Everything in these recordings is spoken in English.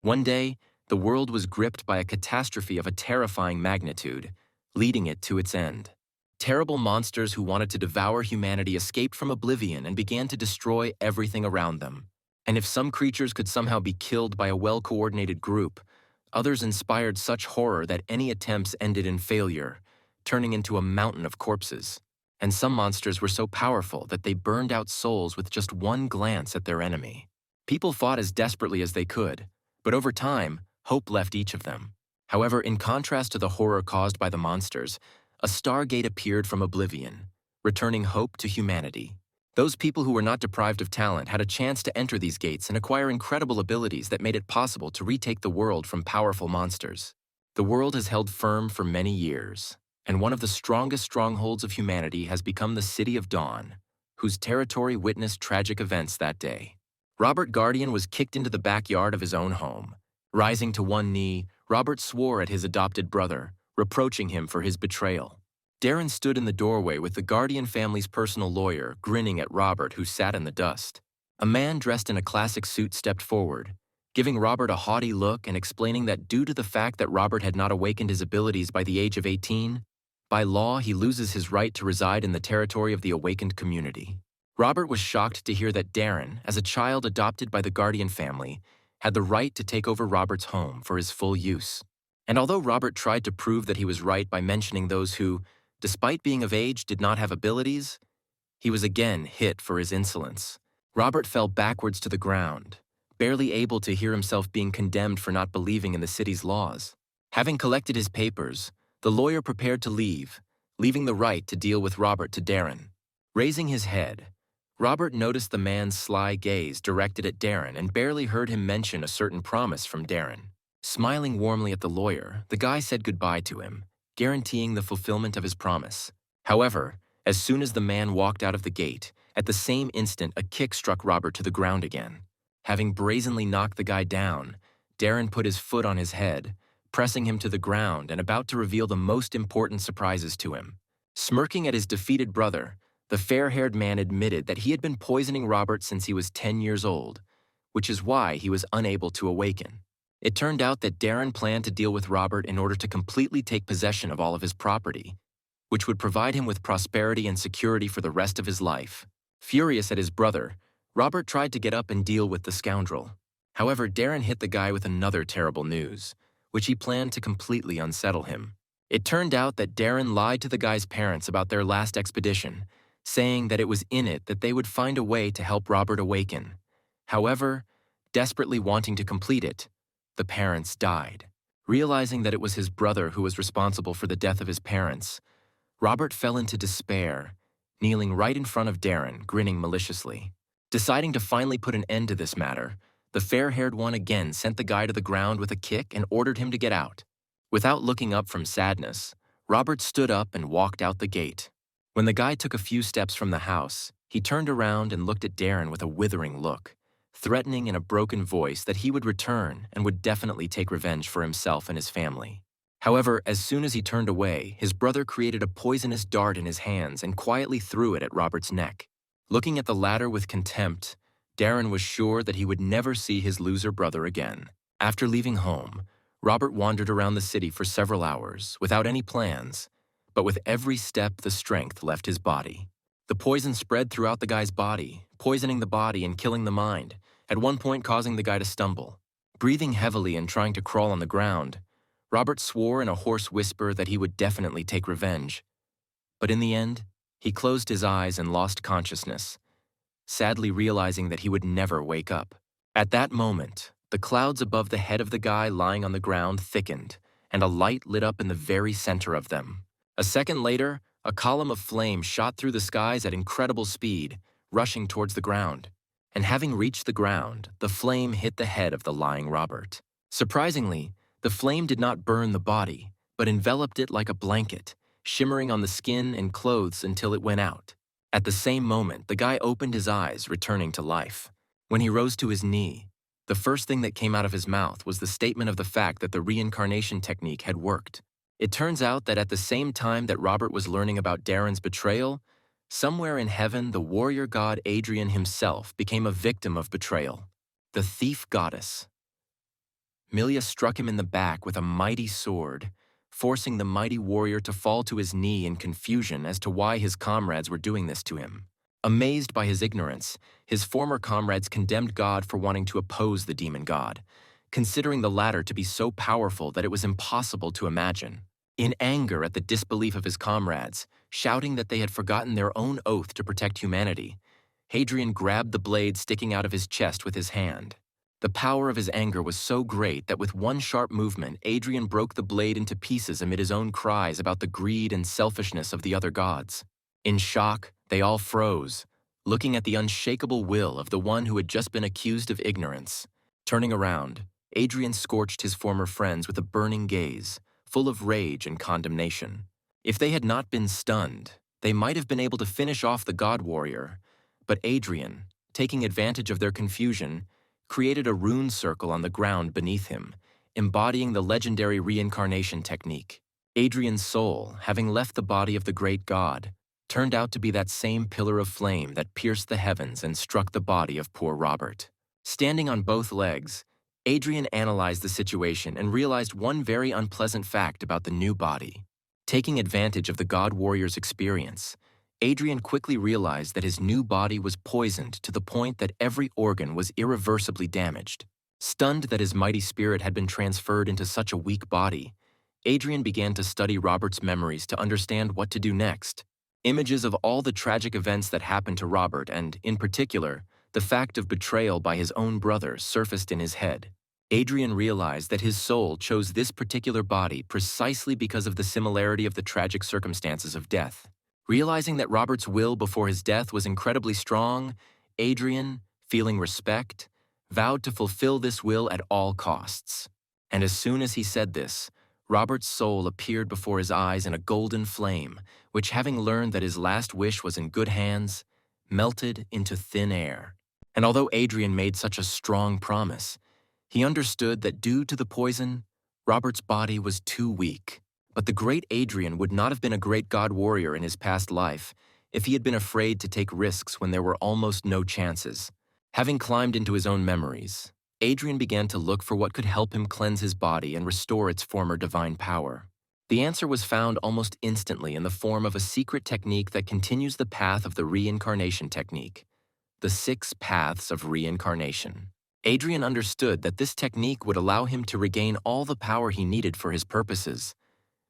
One day, the world was gripped by a catastrophe of a terrifying magnitude, leading it to its end. Terrible monsters who wanted to devour humanity escaped from oblivion and began to destroy everything around them. And if some creatures could somehow be killed by a well-coordinated group, others inspired such horror that any attempts ended in failure, turning into a mountain of corpses. And some monsters were so powerful that they burned out souls with just one glance at their enemy. People fought as desperately as they could, but over time, hope left each of them. However, in contrast to the horror caused by the monsters, a Stargate appeared from oblivion, returning hope to humanity. Those people who were not deprived of talent had a chance to enter these gates and acquire incredible abilities that made it possible to retake the world from powerful monsters. The world has held firm for many years, and one of the strongest strongholds of humanity has become the City of Dawn, whose territory witnessed tragic events that day. Robert Guardian was kicked into the backyard of his own home. Rising to one knee, Robert swore at his adopted brother, reproaching him for his betrayal. Darren stood in the doorway with the Guardian family's personal lawyer, grinning at Robert, who sat in the dust. A man dressed in a classic suit stepped forward, giving Robert a haughty look and explaining that due to the fact that Robert had not awakened his abilities by the age of 18, by law he loses his right to reside in the territory of the awakened community. Robert was shocked to hear that Darren, as a child adopted by the Guardian family, had the right to take over Robert's home for his full use. And although Robert tried to prove that he was right by mentioning those who, despite being of age, did not have abilities, he was again hit for his insolence. Robert fell backwards to the ground, barely able to hear himself being condemned for not believing in the city's laws. Having collected his papers, the lawyer prepared to leave, leaving the right to deal with Robert to Darren. Raising his head, Robert noticed the man's sly gaze directed at Darren and barely heard him mention a certain promise from Darren. Smiling warmly at the lawyer, the guy said goodbye to him, guaranteeing the fulfillment of his promise. However, as soon as the man walked out of the gate, at the same instant a kick struck Robert to the ground again. Having brazenly knocked the guy down, Darren put his foot on his head, pressing him to the ground and about to reveal the most important surprises to him. Smirking at his defeated brother, the fair-haired man admitted that he had been poisoning Robert since he was 10 years old, which is why he was unable to awaken. It turned out that Darren planned to deal with Robert in order to completely take possession of all of his property, which would provide him with prosperity and security for the rest of his life. Furious at his brother, Robert tried to get up and deal with the scoundrel. However, Darren hit the guy with another terrible news, which he planned to completely unsettle him. It turned out that Darren lied to the guy's parents about their last expedition, saying that it was in it that they would find a way to help Robert awaken. However, desperately wanting to complete it, the parents died. Realizing that it was his brother who was responsible for the death of his parents, Robert fell into despair, kneeling right in front of Darren, grinning maliciously. Deciding to finally put an end to this matter, the fair-haired one again sent the guy to the ground with a kick and ordered him to get out. Without looking up from sadness, Robert stood up and walked out the gate. When the guy took a few steps from the house, he turned around and looked at Darren with a withering look, threatening in a broken voice that he would return and would definitely take revenge for himself and his family. However, as soon as he turned away, his brother created a poisonous dart in his hands and quietly threw it at Robert's neck. Looking at the latter with contempt, Darren was sure that he would never see his loser brother again. After leaving home, Robert wandered around the city for several hours without any plans, but with every step the strength left his body. The poison spread throughout the guy's body, poisoning the body and killing the mind, at one point causing the guy to stumble. Breathing heavily and trying to crawl on the ground, Robert swore in a hoarse whisper that he would definitely take revenge. But in the end, he closed his eyes and lost consciousness, sadly realizing that he would never wake up. At that moment, the clouds above the head of the guy lying on the ground thickened, and a light lit up in the very center of them. A second later, a column of flame shot through the skies at incredible speed, rushing towards the ground. And having reached the ground, the flame hit the head of the lying Robert. Surprisingly, the flame did not burn the body, but enveloped it like a blanket, shimmering on the skin and clothes until it went out. At the same moment, the guy opened his eyes, returning to life. When he rose to his knee, the first thing that came out of his mouth was the statement of the fact that the reincarnation technique had worked. It turns out that at the same time that Robert was learning about Darren's betrayal, somewhere in heaven, the warrior god Adrian himself became a victim of betrayal. The thief goddess. Milia struck him in the back with a mighty sword, forcing the mighty warrior to fall to his knee in confusion as to why his comrades were doing this to him. Amazed by his ignorance, his former comrades condemned God for wanting to oppose the demon god, considering the latter to be so powerful that it was impossible to imagine. In anger at the disbelief of his comrades, shouting that they had forgotten their own oath to protect humanity, Hadrian grabbed the blade sticking out of his chest with his hand. The power of his anger was so great that with one sharp movement, Hadrian broke the blade into pieces amid his own cries about the greed and selfishness of the other gods. In shock, they all froze, looking at the unshakable will of the one who had just been accused of ignorance. Turning around, Hadrian scorched his former friends with a burning gaze, full of rage and condemnation. If they had not been stunned, they might have been able to finish off the god warrior, but Hadrian, taking advantage of their confusion, created a rune circle on the ground beneath him, embodying the legendary reincarnation technique. Hadrian's soul, having left the body of the great god, turned out to be that same pillar of flame that pierced the heavens and struck the body of poor Robert. Standing on both legs, Hadrian analyzed the situation and realized one very unpleasant fact about the new body. Taking advantage of the god warrior's experience, Hadrian quickly realized that his new body was poisoned to the point that every organ was irreversibly damaged. Stunned that his mighty spirit had been transferred into such a weak body, Hadrian began to study Robert's memories to understand what to do next. Images of all the tragic events that happened to Robert and, in particular, the fact of betrayal by his own brother surfaced in his head. Hadrian realized that his soul chose this particular body precisely because of the similarity of the tragic circumstances of death. Realizing that Robert's will before his death was incredibly strong, Hadrian, feeling respect, vowed to fulfill this will at all costs. And as soon as he said this, Robert's soul appeared before his eyes in a golden flame, which, having learned that his last wish was in good hands, melted into thin air. And although Hadrian made such a strong promise, he understood that due to the poison, Robert's body was too weak. But the great Hadrian would not have been a great god warrior in his past life if he had been afraid to take risks when there were almost no chances. Having climbed into his own memories, Hadrian began to look for what could help him cleanse his body and restore its former divine power. The answer was found almost instantly in the form of a secret technique that continues the path of the reincarnation technique, the 6 paths of reincarnation. Hadrian understood that this technique would allow him to regain all the power he needed for his purposes,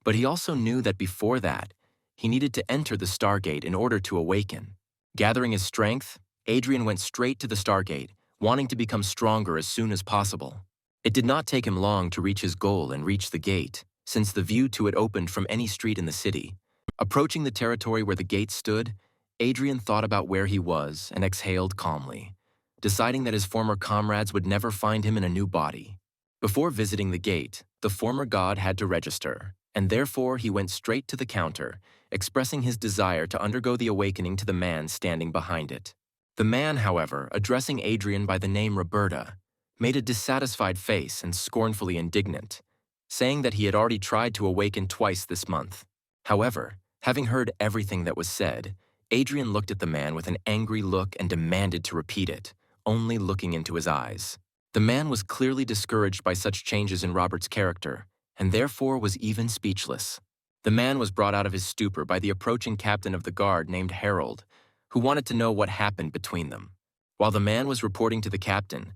but he also knew that before that, he needed to enter the Stargate in order to awaken. Gathering his strength, Hadrian went straight to the Stargate, wanting to become stronger as soon as possible. It did not take him long to reach his goal and reach the gate, since the view to it opened from any street in the city. Approaching the territory where the gate stood, Hadrian thought about where he was and exhaled calmly, deciding that his former comrades would never find him in a new body. Before visiting the gate, the former god had to register, and therefore he went straight to the counter, expressing his desire to undergo the awakening to the man standing behind it. The man, however, addressing Hadrian by the name Roberta, made a dissatisfied face and scornfully indignant, saying that he had already tried to awaken twice this month. However, having heard everything that was said, Hadrian looked at the man with an angry look and demanded to repeat it, only looking into his eyes. The man was clearly discouraged by such changes in Robert's character, and therefore was even speechless. The man was brought out of his stupor by the approaching captain of the guard named Harold, who wanted to know what happened between them. While the man was reporting to the captain,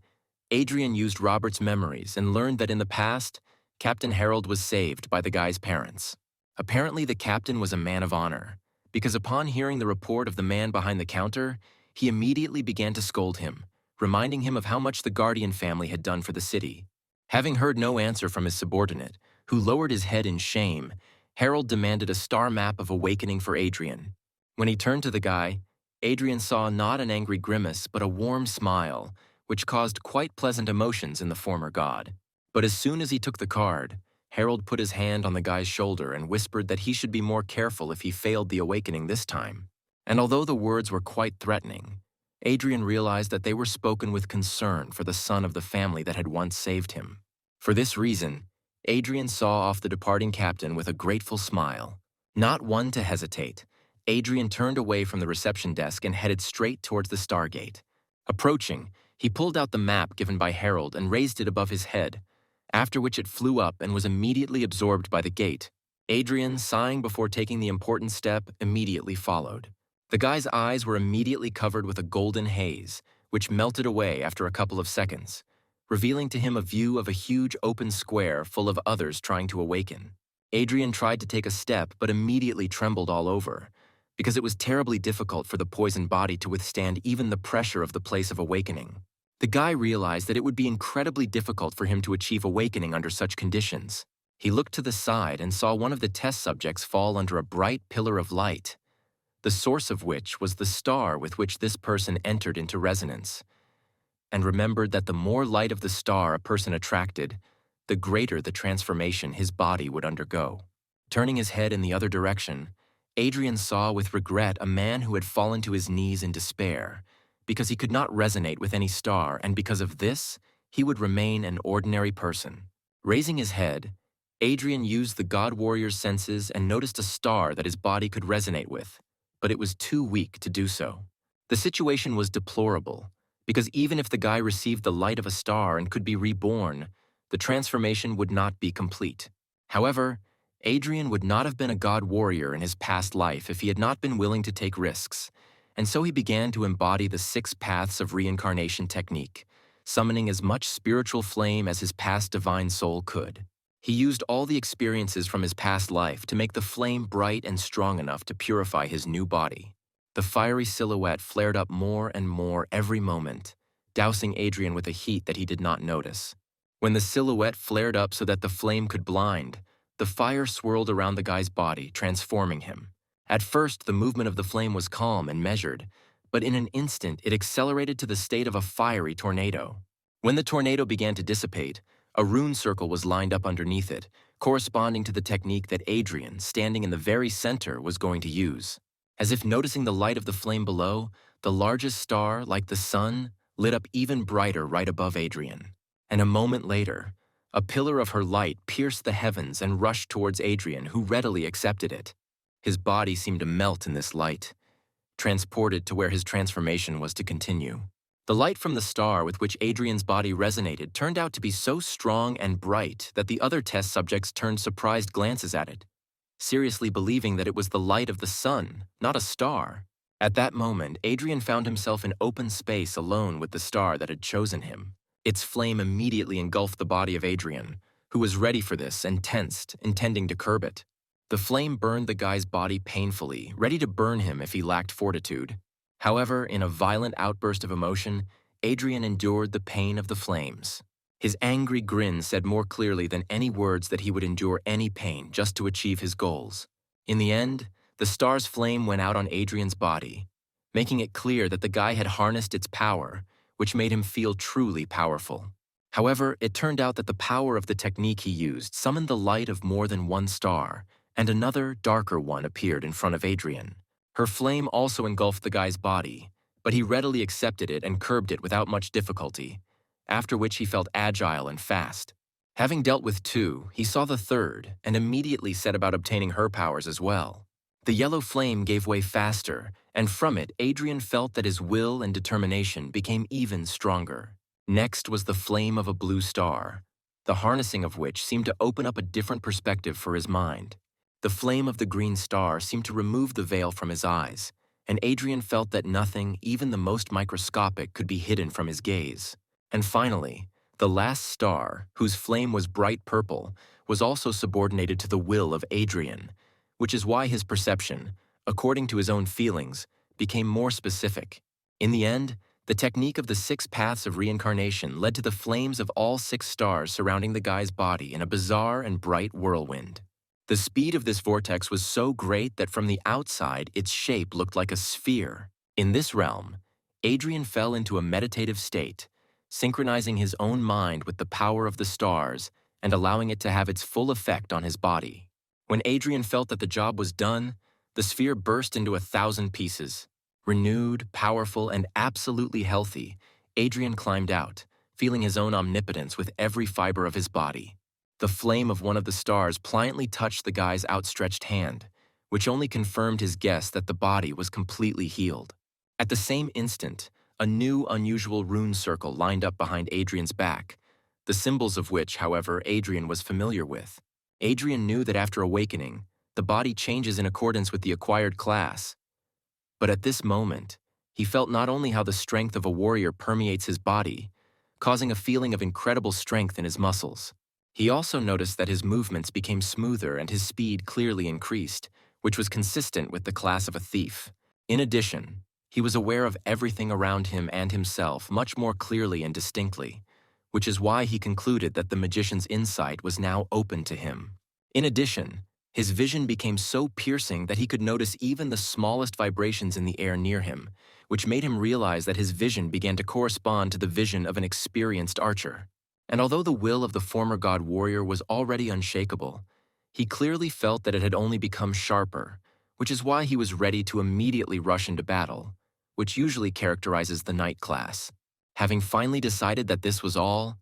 Hadrian used Robert's memories and learned that in the past, Captain Harold was saved by the guy's parents. Apparently, the captain was a man of honor, because upon hearing the report of the man behind the counter, he immediately began to scold him, reminding him of how much the Guardian family had done for the city. Having heard no answer from his subordinate, who lowered his head in shame, Harold demanded a star map of awakening for Hadrian. When he turned to the guy, Hadrian saw not an angry grimace but a warm smile, which caused quite pleasant emotions in the former god. But as soon as he took the card, Harold put his hand on the guy's shoulder and whispered that he should be more careful if he failed the awakening this time. And although the words were quite threatening, Hadrian realized that they were spoken with concern for the son of the family that had once saved him. For this reason, Hadrian saw off the departing captain with a grateful smile. Not one to hesitate, Hadrian turned away from the reception desk and headed straight towards the Stargate. Approaching, he pulled out the map given by Harold and raised it above his head. after which it flew up and was immediately absorbed by the gate. Adrian, sighing before taking the important step, immediately followed. The guy's eyes were immediately covered with a golden haze, which melted away after a couple of seconds, revealing to him a view of a huge open square full of others trying to awaken. Adrian tried to take a step but immediately trembled all over, because it was terribly difficult for the poisoned body to withstand even the pressure of the place of awakening. The guy realized that it would be incredibly difficult for him to achieve awakening under such conditions. He looked to the side and saw one of the test subjects fall under a bright pillar of light, the source of which was the star with which this person entered into resonance, and remembered that the more light of the star a person attracted, the greater the transformation his body would undergo. Turning his head in the other direction, Adrian saw with regret a man who had fallen to his knees in despair, because he could not resonate with any star, and because of this, he would remain an ordinary person. Raising his head, Adrian used the god warrior's senses and noticed a star that his body could resonate with, but it was too weak to do so. The situation was deplorable, because even if the guy received the light of a star and could be reborn, the transformation would not be complete. However, Adrian would not have been a god warrior in his past life if he had not been willing to take risks, and so he began to embody the 6 paths of reincarnation technique, summoning as much spiritual flame as his past divine soul could. He used all the experiences from his past life to make the flame bright and strong enough to purify his new body. The fiery silhouette flared up more and more every moment, dousing Adrian with a heat that he did not notice. When the silhouette flared up so that the flame could blind, the fire swirled around the guy's body, transforming him. At first, the movement of the flame was calm and measured, but in an instant it accelerated to the state of a fiery tornado. When the tornado began to dissipate, a rune circle was lined up underneath it, corresponding to the technique that Adrian, standing in the very center, was going to use. As if noticing the light of the flame below, the largest star, like the sun, lit up even brighter right above Adrian. And a moment later, a pillar of her light pierced the heavens and rushed towards Adrian, who readily accepted it. His body seemed to melt in this light, transported to where his transformation was to continue. The light from the star with which Adrian's body resonated turned out to be so strong and bright that the other test subjects turned surprised glances at it, seriously believing that it was the light of the sun, not a star. At that moment, Adrian found himself in open space alone with the star that had chosen him. Its flame immediately engulfed the body of Adrian, who was ready for this and tensed, intending to curb it. The flame burned the guy's body painfully, ready to burn him if he lacked fortitude. However, in a violent outburst of emotion, Adrian endured the pain of the flames. His angry grin said more clearly than any words that he would endure any pain just to achieve his goals. In the end, the star's flame went out on Adrian's body, making it clear that the guy had harnessed its power, which made him feel truly powerful. However, it turned out that the power of the technique he used summoned the light of more than one star, and another, darker one appeared in front of Adrian. Her flame also engulfed the guy's body, but he readily accepted it and curbed it without much difficulty, after which he felt agile and fast. Having dealt with 2, he saw the third and immediately set about obtaining her powers as well. The yellow flame gave way faster, and from it Adrian felt that his will and determination became even stronger. Next was the flame of a blue star, the harnessing of which seemed to open up a different perspective for his mind. The flame of the green star seemed to remove the veil from his eyes, and Adrian felt that nothing, even the most microscopic, could be hidden from his gaze. And finally, the last star, whose flame was bright purple, was also subordinated to the will of Adrian, which is why his perception, according to his own feelings, became more specific. In the end, the technique of the 6 paths of reincarnation led to the flames of all 6 stars surrounding the guy's body in a bizarre and bright whirlwind. The speed of this vortex was so great that from the outside its shape looked like a sphere. In this realm, Adrian fell into a meditative state, synchronizing his own mind with the power of the stars and allowing it to have its full effect on his body. When Adrian felt that the job was done, the sphere burst into 1,000 pieces. Renewed, powerful, and absolutely healthy, Adrian climbed out, feeling his own omnipotence with every fiber of his body. The flame of one of the stars pliantly touched the guy's outstretched hand, which only confirmed his guess that the body was completely healed. At the same instant, a new, unusual rune circle lined up behind Adrian's back, the symbols of which, however, Adrian was familiar with. Adrian knew that after awakening, the body changes in accordance with the acquired class. But at this moment, he felt not only how the strength of a warrior permeates his body, causing a feeling of incredible strength in his muscles. He also noticed that his movements became smoother and his speed clearly increased, which was consistent with the class of a thief. In addition, he was aware of everything around him and himself much more clearly and distinctly, which is why he concluded that the magician's insight was now open to him. In addition, his vision became so piercing that he could notice even the smallest vibrations in the air near him, which made him realize that his vision began to correspond to the vision of an experienced archer. And although the will of the former god warrior was already unshakable, he clearly felt that it had only become sharper, which is why he was ready to immediately rush into battle, which usually characterizes the knight class. Having finally decided that this was all,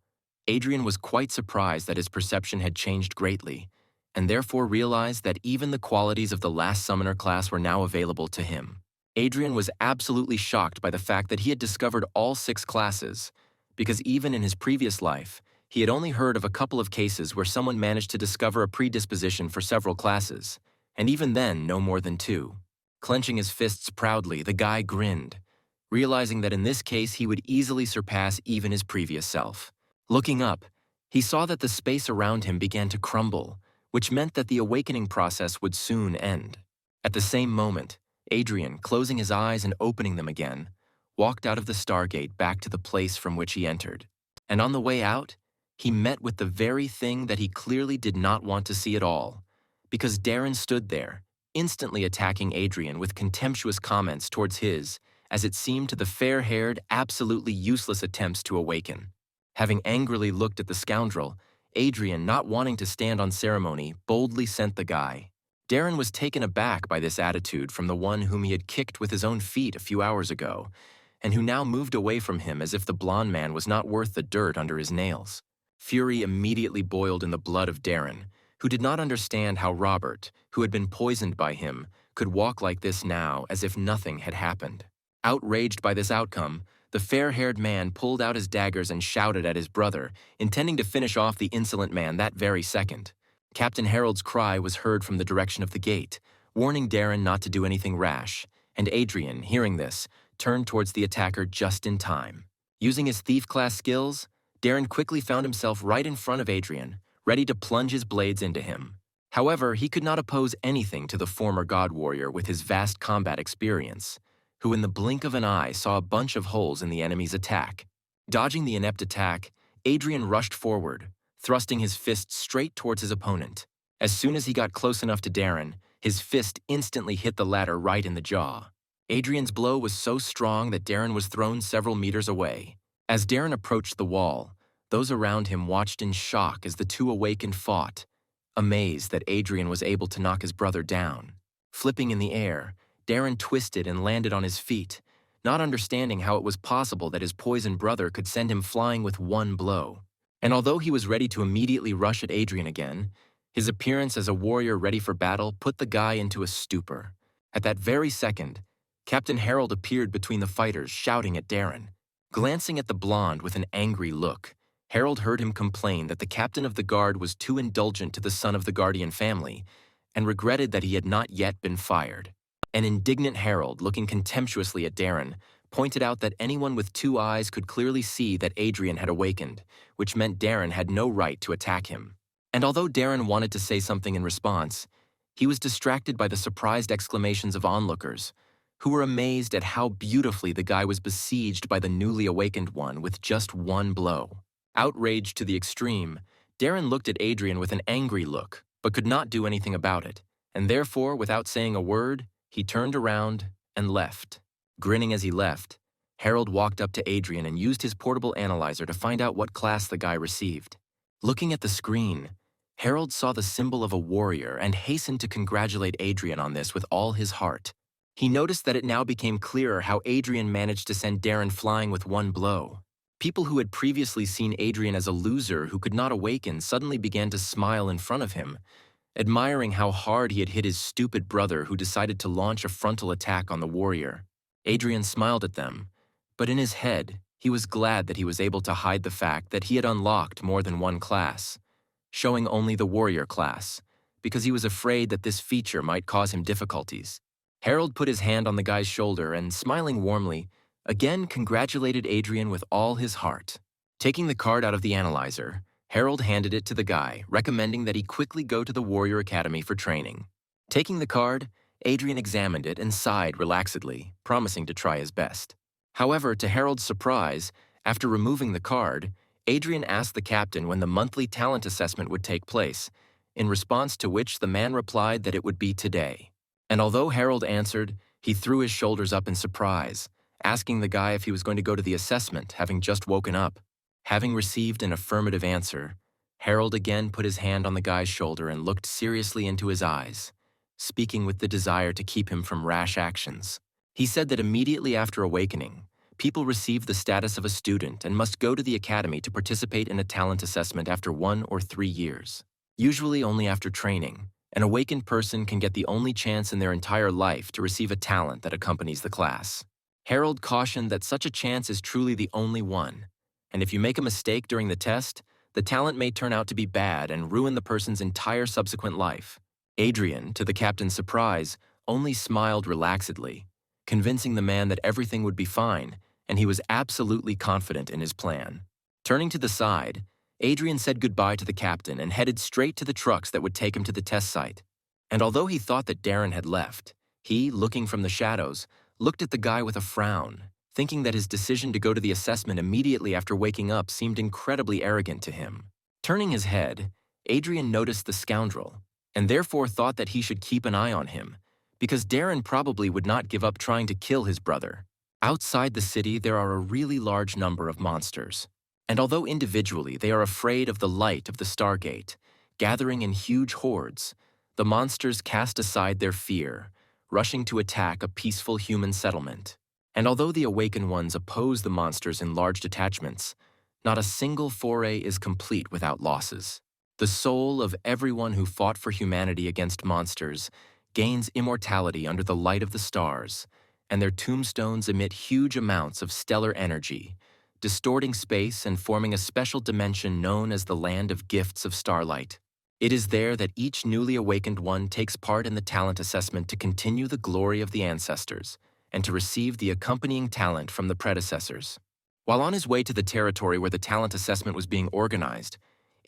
Adrian was quite surprised that his perception had changed greatly, and therefore realized that even the qualities of the last summoner class were now available to him. Adrian was absolutely shocked by the fact that he had discovered all 6 classes, because even in his previous life, he had only heard of a couple of cases where someone managed to discover a predisposition for several classes, and even then no more than 2. Clenching his fists proudly, the guy grinned, realizing that in this case he would easily surpass even his previous self. Looking up, he saw that the space around him began to crumble, which meant that the awakening process would soon end. At the same moment, Adrian, closing his eyes and opening them again, walked out of the Stargate back to the place from which he entered. And on the way out, he met with the very thing that he clearly did not want to see at all, because Darren stood there, instantly attacking Adrian with contemptuous comments towards his, as it seemed to the fair-haired, absolutely useless attempts to awaken. Having angrily looked at the scoundrel, Adrian, not wanting to stand on ceremony, boldly sent the guy. Darren was taken aback by this attitude from the one whom he had kicked with his own feet a few hours ago, and who now moved away from him as if the blond man was not worth the dirt under his nails. Fury immediately boiled in the blood of Darren, who did not understand how Robert, who had been poisoned by him, could walk like this now as if nothing had happened. Outraged by this outcome, the fair-haired man pulled out his daggers and shouted at his brother, intending to finish off the insolent man that very second. Captain Harold's cry was heard from the direction of the gate, warning Darren not to do anything rash, and Adrian, hearing this, turned towards the attacker just in time. Using his thief-class skills, Darren quickly found himself right in front of Adrian, ready to plunge his blades into him. However, he could not oppose anything to the former god warrior with his vast combat experience, who in the blink of an eye saw a bunch of holes in the enemy's attack. Dodging the inept attack, Adrian rushed forward, thrusting his fist straight towards his opponent. As soon as he got close enough to Darren, his fist instantly hit the latter right in the jaw. Adrian's blow was so strong that Darren was thrown several meters away. As Darren approached the wall, those around him watched in shock as the two awakened fought, amazed that Adrian was able to knock his brother down. Flipping in the air, Darren twisted and landed on his feet, not understanding how it was possible that his poisoned brother could send him flying with one blow. And although he was ready to immediately rush at Adrian again, his appearance as a warrior ready for battle put the guy into a stupor. At that very second, Captain Harold appeared between the fighters, shouting at Darren. Glancing at the blonde with an angry look, Harold heard him complain that the captain of the guard was too indulgent to the son of the Guardian family, and regretted that he had not yet been fired. An indignant Harold, looking contemptuously at Darren, pointed out that anyone with 2 eyes could clearly see that Adrian had awakened, which meant Darren had no right to attack him. And although Darren wanted to say something in response, he was distracted by the surprised exclamations of onlookers, who were amazed at how beautifully the guy was besieged by the newly awakened one with just one blow. Outraged to the extreme, Darren looked at Adrian with an angry look, but could not do anything about it, and therefore, without saying a word, he turned around and left. Grinning as he left, Harold walked up to Adrian and used his portable analyzer to find out what class the guy received. Looking at the screen, Harold saw the symbol of a warrior and hastened to congratulate Adrian on this with all his heart. He noticed that it now became clearer how Adrian managed to send Darren flying with one blow. People who had previously seen Adrian as a loser who could not awaken suddenly began to smile in front of him, admiring how hard he had hit his stupid brother who decided to launch a frontal attack on the warrior. Adrian smiled at them, but in his head, He was glad that he was able to hide the fact that he had unlocked more than one class, showing only the warrior class, because he was afraid that this feature might cause him difficulties. Harold put his hand on the guy's shoulder and, smiling warmly, again congratulated Adrian with all his heart. Taking the card out of the analyzer, Harold handed it to the guy, recommending that he quickly go to the Warrior Academy for training. Taking the card, Adrian examined it and sighed relaxedly, promising to try his best. However, to Harold's surprise, after removing the card, Adrian asked the captain when the monthly talent assessment would take place, in response to which the man replied that it would be today. And although Harold answered, he threw his shoulders up in surprise, asking the guy if he was going to go to the assessment, having just woken up. Having received an affirmative answer, Harold again put his hand on the guy's shoulder and looked seriously into his eyes, speaking with the desire to keep him from rash actions. He said that immediately after awakening, people receive the status of a student and must go to the academy to participate in a talent assessment after 1 or 3 years. Usually only after training, an awakened person can get the only chance in their entire life to receive a talent that accompanies the class. Harold cautioned that such a chance is truly the only one, and if you make a mistake during the test, the talent may turn out to be bad and ruin the person's entire subsequent life. Adrian, to the captain's surprise, only smiled relaxedly, convincing the man that everything would be fine, and he was absolutely confident in his plan. Turning to the side, Adrian said goodbye to the captain and headed straight to the trucks that would take him to the test site. And although he thought that Darren had left, he, looking from the shadows, looked at the guy with a frown, thinking that his decision to go to the assessment immediately after waking up seemed incredibly arrogant to him. Turning his head, Adrian noticed the scoundrel, and therefore thought that he should keep an eye on him, because Darren probably would not give up trying to kill his brother. Outside the city, there are a really large number of monsters, and although individually they are afraid of the light of the Stargate, gathering in huge hordes, the monsters cast aside their fear, rushing to attack a peaceful human settlement. And although the awakened ones oppose the monsters in large detachments, not a single foray is complete without losses. The soul of everyone who fought for humanity against monsters gains immortality under the light of the stars, and their tombstones emit huge amounts of stellar energy, distorting space and forming a special dimension known as the Land of Gifts of Starlight. It is there that each newly awakened one takes part in the talent assessment to continue the glory of the ancestors, and to receive the accompanying talent from the predecessors. While on his way to the territory where the talent assessment was being organized,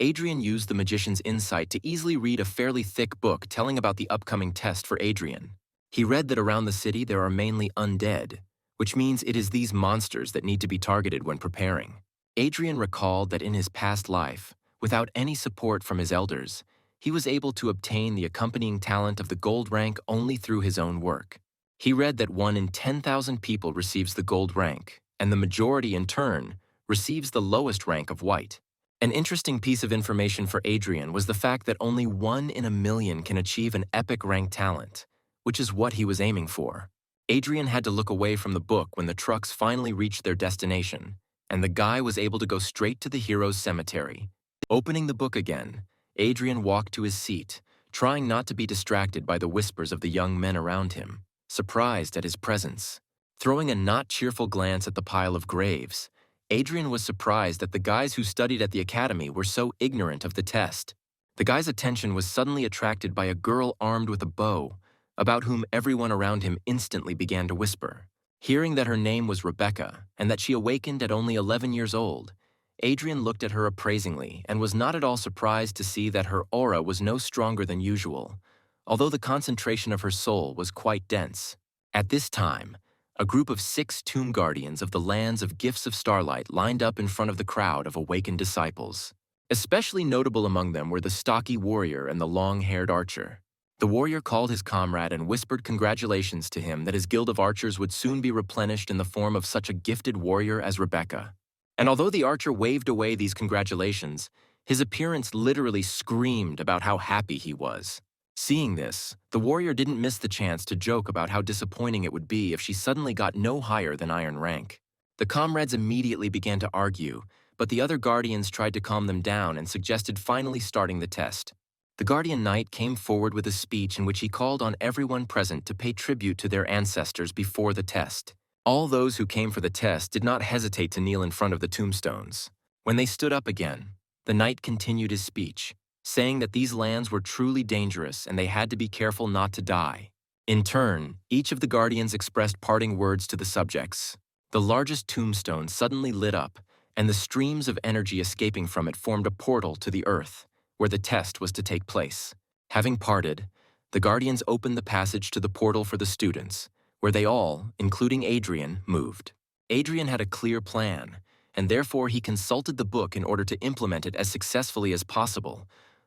Adrian used the magician's insight to easily read a fairly thick book telling about the upcoming test for Adrian. He read that around the city there are mainly undead, which means it is these monsters that need to be targeted when preparing. Adrian recalled that in his past life, without any support from his elders, he was able to obtain the accompanying talent of the gold rank only through his own work. He read that 1 in 10,000 people receives the gold rank, and the majority, in turn, receives the lowest rank of white. An interesting piece of information for Adrian was the fact that only 1 in a million can achieve an epic rank talent, which is what he was aiming for. Adrian had to look away from the book when the trucks finally reached their destination, and the guy was able to go straight to the hero's cemetery. Opening the book again, Adrian walked to his seat, trying not to be distracted by the whispers of the young men around him, surprised at his presence. Throwing a not cheerful glance at the pile of graves, Adrian was surprised that the guys who studied at the academy were so ignorant of the test. The guy's attention was suddenly attracted by a girl armed with a bow, about whom everyone around him instantly began to whisper. Hearing that her name was Rebecca and that she awakened at only 11 years old, Adrian looked at her appraisingly and was not at all surprised to see that her aura was no stronger than usual, although the concentration of her soul was quite dense. At this time, a group of 6 tomb guardians of the lands of Gifts of Starlight lined up in front of the crowd of awakened disciples. Especially notable among them were the stocky warrior and the long-haired archer. The warrior called his comrade and whispered congratulations to him that his guild of archers would soon be replenished in the form of such a gifted warrior as Rebecca. And although the archer waved away these congratulations, his appearance literally screamed about how happy he was. Seeing this, the warrior didn't miss the chance to joke about how disappointing it would be if she suddenly got no higher than iron rank. The comrades immediately began to argue, but the other guardians tried to calm them down and suggested finally starting the test. The guardian knight came forward with a speech in which he called on everyone present to pay tribute to their ancestors before the test. All those who came for the test did not hesitate to kneel in front of the tombstones. When they stood up again, the knight continued his speech, saying that these lands were truly dangerous and they had to be careful not to die. In turn, each of the guardians expressed parting words to the subjects. The largest tombstone suddenly lit up, and the streams of energy escaping from it formed a portal to the earth, where the test was to take place. Having parted, the guardians opened the passage to the portal for the students, where they all, including Adrian, moved. Adrian had a clear plan, and therefore he consulted the book in order to implement it as successfully as possible,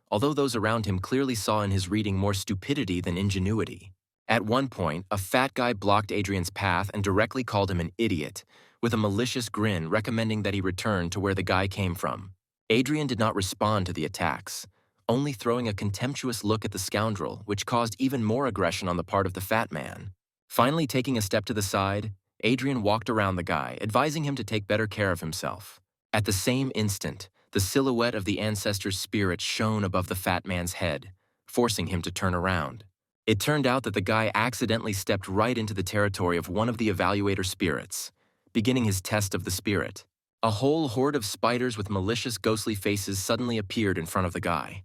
although those around him clearly saw in his reading more stupidity than ingenuity. At one point, a fat guy blocked Adrian's path and directly called him an idiot, with a malicious grin recommending that he return to where the guy came from. Adrian did not respond to the attacks, only throwing a contemptuous look at the scoundrel, which caused even more aggression on the part of the fat man. Finally taking a step to the side, Adrian walked around the guy, advising him to take better care of himself. At the same instant, the silhouette of the ancestor's spirit shone above the fat man's head, forcing him to turn around. It turned out that the guy accidentally stepped right into the territory of one of the evaluator spirits, beginning his test of the spirit. A whole horde of spiders with malicious ghostly faces suddenly appeared in front of the guy,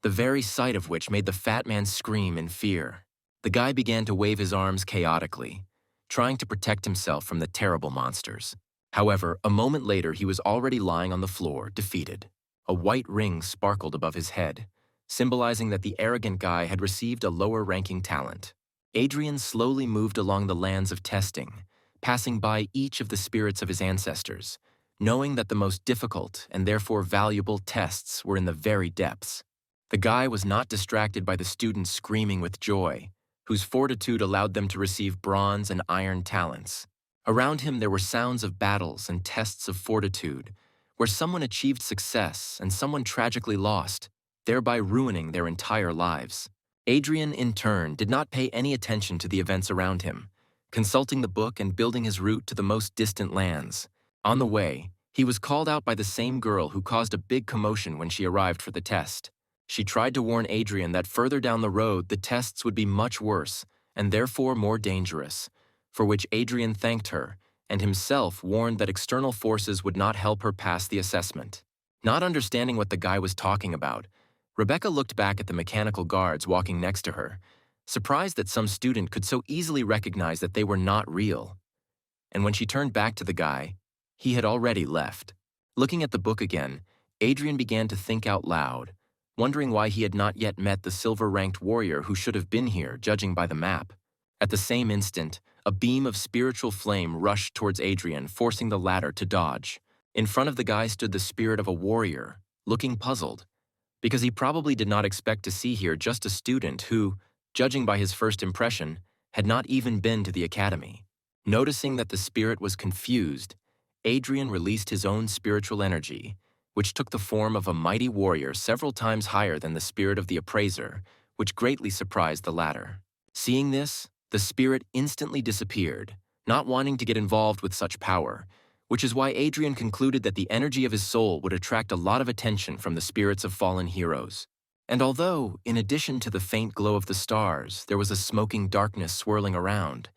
the very sight of which made the fat man scream in fear. The guy began to wave his arms chaotically, trying to protect himself from the terrible monsters. However, a moment later he was already lying on the floor, defeated. A white ring sparkled above his head, symbolizing that the arrogant guy had received a lower-ranking talent. Adrian slowly moved along the lands of testing, passing by each of the spirits of his ancestors, knowing that the most difficult and therefore valuable tests were in the very depths. The guy was not distracted by the students screaming with joy, whose fortitude allowed them to receive bronze and iron talents. Around him there were sounds of battles and tests of fortitude, where someone achieved success and someone tragically lost, thereby ruining their entire lives. Adrian, in turn, did not pay any attention to the events around him, consulting the book and building his route to the most distant lands. On the way, he was called out by the same girl who caused a big commotion when she arrived for the test. She tried to warn Adrian that further down the road the tests would be much worse and therefore more dangerous, for which Adrian thanked her and himself warned that external forces would not help her pass the assessment. Not understanding what the guy was talking about, Rebecca looked back at the mechanical guards walking next to her, surprised that some student could so easily recognize that they were not real. And when she turned back to the guy, he had already left. Looking at the book again, Adrian began to think out loud, wondering why he had not yet met the silver-ranked warrior who should have been here, judging by the map. At the same instant, a beam of spiritual flame rushed towards Adrian, forcing the latter to dodge. In front of the guy stood the spirit of a warrior, looking puzzled, because he probably did not expect to see here just a student who, judging by his first impression, had not even been to the academy. Noticing that the spirit was confused, Adrian released his own spiritual energy, which took the form of a mighty warrior several times higher than the spirit of the appraiser, which greatly surprised the latter. Seeing this, the spirit instantly disappeared, not wanting to get involved with such power, which is why Adrian concluded that the energy of his soul would attract a lot of attention from the spirits of fallen heroes. And although, in addition to the faint glow of the stars, there was a smoking darkness swirling around,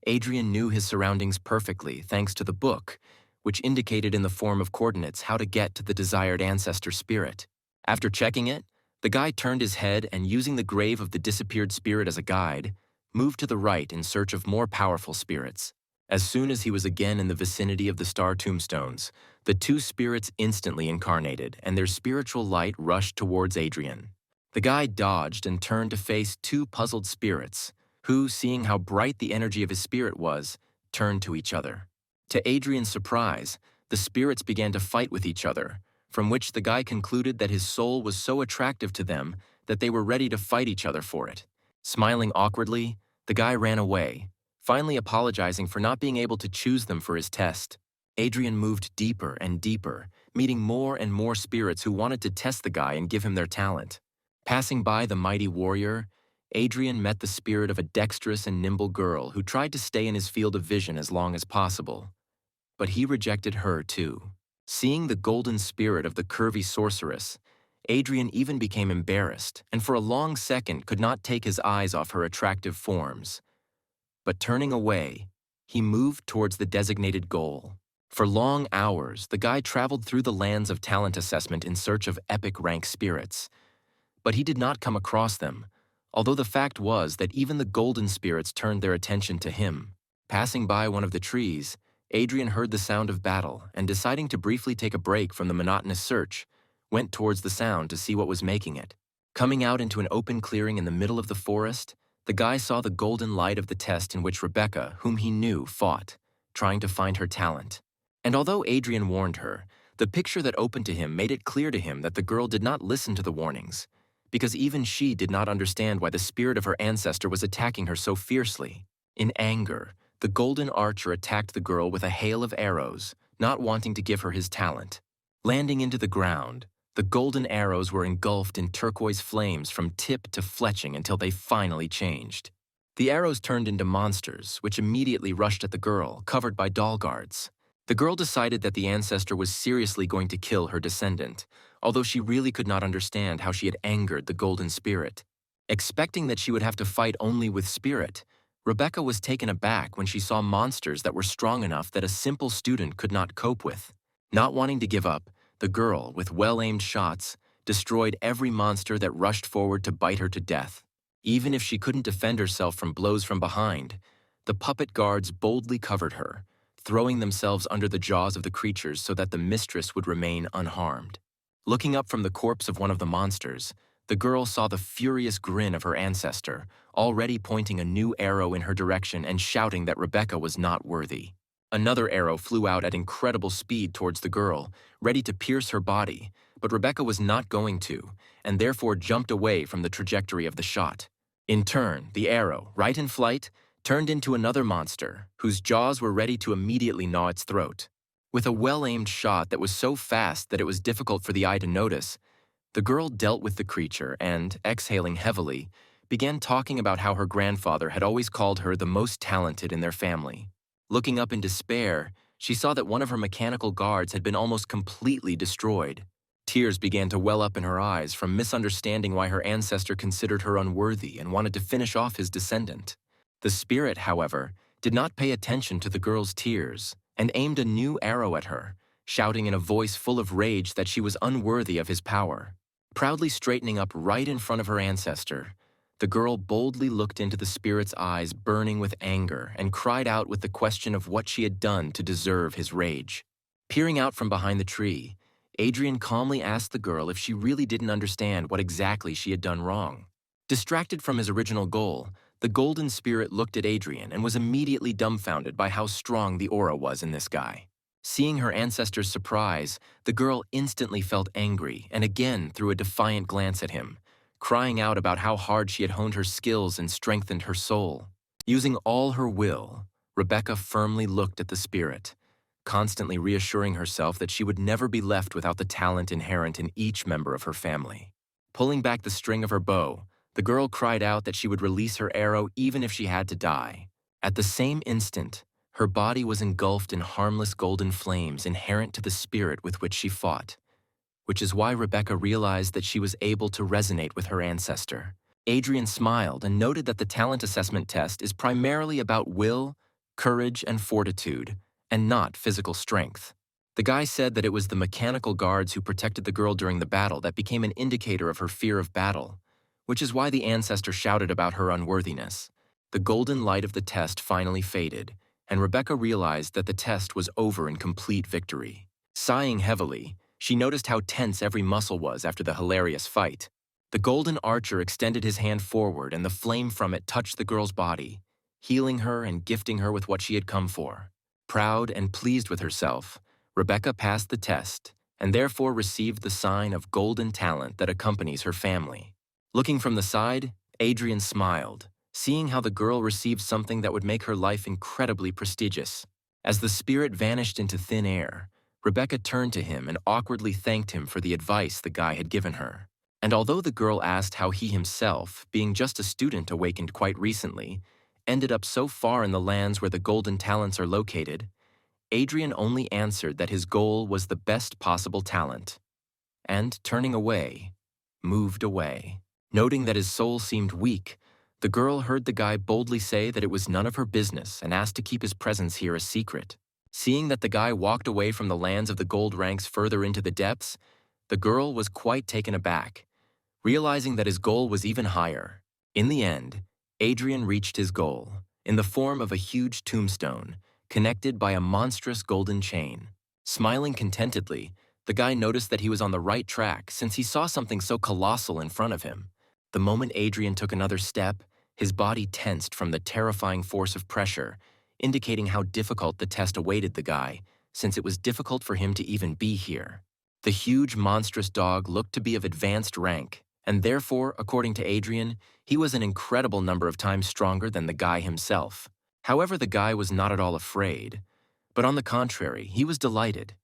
Adrian knew his surroundings perfectly thanks to the book, which indicated in the form of coordinates how to get to the desired ancestor spirit. After checking it, the guy turned his head and, using the grave of the disappeared spirit as a guide, moved to the right in search of more powerful spirits. As soon as he was again in the vicinity of the star tombstones, the two spirits instantly incarnated, and their spiritual light rushed towards Adrian. The guy dodged and turned to face two puzzled spirits, who, seeing how bright the energy of his spirit was, turned to each other. To Adrian's surprise, the spirits began to fight with each other, from which the guy concluded that his soul was so attractive to them that they were ready to fight each other for it. Smiling awkwardly, the guy ran away, finally apologizing for not being able to choose them for his test. Adrian moved deeper and deeper, meeting more and more spirits who wanted to test the guy and give him their talent. Passing by the mighty warrior, Adrian met the spirit of a dexterous and nimble girl who tried to stay in his field of vision as long as possible. But he rejected her too. Seeing the golden spirit of the curvy sorceress, Adrian even became embarrassed and for a long second could not take his eyes off her attractive forms. But turning away, he moved towards the designated goal. For long hours, the guy traveled through the lands of talent assessment in search of epic rank spirits. But he did not come across them, although the fact was that even the golden spirits turned their attention to him. Passing by one of the trees, Adrian heard the sound of battle and, deciding to briefly take a break from the monotonous search, went towards the sound to see what was making it. Coming out into an open clearing in the middle of the forest, the guy saw the golden light of the test in which Rebecca, whom he knew, fought, trying to find her talent. And although Adrian warned her, the picture that opened to him made it clear to him that the girl did not listen to the warnings, because even she did not understand why the spirit of her ancestor was attacking her so fiercely. In anger, the golden archer attacked the girl with a hail of arrows, not wanting to give her his talent. Landing into the ground, the golden arrows were engulfed in turquoise flames from tip to fletching until they finally changed. The arrows turned into monsters, which immediately rushed at the girl, covered by doll guards. The girl decided that the ancestor was seriously going to kill her descendant, although she really could not understand how she had angered the golden spirit. Expecting that she would have to fight only with spirit, Rebecca was taken aback when she saw monsters that were strong enough that a simple student could not cope with. Not wanting to give up, the girl, with well-aimed shots, destroyed every monster that rushed forward to bite her to death. Even if she couldn't defend herself from blows from behind, the puppet guards boldly covered her, throwing themselves under the jaws of the creatures so that the mistress would remain unharmed. Looking up from the corpse of one of the monsters, the girl saw the furious grin of her ancestor, already pointing a new arrow in her direction and shouting that Rebecca was not worthy. Another arrow flew out at incredible speed towards the girl, ready to pierce her body, but Rebecca was not going to, and therefore jumped away from the trajectory of the shot. In turn, the arrow, right in flight, turned into another monster, whose jaws were ready to immediately gnaw its throat. With a well-aimed shot that was so fast that it was difficult for the eye to notice, the girl dealt with the creature and, exhaling heavily, began talking about how her grandfather had always called her the most talented in their family. Looking up in despair, she saw that one of her mechanical guards had been almost completely destroyed. Tears began to well up in her eyes from misunderstanding why her ancestor considered her unworthy and wanted to finish off his descendant. The spirit, however, did not pay attention to the girl's tears and aimed a new arrow at her, shouting in a voice full of rage that she was unworthy of his power. Proudly straightening up right in front of her ancestor, the girl boldly looked into the spirit's eyes burning with anger and cried out with the question of what she had done to deserve his rage. Peering out from behind the tree, Adrian calmly asked the girl if she really didn't understand what exactly she had done wrong. Distracted from his original goal, the golden spirit looked at Adrian and was immediately dumbfounded by how strong the aura was in this guy. Seeing her ancestor's surprise, the girl instantly felt angry and again threw a defiant glance at him, crying out about how hard she had honed her skills and strengthened her soul. Using all her will, Rebecca firmly looked at the spirit, constantly reassuring herself that she would never be left without the talent inherent in each member of her family. Pulling back the string of her bow, the girl cried out that she would release her arrow even if she had to die. At the same instant, her body was engulfed in harmless golden flames inherent to the spirit with which she fought, which is why Rebecca realized that she was able to resonate with her ancestor. Adrian smiled and noted that the talent assessment test is primarily about will, courage, and fortitude, and not physical strength. The guy said that it was the mechanical guards who protected the girl during the battle that became an indicator of her fear of battle, which is why the ancestor shouted about her unworthiness. The golden light of the test finally faded, and Rebecca realized that the test was over in complete victory. Sighing heavily, she noticed how tense every muscle was after the hilarious fight. The golden archer extended his hand forward and the flame from it touched the girl's body, healing her and gifting her with what she had come for. Proud and pleased with herself, Rebecca passed the test and therefore received the sign of golden talent that accompanies her family. Looking from the side, Adrian smiled, seeing how the girl received something that would make her life incredibly prestigious. As the spirit vanished into thin air, Rebecca turned to him and awkwardly thanked him for the advice the guy had given her. And although the girl asked how he himself, being just a student awakened quite recently, ended up so far in the lands where the golden talents are located, Adrian only answered that his goal was the best possible talent, and, turning away, moved away. Noting that his soul seemed weak, The girl heard the guy boldly say that it was none of her business and asked to keep his presence here a secret. Seeing that the guy walked away from the lands of the gold ranks further into the depths, the girl was quite taken aback, realizing that his goal was even higher. In the end, Adrian reached his goal, in the form of a huge tombstone, connected by a monstrous golden chain. Smiling contentedly, the guy noticed that he was on the right track since he saw something so colossal in front of him. The moment Adrian took another step, his body tensed from the terrifying force of pressure, indicating how difficult the test awaited the guy, since it was difficult for him to even be here. The huge, monstrous dog looked to be of advanced rank, and therefore, according to Adrian, he was an incredible number of times stronger than the guy himself. However, the guy was not at all afraid, but on the contrary, he was delighted,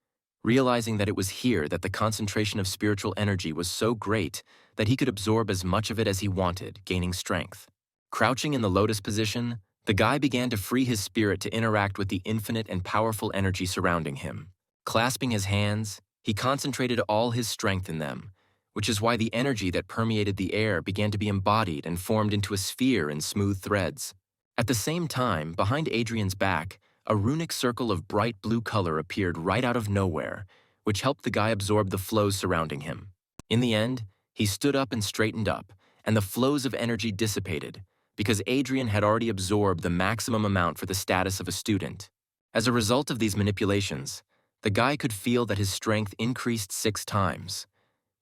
realizing that it was here that the concentration of spiritual energy was so great that he could absorb as much of it as he wanted, gaining strength. Crouching in the lotus position, the guy began to free his spirit to interact with the infinite and powerful energy surrounding him. Clasping his hands, he concentrated all his strength in them, which is why the energy that permeated the air began to be embodied and formed into a sphere in smooth threads. At the same time, behind Adrian's back, a runic circle of bright blue color appeared right out of nowhere, which helped the guy absorb the flows surrounding him. In the end, he stood up and straightened up, and the flows of energy dissipated, because Adrian had already absorbed the maximum amount for the status of a student. As a result of these manipulations, the guy could feel that his strength increased 6 times,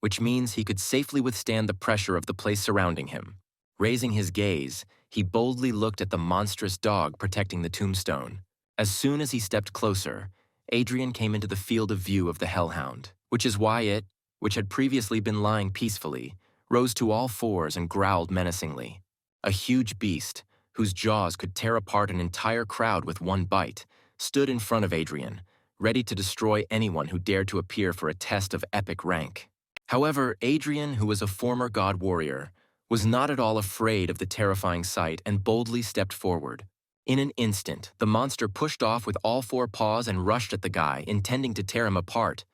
which means he could safely withstand the pressure of the place surrounding him. Raising his gaze, he boldly looked at the monstrous dog protecting the tombstone. As soon as he stepped closer, Adrian came into the field of view of the hellhound, which is why it, which had previously been lying peacefully, rose to all fours and growled menacingly. A huge beast, whose jaws could tear apart an entire crowd with one bite, stood in front of Adrian, ready to destroy anyone who dared to appear for a test of epic rank. However, Adrian, who was a former god warrior, was not at all afraid of the terrifying sight and boldly stepped forward. In an instant, the monster pushed off with all 4 paws and rushed at the guy, intending to tear him apart.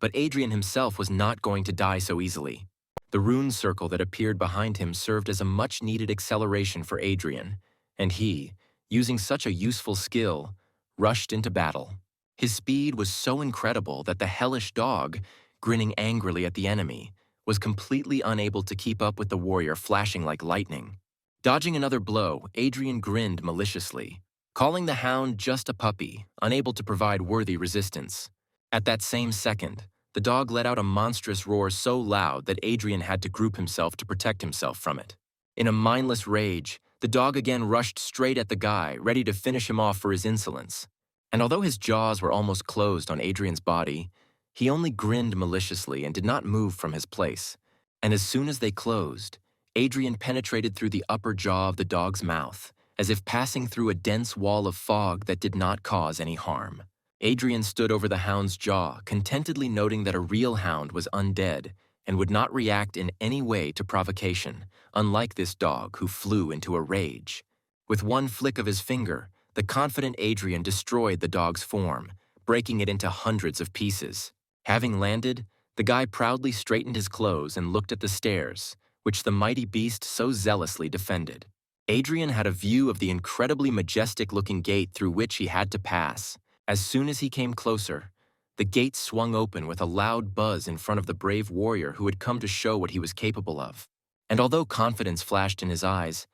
But Adrian himself was not going to die so easily. The rune circle that appeared behind him served as a much-needed acceleration for Adrian, and he, using such a useful skill, rushed into battle. His speed was so incredible that the hellish dog, grinning angrily at the enemy, was completely unable to keep up with the warrior flashing like lightning. Dodging another blow, Adrian grinned maliciously, calling the hound just a puppy, unable to provide worthy resistance. At that same second, the dog let out a monstrous roar so loud that Adrian had to group himself to protect himself from it. In a mindless rage, the dog again rushed straight at the guy, ready to finish him off for his insolence. And although his jaws were almost closed on Adrian's body, he only grinned maliciously and did not move from his place. And as soon as they closed, Adrian penetrated through the upper jaw of the dog's mouth, as if passing through a dense wall of fog that did not cause any harm. Adrian stood over the hound's jaw, contentedly noting that a real hound was undead and would not react in any way to provocation, unlike this dog who flew into a rage. With one flick of his finger, the confident Adrian destroyed the dog's form, breaking it into hundreds of pieces. Having landed, the guy proudly straightened his clothes and looked at the stairs, which the mighty beast so zealously defended. Adrian had a view of the incredibly majestic-looking gate through which he had to pass. As soon as he came closer, the gate swung open with a loud buzz in front of the brave warrior who had come to show what he was capable of. And although confidence flashed in his eyes,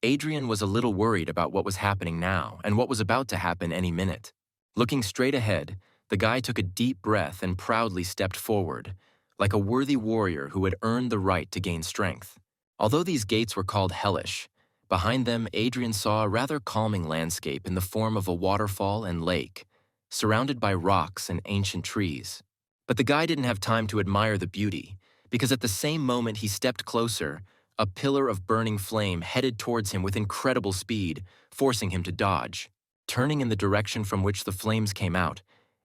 Adrian was a little worried about what was happening now and what was about to happen any minute. Looking straight ahead, the guy took a deep breath and proudly stepped forward, like a worthy warrior who had earned the right to gain strength. Although these gates were called hellish, behind them Adrian saw a rather calming landscape in the form of a waterfall and lake, surrounded by rocks and ancient trees. But the guy didn't have time to admire the beauty, because at the same moment he stepped closer, a pillar of burning flame headed towards him with incredible speed, forcing him to dodge. Turning in the direction from which the flames came out,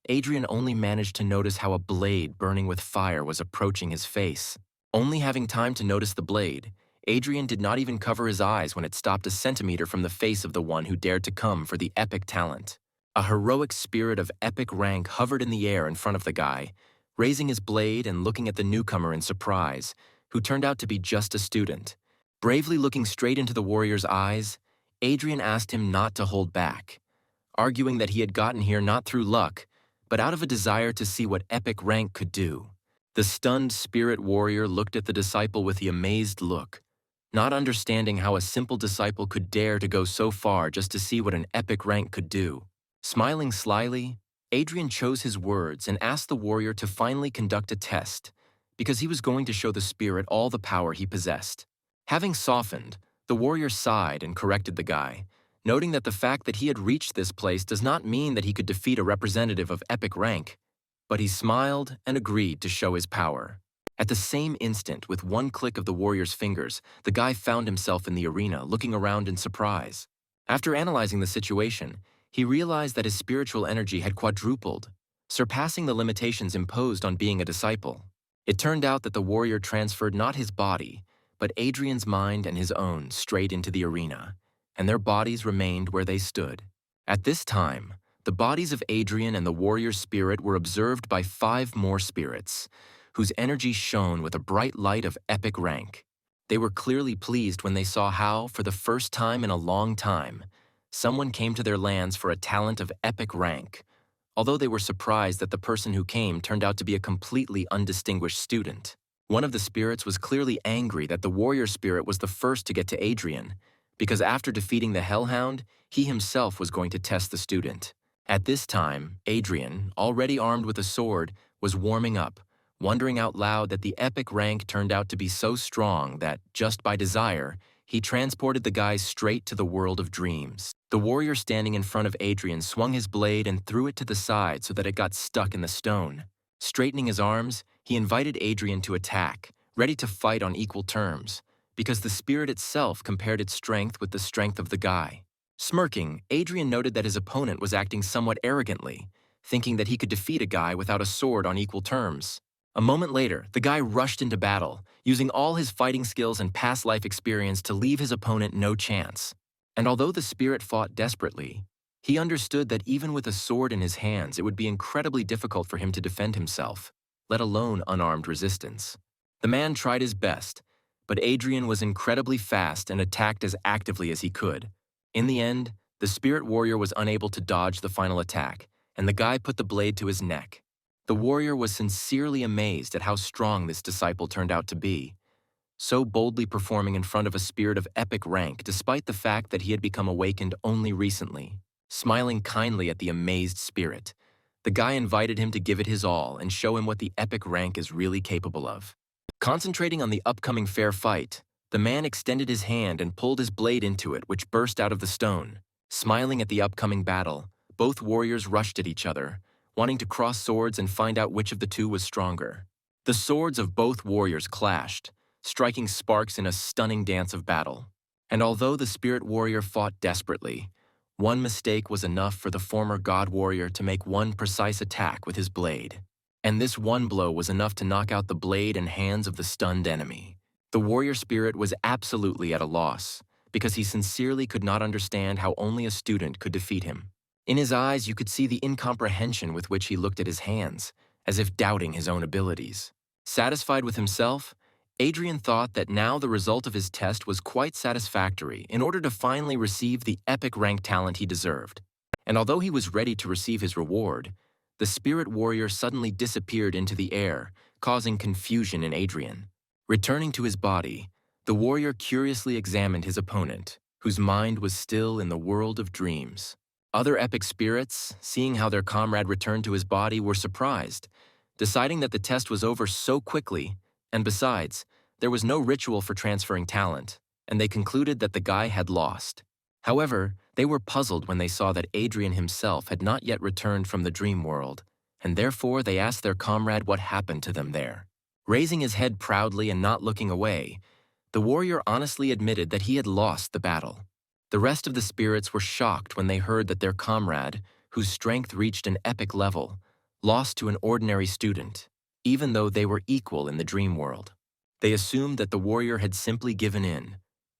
Adrian only managed to notice how a blade burning with fire was approaching his face. Only having time to notice the blade, Adrian did not even cover his eyes when it stopped a centimeter from the face of the one who dared to come for the epic talent. A heroic spirit of epic rank hovered in the air in front of the guy, raising his blade and looking at the newcomer in surprise, who turned out to be just a student. Bravely looking straight into the warrior's eyes, Adrian asked him not to hold back, arguing that he had gotten here not through luck, but out of a desire to see what epic rank could do. The stunned spirit warrior looked at the disciple with the amazed look, not understanding how a simple disciple could dare to go so far just to see what an epic rank could do. Smiling slyly, Adrian chose his words and asked the warrior to finally conduct a test, because he was going to show the spirit all the power he possessed. Having softened, the warrior sighed and corrected the guy, noting that the fact that he had reached this place does not mean that he could defeat a representative of epic rank, but he smiled and agreed to show his power. At the same instant, with one click of the warrior's fingers, the guy found himself in the arena, looking around in surprise. After analyzing the situation, he realized that his spiritual energy had quadrupled, surpassing the limitations imposed on being a disciple. It turned out that the warrior transferred not his body, but Adrian's mind and his own straight into the arena, and their bodies remained where they stood. At this time, the bodies of Adrian and the warrior's spirit were observed by 5 more spirits, whose energy shone with a bright light of epic rank. They were clearly pleased when they saw how, for the first time in a long time, someone came to their lands for a talent of epic rank, although they were surprised that the person who came turned out to be a completely undistinguished student. One of the spirits was clearly angry that the warrior spirit was the first to get to Adrian, because after defeating the Hellhound, he himself was going to test the student. At this time, Adrian, already armed with a sword, was warming up, wondering out loud that the epic rank turned out to be so strong that, just by desire, he transported the guy straight to the world of dreams. The warrior standing in front of Adrian swung his blade and threw it to the side so that it got stuck in the stone. Straightening his arms, he invited Adrian to attack, ready to fight on equal terms, because the spirit itself compared its strength with the strength of the guy. Smirking, Adrian noted that his opponent was acting somewhat arrogantly, thinking that he could defeat a guy without a sword on equal terms. A moment later, the guy rushed into battle, using all his fighting skills and past life experience to leave his opponent no chance. And although the spirit fought desperately, he understood that even with a sword in his hands, it would be incredibly difficult for him to defend himself, let alone unarmed resistance. The man tried his best, but Adrian was incredibly fast and attacked as actively as he could. In the end, the spirit warrior was unable to dodge the final attack, and the guy put the blade to his neck. The warrior was sincerely amazed at how strong this disciple turned out to be, so boldly performing in front of a spirit of epic rank despite the fact that he had become awakened only recently. Smiling kindly at the amazed spirit, the guy invited him to give it his all and show him what the epic rank is really capable of. Concentrating on the upcoming fair fight, the man extended his hand and pulled his blade into it, which burst out of the stone. Smiling at the upcoming battle, both warriors rushed at each other, wanting to cross swords and find out which of the two was stronger. The swords of both warriors clashed, striking sparks in a stunning dance of battle. And although the spirit warrior fought desperately, one mistake was enough for the former god warrior to make one precise attack with his blade. And this one blow was enough to knock out the blade and hands of the stunned enemy. The warrior spirit was absolutely at a loss, because he sincerely could not understand how only a student could defeat him. In his eyes, you could see the incomprehension with which he looked at his hands, as if doubting his own abilities. Satisfied with himself, Adrian thought that now the result of his test was quite satisfactory in order to finally receive the epic rank talent he deserved. And although he was ready to receive his reward, the spirit warrior suddenly disappeared into the air, causing confusion in Adrian. Returning to his body, the warrior curiously examined his opponent, whose mind was still in the world of dreams. Other epic spirits, seeing how their comrade returned to his body, were surprised, deciding that the test was over so quickly, and besides, there was no ritual for transferring talent, and they concluded that the guy had lost. However, they were puzzled when they saw that Adrian himself had not yet returned from the dream world, and therefore they asked their comrade what happened to them there. Raising his head proudly and not looking away, the warrior honestly admitted that he had lost the battle. The rest of the spirits were shocked when they heard that their comrade, whose strength reached an epic level, lost to an ordinary student, even though they were equal in the dream world. They assumed that the warrior had simply given in,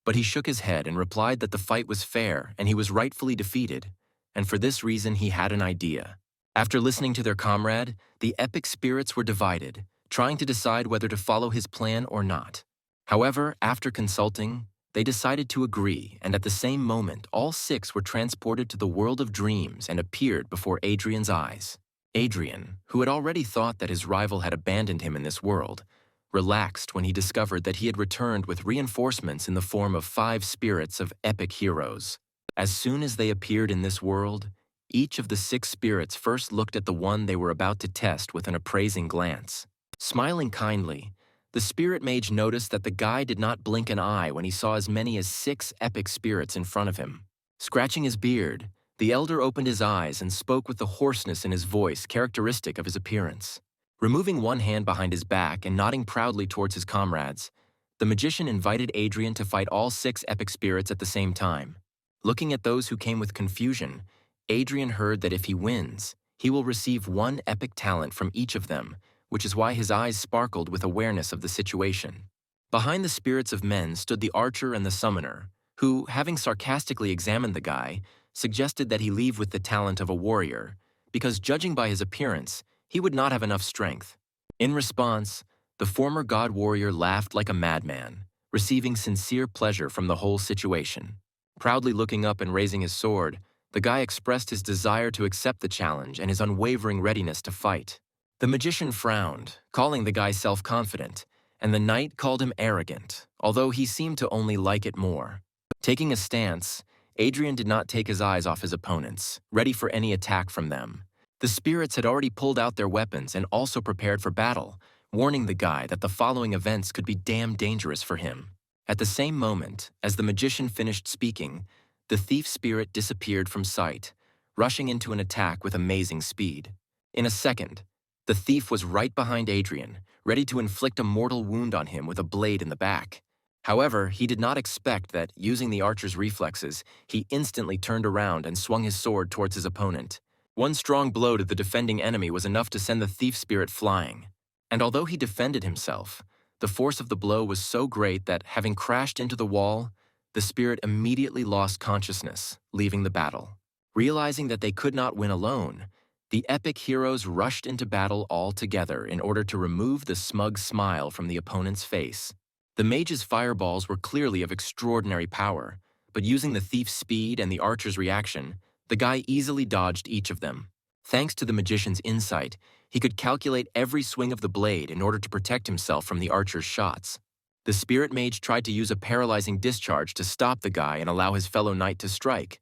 but he shook his head and replied that the fight was fair and he was rightfully defeated, and for this reason he had an idea. After listening to their comrade, the epic spirits were divided, trying to decide whether to follow his plan or not. However, after consulting, They decided to agree, and at the same moment, all six were transported to the world of dreams and appeared before Adrian's eyes. Adrian, who had already thought that his rival had abandoned him in this world, relaxed when he discovered that he had returned with reinforcements in the form of 5 spirits of epic heroes. As soon as they appeared in this world, each of the 6 spirits first looked at the one they were about to test with an appraising glance. Smiling kindly, the spirit mage noticed that the guy did not blink an eye when he saw as many as 6 epic spirits in front of him. Scratching his beard, the elder opened his eyes and spoke with the hoarseness in his voice characteristic of his appearance. Removing one hand behind his back and nodding proudly towards his comrades, the magician invited Adrian to fight all 6 epic spirits at the same time. Looking at those who came with confusion, Adrian heard that if he wins, he will receive 1 epic talent from each of them, which is why his eyes sparkled with awareness of the situation. Behind the spirits of men stood the archer and the summoner, who, having sarcastically examined the guy, suggested that he leave with the talent of a warrior, because judging by his appearance, he would not have enough strength. In response, the former god warrior laughed like a madman, receiving sincere pleasure from the whole situation. Proudly looking up and raising his sword, the guy expressed his desire to accept the challenge and his unwavering readiness to fight. The magician frowned, calling the guy self-confident, and the knight called him arrogant, although he seemed to only like it more. Taking a stance, Adrian did not take his eyes off his opponents, ready for any attack from them. The spirits had already pulled out their weapons and also prepared for battle, warning the guy that the following events could be damn dangerous for him. At the same moment, as the magician finished speaking, the thief spirit disappeared from sight, rushing into an attack with amazing speed. In a second, the thief was right behind Adrian, ready to inflict a mortal wound on him with a blade in the back. However, he did not expect that, using the archer's reflexes, he instantly turned around and swung his sword towards his opponent. One strong blow to the defending enemy was enough to send the thief spirit flying. And although he defended himself, the force of the blow was so great that, having crashed into the wall, the spirit immediately lost consciousness, leaving the battle. Realizing that they could not win alone, the epic heroes rushed into battle all together in order to remove the smug smile from the opponent's face. The mage's fireballs were clearly of extraordinary power, but using the thief's speed and the archer's reaction, the guy easily dodged each of them. Thanks to the magician's insight, he could calculate every swing of the blade in order to protect himself from the archer's shots. The spirit mage tried to use a paralyzing discharge to stop the guy and allow his fellow knight to strike.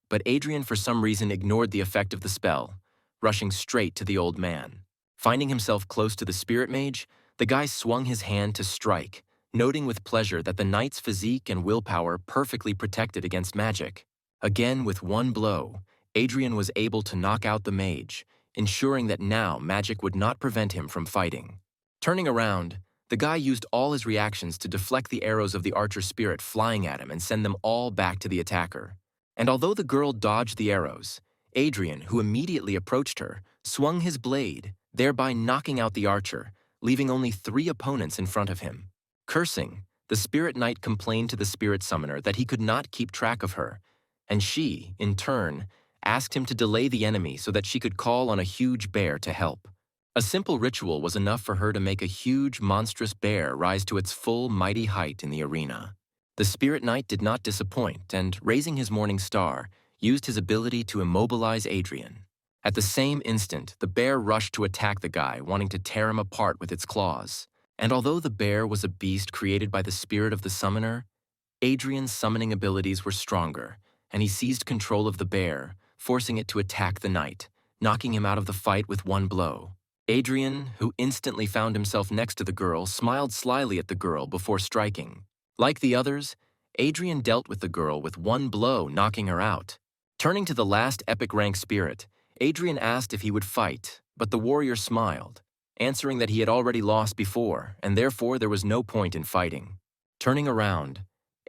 But Adrian for some reason ignored the effect of the spell, rushing straight to the old man. Finding himself close to the spirit mage, the guy swung his hand to strike, noting with pleasure that the knight's physique and willpower perfectly protected against magic. Again, with one blow, Adrian was able to knock out the mage, ensuring that now magic would not prevent him from fighting. Turning around, the guy used all his reactions to deflect the arrows of the archer spirit flying at him and send them all back to the attacker. And although the girl dodged the arrows, Adrian, who immediately approached her, swung his blade, thereby knocking out the archer, leaving only 3 opponents in front of him. Cursing, the spirit knight complained to the spirit summoner that he could not keep track of her, and she, in turn, asked him to delay the enemy so that she could call on a huge bear to help. A simple ritual was enough for her to make a huge, monstrous bear rise to its full, mighty height in the arena. The spirit knight did not disappoint and, raising his morning star, used his ability to immobilize Adrian. At the same instant, the bear rushed to attack the guy, wanting to tear him apart with its claws. And although the bear was a beast created by the spirit of the summoner, Adrian's summoning abilities were stronger, and he seized control of the bear, forcing it to attack the knight, knocking him out of the fight with one blow. Adrian, who instantly found himself next to the girl, smiled slyly at the girl before striking. Like the others, Adrian dealt with the girl with one blow, knocking her out. Turning to the last epic rank spirit, Adrian asked if he would fight, but the warrior smiled, answering that he had already lost before, and therefore there was no point in fighting. Turning around,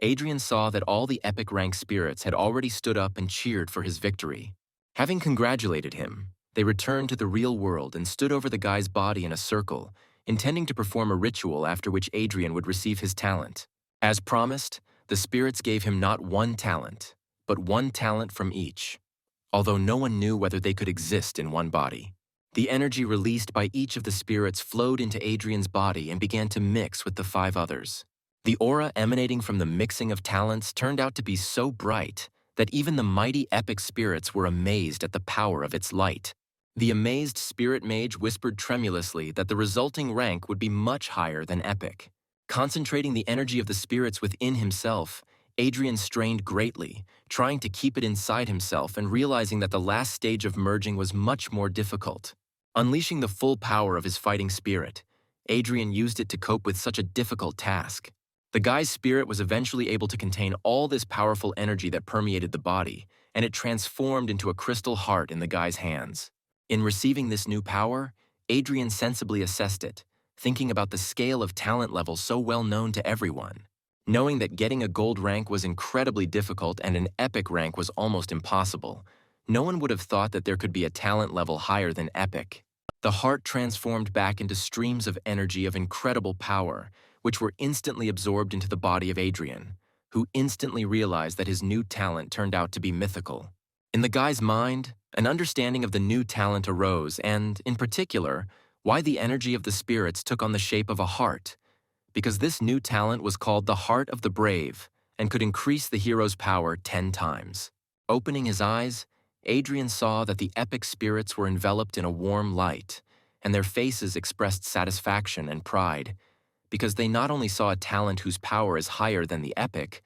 Adrian saw that all the epic rank spirits had already stood up and cheered for his victory. Having congratulated him, they returned to the real world and stood over the guy's body in a circle, intending to perform a ritual after which Adrian would receive his talent. As promised, the spirits gave him not 1 talent, but 1 talent from each, although no one knew whether they could exist in one body. The energy released by each of the spirits flowed into Adrian's body and began to mix with the 5 others. The aura emanating from the mixing of talents turned out to be so bright that even the mighty epic spirits were amazed at the power of its light. The amazed spirit mage whispered tremulously that the resulting rank would be much higher than epic. Concentrating the energy of the spirits within himself, Adrian strained greatly, trying to keep it inside himself and realizing that the last stage of merging was much more difficult. Unleashing the full power of his fighting spirit, Adrian used it to cope with such a difficult task. The guy's spirit was eventually able to contain all this powerful energy that permeated the body, and it transformed into a crystal heart in the guy's hands. In receiving this new power, Adrian sensibly assessed it, thinking about the scale of talent level so well known to everyone. Knowing that getting a gold rank was incredibly difficult and an epic rank was almost impossible, no one would have thought that there could be a talent level higher than epic. The heart transformed back into streams of energy of incredible power, which were instantly absorbed into the body of Adrian, who instantly realized that his new talent turned out to be mythical. In the guy's mind, an understanding of the new talent arose and, in particular, why the energy of the spirits took on the shape of a heart, because this new talent was called the Heart of the Brave and could increase the hero's power 10 times. Opening his eyes, Adrian saw that the epic spirits were enveloped in a warm light, and their faces expressed satisfaction and pride, because they not only saw a talent whose power is higher than the epic,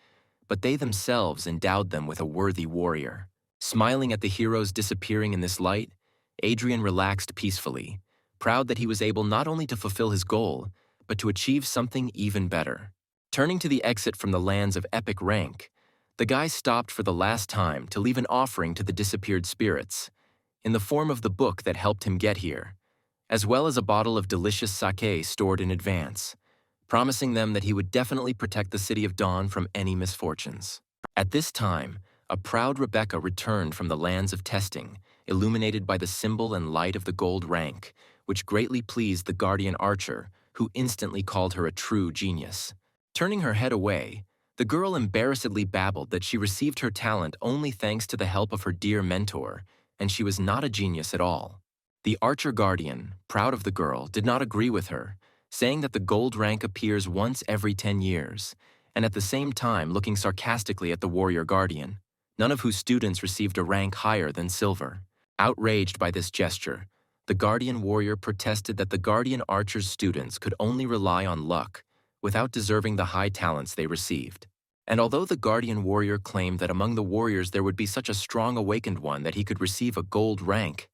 but they themselves endowed them with a worthy warrior. Smiling at the heroes disappearing in this light, Adrian relaxed peacefully, proud that he was able not only to fulfill his goal, but to achieve something even better. Turning to the exit from the lands of epic rank, the guy stopped for the last time to leave an offering to the disappeared spirits, in the form of the book that helped him get here, as well as a bottle of delicious sake stored in advance, promising them that he would definitely protect the City of Dawn from any misfortunes. At this time, a proud Rebecca returned from the lands of testing, illuminated by the symbol and light of the gold rank, which greatly pleased the guardian archer, who instantly called her a true genius. Turning her head away, the girl embarrassedly babbled that she received her talent only thanks to the help of her dear mentor, and she was not a genius at all. The archer guardian, proud of the girl, did not agree with her, saying that the gold rank appears once every 10 years, and at the same time looking sarcastically at the warrior guardian, none of whose students received a rank higher than silver. Outraged by this gesture, the guardian warrior protested that the guardian archer's students could only rely on luck, without deserving the high talents they received. And although the guardian warrior claimed that among the warriors there would be such a strong awakened one that he could receive a gold rank,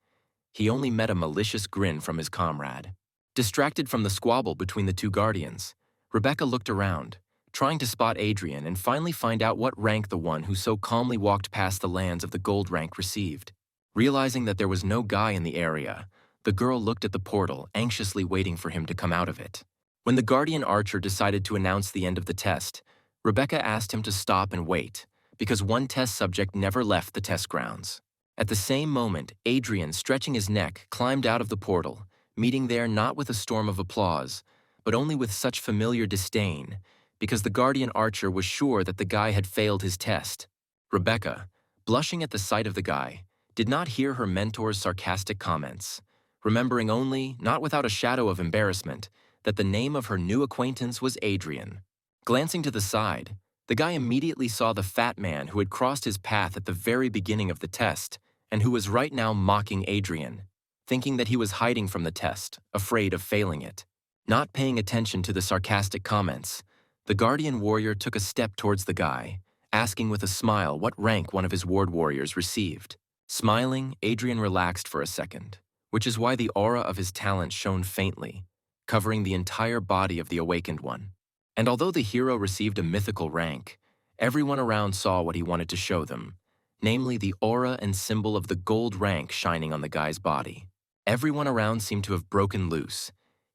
he only met a malicious grin from his comrade. Distracted from the squabble between the two guardians, Rebecca looked around, trying to spot Adrian and finally find out what rank the one who so calmly walked past the lands of the gold rank received. Realizing that there was no guy in the area, the girl looked at the portal, anxiously waiting for him to come out of it. When the guardian archer decided to announce the end of the test, Rebecca asked him to stop and wait, because one test subject never left the test grounds. At the same moment, Adrian, stretching his neck, climbed out of the portal, meeting there not with a storm of applause, but only with such familiar disdain, because the guardian archer was sure that the guy had failed his test. Rebecca, blushing at the sight of the guy, did not hear her mentor's sarcastic comments, remembering only, not without a shadow of embarrassment, that the name of her new acquaintance was Adrian. Glancing to the side, the guy immediately saw the fat man who had crossed his path at the very beginning of the test and who was right now mocking Adrian, thinking that he was hiding from the test, afraid of failing it. Not paying attention to the sarcastic comments, the guardian warrior took a step towards the guy, asking with a smile what rank one of his ward warriors received. Smiling, Adrian relaxed for a second, which is why the aura of his talent shone faintly, covering the entire body of the awakened one. And although the hero received a mythical rank, everyone around saw what he wanted to show them, namely the aura and symbol of the gold rank shining on the guy's body. Everyone around seemed to have broken loose,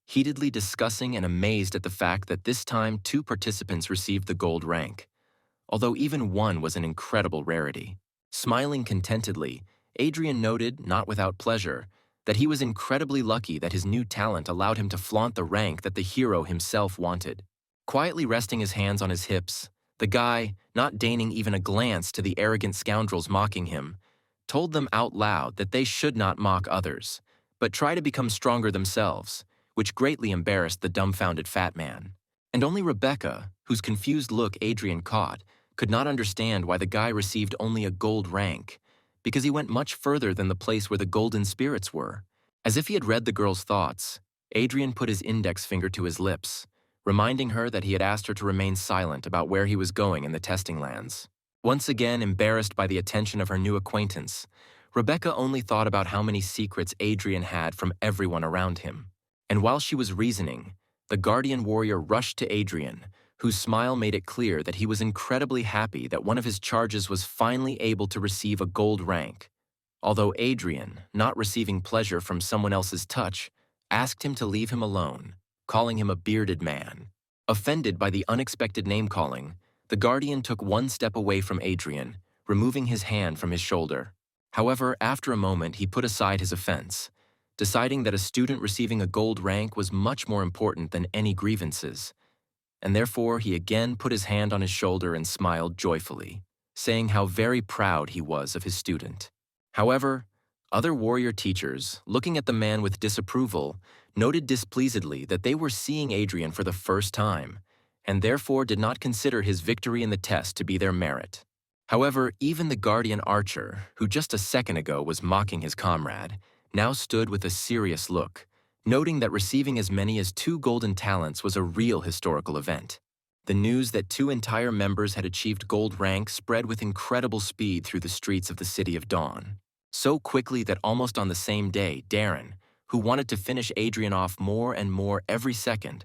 heatedly discussing and amazed at the fact that this time 2 participants received the gold rank, although even one was an incredible rarity. Smiling contentedly, Adrian noted, not without pleasure, that he was incredibly lucky that his new talent allowed him to flaunt the rank that the hero himself wanted. Quietly resting his hands on his hips, the guy, not deigning even a glance to the arrogant scoundrels mocking him, told them out loud that they should not mock others, but try to become stronger themselves, which greatly embarrassed the dumbfounded fat man. And only Rebecca, whose confused look Adrian caught, could not understand why the guy received only a gold rank, because he went much further than the place where the golden spirits were. As if he had read the girl's thoughts, Adrian put his index finger to his lips, reminding her that he had asked her to remain silent about where he was going in the testing lands. Once again embarrassed by the attention of her new acquaintance, Rebecca only thought about how many secrets Adrian had from everyone around him. And while she was reasoning, the guardian warrior rushed to Adrian, whose smile made it clear that he was incredibly happy that one of his charges was finally able to receive a gold rank, although Adrian, not receiving pleasure from someone else's touch, asked him to leave him alone, calling him a bearded man. Offended by the unexpected name-calling, the guardian took one step away from Adrian, removing his hand from his shoulder. However, after a moment, he put aside his offense, deciding that a student receiving a gold rank was much more important than any grievances, and therefore he again put his hand on his shoulder and smiled joyfully, saying how very proud he was of his student. However, other warrior teachers, looking at the man with disapproval, noted displeasedly that they were seeing Adrian for the first time, and therefore did not consider his victory in the test to be their merit. However, even the guardian archer, who just a second ago was mocking his comrade, now stood with a serious look, noting that receiving as many as 2 golden talents was a real historical event. The news that 2 entire members had achieved gold rank spread with incredible speed through the streets of the City of Dawn. So quickly that almost on the same day, Darren, who wanted to finish Adrian off more and more every second,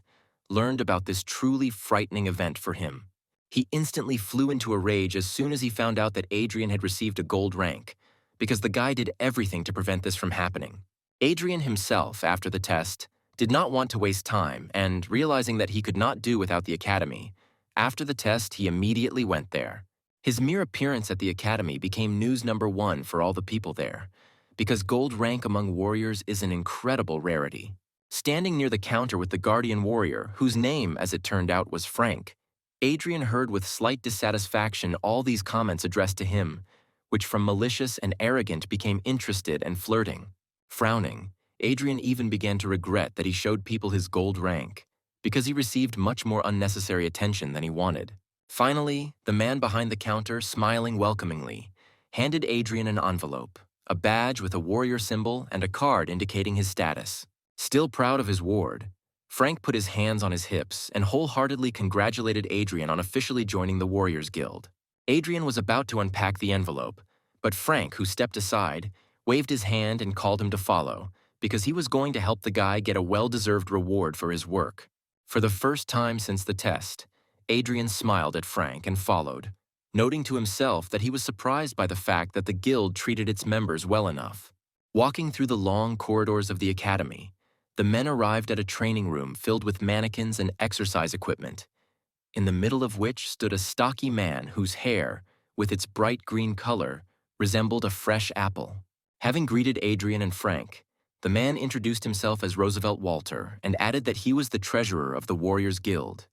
learned about this truly frightening event for him. He instantly flew into a rage as soon as he found out that Adrian had received a gold rank, because the guy did everything to prevent this from happening. Adrian himself, after the test, did not want to waste time, and realizing that he could not do without the academy, after the test he immediately went there. His mere appearance at the academy became news #1 for all the people there, because gold rank among warriors is an incredible rarity. Standing near the counter with the guardian warrior, whose name, as it turned out, was Frank, Adrian heard with slight dissatisfaction all these comments addressed to him, which from malicious and arrogant became interested and flirting. Frowning, Adrian even began to regret that he showed people his gold rank, because he received much more unnecessary attention than he wanted. Finally, the man behind the counter, smiling welcomingly, handed Adrian an envelope, a badge with a warrior symbol, and a card indicating his status. Still proud of his ward, Frank put his hands on his hips and wholeheartedly congratulated Adrian on officially joining the Warriors Guild. Adrian was about to unpack the envelope, but Frank, who stepped aside, waved his hand and called him to follow, because he was going to help the guy get a well-deserved reward for his work. For the first time since the test, Adrian smiled at Frank and followed, noting to himself that he was surprised by the fact that the guild treated its members well enough. Walking through the long corridors of the academy, the men arrived at a training room filled with mannequins and exercise equipment, in the middle of which stood a stocky man whose hair, with its bright green color, resembled a fresh apple. Having greeted Adrian and Frank, the man introduced himself as Roosevelt Walter and added that he was the treasurer of the Warriors Guild,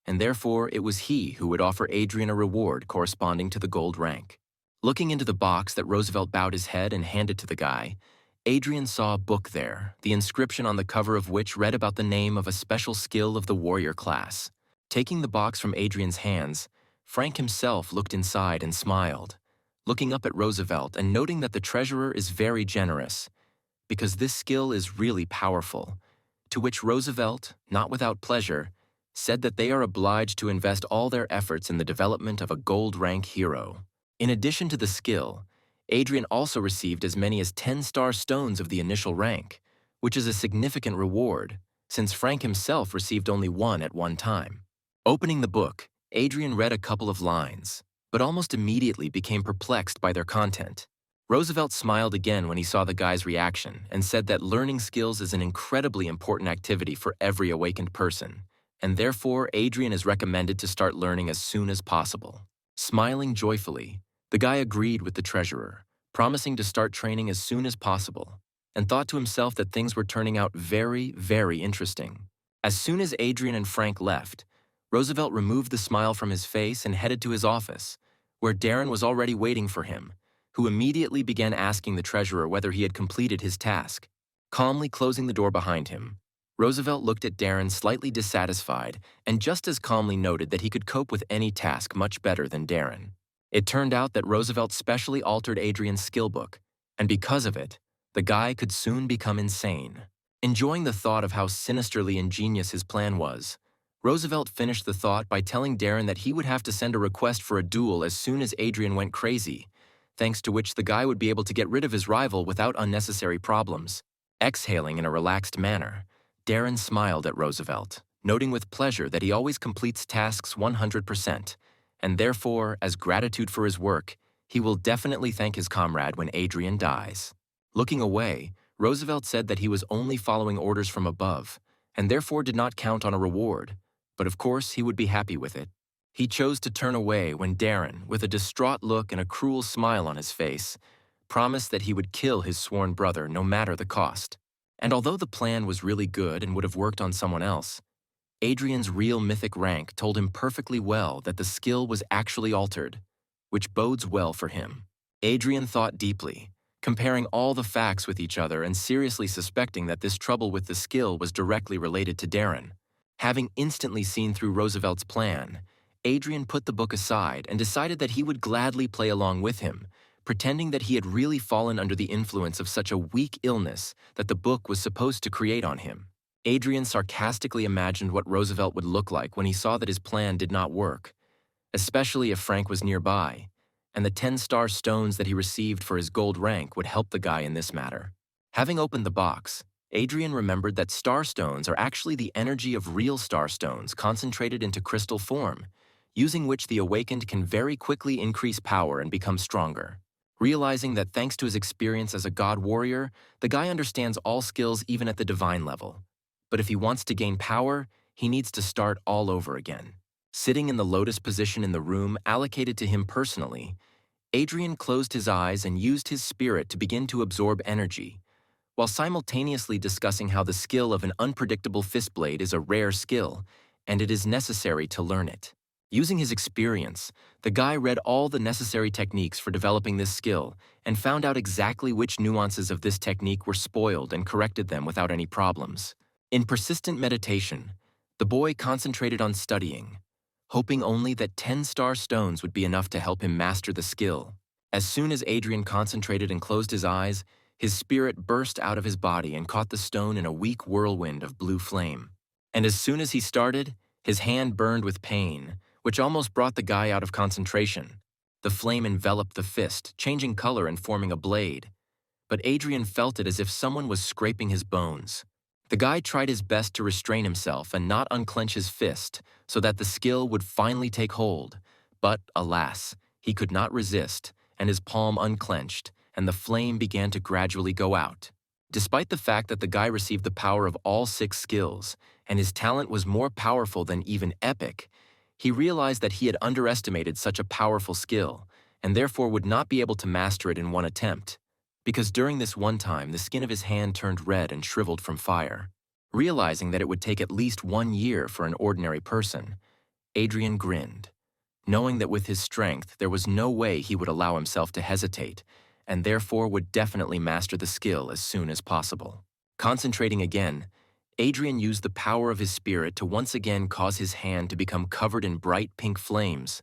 and therefore it was he who would offer Adrian a reward corresponding to the gold rank. Looking into the box that Roosevelt bowed his head and handed to the guy, Adrian saw a book there, the inscription on the cover of which read about the name of a special skill of the warrior class. Taking the box from Adrian's hands, Frank himself looked inside and smiled, looking up at Roosevelt and noting that the treasurer is very generous, because this skill is really powerful, to which Roosevelt, not without pleasure, said that they are obliged to invest all their efforts in the development of a gold rank hero. In addition to the skill, Adrian also received as many as 10 star stones of the initial rank, which is a significant reward, since Frank himself received only 1 at one time. Opening the book, Adrian read a couple of lines, but almost immediately became perplexed by their content. Roosevelt smiled again when he saw the guy's reaction and said that learning skills is an incredibly important activity for every awakened person, and therefore Adrian is recommended to start learning as soon as possible. Smiling joyfully, the guy agreed with the treasurer, promising to start training as soon as possible, and thought to himself that things were turning out very, very interesting. As soon as Adrian and Frank left, Roosevelt removed the smile from his face and headed to his office, where Darren was already waiting for him, who immediately began asking the treasurer whether he had completed his task. Calmly closing the door behind him, Roosevelt looked at Darren slightly dissatisfied and just as calmly noted that he could cope with any task much better than Darren. It turned out that Roosevelt specially altered Adrian's skill book, and because of it, the guy could soon become insane. Enjoying the thought of how sinisterly ingenious his plan was, Roosevelt finished the thought by telling Darren that he would have to send a request for a duel as soon as Adrian went crazy, thanks to which the guy would be able to get rid of his rival without unnecessary problems. Exhaling in a relaxed manner, Darren smiled at Roosevelt, noting with pleasure that he always completes tasks 100%, and therefore, as gratitude for his work, he will definitely thank his comrade when Adrian dies. Looking away, Roosevelt said that he was only following orders from above, and therefore did not count on a reward, but of course he would be happy with it. He chose to turn away when Darren, with a distraught look and a cruel smile on his face, promised that he would kill his sworn brother no matter the cost. And although the plan was really good and would have worked on someone else, Adrian's real mythic rank told him perfectly well that the skill was actually altered, which bodes well for him. Adrian thought deeply, comparing all the facts with each other and seriously suspecting that this trouble with the skill was directly related to Darren. Having instantly seen through Roosevelt's plan, Adrian put the book aside and decided that he would gladly play along with him, pretending that he had really fallen under the influence of such a weak illness that the book was supposed to create on him. Adrian sarcastically imagined what Roosevelt would look like when he saw that his plan did not work, especially if Frank was nearby, and the 10-star stones that he received for his gold rank would help the guy in this matter. Having opened the box, Adrian remembered that star stones are actually the energy of real star stones concentrated into crystal form, using which the awakened can very quickly increase power and become stronger. Realizing that thanks to his experience as a god warrior, the guy understands all skills even at the divine level. But if he wants to gain power, he needs to start all over again. Sitting in the lotus position in the room allocated to him personally, Adrian closed his eyes and used his spirit to begin to absorb energy, while simultaneously discussing how the skill of an unpredictable fist blade is a rare skill, and it is necessary to learn it. Using his experience, the guy read all the necessary techniques for developing this skill and found out exactly which nuances of this technique were spoiled and corrected them without any problems. In persistent meditation, the boy concentrated on studying, hoping only that 10-star stones would be enough to help him master the skill. As soon as Adrian concentrated and closed his eyes, his spirit burst out of his body and caught the stone in a weak whirlwind of blue flame. And as soon as he started, his hand burned with pain, which almost brought the guy out of concentration. The flame enveloped the fist, changing color and forming a blade. But Adrian felt it as if someone was scraping his bones. The guy tried his best to restrain himself and not unclench his fist so that the skill would finally take hold. But, alas, he could not resist, and his palm unclenched, and the flame began to gradually go out. Despite the fact that the guy received the power of all 6 skills, and his talent was more powerful than even epic, he realized that he had underestimated such a powerful skill, and therefore would not be able to master it in one attempt, because during this one time the skin of his hand turned red and shriveled from fire. Realizing that it would take at least 1 year for an ordinary person, Adrian grinned, knowing that with his strength there was no way he would allow himself to hesitate, and therefore would definitely master the skill as soon as possible. Concentrating again, Adrian used the power of his spirit to once again cause his hand to become covered in bright pink flames,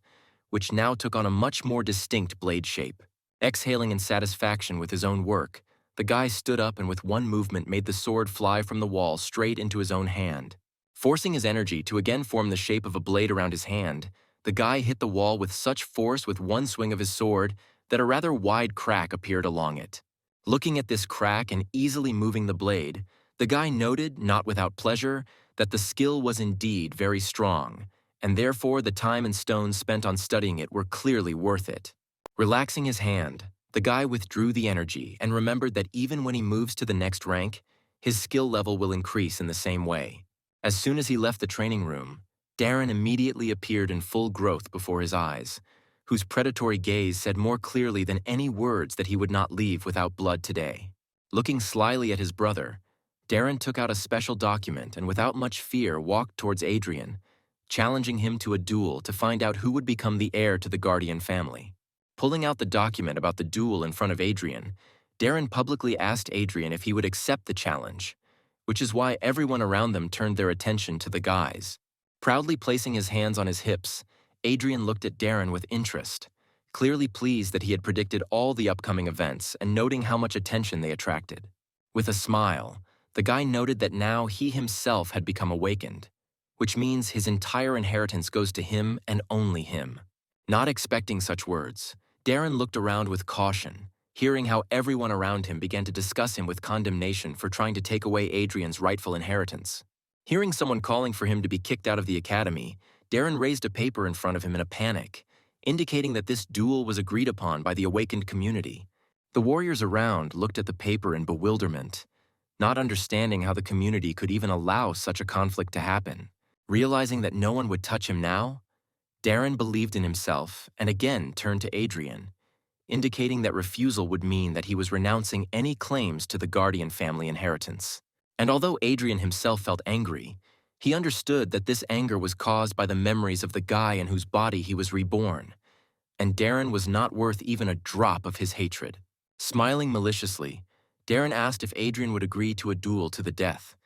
which now took on a much more distinct blade shape. Exhaling in satisfaction with his own work, the guy stood up and with one movement made the sword fly from the wall straight into his own hand. Forcing his energy to again form the shape of a blade around his hand, the guy hit the wall with such force with one swing of his sword that a rather wide crack appeared along it. Looking at this crack and easily moving the blade, the guy noted, not without pleasure, that the skill was indeed very strong, and therefore the time and stones spent on studying it were clearly worth it. Relaxing his hand, the guy withdrew the energy and remembered that even when he moves to the next rank, his skill level will increase in the same way. As soon as he left the training room, Darren immediately appeared in full growth before his eyes, whose predatory gaze said more clearly than any words that he would not leave without blood today. Looking slyly at his brother, Darren took out a special document and without much fear walked towards Adrian, challenging him to a duel to find out who would become the heir to the Guardian family. Pulling out the document about the duel in front of Adrian, Darren publicly asked Adrian if he would accept the challenge, which is why everyone around them turned their attention to the guys. Proudly placing his hands on his hips, Adrian looked at Darren with interest, clearly pleased that he had predicted all the upcoming events and noting how much attention they attracted. With a smile, the guy noted that now he himself had become awakened, which means his entire inheritance goes to him and only him. Not expecting such words, Darren looked around with caution, hearing how everyone around him began to discuss him with condemnation for trying to take away Adrian's rightful inheritance. Hearing someone calling for him to be kicked out of the academy, Darren raised a paper in front of him in a panic, indicating that this duel was agreed upon by the awakened community. The warriors around looked at the paper in bewilderment, not understanding how the community could even allow such a conflict to happen. Realizing that no one would touch him now, Darren believed in himself and again turned to Adrian, indicating that refusal would mean that he was renouncing any claims to the Guardian family inheritance. And although Adrian himself felt angry, he understood that this anger was caused by the memories of the guy in whose body he was reborn, and Darren was not worth even a drop of his hatred. Smiling maliciously, Darren asked if Adrian would agree to a duel to the death,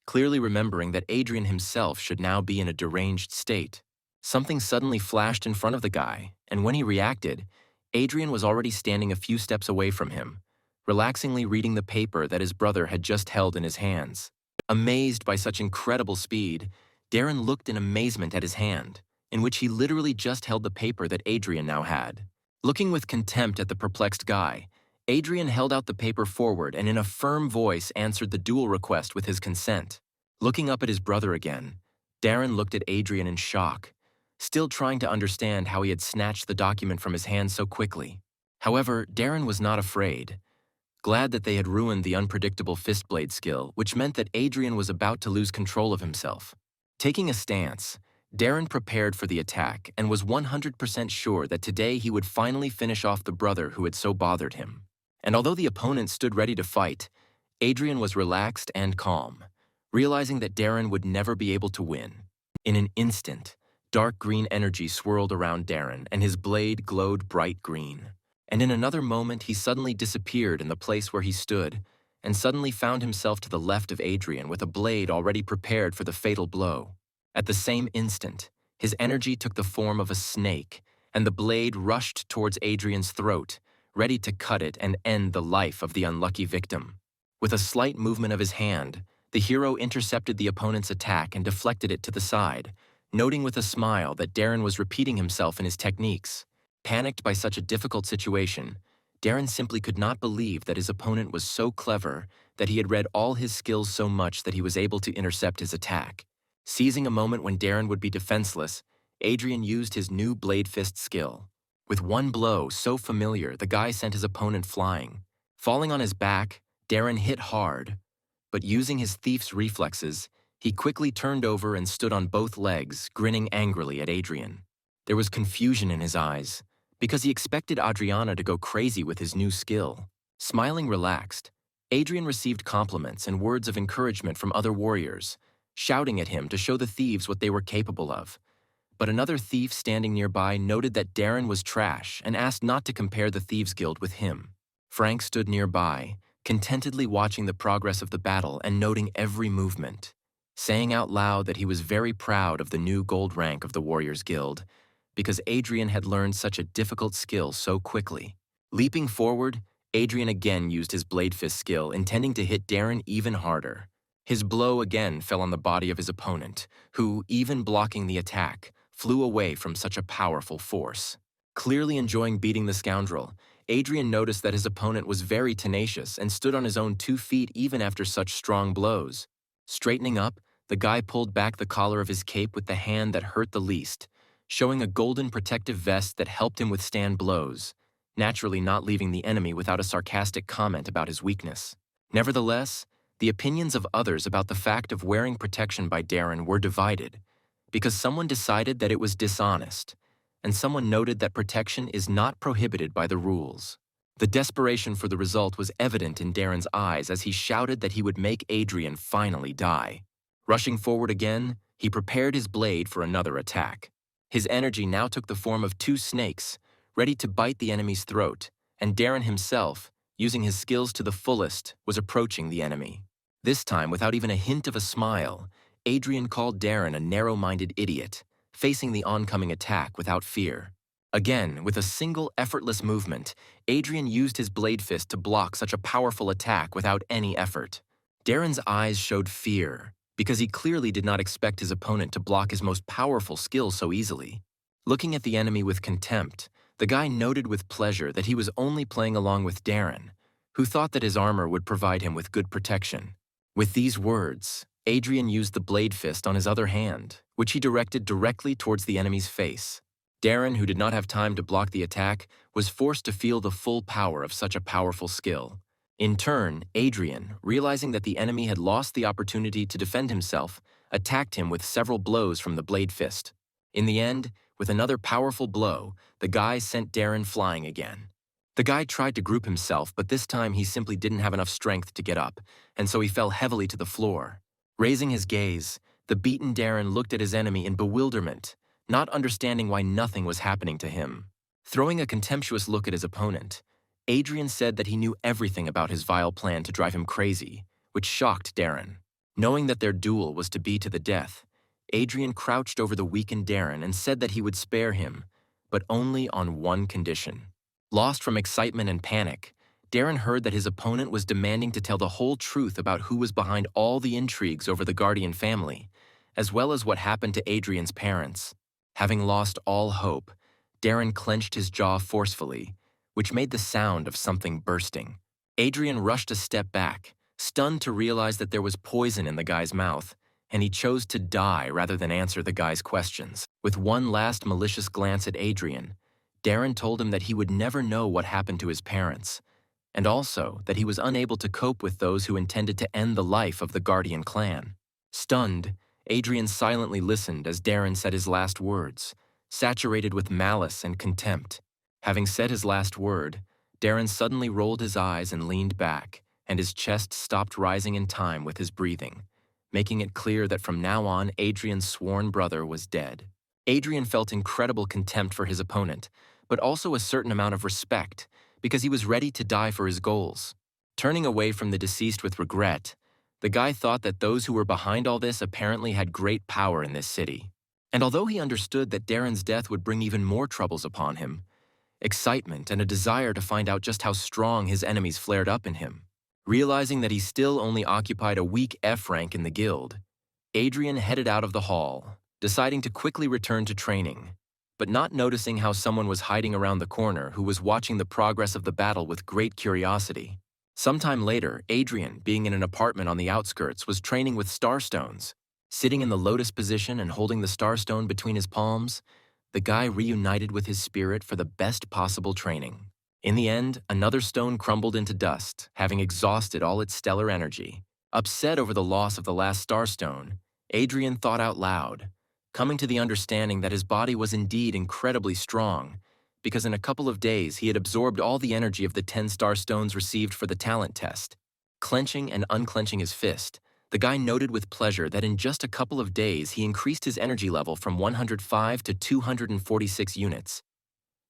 clearly remembering that Adrian himself should now be in a deranged state. Something suddenly flashed in front of the guy, and when he reacted, Adrian was already standing a few steps away from him, relaxingly reading the paper that his brother had just held in his hands. Amazed by such incredible speed, Darren looked in amazement at his hand, in which he literally just held the paper that Adrian now had. Looking with contempt at the perplexed guy, Adrian held out the paper forward and in a firm voice answered the duel request with his consent. Looking up at his brother again, Darren looked at Adrian in shock, still trying to understand how he had snatched the document from his hand so quickly. However, Darren was not afraid, glad that they had ruined the unpredictable fist blade skill, which meant that Adrian was about to lose control of himself. Taking a stance, Darren prepared for the attack and was 100% sure that today he would finally finish off the brother who had so bothered him. And although the opponent stood ready to fight, Adrian was relaxed and calm, realizing that Darren would never be able to win. In an instant, dark green energy swirled around Darren and his blade glowed bright green. And in another moment, he suddenly disappeared in the place where he stood and suddenly found himself to the left of Adrian with a blade already prepared for the fatal blow. At the same instant, his energy took the form of a snake and the blade rushed towards Adrian's throat, ready to cut it and end the life of the unlucky victim. With a slight movement of his hand, the hero intercepted the opponent's attack and deflected it to the side, noting with a smile that Darren was repeating himself in his techniques. Panicked by such a difficult situation, Darren simply could not believe that his opponent was so clever that he had read all his skills so much that he was able to intercept his attack. Seizing a moment when Darren would be defenseless, Adrian used his new blade fist skill. With one blow so familiar, the guy sent his opponent flying. Falling on his back, Darren hit hard, but using his thief's reflexes, he quickly turned over and stood on both legs, grinning angrily at Adrian. There was confusion in his eyes, because he expected Adriana to go crazy with his new skill. Smiling relaxed, Adrian received compliments and words of encouragement from other warriors, shouting at him to show the thieves what they were capable of. But another thief standing nearby noted that Darren was trash and asked not to compare the Thieves Guild with him. Frank stood nearby, contentedly watching the progress of the battle and noting every movement, saying out loud that he was very proud of the new gold rank of the Warriors Guild, because Adrian had learned such a difficult skill so quickly. Leaping forward, Adrian again used his blade fist skill, intending to hit Darren even harder. His blow again fell on the body of his opponent, who, even blocking the attack, flew away from such a powerful force. Clearly enjoying beating the scoundrel, Adrian noticed that his opponent was very tenacious and stood on his own 2 feet even after such strong blows. Straightening up, the guy pulled back the collar of his cape with the hand that hurt the least, showing a golden protective vest that helped him withstand blows, naturally not leaving the enemy without a sarcastic comment about his weakness. Nevertheless, the opinions of others about the fact of wearing protection by Darren were divided, because someone decided that it was dishonest, and someone noted that protection is not prohibited by the rules. The desperation for the result was evident in Darren's eyes as he shouted that he would make Adrian finally die. Rushing forward again, he prepared his blade for another attack. His energy now took the form of 2 snakes, ready to bite the enemy's throat, and Darren himself, using his skills to the fullest, was approaching the enemy. This time, without even a hint of a smile, Adrian called Darren a narrow-minded idiot, facing the oncoming attack without fear. Again, with a single effortless movement, Adrian used his blade fist to block such a powerful attack without any effort. Darren's eyes showed fear, because he clearly did not expect his opponent to block his most powerful skill so easily. Looking at the enemy with contempt, the guy noted with pleasure that he was only playing along with Darren, who thought that his armor would provide him with good protection. With these words, Adrian used the blade fist on his other hand, which he directed directly towards the enemy's face. Darren, who did not have time to block the attack, was forced to feel the full power of such a powerful skill. In turn, Adrian, realizing that the enemy had lost the opportunity to defend himself, attacked him with several blows from the blade fist. In the end, with another powerful blow, the guy sent Darren flying again. The guy tried to group himself, but this time he simply didn't have enough strength to get up, and so he fell heavily to the floor. Raising his gaze, the beaten Darren looked at his enemy in bewilderment, not understanding why nothing was happening to him. Throwing a contemptuous look at his opponent, Adrian said that he knew everything about his vile plan to drive him crazy, which shocked Darren. Knowing that their duel was to be to the death, Adrian crouched over the weakened Darren and said that he would spare him, but only on one condition. Lost from excitement and panic, Darren heard that his opponent was demanding to tell the whole truth about who was behind all the intrigues over the Guardian family, as well as what happened to Adrian's parents. Having lost all hope, Darren clenched his jaw forcefully, which made the sound of something bursting. Adrian rushed a step back, stunned to realize that there was poison in the guy's mouth, and he chose to die rather than answer the guy's questions. With one last malicious glance at Adrian, Darren told him that he would never know what happened to his parents, and also that he was unable to cope with those who intended to end the life of the Guardian clan. Stunned, Adrian silently listened as Darren said his last words, saturated with malice and contempt. Having said his last word, Darren suddenly rolled his eyes and leaned back, and his chest stopped rising in time with his breathing, making it clear that from now on Adrian's sworn brother was dead. Adrian felt incredible contempt for his opponent, but also a certain amount of respect, because he was ready to die for his goals. Turning away from the deceased with regret, the guy thought that those who were behind all this apparently had great power in this city. And although he understood that Darren's death would bring even more troubles upon him, excitement and a desire to find out just how strong his enemies flared up in him. Realizing that he still only occupied a weak F rank in the guild, Adrian headed out of the hall, deciding to quickly return to training, but not noticing how someone was hiding around the corner who was watching the progress of the battle with great curiosity. Sometime later, Adrian, being in an apartment on the outskirts, was training with starstones. Sitting in the lotus position and holding the starstone between his palms, the guy reunited with his spirit for the best possible training. In the end, another stone crumbled into dust, having exhausted all its stellar energy. Upset over the loss of the last starstone, Adrian thought out loud, coming to the understanding that his body was indeed incredibly strong, because in a couple of days he had absorbed all the energy of the 10 starstones received for the talent test. Clenching and unclenching his fist, the guy noted with pleasure that in just a couple of days he increased his energy level from 105 to 246 units,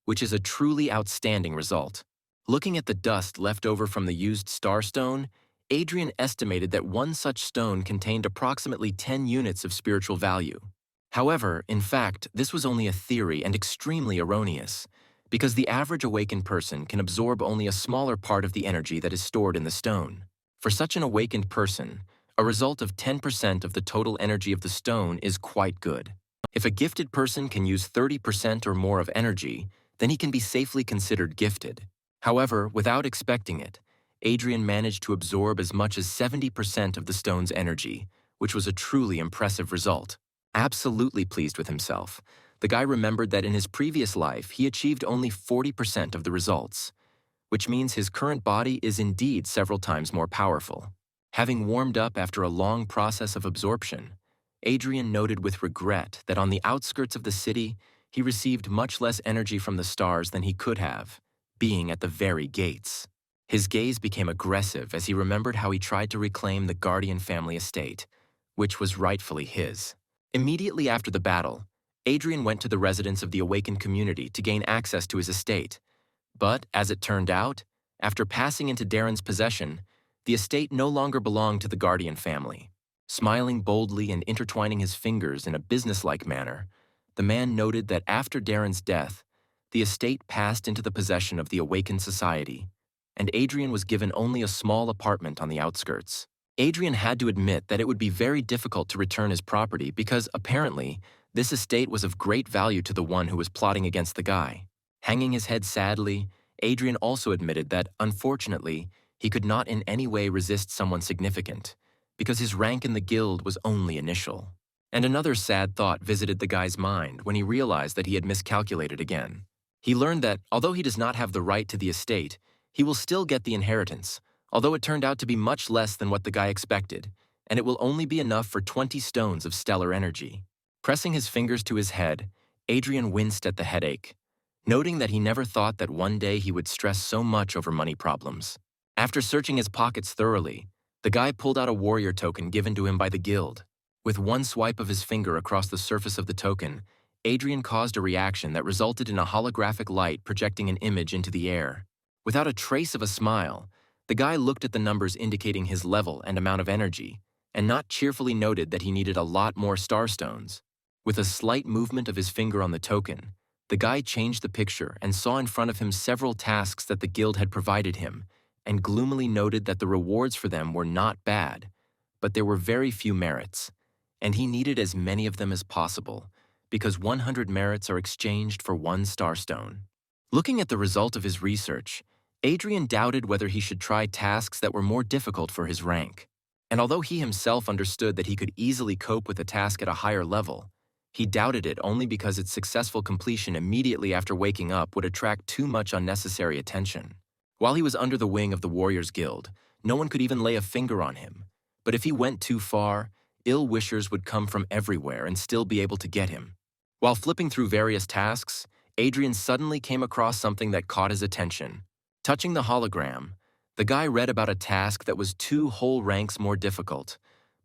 which is a truly outstanding result. Looking at the dust left over from the used starstone, Adrian estimated that one such stone contained approximately 10 units of spiritual value. However, in fact, this was only a theory and extremely erroneous, because the average awakened person can absorb only a smaller part of the energy that is stored in the stone. For such an awakened person, a result of 10% of the total energy of the stone is quite good. If a gifted person can use 30% or more of energy, then he can be safely considered gifted. However, without expecting it, Adrian managed to absorb as much as 70% of the stone's energy, which was a truly impressive result. Absolutely pleased with himself, the guy remembered that in his previous life he achieved only 40% of the results, which means his current body is indeed several times more powerful. Having warmed up after a long process of absorption, Adrian noted with regret that on the outskirts of the city, he received much less energy from the stars than he could have, being at the very gates. His gaze became aggressive as he remembered how he tried to reclaim the Guardian family estate, which was rightfully his. Immediately after the battle, Adrian went to the residence of the awakened community to gain access to his estate. But, as it turned out, after passing into Darren's possession, The estate no longer belonged to the Guardian family. Smiling boldly and intertwining his fingers in a businesslike manner, the man noted that after Darren's death, the estate passed into the possession of the Awakened Society, and Adrian was given only a small apartment on the outskirts. Adrian had to admit that it would be very difficult to return his property because, apparently, this estate was of great value to the one who was plotting against the guy. Hanging his head sadly, Adrian also admitted that, unfortunately, he could not in any way resist someone significant, because his rank in the guild was only initial. And another sad thought visited the guy's mind when he realized that he had miscalculated again. He learned that, although he does not have the right to the estate, he will still get the inheritance, although it turned out to be much less than what the guy expected, and it will only be enough for 20 stones of stellar energy. Pressing his fingers to his head, Adrian winced at the headache, noting that he never thought that one day he would stress so much over money problems. After searching his pockets thoroughly, the guy pulled out a warrior token given to him by the guild. With one swipe of his finger across the surface of the token, Adrian caused a reaction that resulted in a holographic light projecting an image into the air. Without a trace of a smile, the guy looked at the numbers indicating his level and amount of energy, and not cheerfully noted that he needed a lot more starstones. With a slight movement of his finger on the token, the guy changed the picture and saw in front of him several tasks that the guild had provided him, and gloomily noted that the rewards for them were not bad, but there were very few merits, and he needed as many of them as possible, because 100 merits are exchanged for 1 starstone. Looking at the result of his research, Adrian doubted whether he should try tasks that were more difficult for his rank. And although he himself understood that he could easily cope with a task at a higher level, he doubted it only because its successful completion immediately after waking up would attract too much unnecessary attention. While he was under the wing of the Warriors Guild, no one could even lay a finger on him. But if he went too far, ill-wishers would come from everywhere and still be able to get him. While flipping through various tasks, Adrian suddenly came across something that caught his attention. Touching the hologram, the guy read about a task that was 2 whole ranks more difficult,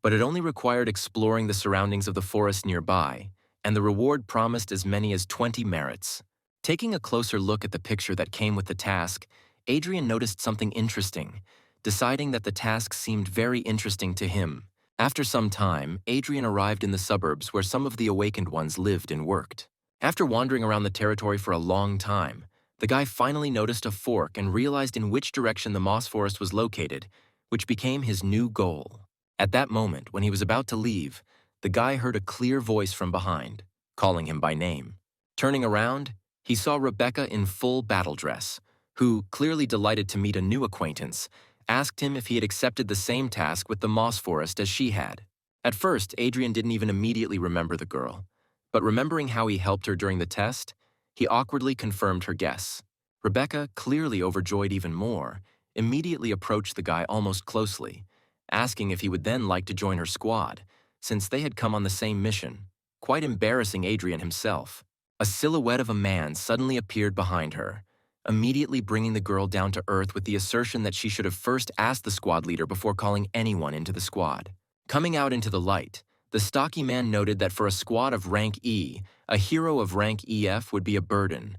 but it only required exploring the surroundings of the forest nearby, and the reward promised as many as 20 merits. Taking a closer look at the picture that came with the task, Adrian noticed something interesting, deciding that the task seemed very interesting to him. After some time, Adrian arrived in the suburbs where some of the awakened ones lived and worked. After wandering around the territory for a long time, the guy finally noticed a fork and realized in which direction the moss forest was located, which became his new goal. At that moment, when he was about to leave, the guy heard a clear voice from behind, calling him by name. Turning around, he saw Rebecca in full battle dress, who, clearly delighted to meet a new acquaintance, asked him if he had accepted the same task with the moss forest as she had. At first, Adrian didn't even immediately remember the girl, but remembering how he helped her during the test, he awkwardly confirmed her guess. Rebecca, clearly overjoyed even more, immediately approached the guy almost closely, asking if he would then like to join her squad, since they had come on the same mission, quite embarrassing Adrian himself. A silhouette of a man suddenly appeared behind her, immediately bringing the girl down to earth with the assertion that she should have first asked the squad leader before calling anyone into the squad. Coming out into the light, the stocky man noted that for a squad of rank E, a hero of rank EF would be a burden.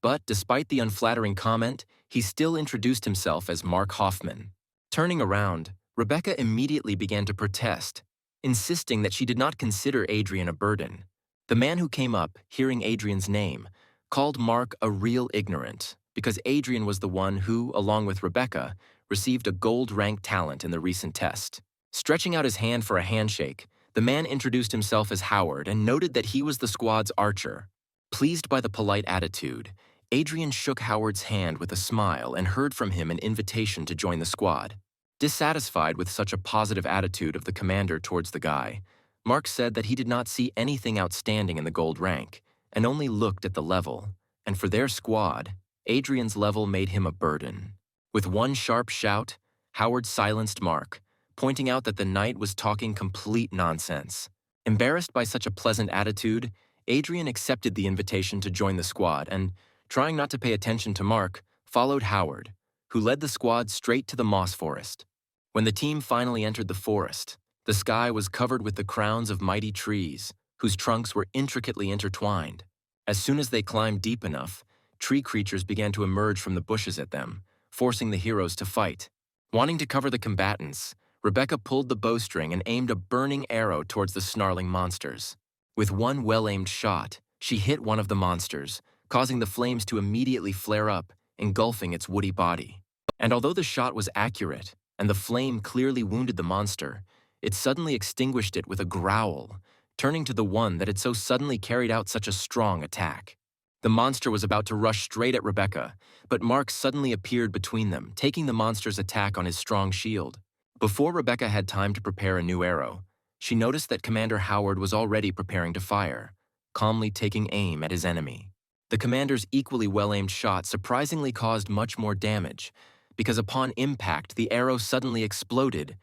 But despite the unflattering comment, he still introduced himself as Mark Hoffman. Turning around, Rebecca immediately began to protest, insisting that she did not consider Adrian a burden. The man who came up, hearing Adrian's name, called Mark a real ignorant, because Adrian was the one who, along with Rebecca, received a gold-rank talent in the recent test. Stretching out his hand for a handshake, the man introduced himself as Howard and noted that he was the squad's archer. Pleased by the polite attitude, Adrian shook Howard's hand with a smile and heard from him an invitation to join the squad. Dissatisfied with such a positive attitude of the commander towards the guy, Mark said that he did not see anything outstanding in the gold rank and only looked at the level, and for their squad, Adrian's level made him a burden. With one sharp shout, Howard silenced Mark, pointing out that the knight was talking complete nonsense. Embarrassed by such a pleasant attitude, Adrian accepted the invitation to join the squad and, trying not to pay attention to Mark, followed Howard, who led the squad straight to the moss forest. When the team finally entered the forest, the sky was covered with the crowns of mighty trees, whose trunks were intricately intertwined. As soon as they climbed deep enough, tree creatures began to emerge from the bushes at them, forcing the heroes to fight. Wanting to cover the combatants, Rebecca pulled the bowstring and aimed a burning arrow towards the snarling monsters. With one well-aimed shot, she hit one of the monsters, causing the flames to immediately flare up, engulfing its woody body. And although the shot was accurate, and the flame clearly wounded the monster, it suddenly extinguished it with a growl, turning to the one that had so suddenly carried out such a strong attack. The monster was about to rush straight at Rebecca, but Mark suddenly appeared between them, taking the monster's attack on his strong shield. Before Rebecca had time to prepare a new arrow, she noticed that Commander Howard was already preparing to fire, calmly taking aim at his enemy. The commander's equally well-aimed shot surprisingly caused much more damage, because upon impact the arrow suddenly exploded,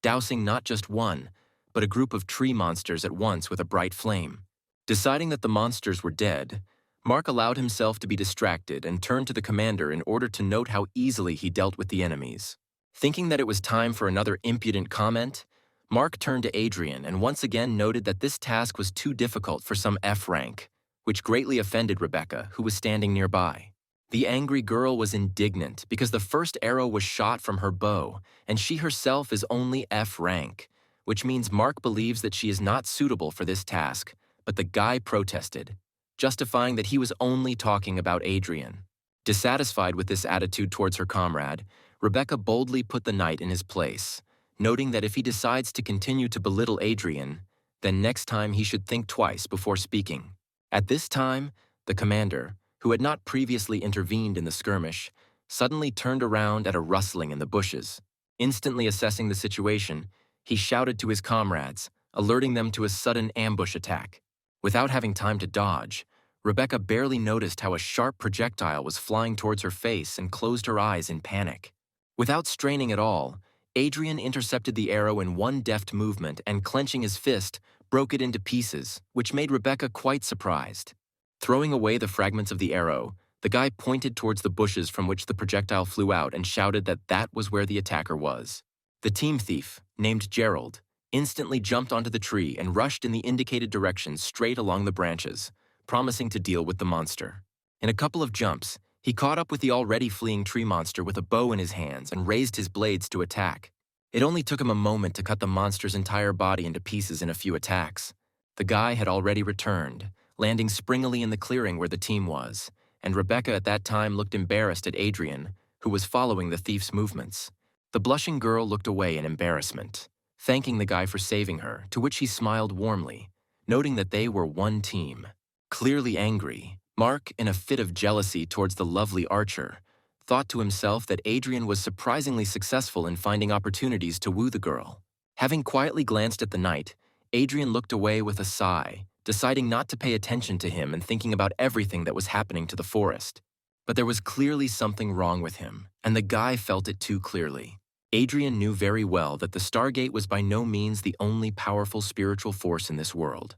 dousing not just one, but a group of tree monsters at once with a bright flame. Deciding that the monsters were dead, Mark allowed himself to be distracted and turned to the commander in order to note how easily he dealt with the enemies. Thinking that it was time for another impudent comment, Mark turned to Adrian and once again noted that this task was too difficult for some F rank, which greatly offended Rebecca, who was standing nearby. The angry girl was indignant because the first arrow was shot from her bow, and she herself is only F rank, which means Mark believes that she is not suitable for this task, but the guy protested, justifying that he was only talking about Adrian. Dissatisfied with this attitude towards her comrade, Rebecca boldly put the knight in his place, noting that if he decides to continue to belittle Adrian, then next time he should think twice before speaking. At this time, the commander, who had not previously intervened in the skirmish, suddenly turned around at a rustling in the bushes. Instantly assessing the situation, he shouted to his comrades, alerting them to a sudden ambush attack. Without having time to dodge, Rebecca barely noticed how a sharp projectile was flying towards her face and closed her eyes in panic. Without straining at all, Adrian intercepted the arrow in one deft movement and, clenching his fist, broke it into pieces, which made Rebecca quite surprised. Throwing away the fragments of the arrow, the guy pointed towards the bushes from which the projectile flew out and shouted that that was where the attacker was. The team thief, named Gerald, instantly jumped onto the tree and rushed in the indicated direction straight along the branches, promising to deal with the monster. In a couple of jumps, he caught up with the already fleeing tree monster with a bow in his hands and raised his blades to attack. It only took him a moment to cut the monster's entire body into pieces in a few attacks. The guy had already returned, landing springily in the clearing where the team was, and Rebecca at that time looked embarrassed at Adrian, who was following the thief's movements. The blushing girl looked away in embarrassment, thanking the guy for saving her, to which he smiled warmly, noting that they were one team. Clearly angry, Mark, in a fit of jealousy towards the lovely archer, thought to himself that Adrian was surprisingly successful in finding opportunities to woo the girl. Having quietly glanced at the knight, Adrian looked away with a sigh, deciding not to pay attention to him and thinking about everything that was happening to the forest. But there was clearly something wrong with him, and the guy felt it too clearly. Adrian knew very well that the Stargate was by no means the only powerful spiritual force in this world,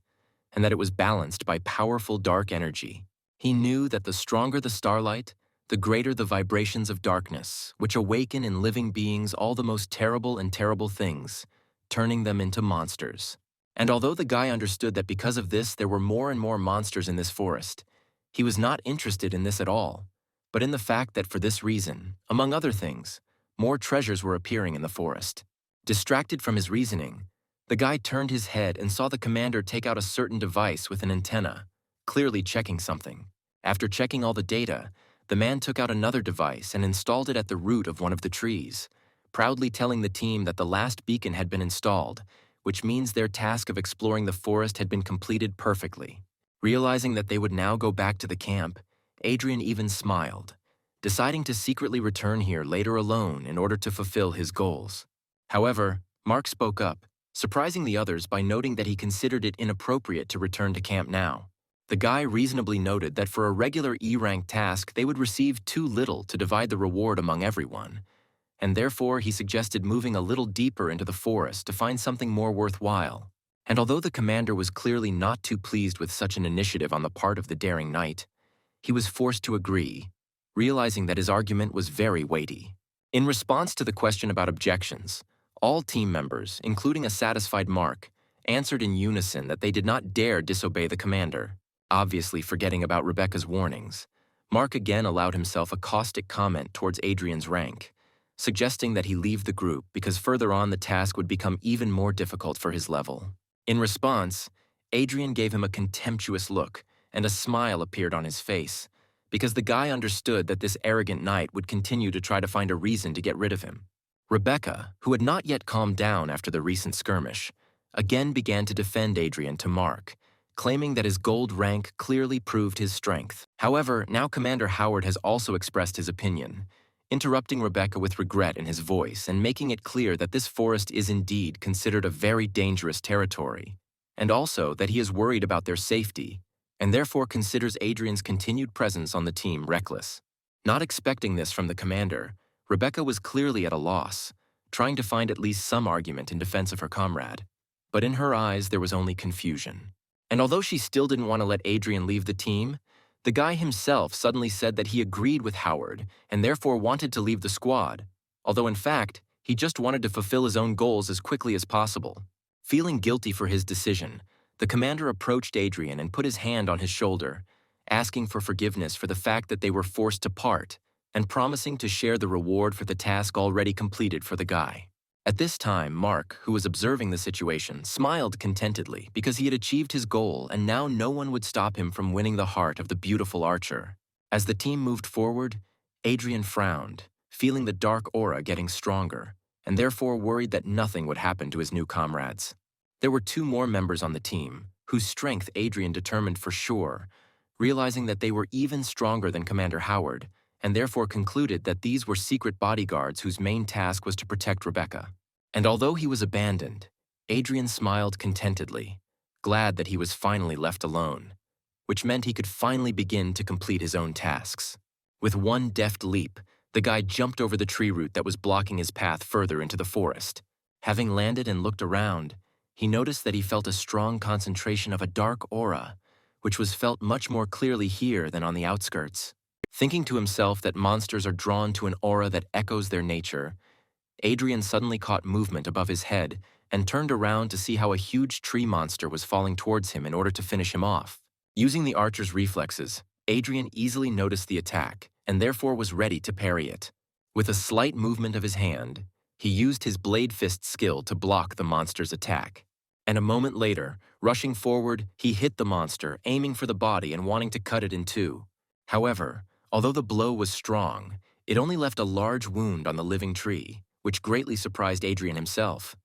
and that it was balanced by powerful dark energy. He knew that the stronger the starlight, the greater the vibrations of darkness, which awaken in living beings all the most terrible and terrible things, turning them into monsters. And although the guy understood that because of this there were more and more monsters in this forest, he was not interested in this at all, but in the fact that for this reason, among other things, more treasures were appearing in the forest. Distracted from his reasoning, the guy turned his head and saw the commander take out a certain device with an antenna, clearly checking something. After checking all the data, the man took out another device and installed it at the root of one of the trees, proudly telling the team that the last beacon had been installed, which means their task of exploring the forest had been completed perfectly. Realizing that they would now go back to the camp, Adrian even smiled, deciding to secretly return here later alone in order to fulfill his goals. However, Mark spoke up, surprising the others by noting that he considered it inappropriate to return to camp now. The guy reasonably noted that for a regular E-rank task they would receive too little to divide the reward among everyone, and therefore he suggested moving a little deeper into the forest to find something more worthwhile. And although the commander was clearly not too pleased with such an initiative on the part of the daring knight, he was forced to agree, realizing that his argument was very weighty. In response to the question about objections, all team members, including a satisfied Mark, answered in unison that they did not dare disobey the commander. Obviously forgetting about Rebecca's warnings, Mark again allowed himself a caustic comment towards Adrian's rank, suggesting that he leave the group because further on the task would become even more difficult for his level. In response, Adrian gave him a contemptuous look, and a smile appeared on his face, because the guy understood that this arrogant knight would continue to try to find a reason to get rid of him. Rebecca, who had not yet calmed down after the recent skirmish, again began to defend Adrian to Mark, claiming that his gold rank clearly proved his strength. However, now Commander Howard has also expressed his opinion, interrupting Rebecca with regret in his voice and making it clear that this forest is indeed considered a very dangerous territory, and also that he is worried about their safety, and therefore considers Adrian's continued presence on the team reckless. Not expecting this from the commander, Rebecca was clearly at a loss, trying to find at least some argument in defense of her comrade. But in her eyes, there was only confusion. And although she still didn't want to let Adrian leave the team, the guy himself suddenly said that he agreed with Howard and therefore wanted to leave the squad, although in fact, he just wanted to fulfill his own goals as quickly as possible. Feeling guilty for his decision, the commander approached Adrian and put his hand on his shoulder, asking for forgiveness for the fact that they were forced to part, and promising to share the reward for the task already completed for the guy. At this time, Mark, who was observing the situation, smiled contentedly because he had achieved his goal and now no one would stop him from winning the heart of the beautiful archer. As the team moved forward, Adrian frowned, feeling the dark aura getting stronger, and therefore worried that nothing would happen to his new comrades. There were 2 more members on the team, whose strength Adrian determined for sure, realizing that they were even stronger than Commander Howard, and therefore concluded that these were secret bodyguards whose main task was to protect Rebecca. And although he was abandoned, Adrian smiled contentedly, glad that he was finally left alone, which meant he could finally begin to complete his own tasks. With one deft leap, the guy jumped over the tree root that was blocking his path further into the forest. Having landed and looked around, he noticed that he felt a strong concentration of a dark aura, which was felt much more clearly here than on the outskirts. Thinking to himself that monsters are drawn to an aura that echoes their nature, Adrian suddenly caught movement above his head and turned around to see how a huge tree monster was falling towards him in order to finish him off. Using the archer's reflexes, Adrian easily noticed the attack and therefore was ready to parry it. With a slight movement of his hand, he used his blade fist skill to block the monster's attack. And a moment later, rushing forward, he hit the monster, aiming for the body and wanting to cut it in 2. However, although the blow was strong, it only left a large wound on the living tree, which greatly surprised Adrian himself.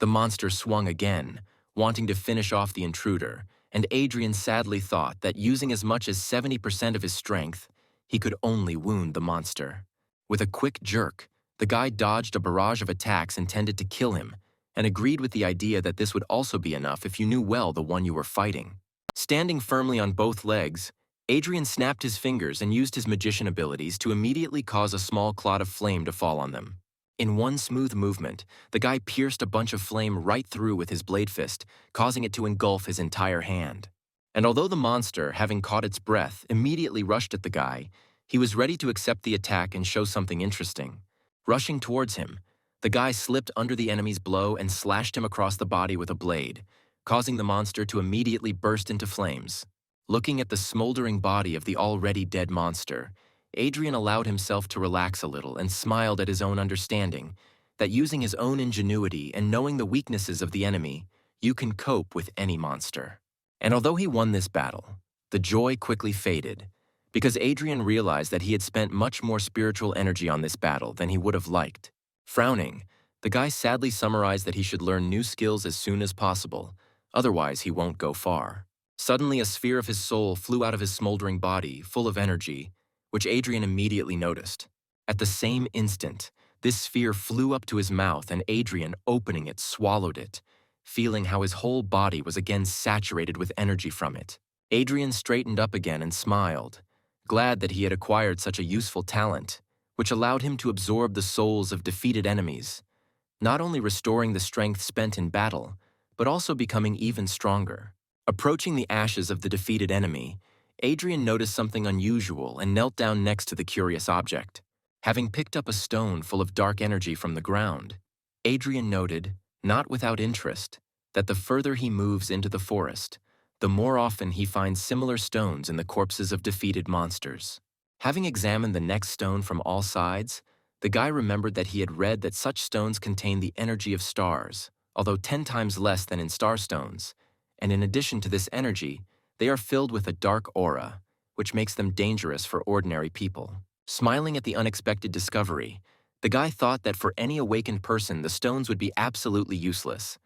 The monster swung again, wanting to finish off the intruder, and Adrian sadly thought that using as much as 70% of his strength, he could only wound the monster. With a quick jerk, the guy dodged a barrage of attacks intended to kill him, and agreed with the idea that this would also be enough if you knew well the one you were fighting. Standing firmly on both legs, Adrian snapped his fingers and used his magician abilities to immediately cause a small cloud of flame to fall on them. In one smooth movement, the guy pierced a bunch of flame right through with his blade fist, causing it to engulf his entire hand. And although the monster, having caught its breath, immediately rushed at the guy, he was ready to accept the attack and show something interesting. Rushing towards him, the guy slipped under the enemy's blow and slashed him across the body with a blade, causing the monster to immediately burst into flames. Looking at the smoldering body of the already dead monster, Adrian allowed himself to relax a little and smiled at his own understanding that using his own ingenuity and knowing the weaknesses of the enemy, you can cope with any monster. And although he won this battle, the joy quickly faded, because Adrian realized that he had spent much more spiritual energy on this battle than he would have liked. Frowning, the guy sadly summarized that he should learn new skills as soon as possible, otherwise he won't go far. Suddenly, a sphere of his soul flew out of his smoldering body, full of energy, which Adrian immediately noticed. At the same instant, this sphere flew up to his mouth and Adrian, opening it, swallowed it, feeling how his whole body was again saturated with energy from it. Adrian straightened up again and smiled, glad that he had acquired such a useful talent, which allowed him to absorb the souls of defeated enemies, not only restoring the strength spent in battle, but also becoming even stronger. Approaching the ashes of the defeated enemy, Adrian noticed something unusual and knelt down next to the curious object. Having picked up a stone full of dark energy from the ground, Adrian noted, not without interest, that the further he moves into the forest, the more often he finds similar stones in the corpses of defeated monsters. Having examined the next stone from all sides, The guy remembered that he had read that such stones contain the energy of stars, although 10 times less than in starstones, and in addition to this energy, they are filled with a dark aura, which makes them dangerous for ordinary people. Smiling at the unexpected discovery, the guy thought that for any awakened person the stones would be absolutely useless.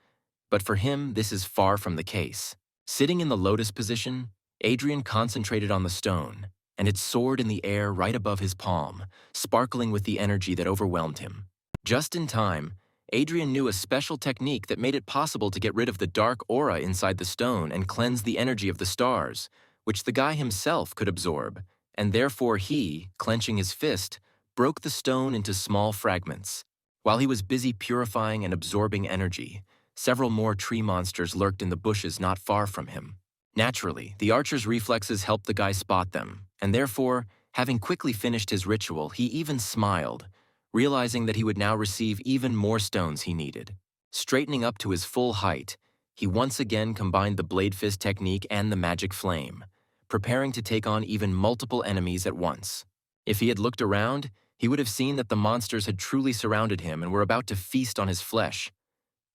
But for him, this is far from the case. Sitting in the lotus position, Adrian concentrated on the stone, and it soared in the air right above his palm, sparkling with the energy that overwhelmed him. Just in time, Adrian knew a special technique that made it possible to get rid of the dark aura inside the stone and cleanse the energy of the stars, which the guy himself could absorb, and therefore he, clenching his fist, broke the stone into small fragments. While he was busy purifying and absorbing energy, several more tree monsters lurked in the bushes not far from him. Naturally, the archer's reflexes helped the guy spot them, and therefore, having quickly finished his ritual, he even smiled, realizing that he would now receive even more stones he needed. Straightening up to his full height, he once again combined the blade fist technique and the magic flame, preparing to take on even multiple enemies at once. If he had looked around, he would have seen that the monsters had truly surrounded him and were about to feast on his flesh.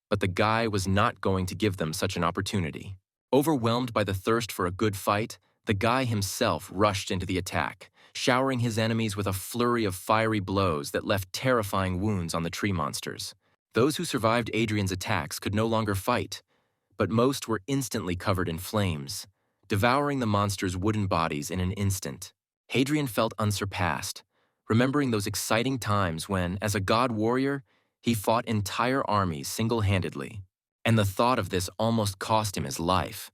But the guy was not going to give them such an opportunity. Overwhelmed by the thirst for a good fight, the guy himself rushed into the attack, showering his enemies with a flurry of fiery blows that left terrifying wounds on the tree monsters. Those who survived Adrian's attacks could no longer fight, but most were instantly covered in flames, devouring the monsters' wooden bodies in an instant. Adrian felt unsurpassed, remembering those exciting times when, as a god warrior, he fought entire armies single-handedly, and the thought of this almost cost him his life,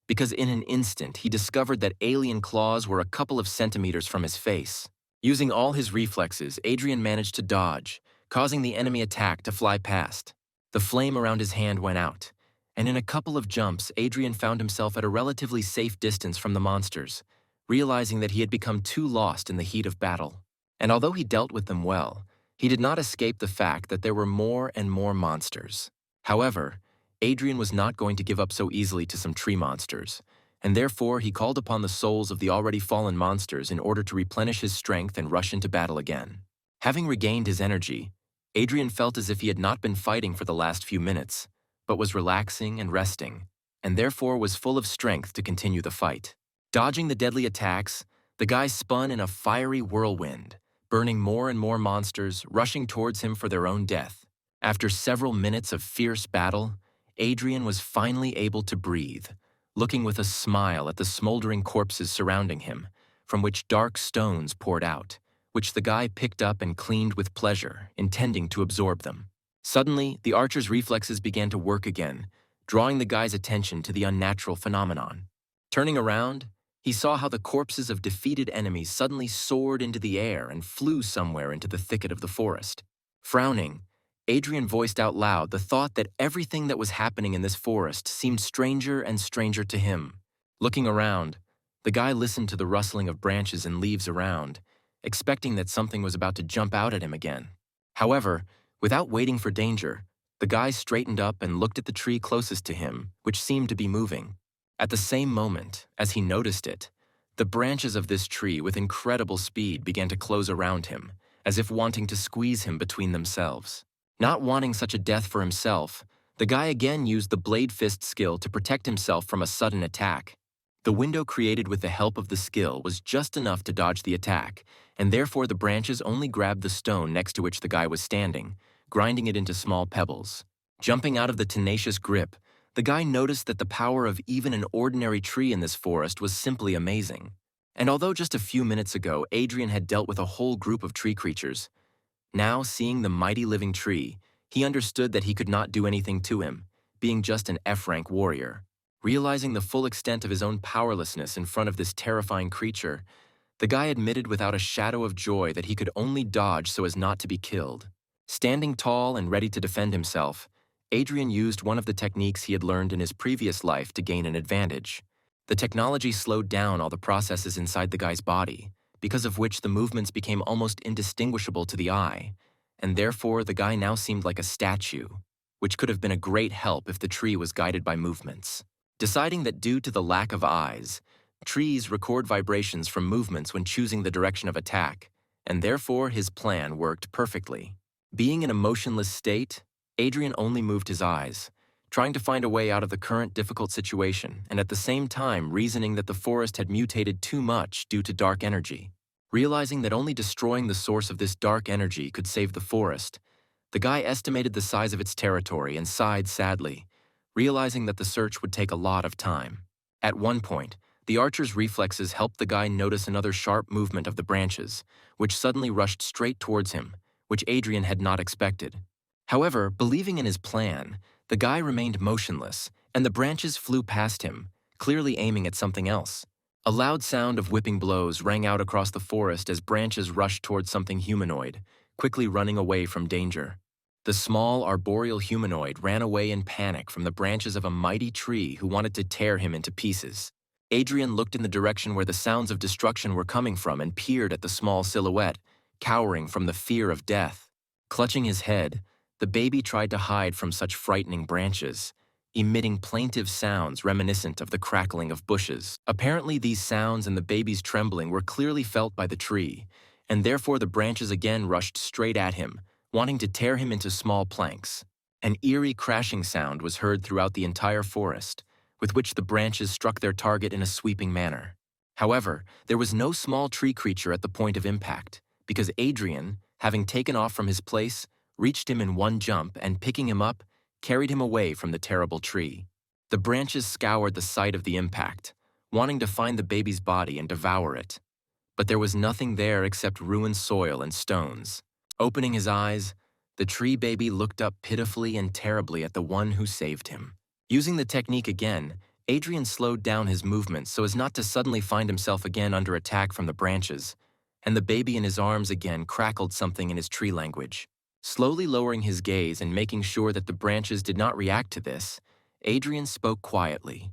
because in an instant he discovered that alien claws were a couple of centimeters from his face. Using all his reflexes, Adrian managed to dodge, causing the enemy attack to fly past. The flame around his hand went out, and in a couple of jumps, Adrian found himself at a relatively safe distance from the monsters, realizing that he had become too lost in the heat of battle. And although he dealt with them well, he did not escape the fact that there were more and more monsters. However, Adrian was not going to give up so easily to some tree monsters, and therefore he called upon the souls of the already fallen monsters in order to replenish his strength and rush into battle again. Having regained his energy, Adrian felt as if he had not been fighting for the last few minutes, but was relaxing and resting, and therefore was full of strength to continue the fight. Dodging the deadly attacks, the guy spun in a fiery whirlwind, burning more and more monsters, rushing towards him for their own death. After several minutes of fierce battle, Adrian was finally able to breathe, looking with a smile at the smoldering corpses surrounding him, from which dark stones poured out, which the guy picked up and cleaned with pleasure, intending to absorb them. Suddenly, the archer's reflexes began to work again, drawing the guy's attention to the unnatural phenomenon. Turning around, he saw how the corpses of defeated enemies suddenly soared into the air and flew somewhere into the thicket of the forest. Frowning, Adrian voiced out loud the thought that everything that was happening in this forest seemed stranger and stranger to him. Looking around, the guy listened to the rustling of branches and leaves around, expecting that something was about to jump out at him again. However, without waiting for danger, the guy straightened up and looked at the tree closest to him, which seemed to be moving. At the same moment, as he noticed it, the branches of this tree with incredible speed began to close around him, as if wanting to squeeze him between themselves. Not wanting such a death for himself, the guy again used the blade fist skill to protect himself from a sudden attack. The window created with the help of the skill was just enough to dodge the attack, and therefore the branches only grabbed the stone next to which the guy was standing, grinding it into small pebbles. Jumping out of the tenacious grip, the guy noticed that the power of even an ordinary tree in this forest was simply amazing. And although just a few minutes ago Adrian had dealt with a whole group of tree creatures, now seeing the mighty living tree, he understood that he could not do anything to him, being just an F-rank warrior. Realizing the full extent of his own powerlessness in front of this terrifying creature, the guy admitted without a shadow of joy that he could only dodge so as not to be killed. Standing tall and ready to defend himself, Adrian used one of the techniques he had learned in his previous life to gain an advantage. The technology slowed down all the processes inside the guy's body, because of which the movements became almost indistinguishable to the eye, and therefore the guy now seemed like a statue, which could have been a great help if the tree was guided by movements. Deciding that due to the lack of eyes, trees record vibrations from movements when choosing the direction of attack, and therefore his plan worked perfectly. Being in a motionless state, Adrian only moved his eyes, trying to find a way out of the current difficult situation and at the same time reasoning that the forest had mutated too much due to dark energy. Realizing that only destroying the source of this dark energy could save the forest, the guy estimated the size of its territory and sighed sadly, realizing that the search would take a lot of time. At one point, the archer's reflexes helped the guy notice another sharp movement of the branches, which suddenly rushed straight towards him, which Adrian had not expected. However, believing in his plan, the guy remained motionless, and the branches flew past him, clearly aiming at something else. A loud sound of whipping blows rang out across the forest as branches rushed towards something humanoid, quickly running away from danger. The small, arboreal humanoid ran away in panic from the branches of a mighty tree who wanted to tear him into pieces. Adrian looked in the direction where the sounds of destruction were coming from and peered at the small silhouette, cowering from the fear of death. Clutching his head, the baby tried to hide from such frightening branches, emitting plaintive sounds reminiscent of the crackling of bushes. Apparently, these sounds and the baby's trembling were clearly felt by the tree, and therefore the branches again rushed straight at him, wanting to tear him into small planks. An eerie crashing sound was heard throughout the entire forest, with which the branches struck their target in a sweeping manner. However, there was no small tree creature at the point of impact, because Adrian, having taken off from his place, reached him in one jump and, picking him up, carried him away from the terrible tree. The branches scoured the site of the impact, wanting to find the baby's body and devour it. But there was nothing there except ruined soil and stones. Opening his eyes, the tree baby looked up pitifully and terribly at the one who saved him. Using the technique again, Adrian slowed down his movements so as not to suddenly find himself again under attack from the branches, and the baby in his arms again crackled something in his tree language. Slowly lowering his gaze and making sure that the branches did not react to this, Adrian spoke quietly,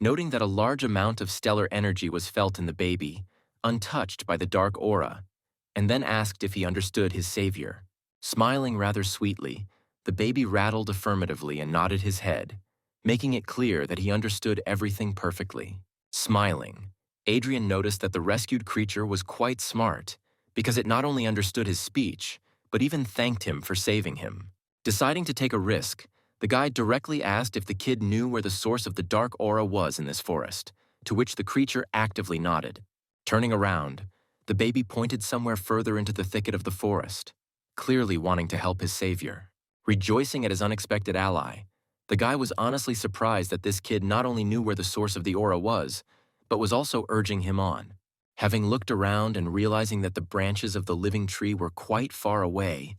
noting that a large amount of stellar energy was felt in the baby, untouched by the dark aura, and then asked if he understood his savior. Smiling rather sweetly, the baby rattled affirmatively and nodded his head, making it clear that he understood everything perfectly. Smiling, Adrian noticed that the rescued creature was quite smart, because it not only understood his speech, but even thanked him for saving him. Deciding to take a risk, the guide directly asked if the kid knew where the source of the dark aura was in this forest, to which the creature actively nodded. Turning around, the baby pointed somewhere further into the thicket of the forest, clearly wanting to help his savior. Rejoicing at his unexpected ally, the guy was honestly surprised that this kid not only knew where the source of the aura was, but was also urging him on. Having looked around and realizing that the branches of the living tree were quite far away,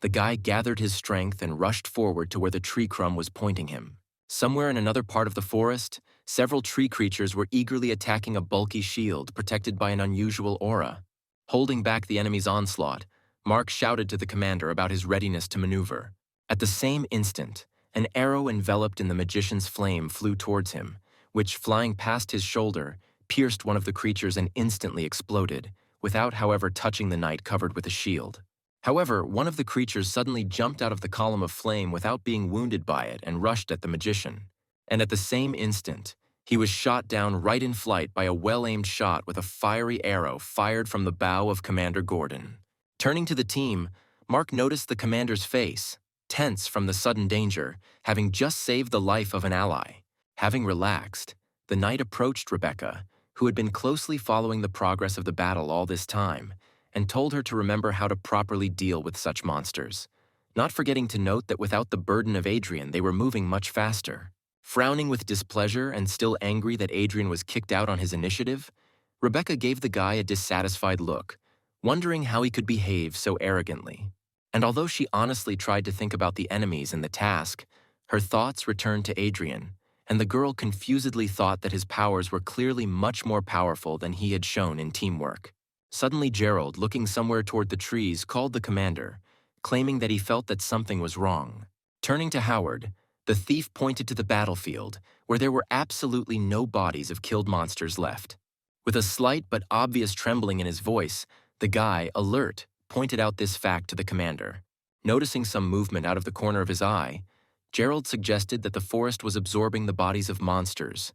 the guy gathered his strength and rushed forward to where the tree crumb was pointing him. Somewhere in another part of the forest, several tree creatures were eagerly attacking a bulky shield protected by an unusual aura. Holding back the enemy's onslaught, Mark shouted to the commander about his readiness to maneuver. At the same instant, an arrow enveloped in the magician's flame flew towards him, which, flying past his shoulder, pierced one of the creatures and instantly exploded, without, however, touching the knight covered with a shield. However, one of the creatures suddenly jumped out of the column of flame without being wounded by it and rushed at the magician. And at the same instant, he was shot down right in flight by a well-aimed shot with a fiery arrow fired from the bow of Commander Gordon. Turning to the team, Mark noticed the commander's face, tense from the sudden danger, having just saved the life of an ally. Having relaxed, the knight approached Rebecca, who had been closely following the progress of the battle all this time, and told her to remember how to properly deal with such monsters, not forgetting to note that without the burden of Adrian they were moving much faster. Frowning with displeasure and still angry that Adrian was kicked out on his initiative, Rebecca gave the guy a dissatisfied look, wondering how he could behave so arrogantly. And although she honestly tried to think about the enemies and the task, her thoughts returned to Adrian, and the girl confusedly thought that his powers were clearly much more powerful than he had shown in teamwork. Suddenly Gerald, looking somewhere toward the trees, called the commander, claiming that he felt that something was wrong. Turning to Howard, the thief pointed to the battlefield, where there were absolutely no bodies of killed monsters left. With a slight but obvious trembling in his voice, the guy, alert, pointed out this fact to the commander. Noticing some movement out of the corner of his eye, Gerald suggested that the forest was absorbing the bodies of monsters,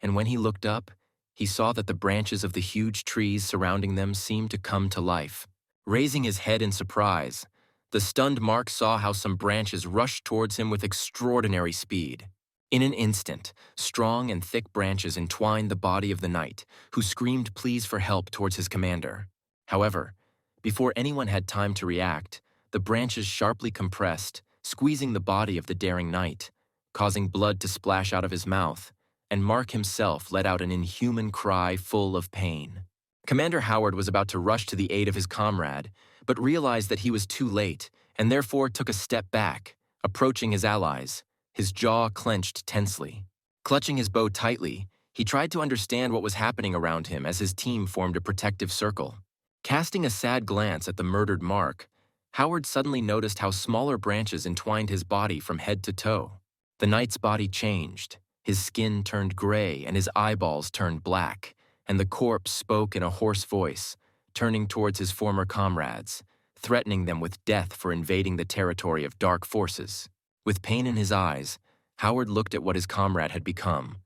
and when he looked up, he saw that the branches of the huge trees surrounding them seemed to come to life. Raising his head in surprise, the stunned Mark saw how some branches rushed towards him with extraordinary speed. In an instant, strong and thick branches entwined the body of the knight, who screamed pleas for help towards his commander. However, before anyone had time to react, the branches sharply compressed, squeezing the body of the daring knight, causing blood to splash out of his mouth, and Mark himself let out an inhuman cry full of pain. Commander Howard was about to rush to the aid of his comrade, but realized that he was too late, and therefore took a step back, approaching his allies, his jaw clenched tensely. Clutching his bow tightly, he tried to understand what was happening around him as his team formed a protective circle. Casting a sad glance at the murdered Mark, Howard suddenly noticed how smaller branches entwined his body from head to toe. The knight's body changed, his skin turned gray and his eyeballs turned black, and the corpse spoke in a hoarse voice, turning towards his former comrades, threatening them with death for invading the territory of dark forces. With pain in his eyes, Howard looked at what his comrade had become,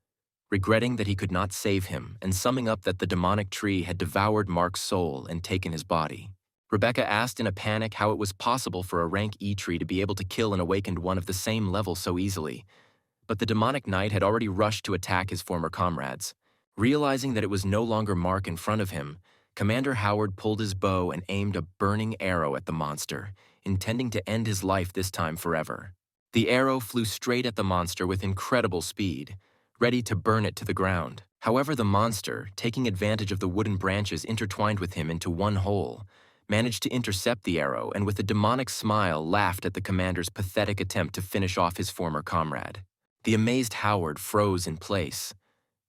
regretting that he could not save him and summing up that the demonic tree had devoured Mark's soul and taken his body. Rebecca asked in a panic how it was possible for a rank E tree to be able to kill an awakened one of the same level so easily, but the demonic knight had already rushed to attack his former comrades. Realizing that it was no longer Mark in front of him, Commander Howard pulled his bow and aimed a burning arrow at the monster, intending to end his life this time forever. The arrow flew straight at the monster with incredible speed, ready to burn it to the ground. However, the monster, taking advantage of the wooden branches intertwined with him into one hole, managed to intercept the arrow and with a demonic smile laughed at the commander's pathetic attempt to finish off his former comrade. The amazed Howard froze in place,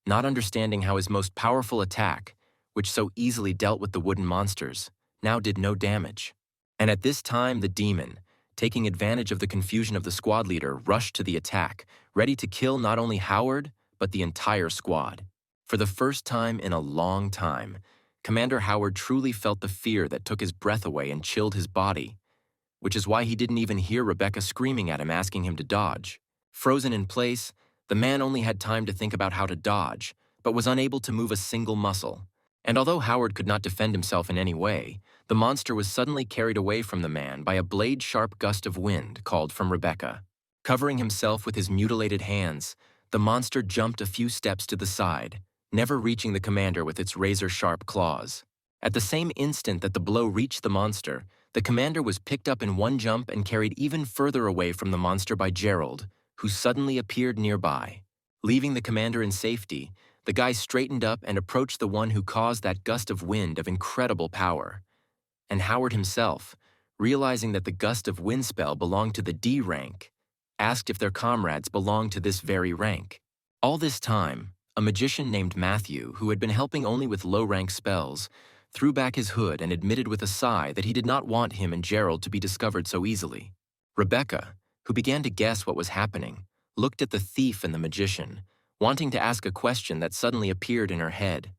not understanding how his most powerful attack, which so easily dealt with the wooden monsters, now did no damage. And at this time, the demon, taking advantage of the confusion of the squad leader, rushed to the attack, ready to kill not only Howard, but the entire squad. For the first time in a long time, Commander Howard truly felt the fear that took his breath away and chilled his body, which is why he didn't even hear Rebecca screaming at him asking him to dodge. Frozen in place, the man only had time to think about how to dodge, but was unable to move a single muscle. And although Howard could not defend himself in any way, the monster was suddenly carried away from the man by a blade-sharp gust of wind called from Rebecca. Covering himself with his mutilated hands, the monster jumped a few steps to the side, never reaching the commander with its razor-sharp claws. At the same instant that the blow reached the monster, the commander was picked up in one jump and carried even further away from the monster by Gerald, who suddenly appeared nearby. Leaving the commander in safety, the guy straightened up and approached the one who caused that gust of wind of incredible power. And Howard himself, realizing that the gust of wind spell belonged to the D rank, asked if their comrades belonged to this very rank. All this time, a magician named Matthew, who had been helping only with low-rank spells, threw back his hood and admitted with a sigh that he did not want him and Gerald to be discovered so easily. Rebecca, who began to guess what was happening, looked at the thief and the magician, wanting to ask a question that suddenly appeared in her head,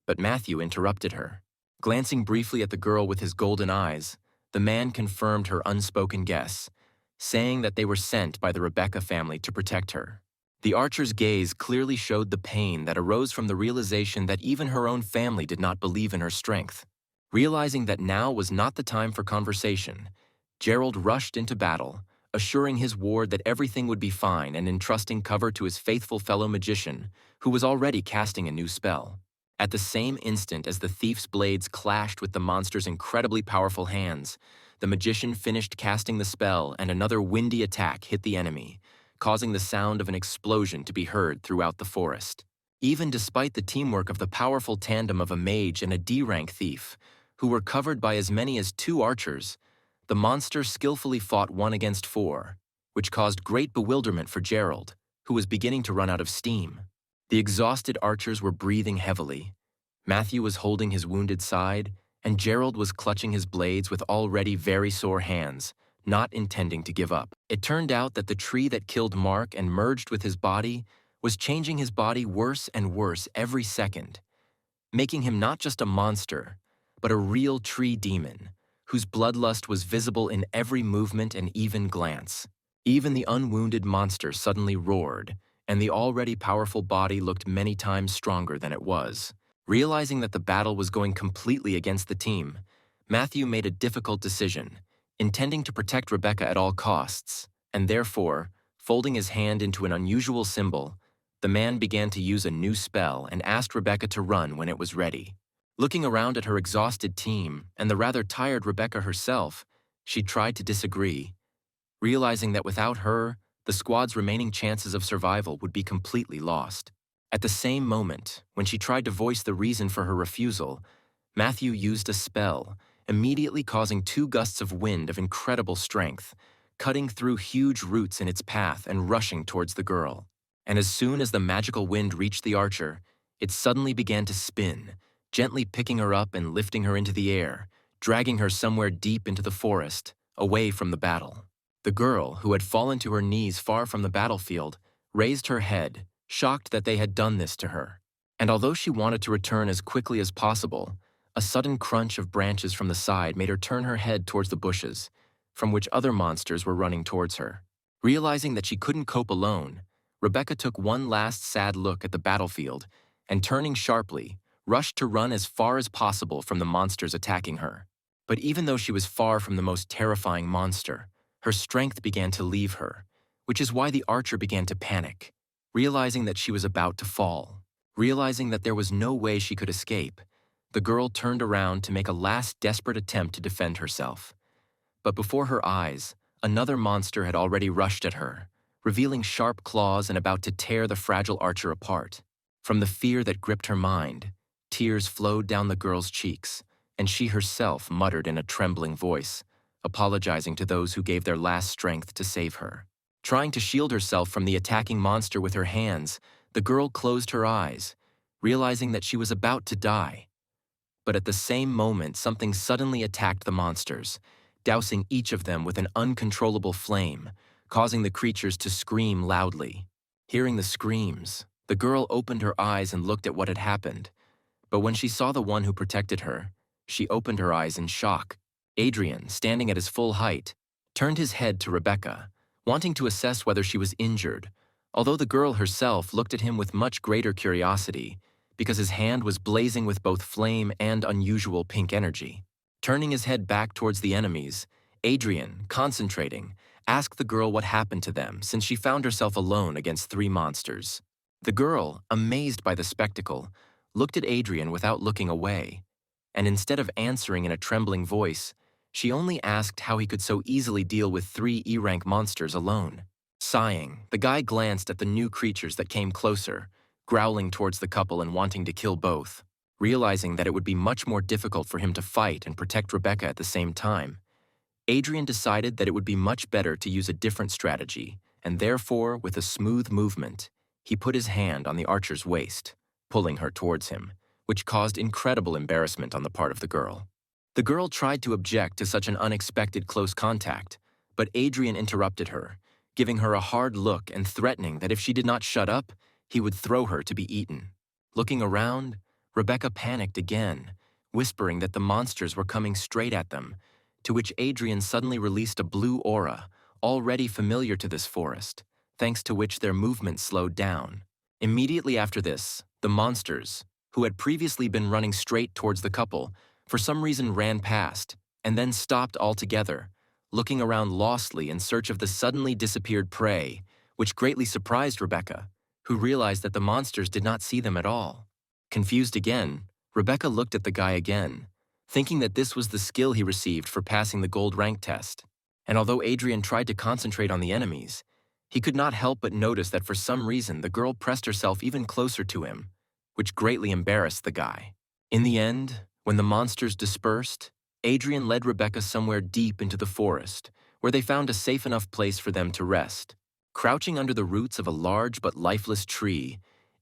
but Matthew interrupted her. Glancing briefly at the girl with his golden eyes, the man confirmed her unspoken guess, saying that they were sent by the Rebecca family to protect her. The archer's gaze clearly showed the pain that arose from the realization that even her own family did not believe in her strength. Realizing that now was not the time for conversation, Gerald rushed into battle, assuring his ward that everything would be fine and entrusting cover to his faithful fellow magician, who was already casting a new spell. At the same instant as the thief's blades clashed with the monster's incredibly powerful hands, the magician finished casting the spell and another windy attack hit the enemy, causing the sound of an explosion to be heard throughout the forest. Even despite the teamwork of the powerful tandem of a mage and a D-rank thief, who were covered by as many as 2 archers, the monster skillfully fought 1 against 4, which caused great bewilderment for Gerald, who was beginning to run out of steam. The exhausted archers were breathing heavily. Matthew was holding his wounded side, and Gerald was clutching his blades with already very sore hands, not intending to give up. It turned out that the tree that killed Mark and merged with his body was changing his body worse and worse every second, making him not just a monster, but a real tree demon, whose bloodlust was visible in every movement and even glance. Even the unwounded monster suddenly roared, and the already powerful body looked many times stronger than it was. Realizing that the battle was going completely against the team, Matthew made a difficult decision, intending to protect Rebecca at all costs, and therefore, folding his hand into an unusual symbol, the man began to use a new spell and asked Rebecca to run when it was ready. Looking around at her exhausted team and the rather tired Rebecca herself, she tried to disagree, realizing that without her, the squad's remaining chances of survival would be completely lost. At the same moment, when she tried to voice the reason for her refusal, Matthew used a spell, immediately causing 2 gusts of wind of incredible strength, cutting through huge roots in its path and rushing towards the girl. And as soon as the magical wind reached the archer, it suddenly began to spin, gently picking her up and lifting her into the air, dragging her somewhere deep into the forest, away from the battle. The girl, who had fallen to her knees far from the battlefield, raised her head, shocked that they had done this to her. And although she wanted to return as quickly as possible, a sudden crunch of branches from the side made her turn her head towards the bushes, from which other monsters were running towards her. Realizing that she couldn't cope alone, Rebecca took one last sad look at the battlefield and, turning sharply, rushed to run as far as possible from the monsters attacking her. But even though she was far from the most terrifying monster, her strength began to leave her, which is why the archer began to panic, realizing that she was about to fall. Realizing that there was no way she could escape, the girl turned around to make a last desperate attempt to defend herself. But before her eyes, another monster had already rushed at her, revealing sharp claws and about to tear the fragile archer apart. From the fear that gripped her mind, tears flowed down the girl's cheeks, and she herself muttered in a trembling voice, apologizing to those who gave their last strength to save her. Trying to shield herself from the attacking monster with her hands, the girl closed her eyes, realizing that she was about to die. But at the same moment, something suddenly attacked the monsters, dousing each of them with an uncontrollable flame, causing the creatures to scream loudly. Hearing the screams, the girl opened her eyes and looked at what had happened. But when she saw the one who protected her, she opened her eyes in shock. Adrian, standing at his full height, turned his head to Rebecca, wanting to assess whether she was injured, although the girl herself looked at him with much greater curiosity, because his hand was blazing with both flame and unusual pink energy. Turning his head back towards the enemies, Adrian, concentrating, asked the girl what happened to them since she found herself alone against 3 monsters. The girl, amazed by the spectacle, looked at Adrian without looking away, and instead of answering in a trembling voice, she only asked how he could so easily deal with 3 E-rank monsters alone. Sighing, the guy glanced at the new creatures that came closer, growling towards the couple and wanting to kill both. Realizing that it would be much more difficult for him to fight and protect Rebecca at the same time, Adrian decided that it would be much better to use a different strategy, and therefore, with a smooth movement, he put his hand on the archer's waist, pulling her towards him, which caused incredible embarrassment on the part of the girl. The girl tried to object to such an unexpected close contact, but Adrian interrupted her, giving her a hard look and threatening that if she did not shut up, he would throw her to be eaten. Looking around, Rebecca panicked again, whispering that the monsters were coming straight at them, to which Adrian suddenly released a blue aura, already familiar to this forest, thanks to which their movement slowed down. Immediately after this, the monsters, who had previously been running straight towards the couple, for some reason ran past, and then stopped altogether, looking around lostly in search of the suddenly disappeared prey, which greatly surprised Rebecca, who realized that the monsters did not see them at all. Confused again, Rebecca looked at the guy again, thinking that this was the skill he received for passing the gold rank test. And although Adrian tried to concentrate on the enemies, he could not help but notice that for some reason the girl pressed herself even closer to him, which greatly embarrassed the guy. In the end, when the monsters dispersed, Adrian led Rebecca somewhere deep into the forest, where they found a safe enough place for them to rest. Crouching under the roots of a large but lifeless tree,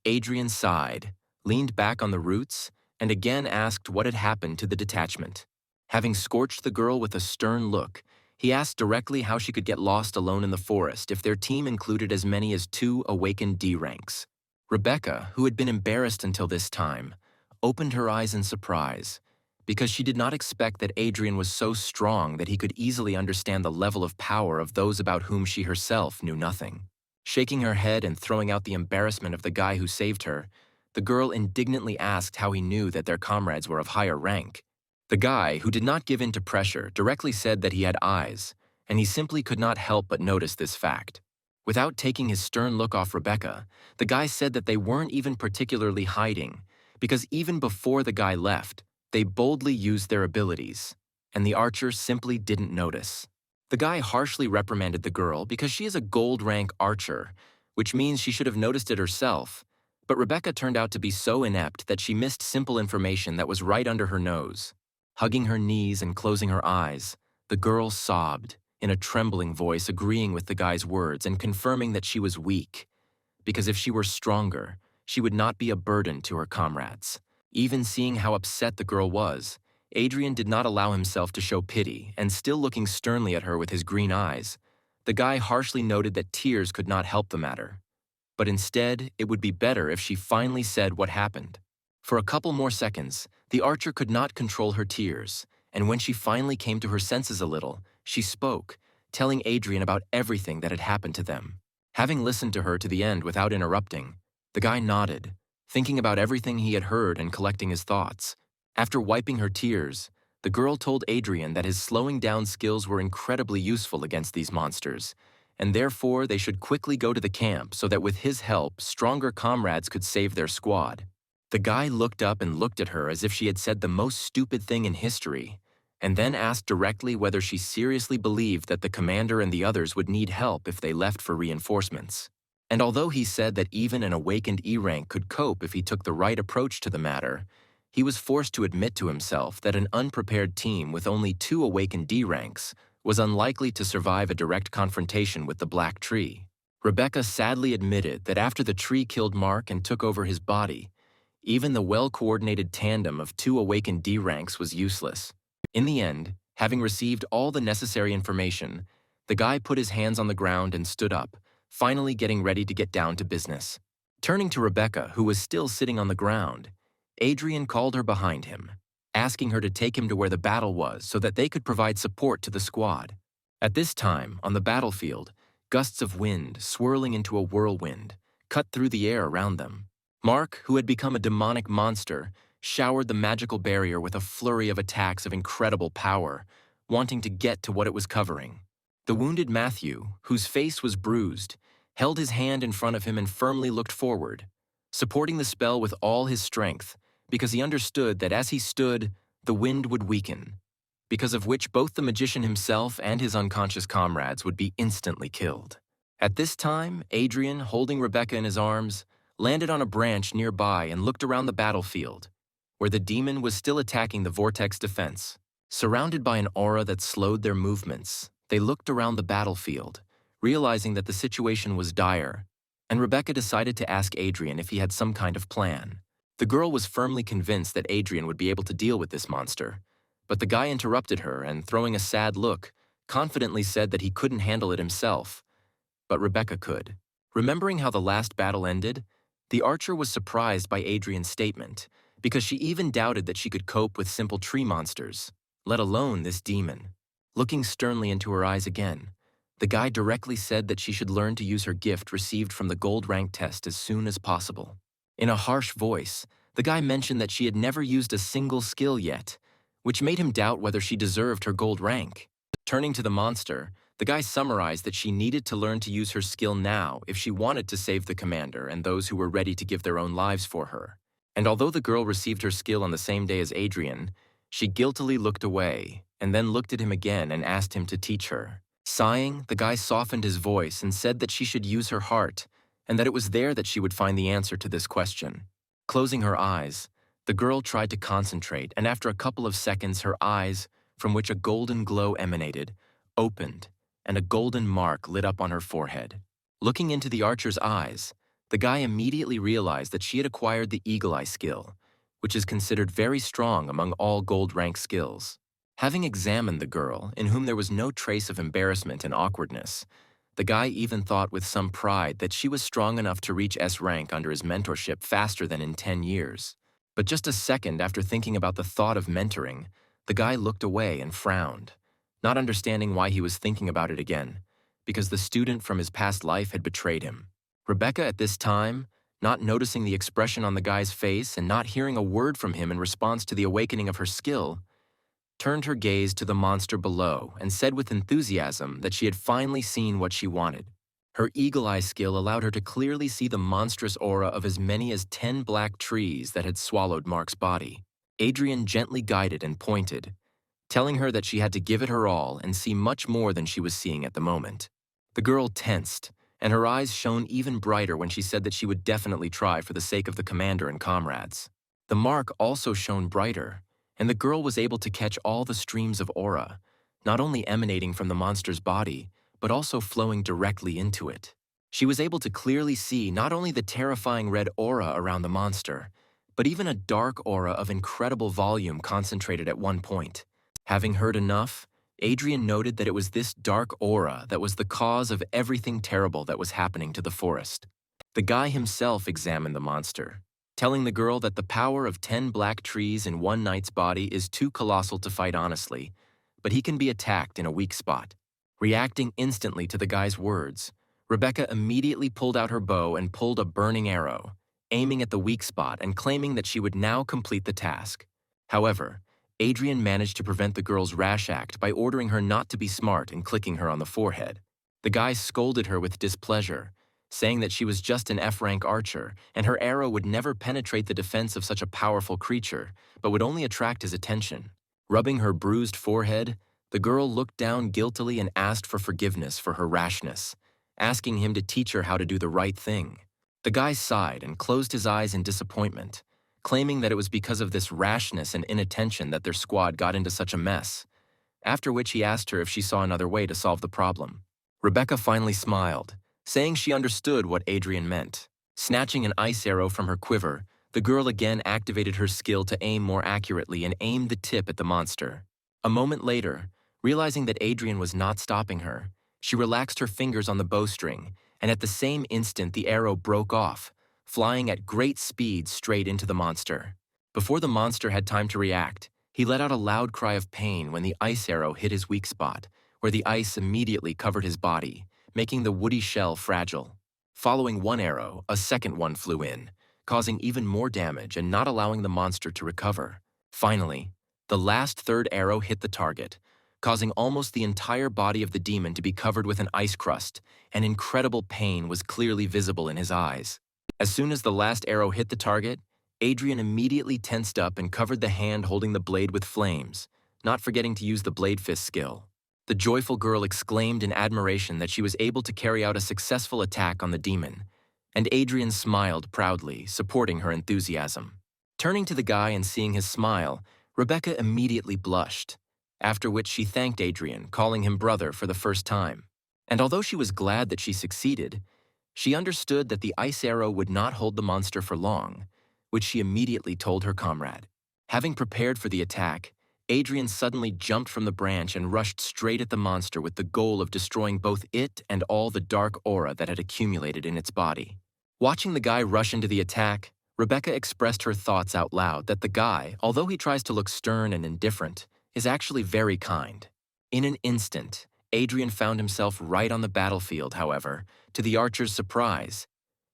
Adrian sighed, leaned back on the roots, and again asked what had happened to the detachment. Having scorched the girl with a stern look, he asked directly how she could get lost alone in the forest if their team included as many as 2 awakened D ranks. Rebecca, who had been embarrassed until this time, opened her eyes in surprise, because she did not expect that Adrian was so strong that he could easily understand the level of power of those about whom she herself knew nothing. Shaking her head and throwing out the embarrassment of the guy who saved her, the girl indignantly asked how he knew that their comrades were of higher rank. The guy, who did not give in to pressure, directly said that he had eyes, and he simply could not help but notice this fact. Without taking his stern look off Rebecca, the guy said that they weren't even particularly hiding, because even before the guy left, they boldly used their abilities, and the archer simply didn't notice. The guy harshly reprimanded the girl because she is a gold rank archer, which means she should have noticed it herself, but Rebecca turned out to be so inept that she missed simple information that was right under her nose. Hugging her knees and closing her eyes, the girl sobbed, in a trembling voice, agreeing with the guy's words and confirming that she was weak, because if she were stronger, she would not be a burden to her comrades. Even seeing how upset the girl was, Adrian did not allow himself to show pity, and still looking sternly at her with his green eyes, the guy harshly noted that tears could not help the matter. But instead, it would be better if she finally said what happened. For a couple more seconds, the archer could not control her tears, and when she finally came to her senses a little, she spoke, telling Adrian about everything that had happened to them. Having listened to her to the end without interrupting, the guy nodded, thinking about everything he had heard and collecting his thoughts. After wiping her tears, the girl told Adrian that his slowing down skills were incredibly useful against these monsters, and therefore they should quickly go to the camp so that with his help, stronger comrades could save their squad. The guy looked up and looked at her as if she had said the most stupid thing in history, and then asked directly whether she seriously believed that the commander and the others would need help if they left for reinforcements. And although he said that even an awakened E-rank could cope if he took the right approach to the matter, he was forced to admit to himself that an unprepared team with only 2 awakened D-ranks was unlikely to survive a direct confrontation with the Black Tree. Rebecca sadly admitted that after the tree killed Mark and took over his body, even the well-coordinated tandem of 2 awakened D-ranks was useless. In the end, having received all the necessary information, the guy put his hands on the ground and stood up, finally getting ready to get down to business. Turning to Rebecca, who was still sitting on the ground, Adrian called her behind him, asking her to take him to where the battle was so that they could provide support to the squad. At this time, on the battlefield, gusts of wind, swirling into a whirlwind, cut through the air around them. Mark, who had become a demonic monster, showered the magical barrier with a flurry of attacks of incredible power, wanting to get to what it was covering. The wounded Matthew, whose face was bruised, held his hand in front of him and firmly looked forward, supporting the spell with all his strength, because he understood that as he stood, the wind would weaken, because of which both the magician himself and his unconscious comrades would be instantly killed. At this time, Adrian, holding Rebecca in his arms, landed on a branch nearby and looked around the battlefield, where the demon was still attacking the vortex defense. Surrounded by an aura that slowed their movements, they looked around the battlefield, realizing that the situation was dire, and Rebecca decided to ask Adrian if he had some kind of plan. The girl was firmly convinced that Adrian would be able to deal with this monster, but the guy interrupted her and, throwing a sad look, confidently said that he couldn't handle it himself, but Rebecca could. Remembering how the last battle ended, the archer was surprised by Adrian's statement, because she even doubted that she could cope with simple tree monsters, let alone this demon. Looking sternly into her eyes again, the guy directly said that she should learn to use her gift received from the gold rank test as soon as possible. In a harsh voice, the guy mentioned that she had never used a single skill yet, which made him doubt whether she deserved her gold rank. Turning to the monster, the guy summarized that she needed to learn to use her skill now if she wanted to save the commander and those who were ready to give their own lives for her. And although the girl received her skill on the same day as Adrian, she guiltily looked away and then looked at him again and asked him to teach her. Sighing, the guy softened his voice and said that she should use her heart, and that it was there that she would find the answer to this question. Closing her eyes, the girl tried to concentrate, and after a couple of seconds, her eyes, from which a golden glow emanated, opened, and a golden mark lit up on her forehead. Looking into the archer's eyes, the guy immediately realized that she had acquired the Eagle Eye skill, which is considered very strong among all gold rank skills. Having examined the girl, in whom there was no trace of embarrassment and awkwardness, the guy even thought with some pride that she was strong enough to reach S rank under his mentorship faster than in 10 years. But just a second after thinking about the thought of mentoring, the guy looked away and frowned, not understanding why he was thinking about it again, because the student from his past life had betrayed him. Rebecca at this time, not noticing the expression on the guy's face and not hearing a word from him in response to the awakening of her skill, turned her gaze to the monster below and said with enthusiasm that she had finally seen what she wanted. Her eagle-eye skill allowed her to clearly see the monstrous aura of as many as 10 black trees that had swallowed Mark's body. Adrian gently guided and pointed, telling her that she had to give it her all and see much more than she was seeing at the moment. The girl tensed, and her eyes shone even brighter when she said that she would definitely try for the sake of the commander and comrades. The mark also shone brighter, and the girl was able to catch all the streams of aura, not only emanating from the monster's body, but also flowing directly into it. She was able to clearly see not only the terrifying red aura around the monster, but even a dark aura of incredible volume concentrated at one point. Having heard enough, Adrian noted that it was this dark aura that was the cause of everything terrible that was happening to the forest. The guy himself examined the monster, telling the girl that the power of 10 black trees in one knight's body is too colossal to fight honestly, but he can be attacked in a weak spot. Reacting instantly to the guy's words, Rebecca immediately pulled out her bow and pulled a burning arrow, aiming at the weak spot and claiming that she would now complete the task. However, Adrian managed to prevent the girl's rash act by ordering her not to be smart and clicking her on the forehead. The guy scolded her with displeasure, saying that she was just an F-rank archer and her arrow would never penetrate the defense of such a powerful creature, but would only attract his attention. Rubbing her bruised forehead, the girl looked down guiltily and asked for forgiveness for her rashness, asking him to teach her how to do the right thing. The guy sighed and closed his eyes in disappointment, claiming that it was because of this rashness and inattention that their squad got into such a mess, after which he asked her if she saw another way to solve the problem. Rebecca finally smiled, saying she understood what Adrian meant. Snatching an ice arrow from her quiver, the girl again activated her skill to aim more accurately and aimed the tip at the monster. A moment later, realizing that Adrian was not stopping her, she relaxed her fingers on the bowstring, and at the same instant the arrow broke off, flying at great speed straight into the monster. Before the monster had time to react, he let out a loud cry of pain when the ice arrow hit his weak spot, where the ice immediately covered his body, making the woody shell fragile. Following one arrow, a second one flew in, causing even more damage and not allowing the monster to recover. Finally, the last third arrow hit the target, causing almost the entire body of the demon to be covered with an ice crust, and incredible pain was clearly visible in his eyes. As soon as the last arrow hit the target, Adrian immediately tensed up and covered the hand holding the blade with flames, not forgetting to use the blade fist skill. The joyful girl exclaimed in admiration that she was able to carry out a successful attack on the demon, and Adrian smiled proudly, supporting her enthusiasm. Turning to the guy and seeing his smile, Rebecca immediately blushed, after which she thanked Adrian, calling him brother for the first time. And although she was glad that she succeeded, she understood that the ice arrow would not hold the monster for long, which she immediately told her comrade. Having prepared for the attack, Adrian suddenly jumped from the branch and rushed straight at the monster with the goal of destroying both it and all the dark aura that had accumulated in its body. Watching the guy rush into the attack, Rebecca expressed her thoughts out loud that the guy, although he tries to look stern and indifferent, is actually very kind. In an instant, Adrian found himself right on the battlefield, however, to the archer's surprise.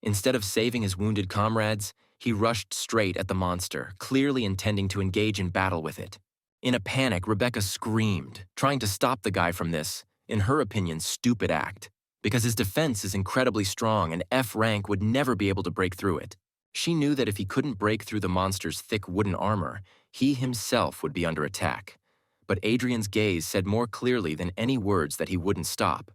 Instead of saving his wounded comrades, he rushed straight at the monster, clearly intending to engage in battle with it. In a panic, Rebecca screamed, trying to stop the guy from this, in her opinion, stupid act, because his defense is incredibly strong and F rank would never be able to break through it. She knew that if he couldn't break through the monster's thick wooden armor, he himself would be under attack. But Adrian's gaze said more clearly than any words that he wouldn't stop.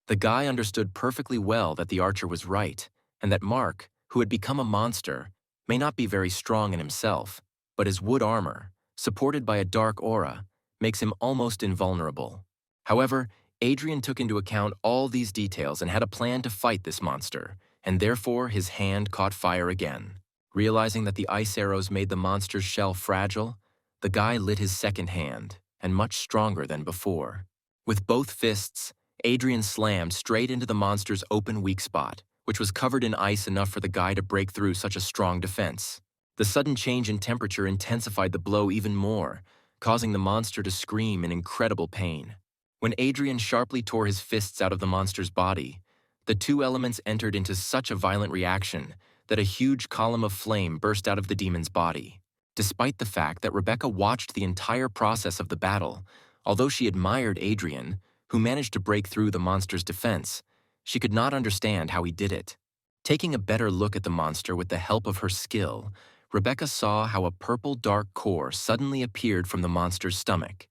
The guy understood perfectly well that the archer was right, and that Mark, who had become a monster, may not be very strong in himself, but his wood armor, supported by a dark aura, makes him almost invulnerable. However, Adrian took into account all these details and had a plan to fight this monster, and therefore his hand caught fire again. Realizing that the ice arrows made the monster's shell fragile, the guy lit his second hand, and much stronger than before. With both fists, Adrian slammed straight into the monster's open weak spot, which was covered in ice enough for the guy to break through such a strong defense. The sudden change in temperature intensified the blow even more, causing the monster to scream in incredible pain. When Adrian sharply tore his fists out of the monster's body, the two elements entered into such a violent reaction that a huge column of flame burst out of the demon's body. Despite the fact that Rebecca watched the entire process of the battle, although she admired Adrian, who managed to break through the monster's defense, she could not understand how he did it. Taking a better look at the monster with the help of her skill, Rebecca saw how a purple dark core suddenly appeared from the monster's stomach,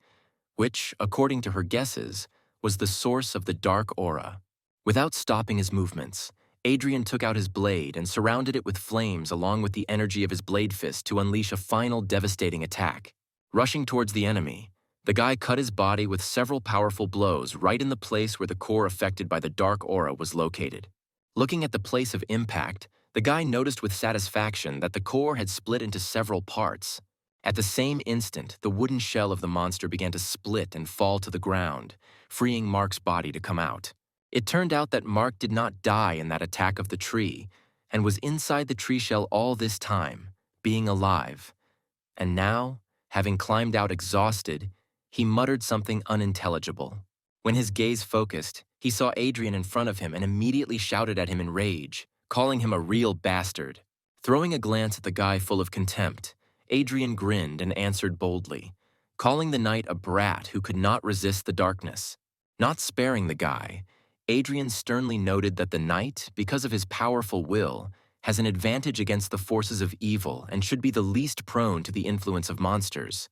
which, according to her guesses, was the source of the dark aura. Without stopping his movements, Adrian took out his blade and surrounded it with flames along with the energy of his blade fist to unleash a final devastating attack. Rushing towards the enemy, the guy cut his body with several powerful blows right in the place where the core affected by the dark aura was located. Looking at the place of impact, the guy noticed with satisfaction that the core had split into several parts. At the same instant, the wooden shell of the monster began to split and fall to the ground, freeing Mark's body to come out. It turned out that Mark did not die in that attack of the tree, and was inside the tree shell all this time, being alive. And now, having climbed out exhausted, he muttered something unintelligible. When his gaze focused, he saw Adrian in front of him and immediately shouted at him in rage, calling him a real bastard. Throwing a glance at the guy full of contempt, Adrian grinned and answered boldly, calling the knight a brat who could not resist the darkness. Not sparing the guy, Adrian sternly noted that the knight, because of his powerful will, has an advantage against the forces of evil and should be the least prone to the influence of monsters.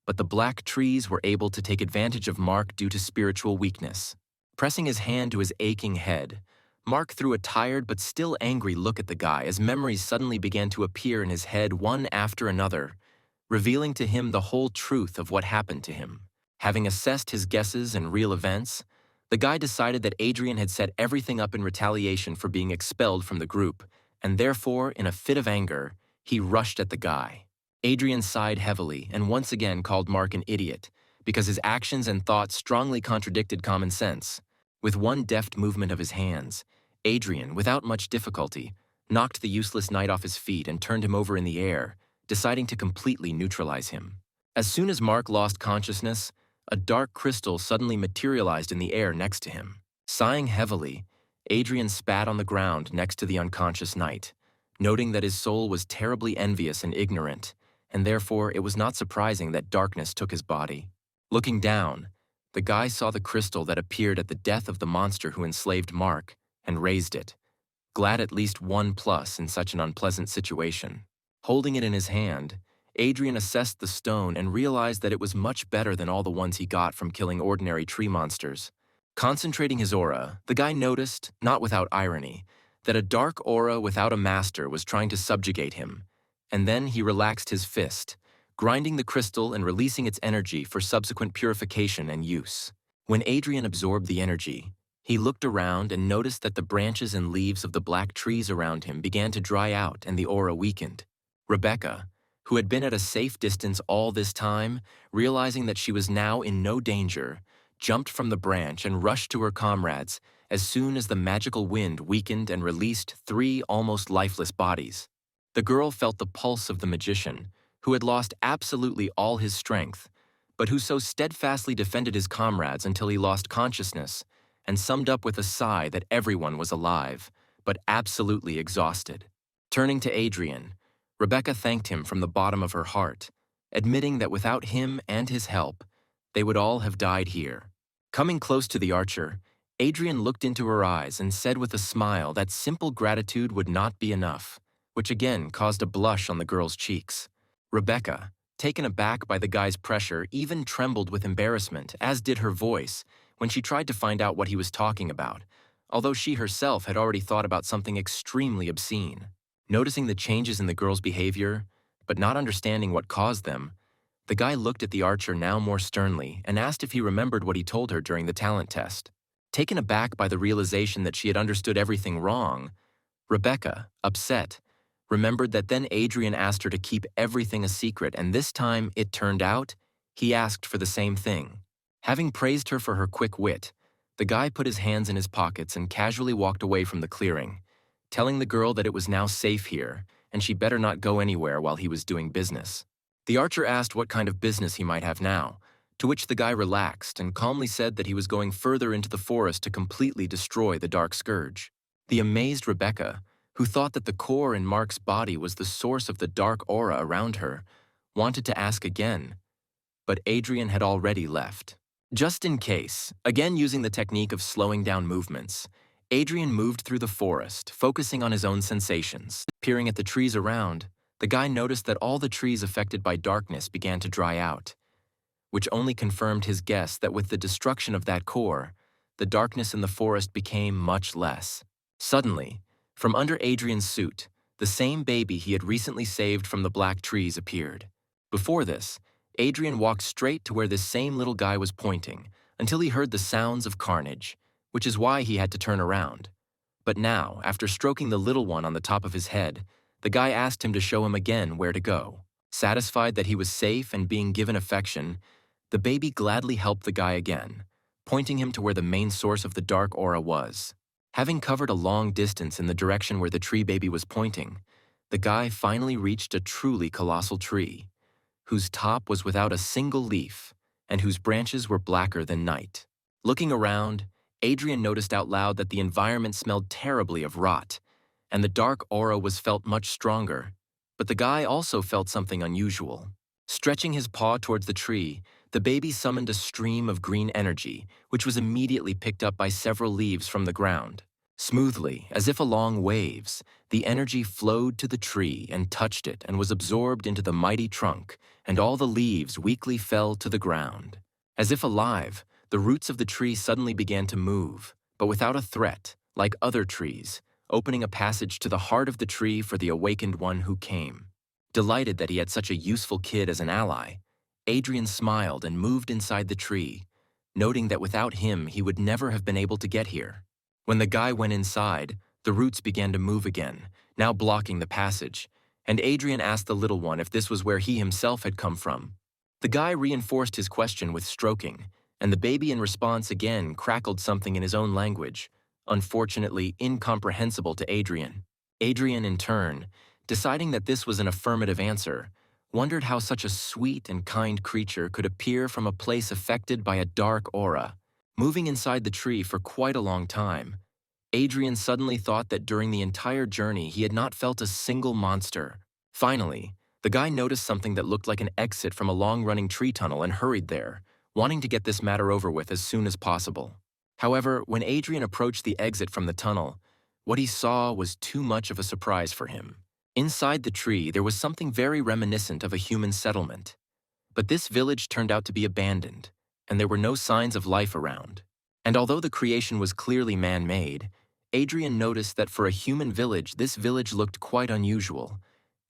But the black trees were able to take advantage of Mark due to spiritual weakness. Pressing his hand to his aching head, Mark threw a tired but still angry look at the guy as memories suddenly began to appear in his head one after another, revealing to him the whole truth of what happened to him. Having assessed his guesses and real events, the guy decided that Adrian had set everything up in retaliation for being expelled from the group, and therefore, in a fit of anger, he rushed at the guy. Adrian sighed heavily and once again called Mark an idiot, because his actions and thoughts strongly contradicted common sense. With one deft movement of his hands, Adrian, without much difficulty, knocked the useless knight off his feet and turned him over in the air, deciding to completely neutralize him. As soon as Mark lost consciousness, a dark crystal suddenly materialized in the air next to him. Sighing heavily, Adrian spat on the ground next to the unconscious knight, noting that his soul was terribly envious and ignorant, and therefore it was not surprising that darkness took his body. Looking down, the guy saw the crystal that appeared at the death of the monster who enslaved Mark, and raised it, glad at least one plus in such an unpleasant situation. Holding it in his hand, Adrian assessed the stone and realized that it was much better than all the ones he got from killing ordinary tree monsters. Concentrating his aura, the guy noticed, not without irony, that a dark aura without a master was trying to subjugate him, and then he relaxed his fist, grinding the crystal and releasing its energy for subsequent purification and use. When Adrian absorbed the energy, he looked around and noticed that the branches and leaves of the black trees around him began to dry out and the aura weakened. Rebecca, who had been at a safe distance all this time, realizing that she was now in no danger, jumped from the branch and rushed to her comrades as soon as the magical wind weakened and released 3 almost lifeless bodies. The girl felt the pulse of the magician, who had lost absolutely all his strength, but who so steadfastly defended his comrades until he lost consciousness, and summed up with a sigh that everyone was alive, but absolutely exhausted. Turning to Adrian, Rebecca thanked him from the bottom of her heart, admitting that without him and his help, they would all have died here. Coming close to the archer, Adrian looked into her eyes and said with a smile that simple gratitude would not be enough, which again caused a blush on the girl's cheeks. Rebecca, taken aback by the guy's pressure, even trembled with embarrassment, as did her voice, when she tried to find out what he was talking about, although she herself had already thought about something extremely obscene. Noticing the changes in the girl's behavior, but not understanding what caused them, the guy looked at the archer now more sternly and asked if he remembered what he told her during the talent test. Taken aback by the realization that she had understood everything wrong, Rebecca, upset, remembered that then Adrian asked her to keep everything a secret, and this time, it turned out, he asked for the same thing. Having praised her for her quick wit, the guy put his hands in his pockets and casually walked away from the clearing, telling the girl that it was now safe here, and she better not go anywhere while he was doing business. The archer asked what kind of business he might have now, to which the guy relaxed and calmly said that he was going further into the forest to completely destroy the Dark Scourge. The amazed Rebecca, who thought that the core in Mark's body was the source of the dark aura around her, wanted to ask again, but Adrian had already left. Just in case, again using the technique of slowing down movements, Adrian moved through the forest, focusing on his own sensations. Peering at the trees around, the guy noticed that all the trees affected by darkness began to dry out, which only confirmed his guess that with the destruction of that core, the darkness in the forest became much less. Suddenly, from under Adrian's suit, the same baby he had recently saved from the black trees appeared. Before this, Adrian walked straight to where this same little guy was pointing until he heard the sounds of carnage, which is why he had to turn around. But now, after stroking the little one on the top of his head, the guy asked him to show him again where to go. Satisfied that he was safe and being given affection, the baby gladly helped the guy again, pointing him to where the main source of the dark aura was. Having covered a long distance in the direction where the tree baby was pointing, the guy finally reached a truly colossal tree, whose top was without a single leaf and whose branches were blacker than night. Looking around, Adrian noticed out loud that the environment smelled terribly of rot, and the dark aura was felt much stronger, but the guy also felt something unusual. Stretching his paw towards the tree, the baby summoned a stream of green energy, which was immediately picked up by several leaves from the ground. Smoothly, as if along waves, the energy flowed to the tree and touched it and was absorbed into the mighty trunk, and all the leaves weakly fell to the ground. As if alive, the roots of the tree suddenly began to move, but without a threat, like other trees, opening a passage to the heart of the tree for the awakened one who came. Delighted that he had such a useful kid as an ally, Adrian smiled and moved inside the tree, noting that without him he would never have been able to get here. When the guy went inside, the roots began to move again, now blocking the passage, and Adrian asked the little one if this was where he himself had come from. The guy reinforced his question with stroking, and the baby in response again crackled something in his own language, unfortunately incomprehensible to Adrian. Adrian, in turn, deciding that this was an affirmative answer, wondered how such a sweet and kind creature could appear from a place affected by a dark aura. Moving inside the tree for quite a long time, Adrian suddenly thought that during the entire journey he had not felt a single monster. Finally, the guy noticed something that looked like an exit from a long-running tree tunnel and hurried there, wanting to get this matter over with as soon as possible. However, when Adrian approached the exit from the tunnel, what he saw was too much of a surprise for him. Inside the tree, there was something very reminiscent of a human settlement. But this village turned out to be abandoned, and there were no signs of life around. And although the creation was clearly man-made, Adrian noticed that for a human village, this village looked quite unusual.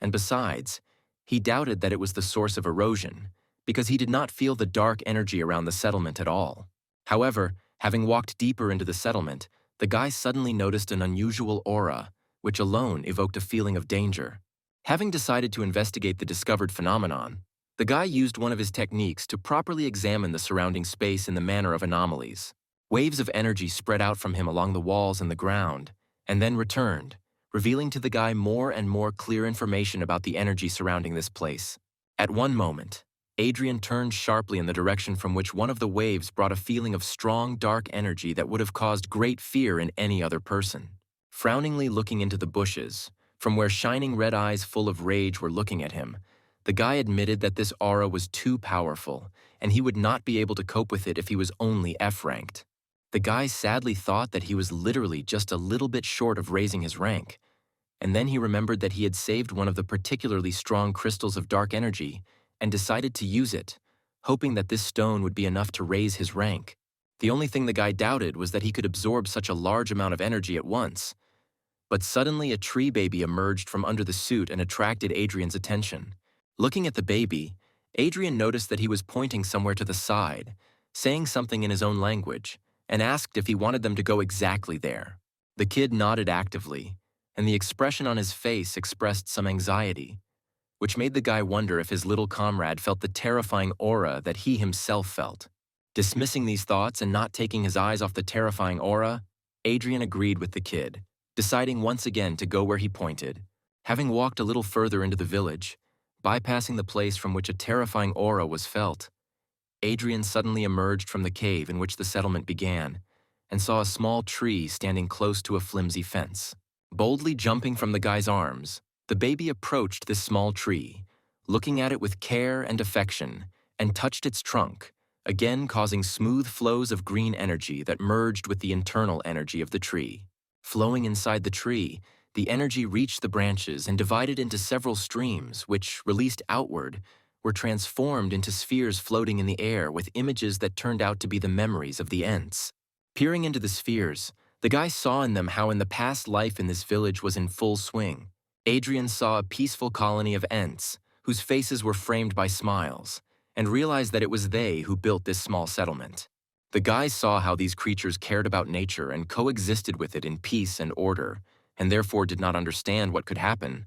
And besides, he doubted that it was the source of erosion, because he did not feel the dark energy around the settlement at all. However, having walked deeper into the settlement, the guy suddenly noticed an unusual aura, which alone evoked a feeling of danger. Having decided to investigate the discovered phenomenon, the guy used one of his techniques to properly examine the surrounding space in the manner of anomalies. Waves of energy spread out from him along the walls and the ground, and then returned, revealing to the guy more and more clear information about the energy surrounding this place. At one moment, Adrian turned sharply in the direction from which one of the waves brought a feeling of strong, dark energy that would have caused great fear in any other person. Frowningly looking into the bushes, from where shining red eyes full of rage were looking at him, the guy admitted that this aura was too powerful, and he would not be able to cope with it if he was only F-ranked. The guy sadly thought that he was literally just a little bit short of raising his rank, and then he remembered that he had saved one of the particularly strong crystals of dark energy and decided to use it, hoping that this stone would be enough to raise his rank. The only thing the guy doubted was that he could absorb such a large amount of energy at once. But suddenly a tree baby emerged from under the suit and attracted Adrian's attention. Looking at the baby, Adrian noticed that he was pointing somewhere to the side, saying something in his own language, and asked if he wanted them to go exactly there. The kid nodded actively, and the expression on his face expressed some anxiety, which made the guy wonder if his little comrade felt the terrifying aura that he himself felt. Dismissing these thoughts and not taking his eyes off the terrifying aura, Adrian agreed with the kid, deciding once again to go where he pointed. Having walked a little further into the village, bypassing the place from which a terrifying aura was felt, Adrian suddenly emerged from the cave in which the settlement began and saw a small tree standing close to a flimsy fence. Boldly jumping from the guy's arms, the baby approached this small tree, looking at it with care and affection, and touched its trunk, again causing smooth flows of green energy that merged with the internal energy of the tree. Flowing inside the tree, the energy reached the branches and divided into several streams, which, released outward, were transformed into spheres floating in the air with images that turned out to be the memories of the Ents. Peering into the spheres, the guy saw in them how in the past life in this village was in full swing. Adrian saw a peaceful colony of Ents, whose faces were framed by smiles, and realized that it was they who built this small settlement. The guy saw how these creatures cared about nature and coexisted with it in peace and order, and therefore did not understand what could happen,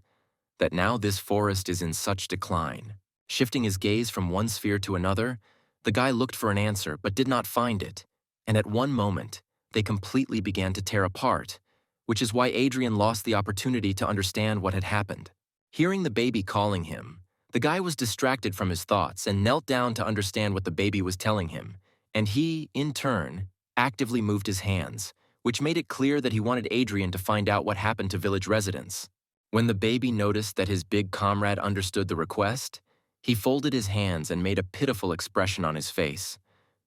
that now this forest is in such decline. Shifting his gaze from one sphere to another, the guy looked for an answer but did not find it, and at one moment, they completely began to tear apart, which is why Adrian lost the opportunity to understand what had happened. Hearing the baby calling him, the guy was distracted from his thoughts and knelt down to understand what the baby was telling him, and he, in turn, actively moved his hands, which made it clear that he wanted Adrian to find out what happened to village residents. When the baby noticed that his big comrade understood the request, he folded his hands and made a pitiful expression on his face,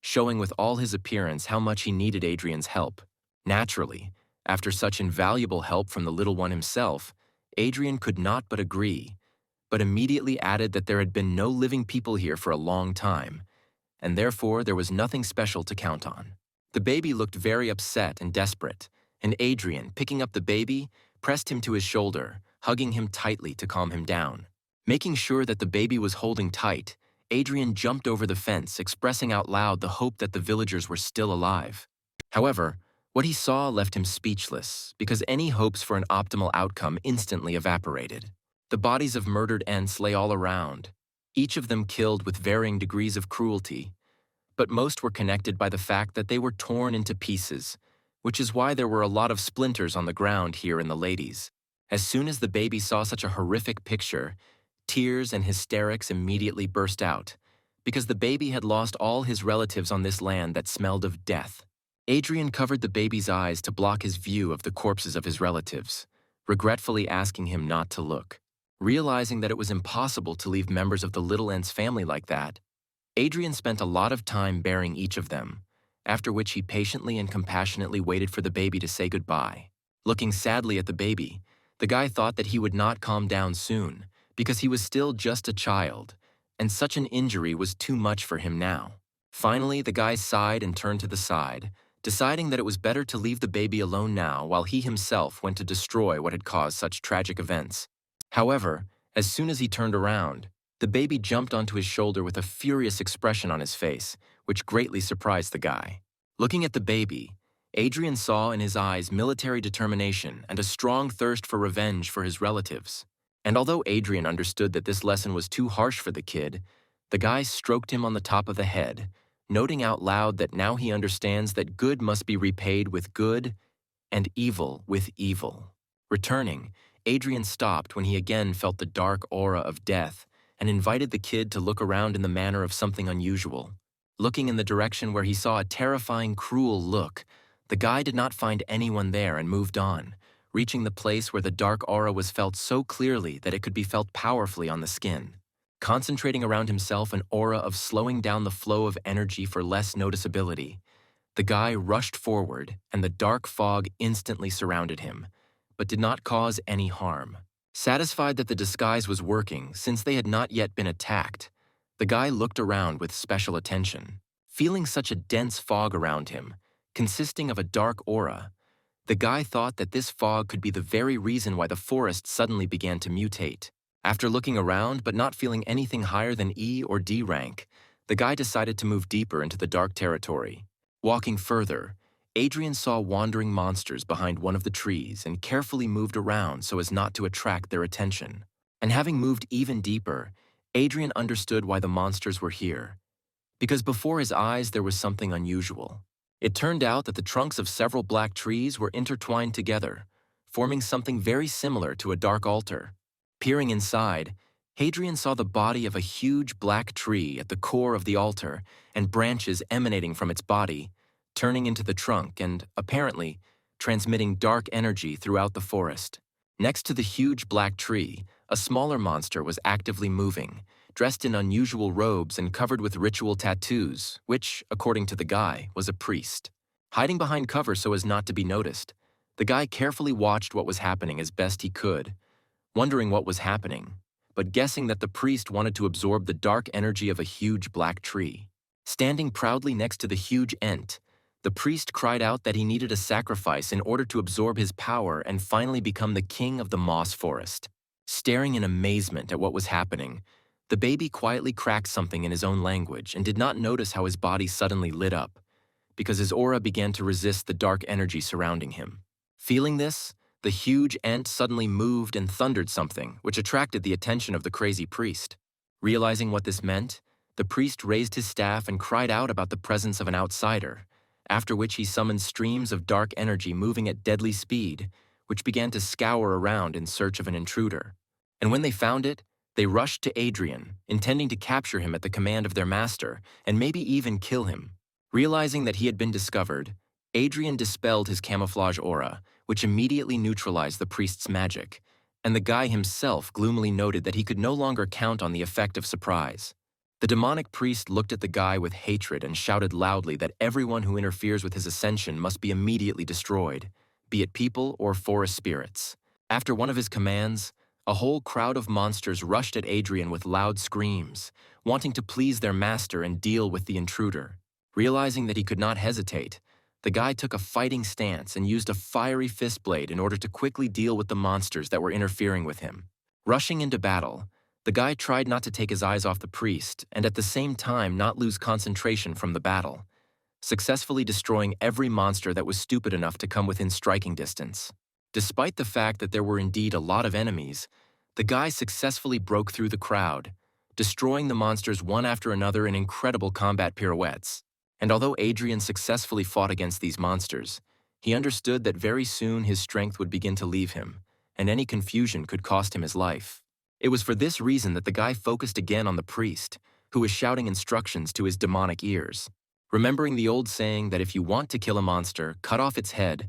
showing with all his appearance how much he needed Adrian's help. Naturally, after such invaluable help from the little one himself, Adrian could not but agree, but immediately added that there had been no living people here for a long time, and therefore there was nothing special to count on. The baby looked very upset and desperate, and Adrian, picking up the baby, pressed him to his shoulder, hugging him tightly to calm him down. Making sure that the baby was holding tight, Adrian jumped over the fence, expressing out loud the hope that the villagers were still alive. However, what he saw left him speechless, because any hopes for an optimal outcome instantly evaporated. The bodies of murdered Ents lay all around, each of them killed with varying degrees of cruelty, but most were connected by the fact that they were torn into pieces, which is why there were a lot of splinters on the ground here in the ladies. As soon as the baby saw such a horrific picture, tears and hysterics immediately burst out, because the baby had lost all his relatives on this land that smelled of death. Adrian covered the baby's eyes to block his view of the corpses of his relatives, regretfully asking him not to look. Realizing that it was impossible to leave members of the little Ents family like that, Adrian spent a lot of time burying each of them, after which he patiently and compassionately waited for the baby to say goodbye. Looking sadly at the baby, the guy thought that he would not calm down soon, because he was still just a child, and such an injury was too much for him now. Finally, the guy sighed and turned to the side, deciding that it was better to leave the baby alone now while he himself went to destroy what had caused such tragic events. However, as soon as he turned around, the baby jumped onto his shoulder with a furious expression on his face, which greatly surprised the guy. Looking at the baby, Adrian saw in his eyes military determination and a strong thirst for revenge for his relatives. And although Adrian understood that this lesson was too harsh for the kid, the guy stroked him on the top of the head, noting out loud that now he understands that good must be repaid with good and evil with evil. Returning, Adrian stopped when he again felt the dark aura of death and invited the kid to look around in the manner of something unusual. Looking in the direction where he saw a terrifying, cruel look, the guy did not find anyone there and moved on, reaching the place where the dark aura was felt so clearly that it could be felt powerfully on the skin. Concentrating around himself an aura of slowing down the flow of energy for less noticeability, the guy rushed forward and the dark fog instantly surrounded him, but did not cause any harm. Satisfied that the disguise was working since they had not yet been attacked, the guy looked around with special attention. Feeling such a dense fog around him, consisting of a dark aura, the guy thought that this fog could be the very reason why the forest suddenly began to mutate. After looking around but not feeling anything higher than E or D rank, the guy decided to move deeper into the dark territory. Walking further, Adrian saw wandering monsters behind one of the trees and carefully moved around so as not to attract their attention. And having moved even deeper, Adrian understood why the monsters were here. Because before his eyes there was something unusual. It turned out that the trunks of several black trees were intertwined together, forming something very similar to a dark altar. Peering inside, Adrian saw the body of a huge black tree at the core of the altar and branches emanating from its body, turning into the trunk and, apparently, transmitting dark energy throughout the forest. Next to the huge black tree, a smaller monster was actively moving, dressed in unusual robes and covered with ritual tattoos, which, according to the guy, was a priest. Hiding behind cover so as not to be noticed, the guy carefully watched what was happening as best he could, wondering what was happening, but guessing that the priest wanted to absorb the dark energy of a huge black tree. Standing proudly next to the huge ent, the priest cried out that he needed a sacrifice in order to absorb his power and finally become the king of the moss forest. Staring in amazement at what was happening, the baby quietly cracked something in his own language and did not notice how his body suddenly lit up, because his aura began to resist the dark energy surrounding him. Feeling this, the huge ent suddenly moved and thundered something, which attracted the attention of the crazy priest. Realizing what this meant, the priest raised his staff and cried out about the presence of an outsider, after which he summoned streams of dark energy moving at deadly speed, which began to scour around in search of an intruder. And when they found it, they rushed to Adrian, intending to capture him at the command of their master and maybe even kill him. Realizing that he had been discovered, Adrian dispelled his camouflage aura, which immediately neutralized the priest's magic, and the guy himself gloomily noted that he could no longer count on the effect of surprise. The demonic priest looked at the guy with hatred and shouted loudly that everyone who interferes with his ascension must be immediately destroyed, be it people or forest spirits. After one of his commands, a whole crowd of monsters rushed at Adrian with loud screams, wanting to please their master and deal with the intruder. Realizing that he could not hesitate, the guy took a fighting stance and used a fiery fist blade in order to quickly deal with the monsters that were interfering with him. Rushing into battle, the guy tried not to take his eyes off the priest and at the same time not lose concentration from the battle, successfully destroying every monster that was stupid enough to come within striking distance. Despite the fact that there were indeed a lot of enemies, the guy successfully broke through the crowd, destroying the monsters one after another in incredible combat pirouettes. And although Adrian successfully fought against these monsters, he understood that very soon his strength would begin to leave him, and any confusion could cost him his life. It was for this reason that the guy focused again on the priest, who was shouting instructions to his demonic ears. Remembering the old saying that if you want to kill a monster, cut off its head,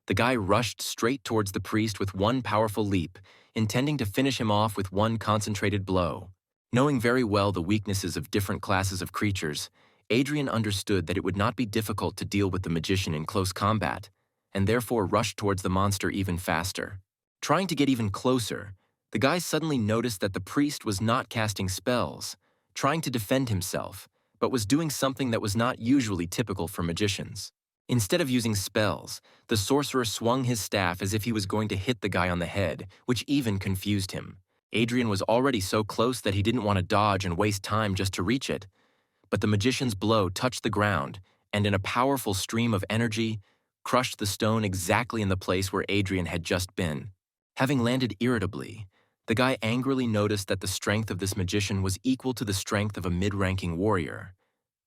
the guy rushed straight towards the priest with one powerful leap, intending to finish him off with one concentrated blow. Knowing very well the weaknesses of different classes of creatures, Adrian understood that it would not be difficult to deal with the magician in close combat, and therefore rushed towards the monster even faster. Trying to get even closer, the guy suddenly noticed that the priest was not casting spells, trying to defend himself, but was doing something that was not usually typical for magicians. Instead of using spells, the sorcerer swung his staff as if he was going to hit the guy on the head, which even confused him. Adrian was already so close that he didn't want to dodge and waste time just to reach it, but the magician's blow touched the ground and in a powerful stream of energy, crushed the stone exactly in the place where Adrian had just been. Having landed irritably, the guy angrily noticed that the strength of this magician was equal to the strength of a mid-ranking warrior,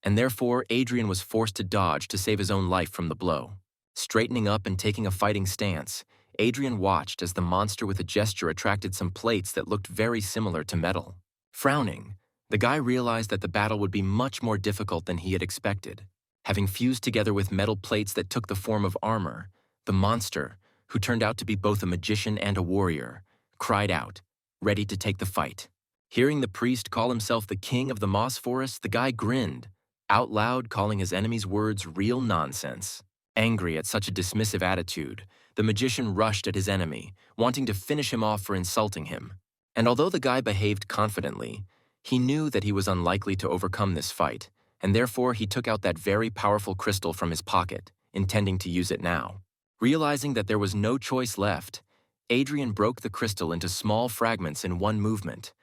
and therefore Adrian was forced to dodge to save his own life from the blow. Straightening up and taking a fighting stance, Adrian watched as the monster with a gesture attracted some plates that looked very similar to metal. Frowning, the guy realized that the battle would be much more difficult than he had expected. Having fused together with metal plates that took the form of armor, the monster, who turned out to be both a magician and a warrior, cried out, ready to take the fight. Hearing the priest call himself the king of the moss forest, the guy grinned, out loud calling his enemy's words real nonsense. Angry at such a dismissive attitude, the magician rushed at his enemy, wanting to finish him off for insulting him. And although the guy behaved confidently, he knew that he was unlikely to overcome this fight, and therefore he took out that very powerful crystal from his pocket, intending to use it now. Realizing that there was no choice left, Adrian broke the crystal into small fragments in one movement,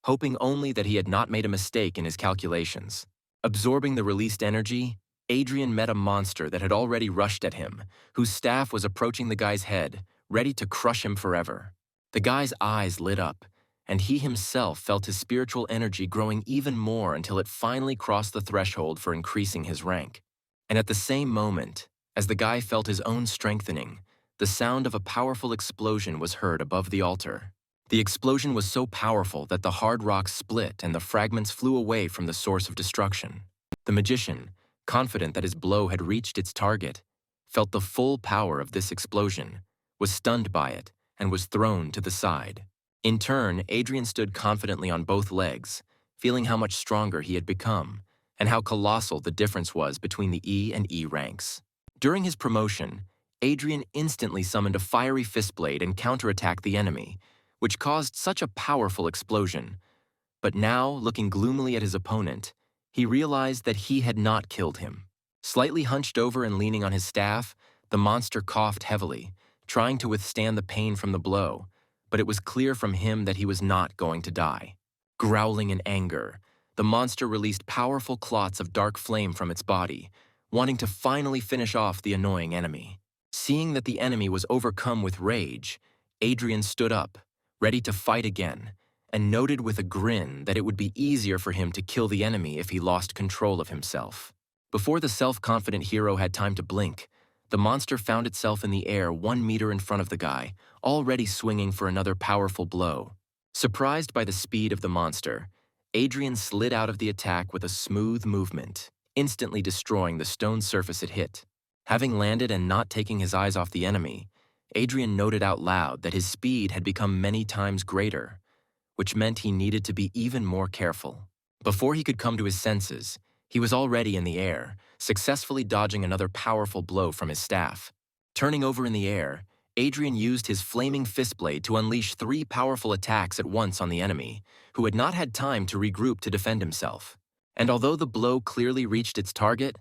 hoping only that he had not made a mistake in his calculations. Absorbing the released energy, Adrian met a monster that had already rushed at him, whose staff was approaching the guy's head, ready to crush him forever. The guy's eyes lit up, and he himself felt his spiritual energy growing even more until it finally crossed the threshold for increasing his rank. And at the same moment, as the guy felt his own strengthening, the sound of a powerful explosion was heard above the altar. The explosion was so powerful that the hard rock split and the fragments flew away from the source of destruction. The magician, confident that his blow had reached its target, felt the full power of this explosion, was stunned by it, and was thrown to the side. In turn, Adrian stood confidently on both legs, feeling how much stronger he had become, and how colossal the difference was between the E and E ranks. During his promotion, Adrian instantly summoned a fiery fist blade and counterattacked the enemy, which caused such a powerful explosion. But now, looking gloomily at his opponent, he realized that he had not killed him. Slightly hunched over and leaning on his staff, the monster coughed heavily, trying to withstand the pain from the blow, but it was clear from him that he was not going to die. Growling in anger, the monster released powerful clots of dark flame from its body, wanting to finally finish off the annoying enemy. Seeing that the enemy was overcome with rage, Adrian stood up, ready to fight again, and noted with a grin that it would be easier for him to kill the enemy if he lost control of himself. Before the self-confident hero had time to blink, the monster found itself in the air 1 meter in front of the guy, already swinging for another powerful blow. Surprised by the speed of the monster, Adrian slid out of the attack with a smooth movement, instantly destroying the stone surface it hit. Having landed and not taking his eyes off the enemy, Adrian noted out loud that his speed had become many times greater, which meant he needed to be even more careful. Before he could come to his senses, he was already in the air, successfully dodging another powerful blow from his staff. Turning over in the air, Adrian used his flaming fist blade to unleash 3 powerful attacks at once on the enemy, who had not had time to regroup to defend himself. And although the blow clearly reached its target,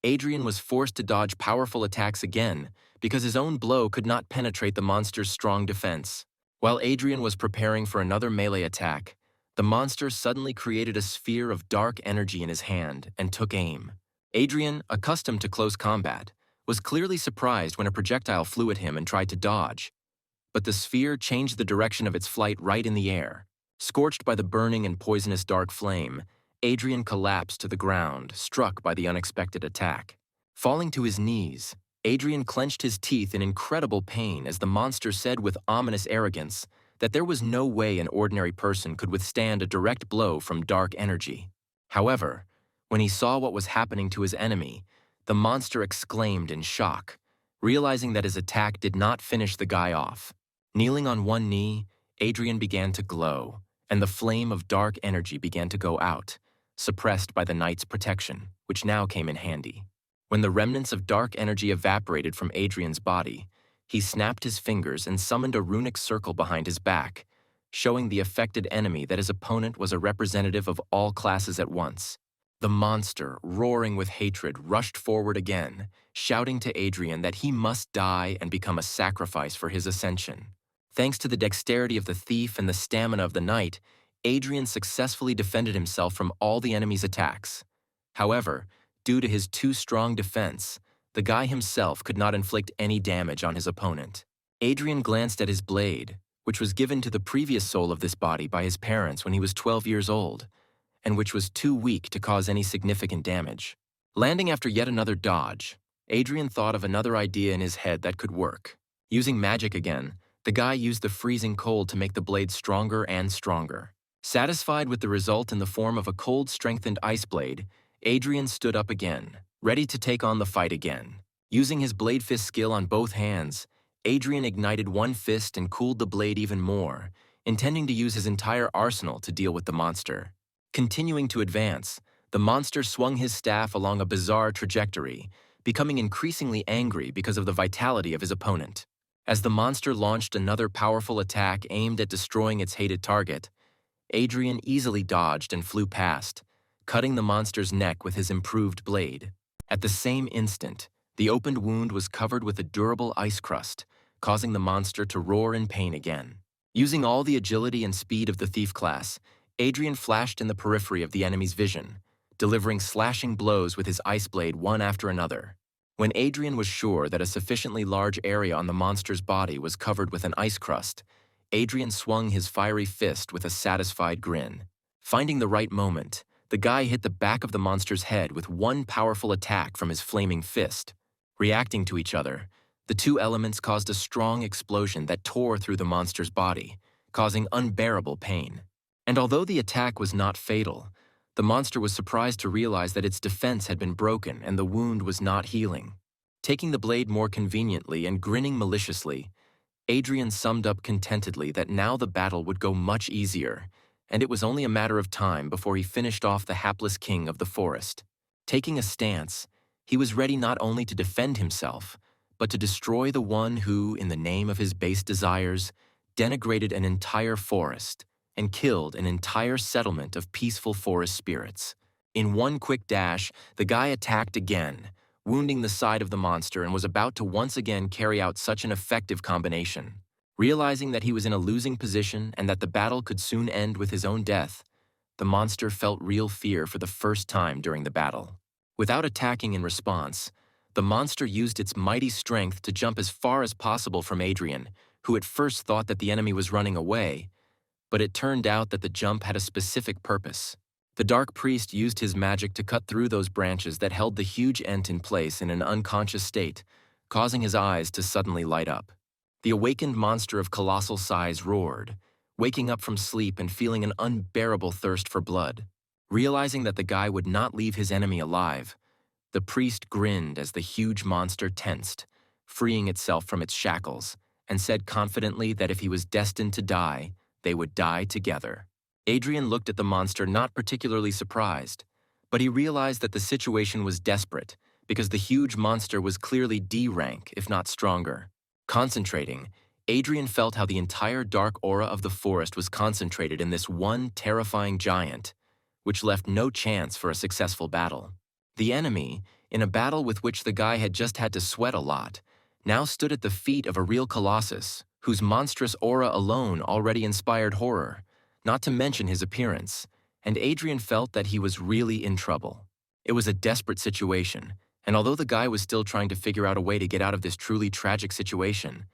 Adrian was forced to dodge powerful attacks again because his own blow could not penetrate the monster's strong defense. While Adrian was preparing for another melee attack, the monster suddenly created a sphere of dark energy in his hand and took aim. Adrian, accustomed to close combat, was clearly surprised when a projectile flew at him and tried to dodge. But the sphere changed the direction of its flight right in the air. Scorched by the burning and poisonous dark flame, Adrian collapsed to the ground, struck by the unexpected attack. Falling to his knees, Adrian clenched his teeth in incredible pain as the monster said with ominous arrogance that there was no way an ordinary person could withstand a direct blow from dark energy. However, when he saw what was happening to his enemy, the monster exclaimed in shock, realizing that his attack did not finish the guy off. Kneeling on one knee, Adrian began to glow, and the flame of dark energy began to go out, suppressed by the knight's protection, which now came in handy. When the remnants of dark energy evaporated from Adrian's body, he snapped his fingers and summoned a runic circle behind his back, showing the affected enemy that his opponent was a representative of all classes at once. The monster, roaring with hatred, rushed forward again, shouting to Adrian that he must die and become a sacrifice for his ascension. Thanks to the dexterity of the thief and the stamina of the knight, Adrian successfully defended himself from all the enemy's attacks. However, due to his too strong defense, the guy himself could not inflict any damage on his opponent. Adrian glanced at his blade, which was given to the previous soul of this body by his parents when he was 12 years old, and which was too weak to cause any significant damage. Landing after yet another dodge, Adrian thought of another idea in his head that could work. Using magic again, the guy used the freezing cold to make the blade stronger and stronger. Satisfied with the result in the form of a cold-strengthened ice blade, Adrian stood up again, ready to take on the fight again. Using his blade fist skill on both hands, Adrian ignited one fist and cooled the blade even more, intending to use his entire arsenal to deal with the monster. Continuing to advance, the monster swung his staff along a bizarre trajectory, becoming increasingly angry because of the vitality of his opponent. As the monster launched another powerful attack aimed at destroying its hated target, Adrian easily dodged and flew past, cutting the monster's neck with his improved blade. At the same instant, the opened wound was covered with a durable ice crust, causing the monster to roar in pain again. Using all the agility and speed of the thief class, Adrian flashed in the periphery of the enemy's vision, delivering slashing blows with his ice blade one after another. When Adrian was sure that a sufficiently large area on the monster's body was covered with an ice crust, Adrian swung his fiery fist with a satisfied grin. Finding the right moment, the guy hit the back of the monster's head with one powerful attack from his flaming fist. Reacting to each other, the two elements caused a strong explosion that tore through the monster's body, causing unbearable pain. And although the attack was not fatal, the monster was surprised to realize that its defense had been broken and the wound was not healing. Taking the blade more conveniently and grinning maliciously, Adrian summed up contentedly that now the battle would go much easier, and it was only a matter of time before he finished off the hapless king of the forest. Taking a stance, he was ready not only to defend himself, but to destroy the one who, in the name of his base desires, denigrated an entire forest and killed an entire settlement of peaceful forest spirits. In one quick dash, the guy attacked again, wounding the side of the monster, and was about to once again carry out such an effective combination. Realizing that he was in a losing position and that the battle could soon end with his own death, the monster felt real fear for the first time during the battle. Without attacking in response, the monster used its mighty strength to jump as far as possible from Adrian, who at first thought that the enemy was running away, but it turned out that the jump had a specific purpose. The Dark Priest used his magic to cut through those branches that held the huge ent in place in an unconscious state, causing his eyes to suddenly light up. The awakened monster of colossal size roared, waking up from sleep and feeling an unbearable thirst for blood. Realizing that the guy would not leave his enemy alive, the priest grinned as the huge monster tensed, freeing itself from its shackles, and said confidently that if he was destined to die, they would die together. Adrian looked at the monster not particularly surprised, but he realized that the situation was desperate because the huge monster was clearly D rank, if not stronger. Concentrating, Adrian felt how the entire dark aura of the forest was concentrated in this one terrifying giant, which left no chance for a successful battle. The enemy, in a battle with which the guy had just had to sweat a lot, now stood at the feet of a real colossus, whose monstrous aura alone already inspired horror, not to mention his appearance, and Adrian felt that he was really in trouble. It was a desperate situation, and although the guy was still trying to figure out a way to get out of this truly tragic situation,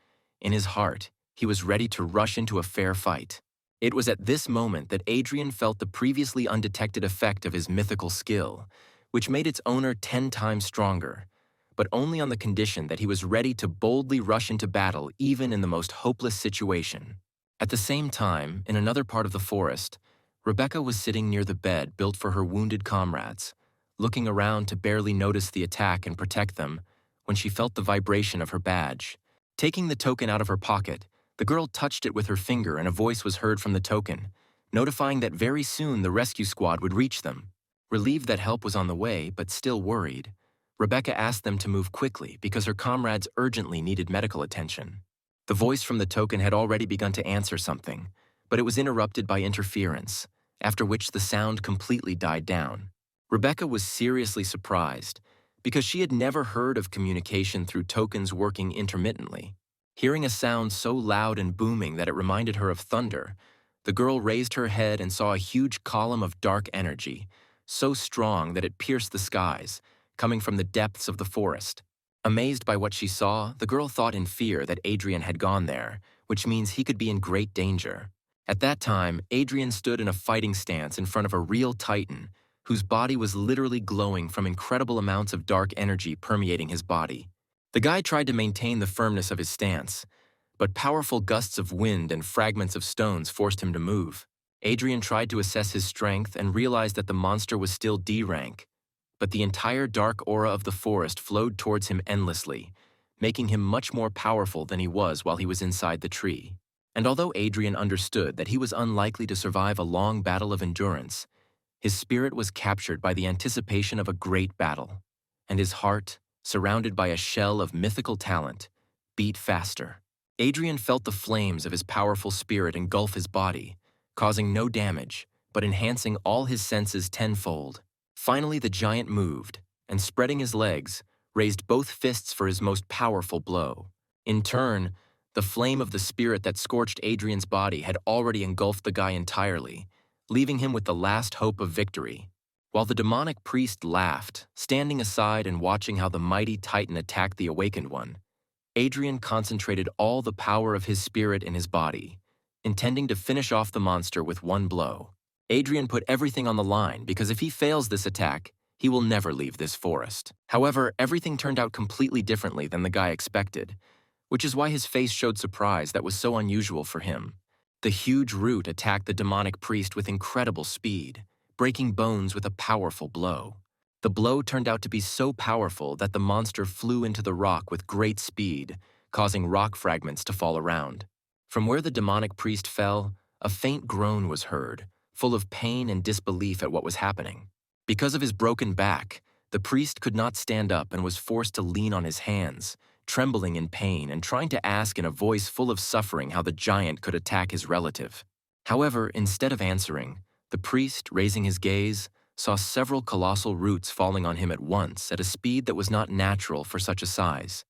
in his heart, he was ready to rush into a fair fight. It was at this moment that Adrian felt the previously undetected effect of his mythical skill, which made its owner 10 times stronger, but only on the condition that he was ready to boldly rush into battle even in the most hopeless situation. At the same time, in another part of the forest, Rebecca was sitting near the bed built for her wounded comrades, looking around to barely notice the attack and protect them when she felt the vibration of her badge. Taking the token out of her pocket, the girl touched it with her finger and a voice was heard from the token, notifying that very soon the rescue squad would reach them. Relieved that help was on the way, but still worried, Rebecca asked them to move quickly because her comrades urgently needed medical attention. The voice from the token had already begun to answer something, but it was interrupted by interference, after which the sound completely died down. Rebecca was seriously surprised, because she had never heard of communication through tokens working intermittently. Hearing a sound so loud and booming that it reminded her of thunder, the girl raised her head and saw a huge column of dark energy, so strong that it pierced the skies, coming from the depths of the forest. Amazed by what she saw, the girl thought in fear that Adrian had gone there, which means he could be in great danger. At that time, Adrian stood in a fighting stance in front of a real titan, whose body was literally glowing from incredible amounts of dark energy permeating his body. The guy tried to maintain the firmness of his stance, but powerful gusts of wind and fragments of stones forced him to move. Adrian tried to assess his strength and realized that the monster was still D rank, but the entire dark aura of the forest flowed towards him endlessly, making him much more powerful than he was while he was inside the tree. And although Adrian understood that he was unlikely to survive a long battle of endurance, his spirit was captured by the anticipation of a great battle, and his heart, surrounded by a shell of mythical talent, beat faster. Adrian felt the flames of his powerful spirit engulf his body, causing no damage, but enhancing all his senses tenfold. Finally, the giant moved, and spreading his legs, raised both fists for his most powerful blow. In turn, the flame of the spirit that scorched Adrian's body had already engulfed the guy entirely, leaving him with the last hope of victory. While the demonic priest laughed, standing aside and watching how the mighty titan attacked the awakened one, Adrian concentrated all the power of his spirit in his body, intending to finish off the monster with one blow. Adrian put everything on the line because if he fails this attack, he will never leave this forest. However, everything turned out completely differently than the guy expected, which is why his face showed surprise that was so unusual for him. The huge root attacked the demonic priest with incredible speed, breaking bones with a powerful blow. The blow turned out to be so powerful that the monster flew into the rock with great speed, causing rock fragments to fall around. From where the demonic priest fell, a faint groan was heard, full of pain and disbelief at what was happening. Because of his broken back, the priest could not stand up and was forced to lean on his hands, trembling in pain and trying to ask in a voice full of suffering how the giant could attack his relative. However, instead of answering, the priest, raising his gaze, saw several colossal roots falling on him at once at a speed that was not natural for such a size,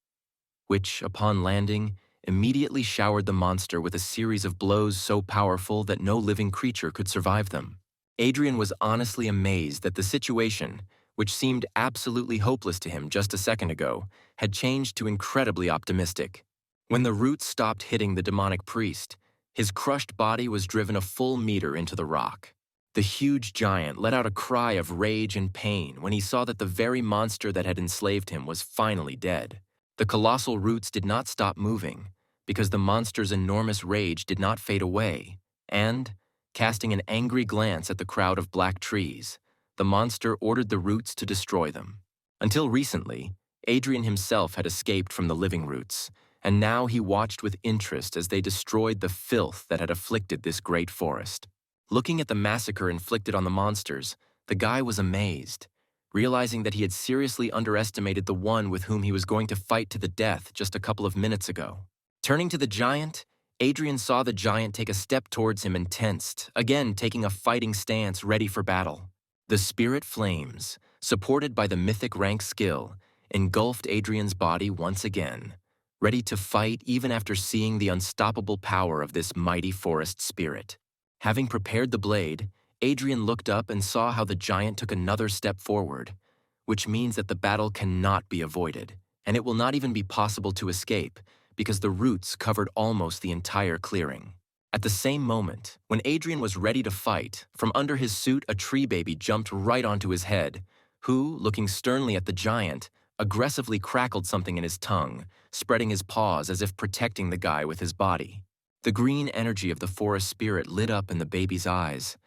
which, upon landing, immediately showered the monster with a series of blows so powerful that no living creature could survive them. Adrian was honestly amazed that the situation, which seemed absolutely hopeless to him just a second ago, had changed to incredibly optimistic. When the roots stopped hitting the demonic priest, his crushed body was driven a full meter into the rock. The huge giant let out a cry of rage and pain when he saw that the very monster that had enslaved him was finally dead. The colossal roots did not stop moving, because the monster's enormous rage did not fade away, and, casting an angry glance at the crowd of black trees, the monster ordered the roots to destroy them. Until recently, Adrian himself had escaped from the living roots, and now he watched with interest as they destroyed the filth that had afflicted this great forest. Looking at the massacre inflicted on the monsters, the guy was amazed, realizing that he had seriously underestimated the one with whom he was going to fight to the death just a couple of minutes ago. Turning to the giant, Adrian saw the giant take a step towards him and tensed, again taking a fighting stance ready for battle. The spirit flames, supported by the mythic rank skill, engulfed Adrian's body once again, ready to fight even after seeing the unstoppable power of this mighty forest spirit. Having prepared the blade, Adrian looked up and saw how the giant took another step forward, which means that the battle cannot be avoided, and it will not even be possible to escape, because the roots covered almost the entire clearing. At the same moment, when Adrian was ready to fight, from under his suit a tree baby jumped right onto his head, who, looking sternly at the giant, aggressively crackled something in his tongue, spreading his paws as if protecting the guy with his body. The green energy of the forest spirit lit up in the baby's eyes,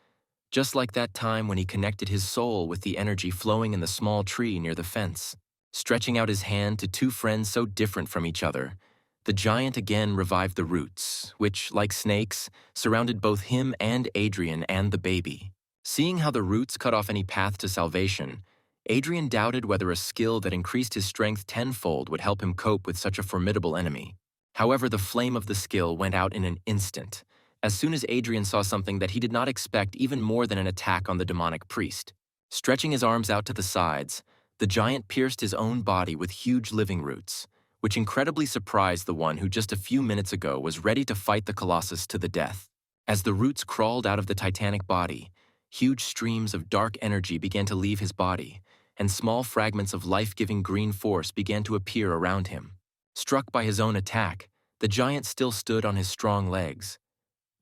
just like that time when he connected his soul with the energy flowing in the small tree near the fence. Stretching out his hand to two friends so different from each other, the giant again revived the roots, which, like snakes, surrounded both him and Adrian and the baby. Seeing how the roots cut off any path to salvation, Adrian doubted whether a skill that increased his strength tenfold would help him cope with such a formidable enemy. However, the flame of the skill went out in an instant, as soon as Adrian saw something that he did not expect even more than an attack on the demonic priest. Stretching his arms out to the sides, the giant pierced his own body with huge living roots, which incredibly surprised the one who just a few minutes ago was ready to fight the Colossus to the death. As the roots crawled out of the titanic body, huge streams of dark energy began to leave his body, and small fragments of life-giving green force began to appear around him. Struck by his own attack, the giant still stood on his strong legs.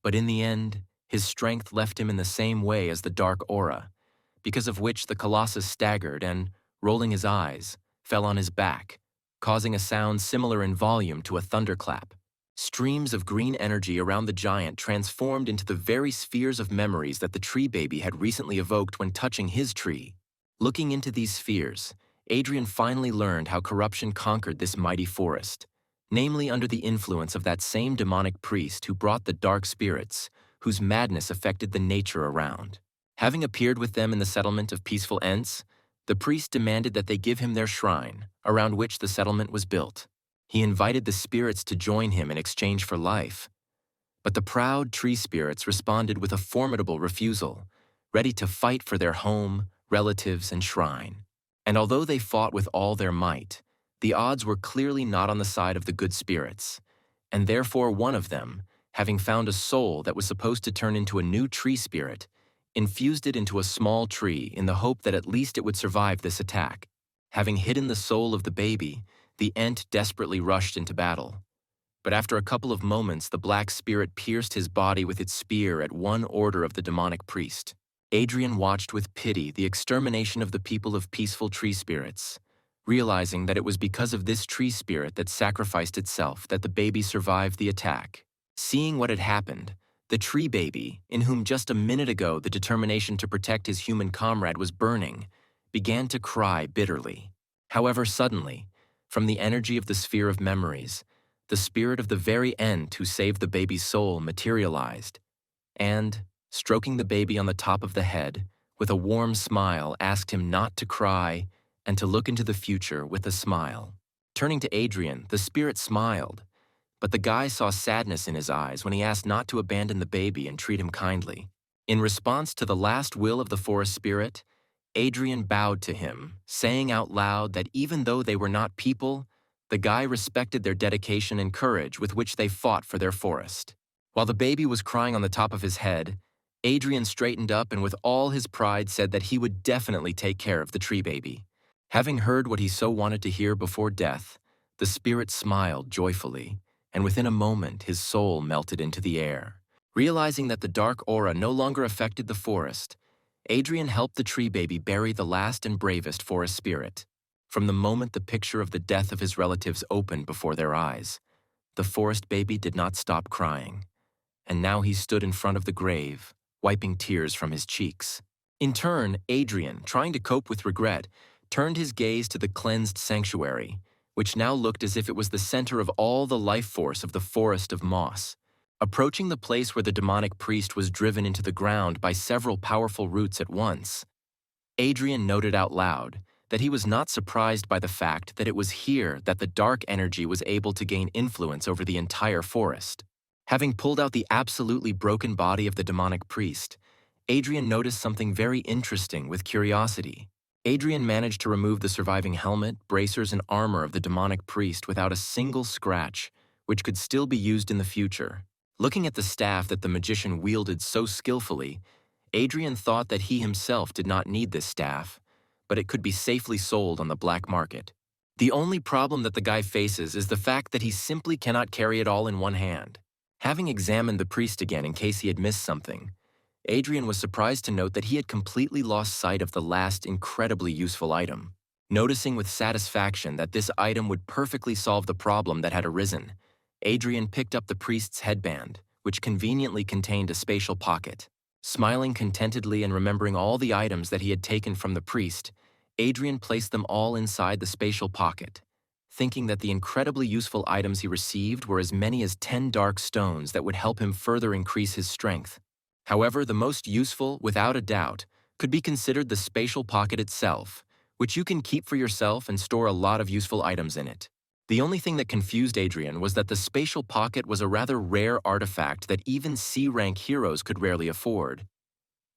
But in the end, his strength left him in the same way as the dark aura, because of which the Colossus staggered and, rolling his eyes, fell on his back, causing a sound similar in volume to a thunderclap. Streams of green energy around the giant transformed into the very spheres of memories that the tree baby had recently evoked when touching his tree. Looking into these spheres, Adrian finally learned how corruption conquered this mighty forest, namely under the influence of that same demonic priest who brought the dark spirits, whose madness affected the nature around. Having appeared with them in the settlement of peaceful Ents, the priest demanded that they give him their shrine, around which the settlement was built. He invited the spirits to join him in exchange for life. But the proud tree spirits responded with a formidable refusal, ready to fight for their home, relatives, and shrine. And although they fought with all their might, the odds were clearly not on the side of the good spirits, and therefore one of them, having found a soul that was supposed to turn into a new tree spirit, infused it into a small tree in the hope that at least it would survive this attack. Having hidden the soul of the baby, the Ent desperately rushed into battle. But after a couple of moments, the black spirit pierced his body with its spear at one order of the demonic priest. Adrian watched with pity the extermination of the people of peaceful tree spirits, realizing that it was because of this tree spirit that sacrificed itself that the baby survived the attack. Seeing what had happened, the tree baby, in whom just a minute ago the determination to protect his human comrade was burning, began to cry bitterly. However, suddenly, from the energy of the sphere of memories, the spirit of the very end who saved the baby's soul materialized, and, stroking the baby on the top of the head, with a warm smile asked him not to cry and to look into the future with a smile. Turning to Adrian, the spirit smiled, but the guy saw sadness in his eyes when he asked not to abandon the baby and treat him kindly. In response to the last will of the forest spirit, Adrian bowed to him, saying out loud that even though they were not people, the guy respected their dedication and courage with which they fought for their forest. While the baby was crying on the top of his head, Adrian straightened up and with all his pride said that he would definitely take care of the tree baby. Having heard what he so wanted to hear before death, the spirit smiled joyfully, and within a moment his soul melted into the air. Realizing that the dark aura no longer affected the forest, Adrian helped the tree baby bury the last and bravest forest spirit. From the moment the picture of the death of his relatives opened before their eyes, the forest baby did not stop crying, and now he stood in front of the grave, wiping tears from his cheeks. In turn, Adrian, trying to cope with regret, turned his gaze to the cleansed sanctuary, which now looked as if it was the center of all the life force of the forest of moss. Approaching the place where the demonic priest was driven into the ground by several powerful roots at once, Adrian noted out loud that he was not surprised by the fact that it was here that the dark energy was able to gain influence over the entire forest. Having pulled out the absolutely broken body of the demonic priest, Adrian noticed something very interesting with curiosity. Adrian managed to remove the surviving helmet, bracers, and armor of the demonic priest without a single scratch, which could still be used in the future. Looking at the staff that the magician wielded so skillfully, Adrian thought that he himself did not need this staff, but it could be safely sold on the black market. The only problem that the guy faces is the fact that he simply cannot carry it all in one hand. Having examined the priest again in case he had missed something, Adrian was surprised to note that he had completely lost sight of the last incredibly useful item. Noticing with satisfaction that this item would perfectly solve the problem that had arisen, Adrian picked up the priest's headband, which conveniently contained a spatial pocket. Smiling contentedly and remembering all the items that he had taken from the priest, Adrian placed them all inside the spatial pocket, thinking that the incredibly useful items he received were as many as 10 dark stones that would help him further increase his strength. However, the most useful, without a doubt, could be considered the spatial pocket itself, which you can keep for yourself and store a lot of useful items in it. The only thing that confused Adrian was that the spatial pocket was a rather rare artifact that even C-rank heroes could rarely afford,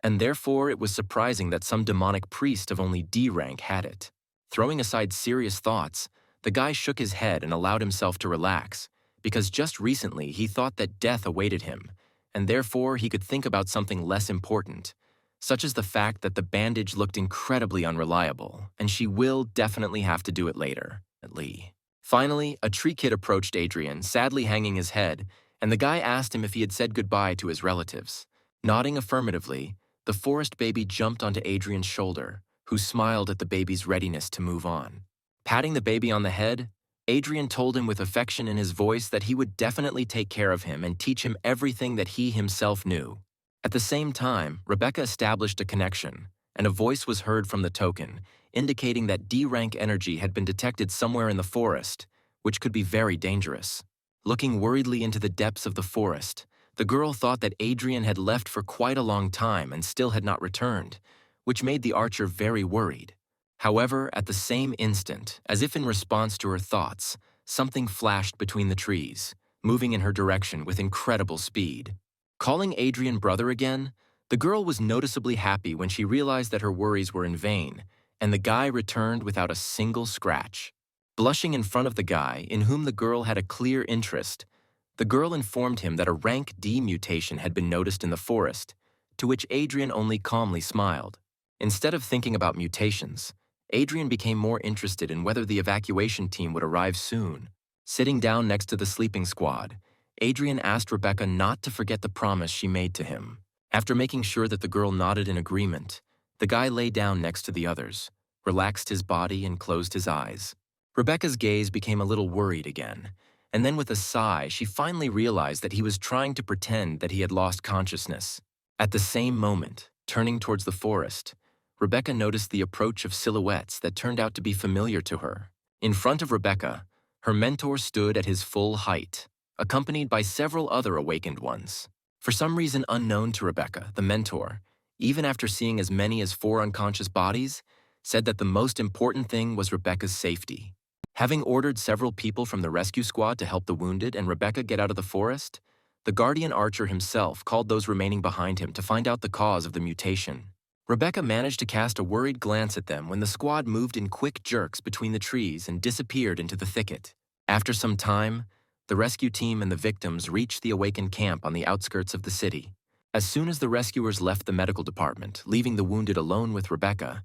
and therefore it was surprising that some demonic priest of only D rank had it. Throwing aside serious thoughts, the guy shook his head and allowed himself to relax, because just recently he thought that death awaited him, and therefore he could think about something less important, such as the fact that the bandage looked incredibly unreliable, and she will definitely have to do it later, at Lee. Finally, a tree kid approached Adrian, sadly hanging his head, and the guy asked him if he had said goodbye to his relatives. Nodding affirmatively, the forest baby jumped onto Adrian's shoulder, who smiled at the baby's readiness to move on. Patting the baby on the head, Adrian told him with affection in his voice that he would definitely take care of him and teach him everything that he himself knew. At the same time, Rebecca established a connection, and a voice was heard from the token, indicating that D-rank energy had been detected somewhere in the forest, which could be very dangerous. Looking worriedly into the depths of the forest, the girl thought that Adrian had left for quite a long time and still had not returned, which made the archer very worried. However, at the same instant, as if in response to her thoughts, something flashed between the trees, moving in her direction with incredible speed. Calling Adrian brother again, the girl was noticeably happy when she realized that her worries were in vain, and the guy returned without a single scratch. Blushing in front of the guy, in whom the girl had a clear interest, the girl informed him that a rank D mutation had been noticed in the forest, to which Adrian only calmly smiled. Instead of thinking about mutations, Adrian became more interested in whether the evacuation team would arrive soon. Sitting down next to the sleeping squad, Adrian asked Rebecca not to forget the promise she made to him. After making sure that the girl nodded in agreement, the guy lay down next to the others, relaxed his body, and closed his eyes. Rebecca's gaze became a little worried again, and then with a sigh, she finally realized that he was trying to pretend that he had lost consciousness. At the same moment, turning towards the forest, Rebecca noticed the approach of silhouettes that turned out to be familiar to her. In front of Rebecca, her mentor stood at his full height, accompanied by several other awakened ones. For some reason unknown to Rebecca, the mentor, even after seeing as many as 4 unconscious bodies, said that the most important thing was Rebecca's safety. Having ordered several people from the rescue squad to help the wounded and Rebecca get out of the forest, the guardian archer himself called those remaining behind him to find out the cause of the mutation. Rebecca managed to cast a worried glance at them when the squad moved in quick jerks between the trees and disappeared into the thicket. After some time, the rescue team and the victims reached the awakened camp on the outskirts of the city. As soon as the rescuers left the medical department, leaving the wounded alone with Rebecca,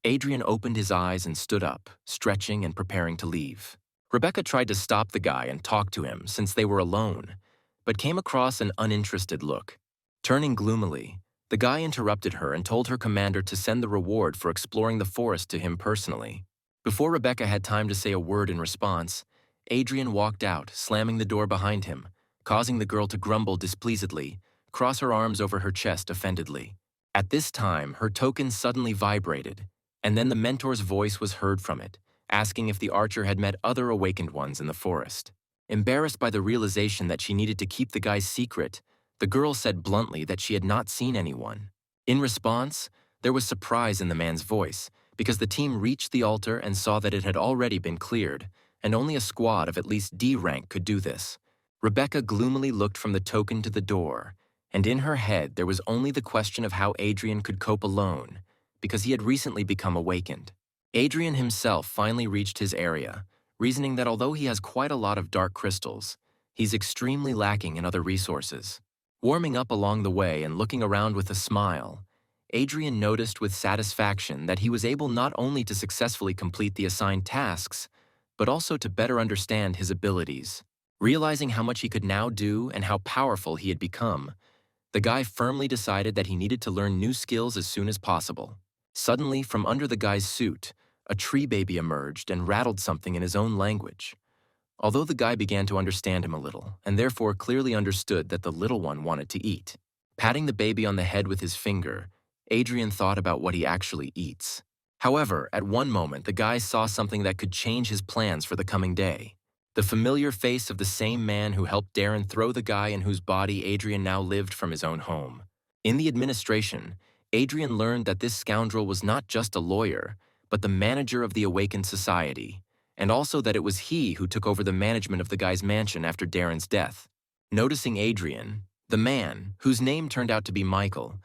Adrian opened his eyes and stood up, stretching and preparing to leave. Rebecca tried to stop the guy and talk to him since they were alone, but came across an uninterested look. Turning gloomily, the guy interrupted her and told her commander to send the reward for exploring the forest to him personally. Before Rebecca had time to say a word in response, Adrian walked out, slamming the door behind him, causing the girl to grumble displeasedly, cross her arms over her chest offendedly. At this time, her token suddenly vibrated, and then the mentor's voice was heard from it, asking if the archer had met other awakened ones in the forest. Embarrassed by the realization that she needed to keep the guy's secret, the girl said bluntly that she had not seen anyone. In response, there was surprise in the man's voice, because the team reached the altar and saw that it had already been cleared, and only a squad of at least D rank could do this. Rebecca gloomily looked from the token to the door, and in her head there was only the question of how Adrian could cope alone, because he had recently become awakened. Adrian himself finally reached his area, reasoning that although he has quite a lot of dark crystals, he's extremely lacking in other resources. Warming up along the way and looking around with a smile, Adrian noticed with satisfaction that he was able not only to successfully complete the assigned tasks, but also to better understand his abilities. Realizing how much he could now do and how powerful he had become, the guy firmly decided that he needed to learn new skills as soon as possible. Suddenly, from under the guy's suit, a tree baby emerged and rattled something in his own language. Although the guy began to understand him a little, and therefore clearly understood that the little one wanted to eat. Patting the baby on the head with his finger, Adrian thought about what he actually eats. However, at one moment, the guy saw something that could change his plans for the coming day. The familiar face of the same man who helped Darren throw the guy in whose body Adrian now lived from his own home. In the administration, Adrian learned that this scoundrel was not just a lawyer, but the manager of the Awakened Society, and also that it was he who took over the management of the guy's mansion after Darren's death. Noticing Adrian, the man, whose name turned out to be Michael,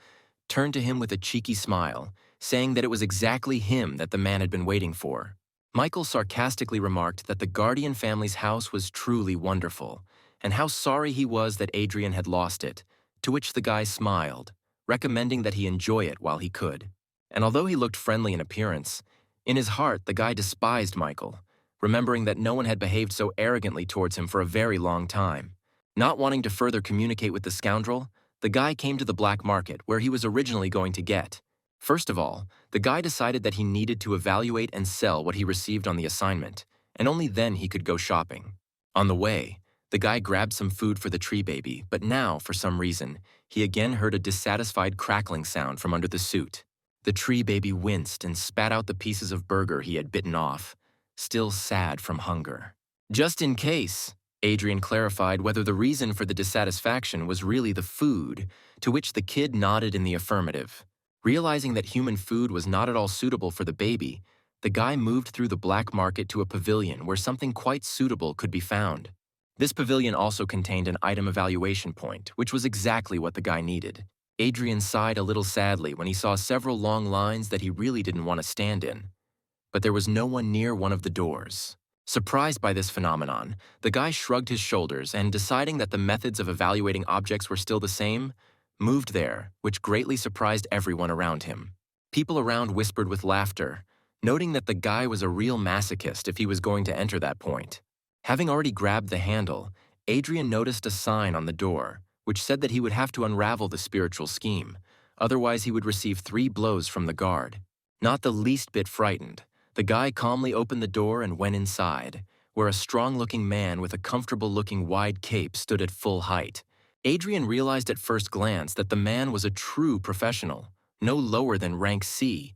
turned to him with a cheeky smile, saying that it was exactly him that the man had been waiting for. Michael sarcastically remarked that the Guardian family's house was truly wonderful, and how sorry he was that Adrian had lost it, to which the guy smiled, recommending that he enjoy it while he could. And although he looked friendly in appearance, in his heart the guy despised Michael, remembering that no one had behaved so arrogantly towards him for a very long time. Not wanting to further communicate with the scoundrel, the guy came to the black market where he was originally going to get. First of all, the guy decided that he needed to evaluate and sell what he received on the assignment, and only then he could go shopping. On the way, the guy grabbed some food for the tree baby, but now, for some reason, he again heard a dissatisfied crackling sound from under the suit. The tree baby winced and spat out the pieces of burger he had bitten off, still sad from hunger. Just in case, Adrian clarified whether the reason for the dissatisfaction was really the food, to which the kid nodded in the affirmative. Realizing that human food was not at all suitable for the baby, the guy moved through the black market to a pavilion where something quite suitable could be found. This pavilion also contained an item evaluation point, which was exactly what the guy needed. Adrian sighed a little sadly when he saw several long lines that he really didn't want to stand in. But there was no one near one of the doors. Surprised by this phenomenon, the guy shrugged his shoulders and, deciding that the methods of evaluating objects were still the same, moved there, which greatly surprised everyone around him. People around whispered with laughter, noting that the guy was a real masochist if he was going to enter that point. Having already grabbed the handle, Adrian noticed a sign on the door, which said that he would have to unravel the spiritual scheme, otherwise he would receive 3 blows from the guard. Not the least bit frightened, the guy calmly opened the door and went inside, where a strong-looking man with a comfortable-looking wide cape stood at full height. Adrian realized at first glance that the man was a true professional, no lower than rank C,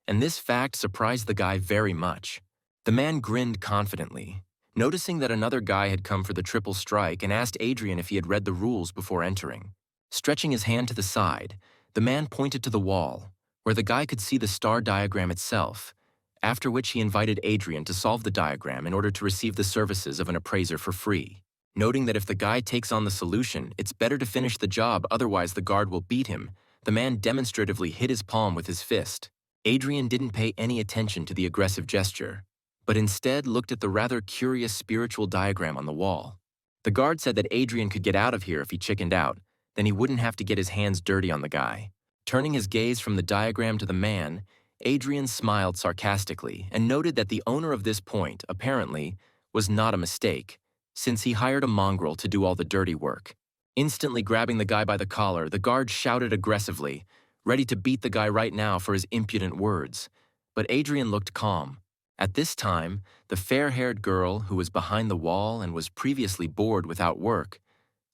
and this fact surprised the guy very much. The man grinned confidently, noticing that another guy had come for the triple strike and asked Adrian if he had read the rules before entering. Stretching his hand to the side, the man pointed to the wall, where the guy could see the star diagram itself, after which he invited Adrian to solve the diagram in order to receive the services of an appraiser for free. Noting that if the guy takes on the solution, it's better to finish the job, otherwise the guard will beat him, the man demonstratively hit his palm with his fist. Adrian didn't pay any attention to the aggressive gesture, but instead looked at the rather curious spiritual diagram on the wall. The guard said that Adrian could get out of here if he chickened out, then he wouldn't have to get his hands dirty on the guy. Turning his gaze from the diagram to the man, Adrian smiled sarcastically and noted that the owner of this point, apparently, was not a mistake, since he hired a mongrel to do all the dirty work. Instantly grabbing the guy by the collar, the guard shouted aggressively, ready to beat the guy right now for his impudent words. But Adrian looked calm. At this time, the fair-haired girl, who was behind the wall and was previously bored without work,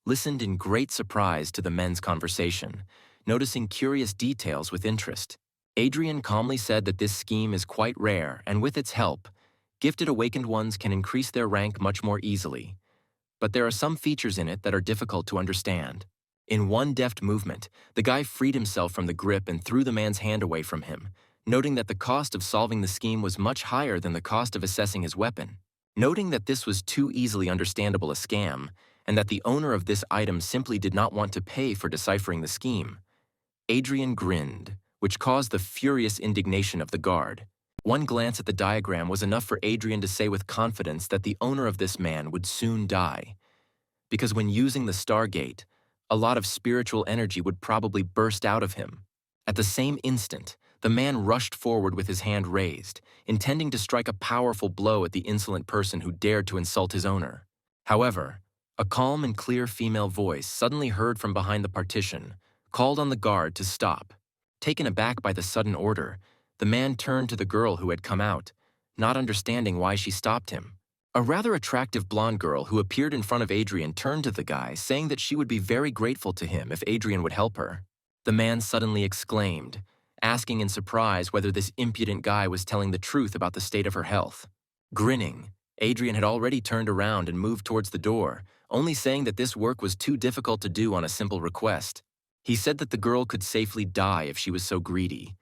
listened in great surprise to the men's conversation, noticing curious details with interest. Adrian calmly said that this scheme is quite rare, and with its help, gifted awakened ones can increase their rank much more easily. But there are some features in it that are difficult to understand. In one deft movement, the guy freed himself from the grip and threw the man's hand away from him, noting that the cost of solving the scheme was much higher than the cost of assessing his weapon. Noting that this was too easily understandable a scam, and that the owner of this item simply did not want to pay for deciphering the scheme, Adrian grinned, which caused the furious indignation of the guard. One glance at the diagram was enough for Adrian to say with confidence that the owner of this man would soon die, because when using the Stargate, a lot of spiritual energy would probably burst out of him. At the same instant, the man rushed forward with his hand raised, intending to strike a powerful blow at the insolent person who dared to insult his owner. However, a calm and clear female voice, suddenly heard from behind the partition, called on the guard to stop. Taken aback by the sudden order, the man turned to the girl who had come out, not understanding why she stopped him. A rather attractive blonde girl who appeared in front of Adrian turned to the guy, saying that she would be very grateful to him if Adrian would help her. The man suddenly exclaimed, asking in surprise whether this impudent guy was telling the truth about the state of her health. Grinning, Adrian had already turned around and moved towards the door, only saying that this work was too difficult to do on a simple request. He said that the girl could safely die if she was so greedy,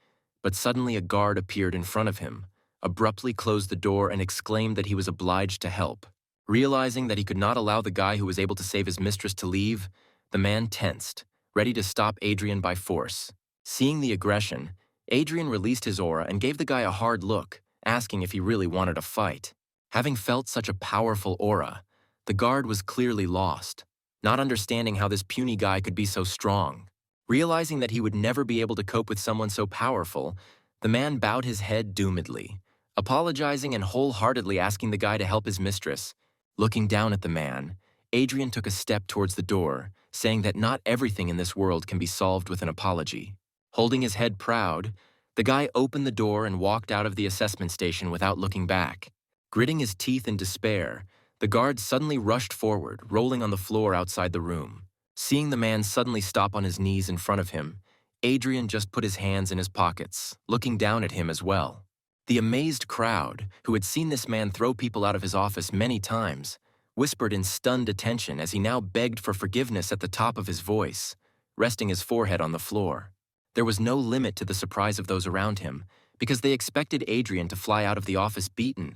but suddenly a guard appeared in front of him, abruptly closed the door and exclaimed that he was obliged to help. Realizing that he could not allow the guy who was able to save his mistress to leave, the man tensed, ready to stop Adrian by force. Seeing the aggression, Adrian released his aura and gave the guy a hard look, asking if he really wanted a fight. Having felt such a powerful aura, the guard was clearly lost, not understanding how this puny guy could be so strong. Realizing that he would never be able to cope with someone so powerful, the man bowed his head doomedly, apologizing and wholeheartedly asking the guy to help his mistress. Looking down at the man, Adrian took a step towards the door, saying that not everything in this world can be solved with an apology. Holding his head proud, the guy opened the door and walked out of the assessment station without looking back. Gritting his teeth in despair, the guard suddenly rushed forward, rolling on the floor outside the room. Seeing the man suddenly stop on his knees in front of him, Adrian just put his hands in his pockets, looking down at him as well. The amazed crowd, who had seen this man throw people out of his office many times, whispered in stunned attention as he now begged for forgiveness at the top of his voice, resting his forehead on the floor. There was no limit to the surprise of those around him, because they expected Adrian to fly out of the office beaten,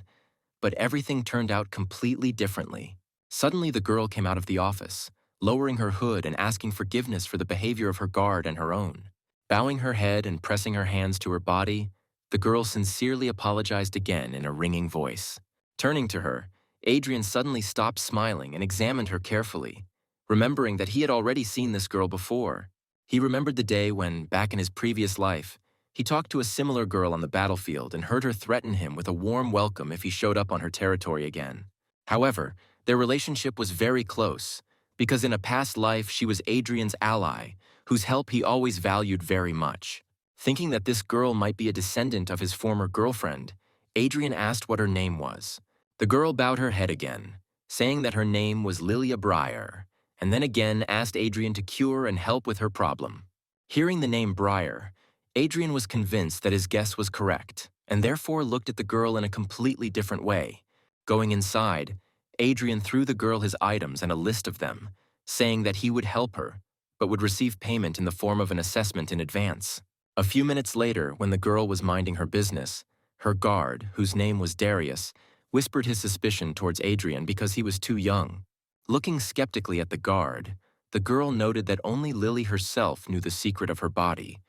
but everything turned out completely differently. Suddenly the girl came out of the office, lowering her hood and asking forgiveness for the behavior of her guard and her own. Bowing her head and pressing her hands to her body, the girl sincerely apologized again in a ringing voice. Turning to her, Adrian suddenly stopped smiling and examined her carefully, remembering that he had already seen this girl before. He remembered the day when, back in his previous life, he talked to a similar girl on the battlefield and heard her threaten him with a warm welcome if he showed up on her territory again. However, their relationship was very close, because in a past life she was Adrian's ally, whose help he always valued very much. Thinking that this girl might be a descendant of his former girlfriend, Adrian asked what her name was. The girl bowed her head again, saying that her name was Lilia Breyer, and then again asked Adrian to cure and help with her problem. Hearing the name Breyer, Adrian was convinced that his guess was correct, and therefore looked at the girl in a completely different way. Going inside, Adrian threw the girl his items and a list of them, saying that he would help her, but would receive payment in the form of an assessment in advance. A few minutes later, when the girl was minding her business, her guard, whose name was Darius, whispered his suspicion towards Adrian because he was too young. Looking skeptically at the guard, the girl noted that only Lily herself knew the secret of her body,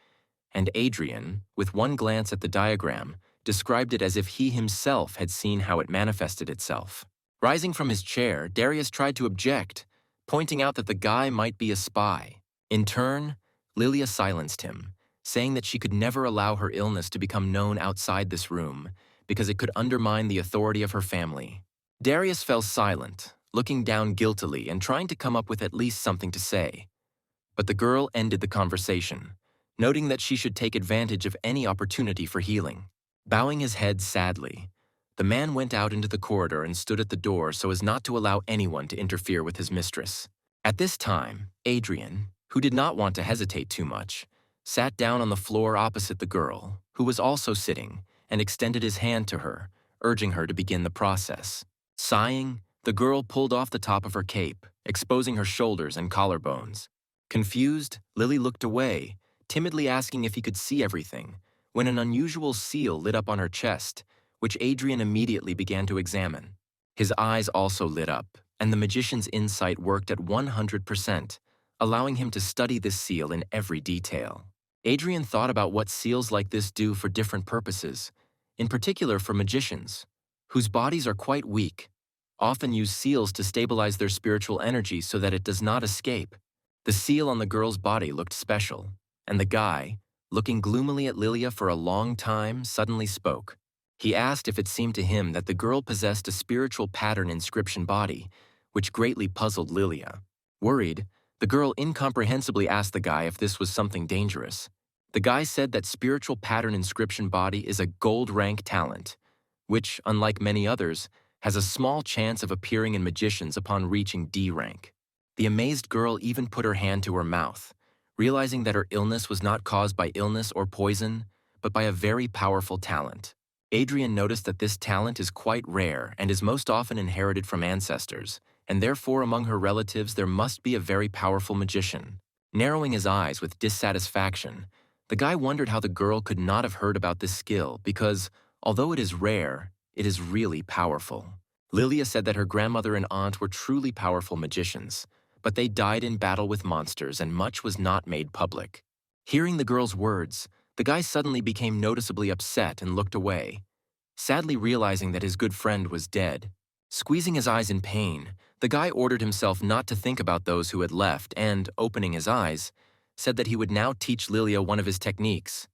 and Adrian, with one glance at the diagram, described it as if he himself had seen how it manifested itself. Rising from his chair, Darius tried to object, pointing out that the guy might be a spy. In turn, Lilia silenced him, saying that she could never allow her illness to become known outside this room because it could undermine the authority of her family. Darius fell silent, looking down guiltily and trying to come up with at least something to say. But the girl ended the conversation, noting that she should take advantage of any opportunity for healing. Bowing his head sadly, the man went out into the corridor and stood at the door so as not to allow anyone to interfere with his mistress. At this time, Adrian, who did not want to hesitate too much, sat down on the floor opposite the girl, who was also sitting, and extended his hand to her, urging her to begin the process. Sighing, the girl pulled off the top of her cape, exposing her shoulders and collarbones. Confused, Lily looked away, timidly asking if he could see everything, when an unusual seal lit up on her chest, which Adrian immediately began to examine. His eyes also lit up, and the magician's insight worked at 100%, allowing him to study this seal in every detail. Adrian thought about what seals like this do for different purposes, in particular for magicians, whose bodies are quite weak, often use seals to stabilize their spiritual energy so that it does not escape. The seal on the girl's body looked special, and the guy, looking gloomily at Lilia for a long time, suddenly spoke. He asked if it seemed to him that the girl possessed a spiritual pattern inscription body, which greatly puzzled Lilia. Worried, the girl incomprehensibly asked the guy if this was something dangerous. The guy said that spiritual pattern inscription body is a gold rank talent, which, unlike many others, has a small chance of appearing in magicians upon reaching D rank. The amazed girl even put her hand to her mouth, realizing that her illness was not caused by illness or poison, but by a very powerful talent. Adrian noticed that this talent is quite rare and is most often inherited from ancestors, and therefore among her relatives there must be a very powerful magician. Narrowing his eyes with dissatisfaction, the guy wondered how the girl could not have heard about this skill because, although it is rare, it is really powerful. Lilia said that her grandmother and aunt were truly powerful magicians, but they died in battle with monsters and much was not made public. Hearing the girl's words, the guy suddenly became noticeably upset and looked away, sadly realizing that his good friend was dead. Squeezing his eyes in pain, the guy ordered himself not to think about those who had left and, opening his eyes, said that he would now teach Lilia one of his techniques,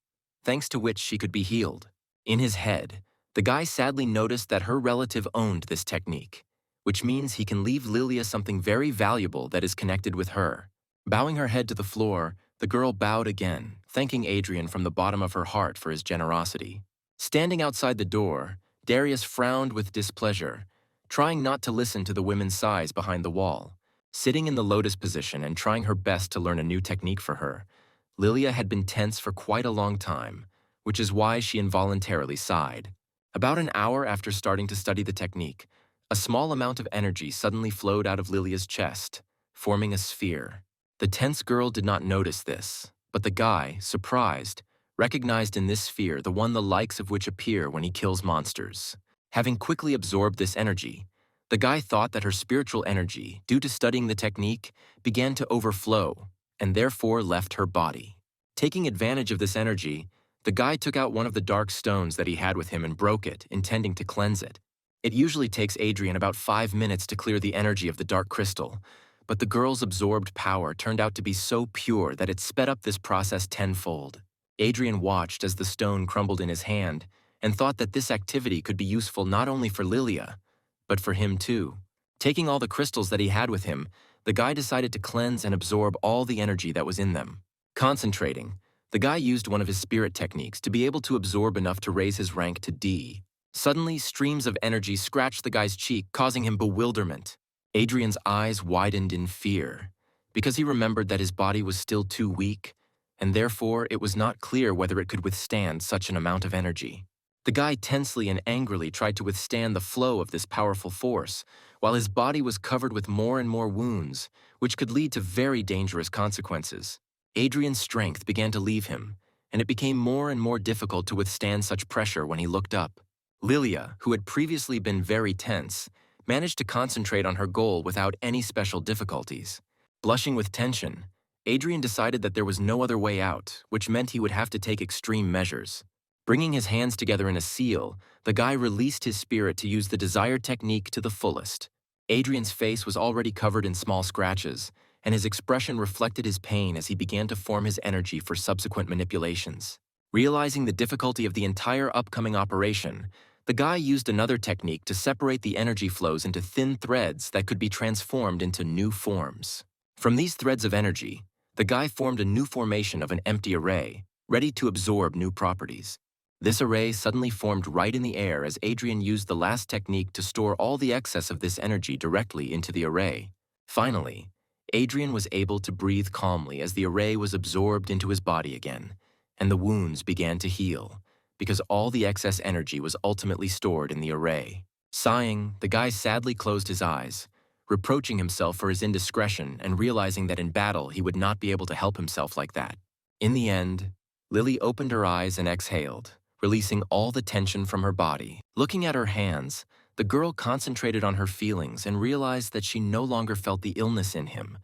thanks to which she could be healed. In his head, the guy sadly noticed that her relative owned this technique, which means he can leave Lilia something very valuable that is connected with her. Bowing her head to the floor, the girl bowed again, thanking Adrian from the bottom of her heart for his generosity. Standing outside the door, Darius frowned with displeasure, trying not to listen to the women's sighs behind the wall. Sitting in the lotus position and trying her best to learn a new technique for her, Lilia had been tense for quite a long time, which is why she involuntarily sighed. About an hour after starting to study the technique, a small amount of energy suddenly flowed out of Lilia's chest, forming a sphere. The tense girl did not notice this, but the guy, surprised, recognized in this sphere the one the likes of which appear when he kills monsters. Having quickly absorbed this energy, the guy thought that her spiritual energy, due to studying the technique, began to overflow, and therefore left her body. Taking advantage of this energy, the guy took out one of the dark stones that he had with him and broke it, intending to cleanse it. It usually takes Adrian about 5 minutes to clear the energy of the dark crystal, but the girl's absorbed power turned out to be so pure that it sped up this process tenfold. Adrian watched as the stone crumbled in his hand and thought that this activity could be useful not only for Lilia, but for him too. Taking all the crystals that he had with him, the guy decided to cleanse and absorb all the energy that was in them. Concentrating, the guy used one of his spirit techniques to be able to absorb enough to raise his rank to D. Suddenly, streams of energy scratched the guy's cheek, causing him bewilderment. Adrian's eyes widened in fear, because he remembered that his body was still too weak, and therefore it was not clear whether it could withstand such an amount of energy. The guy tensely and angrily tried to withstand the flow of this powerful force, while his body was covered with more and more wounds, which could lead to very dangerous consequences. Adrian's strength began to leave him, and it became more and more difficult to withstand such pressure when he looked up. Lilia, who had previously been very tense, managed to concentrate on her goal without any special difficulties. Blushing with tension, Adrian decided that there was no other way out, which meant he would have to take extreme measures. Bringing his hands together in a seal, the guy released his spirit to use the desired technique to the fullest. Adrian's face was already covered in small scratches, and his expression reflected his pain as he began to form his energy for subsequent manipulations. Realizing the difficulty of the entire upcoming operation, the guy used another technique to separate the energy flows into thin threads that could be transformed into new forms. From these threads of energy, the guy formed a new formation of an empty array, ready to absorb new properties. This array suddenly formed right in the air as Adrian used the last technique to store all the excess of this energy directly into the array. Finally, Adrian was able to breathe calmly as the array was absorbed into his body again, and the wounds began to heal, because all the excess energy was ultimately stored in the array. Sighing, the guy sadly closed his eyes, reproaching himself for his indiscretion and realizing that in battle he would not be able to help himself like that. In the end, Lily opened her eyes and exhaled, releasing all the tension from her body. Looking at her hands, the girl concentrated on her feelings and realized that she no longer felt the illness in him,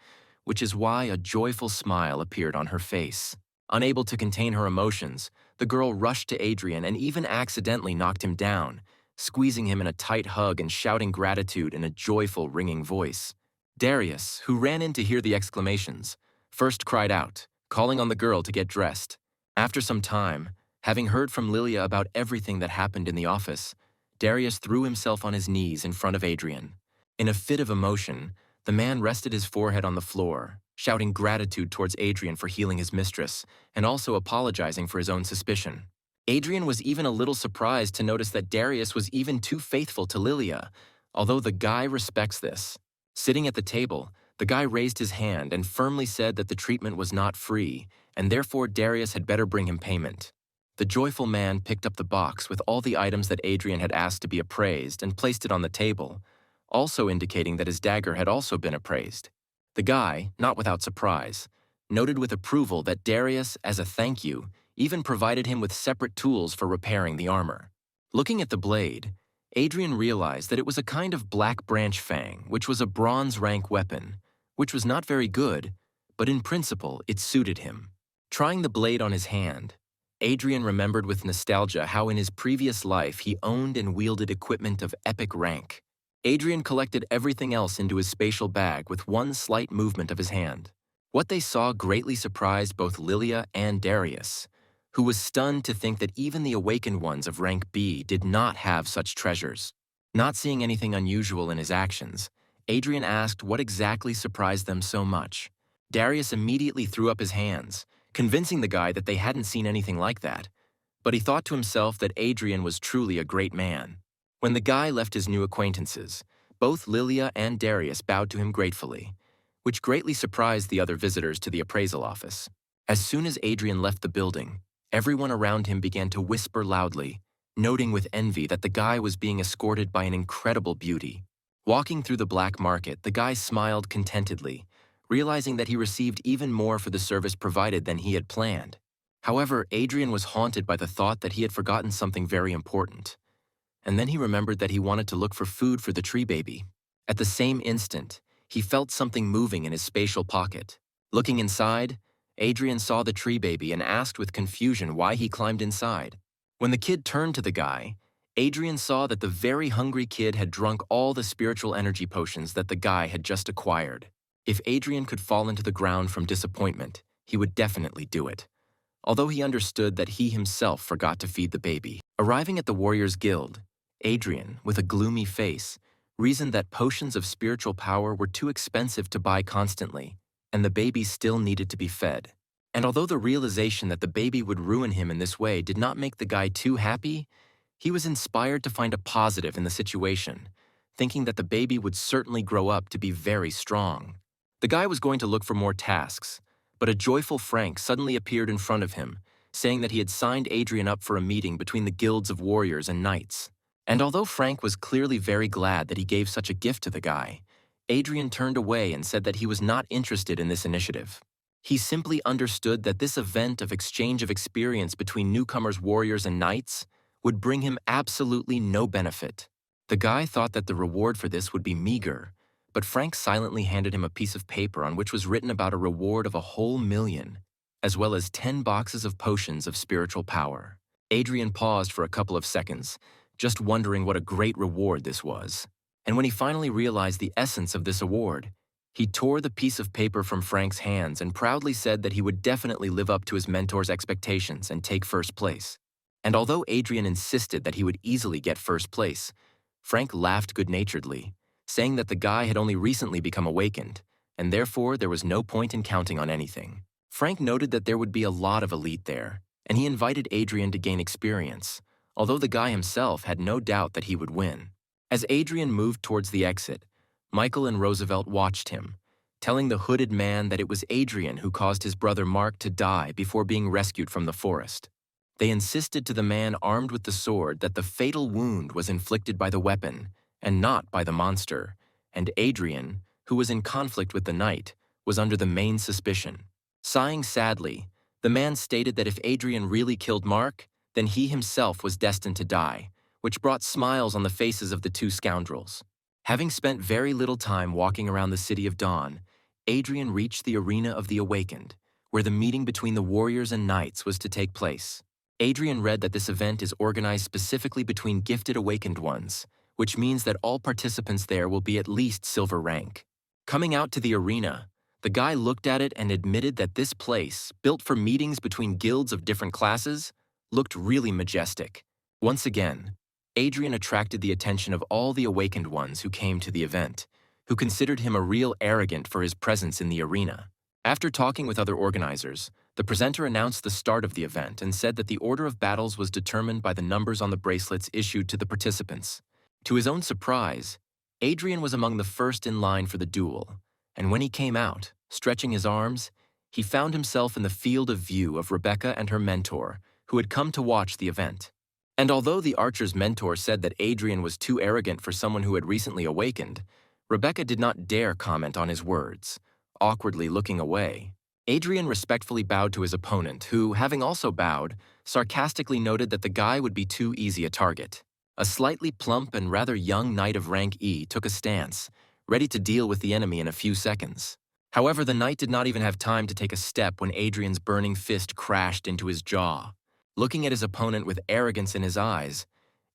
which is why a joyful smile appeared on her face. Unable to contain her emotions, the girl rushed to Adrian and even accidentally knocked him down, squeezing him in a tight hug and shouting gratitude in a joyful, ringing voice. Darius, who ran in to hear the exclamations, first cried out, calling on the girl to get dressed. After some time, having heard from Lilia about everything that happened in the office, Darius threw himself on his knees in front of Adrian. In a fit of emotion, the man rested his forehead on the floor, shouting gratitude towards Adrian for healing his mistress, and also apologizing for his own suspicion. Adrian was even a little surprised to notice that Darius was even too faithful to Lilia, although the guy respects this. Sitting at the table, the guy raised his hand and firmly said that the treatment was not free, and therefore Darius had better bring him payment. The joyful man picked up the box with all the items that Adrian had asked to be appraised and placed it on the table, also indicating that his dagger had also been appraised. The guy, not without surprise, noted with approval that Darius, as a thank you, even provided him with separate tools for repairing the armor. Looking at the blade, Adrian realized that it was a kind of black branch fang, which was a bronze rank weapon, which was not very good, but in principle it suited him. Trying the blade on his hand, Adrian remembered with nostalgia how in his previous life he owned and wielded equipment of epic rank. Adrian collected everything else into his spatial bag with one slight movement of his hand. What they saw greatly surprised both Lilia and Darius, who was stunned to think that even the awakened ones of rank B did not have such treasures. Not seeing anything unusual in his actions, Adrian asked what exactly surprised them so much. Darius immediately threw up his hands, convincing the guy that they hadn't seen anything like that, but he thought to himself that Adrian was truly a great man. When the guy left his new acquaintances, both Lilia and Darius bowed to him gratefully, which greatly surprised the other visitors to the appraisal office. As soon as Adrian left the building, everyone around him began to whisper loudly, noting with envy that the guy was being escorted by an incredible beauty. Walking through the black market, the guy smiled contentedly, realizing that he received even more for the service provided than he had planned. However, Adrian was haunted by the thought that he had forgotten something very important. And then he remembered that he wanted to look for food for the tree baby. At the same instant, he felt something moving in his spatial pocket. Looking inside, Adrian saw the tree baby and asked with confusion why he climbed inside. When the kid turned to the guy, Adrian saw that the very hungry kid had drunk all the spiritual energy potions that the guy had just acquired. If Adrian could fall into the ground from disappointment, he would definitely do it, although he understood that he himself forgot to feed the baby. Arriving at the Warriors Guild, Adrian, with a gloomy face, reasoned that potions of spiritual power were too expensive to buy constantly, and the baby still needed to be fed. And although the realization that the baby would ruin him in this way did not make the guy too happy, he was inspired to find a positive in the situation, thinking that the baby would certainly grow up to be very strong. The guy was going to look for more tasks, But a joyful Frank suddenly appeared in front of him, saying that he had signed Adrian up for a meeting between the guilds of warriors and knights. And although Frank was clearly very glad that he gave such a gift to the guy, Adrian turned away and said that he was not interested in this initiative. He simply understood that this event of exchange of experience between newcomers, warriors, and knights would bring him absolutely no benefit. The guy thought that the reward for this would be meager, but Frank silently handed him a piece of paper on which was written about a reward of 1,000,000, as well as 10 boxes of potions of spiritual power. Adrian paused for a couple of seconds, just wondering what a great reward this was. And when he finally realized the essence of this award, he tore the piece of paper from Frank's hands and proudly said that he would definitely live up to his mentor's expectations and take first place. And although Adrian insisted that he would easily get first place, Frank laughed good-naturedly, saying that the guy had only recently become awakened, and therefore there was no point in counting on anything. Frank noted that there would be a lot of elite there, and he invited Adrian to gain experience, although the guy himself had no doubt that he would win. As Adrian moved towards the exit, Michael and Roosevelt watched him, telling the hooded man that it was Adrian who caused his brother Mark to die before being rescued from the forest. They insisted to the man armed with the sword that the fatal wound was inflicted by the weapon and not by the monster, and Adrian, who was in conflict with the knight, was under the main suspicion. Sighing sadly, the man stated that if Adrian really killed Mark, then he himself was destined to die, which brought smiles on the faces of the two scoundrels. Having spent very little time walking around the City of Dawn, Adrian reached the Arena of the Awakened, where the meeting between the warriors and knights was to take place. Adrian read that this event is organized specifically between gifted awakened ones, which means that all participants there will be at least silver rank. Coming out to the arena, the guy looked at it and admitted that this place, built for meetings between guilds of different classes, looked really majestic. Once again, Adrian attracted the attention of all the awakened ones who came to the event, who considered him a real arrogant for his presence in the arena. After talking with other organizers, the presenter announced the start of the event and said that the order of battles was determined by the numbers on the bracelets issued to the participants. To his own surprise, Adrian was among the first in line for the duel, and when he came out, stretching his arms, he found himself in the field of view of Rebecca and her mentor, who had come to watch the event. And although the archer's mentor said that Adrian was too arrogant for someone who had recently awakened, Rebecca did not dare comment on his words, awkwardly looking away. Adrian respectfully bowed to his opponent, who, having also bowed, sarcastically noted that the guy would be too easy a target. A slightly plump and rather young knight of rank E took a stance, ready to deal with the enemy in a few seconds. However, the knight did not even have time to take a step when Adrian's burning fist crashed into his jaw. Looking at his opponent with arrogance in his eyes,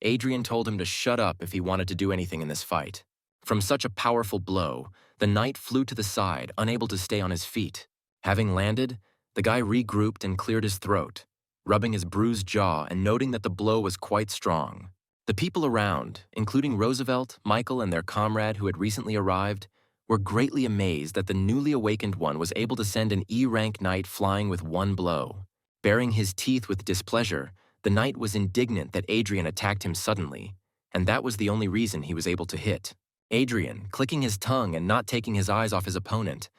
Adrian told him to shut up if he wanted to do anything in this fight. From such a powerful blow, the knight flew to the side, unable to stay on his feet. Having landed, the guy regrouped and cleared his throat, rubbing his bruised jaw and noting that the blow was quite strong. The people around, including Roosevelt, Michael, and their comrade who had recently arrived, were greatly amazed that the newly awakened one was able to send an E-rank knight flying with one blow. Baring his teeth with displeasure, the knight was indignant that Adrian attacked him suddenly, and that was the only reason he was able to hit. Adrian, clicking his tongue and not taking his eyes off his opponent,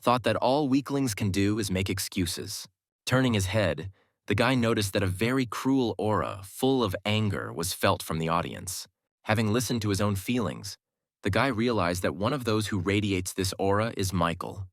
thought that all weaklings can do is make excuses. Turning his head, the guy noticed that a very cruel aura, full of anger, was felt from the audience. Having listened to his own feelings, the guy realized that one of those who radiates this aura is Michael.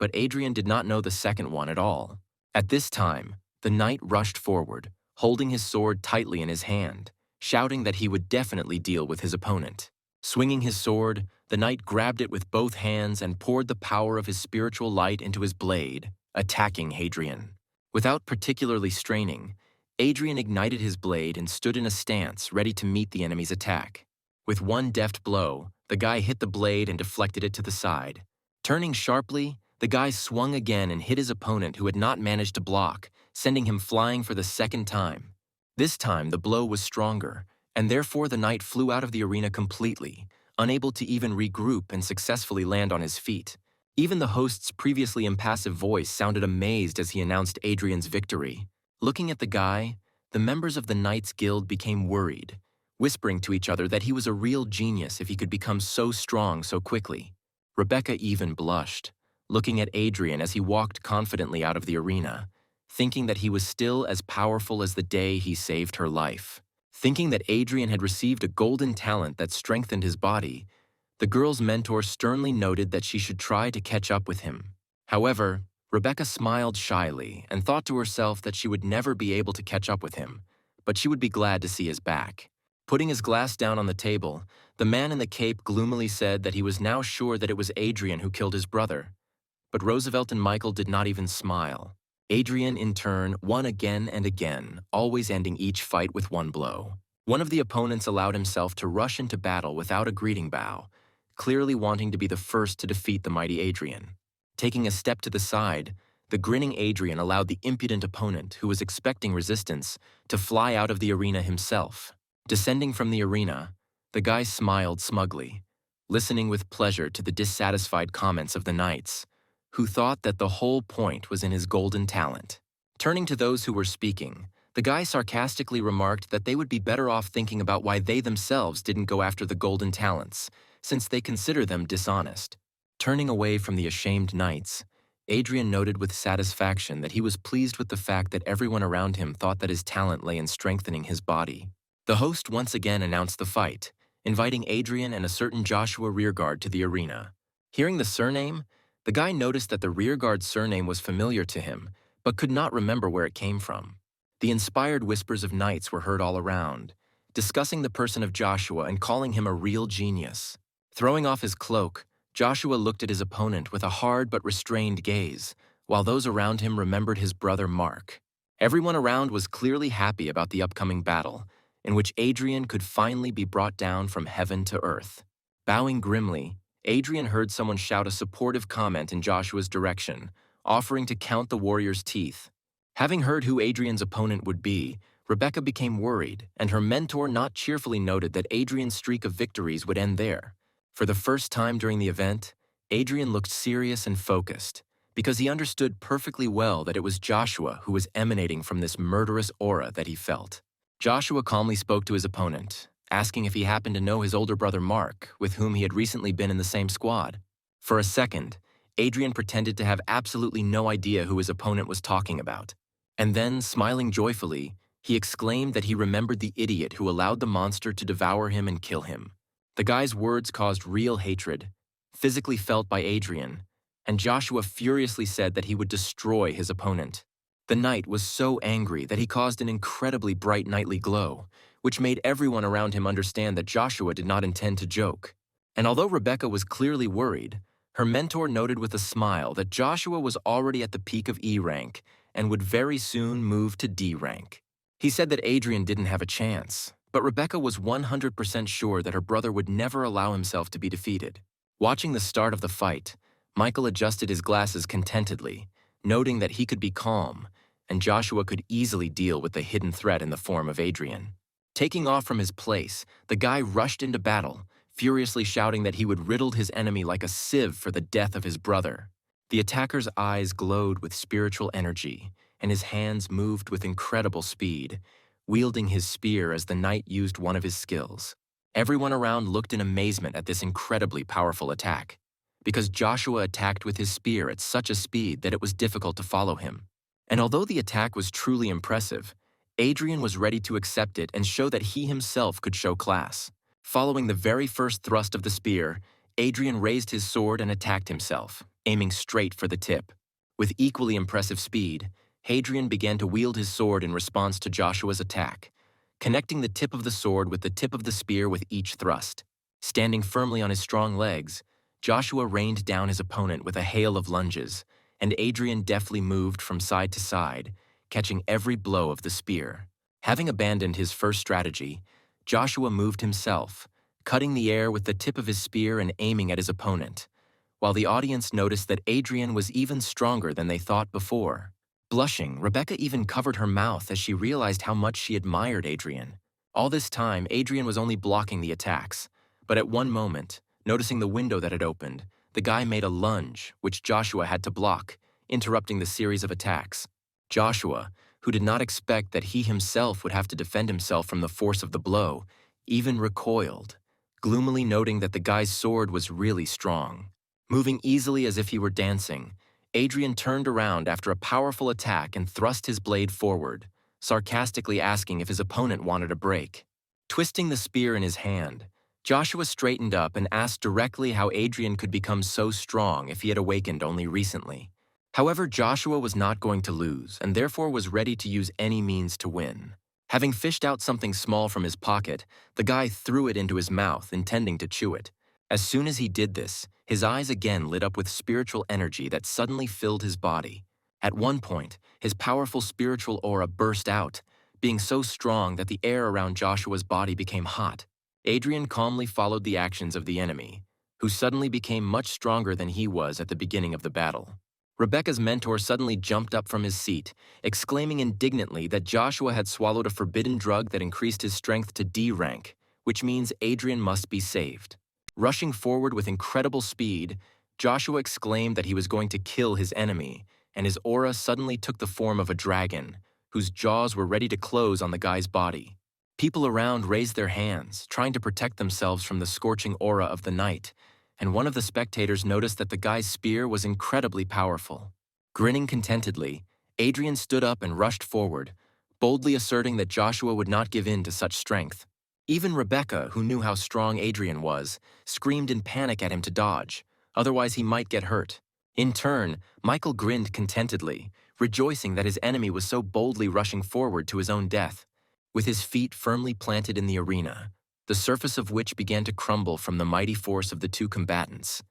But Adrian did not know the second one at all. At this time, the knight rushed forward, holding his sword tightly in his hand, shouting that he would definitely deal with his opponent. Swinging his sword, the knight grabbed it with both hands and poured the power of his spiritual light into his blade, attacking Adrian. Without particularly straining, Adrian ignited his blade and stood in a stance ready to meet the enemy's attack. With one deft blow, the guy hit the blade and deflected it to the side. Turning sharply, the guy swung again and hit his opponent who had not managed to block, sending him flying for the second time. This time, the blow was stronger, and therefore the knight flew out of the arena completely, unable to even regroup and successfully land on his feet. Even the host's previously impassive voice sounded amazed as he announced Adrian's victory. Looking at the guy, the members of the Knights Guild became worried, whispering to each other that he was a real genius if he could become so strong so quickly. Rebecca even blushed, looking at Adrian as he walked confidently out of the arena, thinking that he was still as powerful as the day he saved her life. Thinking that Adrian had received a golden talent that strengthened his body, the girl's mentor sternly noted that she should try to catch up with him. However, Rebecca smiled shyly and thought to herself that she would never be able to catch up with him, but she would be glad to see his back. Putting his glass down on the table, the man in the cape gloomily said that he was now sure that it was Adrian who killed his brother. But Roosevelt and Michael did not even smile. Adrian, in turn, won again and again, always ending each fight with one blow. One of the opponents allowed himself to rush into battle without a greeting bow, clearly wanting to be the first to defeat the mighty Adrian. Taking a step to the side, the grinning Adrian allowed the impudent opponent, who was expecting resistance, to fly out of the arena himself. Descending from the arena, the guy smiled smugly, listening with pleasure to the dissatisfied comments of the knights, who thought that the whole point was in his golden talent. Turning to those who were speaking, the guy sarcastically remarked that they would be better off thinking about why they themselves didn't go after the golden talents, since they consider them dishonest. Turning away from the ashamed knights, Adrian noted with satisfaction that he was pleased with the fact that everyone around him thought that his talent lay in strengthening his body. The host once again announced the fight, inviting Adrian and a certain Joshua rearguard to the arena. Hearing the surname, the guy noticed that the rearguard's surname was familiar to him, but could not remember where it came from. The inspired whispers of knights were heard all around, discussing the person of Joshua and calling him a real genius. Throwing off his cloak, Joshua looked at his opponent with a hard but restrained gaze, while those around him remembered his brother Mark. Everyone around was clearly happy about the upcoming battle, in which Adrian could finally be brought down from heaven to earth. Bowing grimly, Adrian heard someone shout a supportive comment in Joshua's direction, offering to count the warrior's teeth. Having heard who Adrian's opponent would be, Rebecca became worried, and her mentor not cheerfully noted that Adrian's streak of victories would end there. For the first time during the event, Adrian looked serious and focused, because he understood perfectly well that it was Joshua who was emanating from this murderous aura that he felt. Joshua calmly spoke to his opponent, asking if he happened to know his older brother Mark, with whom he had recently been in the same squad. For a second, Adrian pretended to have absolutely no idea who his opponent was talking about. And then, smiling joyfully, he exclaimed that he remembered the idiot who allowed the monster to devour him and kill him. The guy's words caused real hatred, physically felt by Adrian, and Joshua furiously said that he would destroy his opponent. The knight was so angry that he caused an incredibly bright nightly glow, which made everyone around him understand that Joshua did not intend to joke. And although Rebecca was clearly worried, her mentor noted with a smile that Joshua was already at the peak of E rank and would very soon move to D rank. He said that Adrian didn't have a chance, but Rebecca was 100% sure that her brother would never allow himself to be defeated. Watching the start of the fight, Michael adjusted his glasses contentedly, noting that he could be calm, and Joshua could easily deal with the hidden threat in the form of Adrian. Taking off from his place, the guy rushed into battle, furiously shouting that he would riddle his enemy like a sieve for the death of his brother. The attacker's eyes glowed with spiritual energy, and his hands moved with incredible speed, wielding his spear as the knight used one of his skills. Everyone around looked in amazement at this incredibly powerful attack, because Joshua attacked with his spear at such a speed that it was difficult to follow him. And although the attack was truly impressive, Adrian was ready to accept it and show that he himself could show class. Following the very first thrust of the spear, Adrian raised his sword and attacked himself, aiming straight for the tip. With equally impressive speed, Adrian began to wield his sword in response to Joshua's attack, connecting the tip of the sword with the tip of the spear with each thrust. Standing firmly on his strong legs, Joshua rained down his opponent with a hail of lunges, and Adrian deftly moved from side to side, catching every blow of the spear. Having abandoned his first strategy, Joshua moved himself, cutting the air with the tip of his spear and aiming at his opponent, while the audience noticed that Adrian was even stronger than they thought before. Blushing, Rebecca even covered her mouth as she realized how much she admired Adrian. All this time, Adrian was only blocking the attacks, but at one moment, noticing the window that had opened, the guy made a lunge, which Joshua had to block, interrupting the series of attacks. Joshua, who did not expect that he himself would have to defend himself from the force of the blow, even recoiled, gloomily noting that the guy's sword was really strong. Moving easily as if he were dancing, Adrian turned around after a powerful attack and thrust his blade forward, sarcastically asking if his opponent wanted a break. Twisting the spear in his hand, Joshua straightened up and asked directly how Adrian could become so strong if he had awakened only recently. However, Joshua was not going to lose and therefore was ready to use any means to win. Having fished out something small from his pocket, the guy threw it into his mouth, intending to chew it. As soon as he did this, his eyes again lit up with spiritual energy that suddenly filled his body. At one point, his powerful spiritual aura burst out, being so strong that the air around Joshua's body became hot. Adrian calmly followed the actions of the enemy, who suddenly became much stronger than he was at the beginning of the battle. Rebecca's mentor suddenly jumped up from his seat, exclaiming indignantly that Joshua had swallowed a forbidden drug that increased his strength to D rank, which means Adrian must be saved. Rushing forward with incredible speed, Joshua exclaimed that he was going to kill his enemy, and his aura suddenly took the form of a dragon, whose jaws were ready to close on the guy's body. People around raised their hands, trying to protect themselves from the scorching aura of the night, and one of the spectators noticed that the guy's spear was incredibly powerful. Grinning contentedly, Adrian stood up and rushed forward, boldly asserting that Joshua would not give in to such strength. Even Rebecca, who knew how strong Adrian was, screamed in panic at him to dodge, otherwise he might get hurt. In turn, Michael grinned contentedly, rejoicing that his enemy was so boldly rushing forward to his own death. With his feet firmly planted in the arena, the surface of which began to crumble from the mighty force of the two combatants,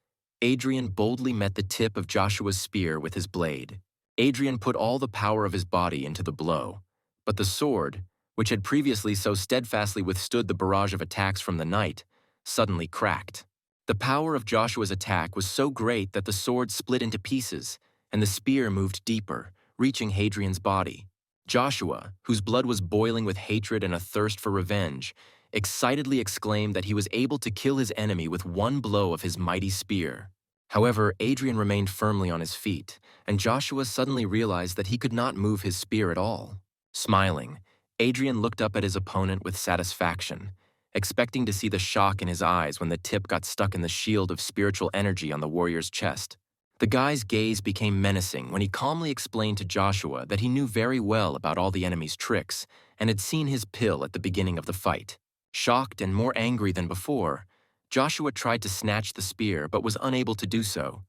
Adrian boldly met the tip of Joshua's spear with his blade. Adrian put all the power of his body into the blow, but the sword, which had previously so steadfastly withstood the barrage of attacks from the night, suddenly cracked. The power of Joshua's attack was so great that the sword split into pieces, and the spear moved deeper, reaching Hadrian's body. Joshua, whose blood was boiling with hatred and a thirst for revenge, excitedly exclaimed that he was able to kill his enemy with one blow of his mighty spear. However, Adrian remained firmly on his feet, and Joshua suddenly realized that he could not move his spear at all. Smiling, Adrian looked up at his opponent with satisfaction, expecting to see the shock in his eyes when the tip got stuck in the shield of spiritual energy on the warrior's chest. The guy's gaze became menacing when he calmly explained to Joshua that he knew very well about all the enemy's tricks and had seen his pill at the beginning of the fight. Shocked and more angry than before, Joshua tried to snatch the spear but was unable to do so.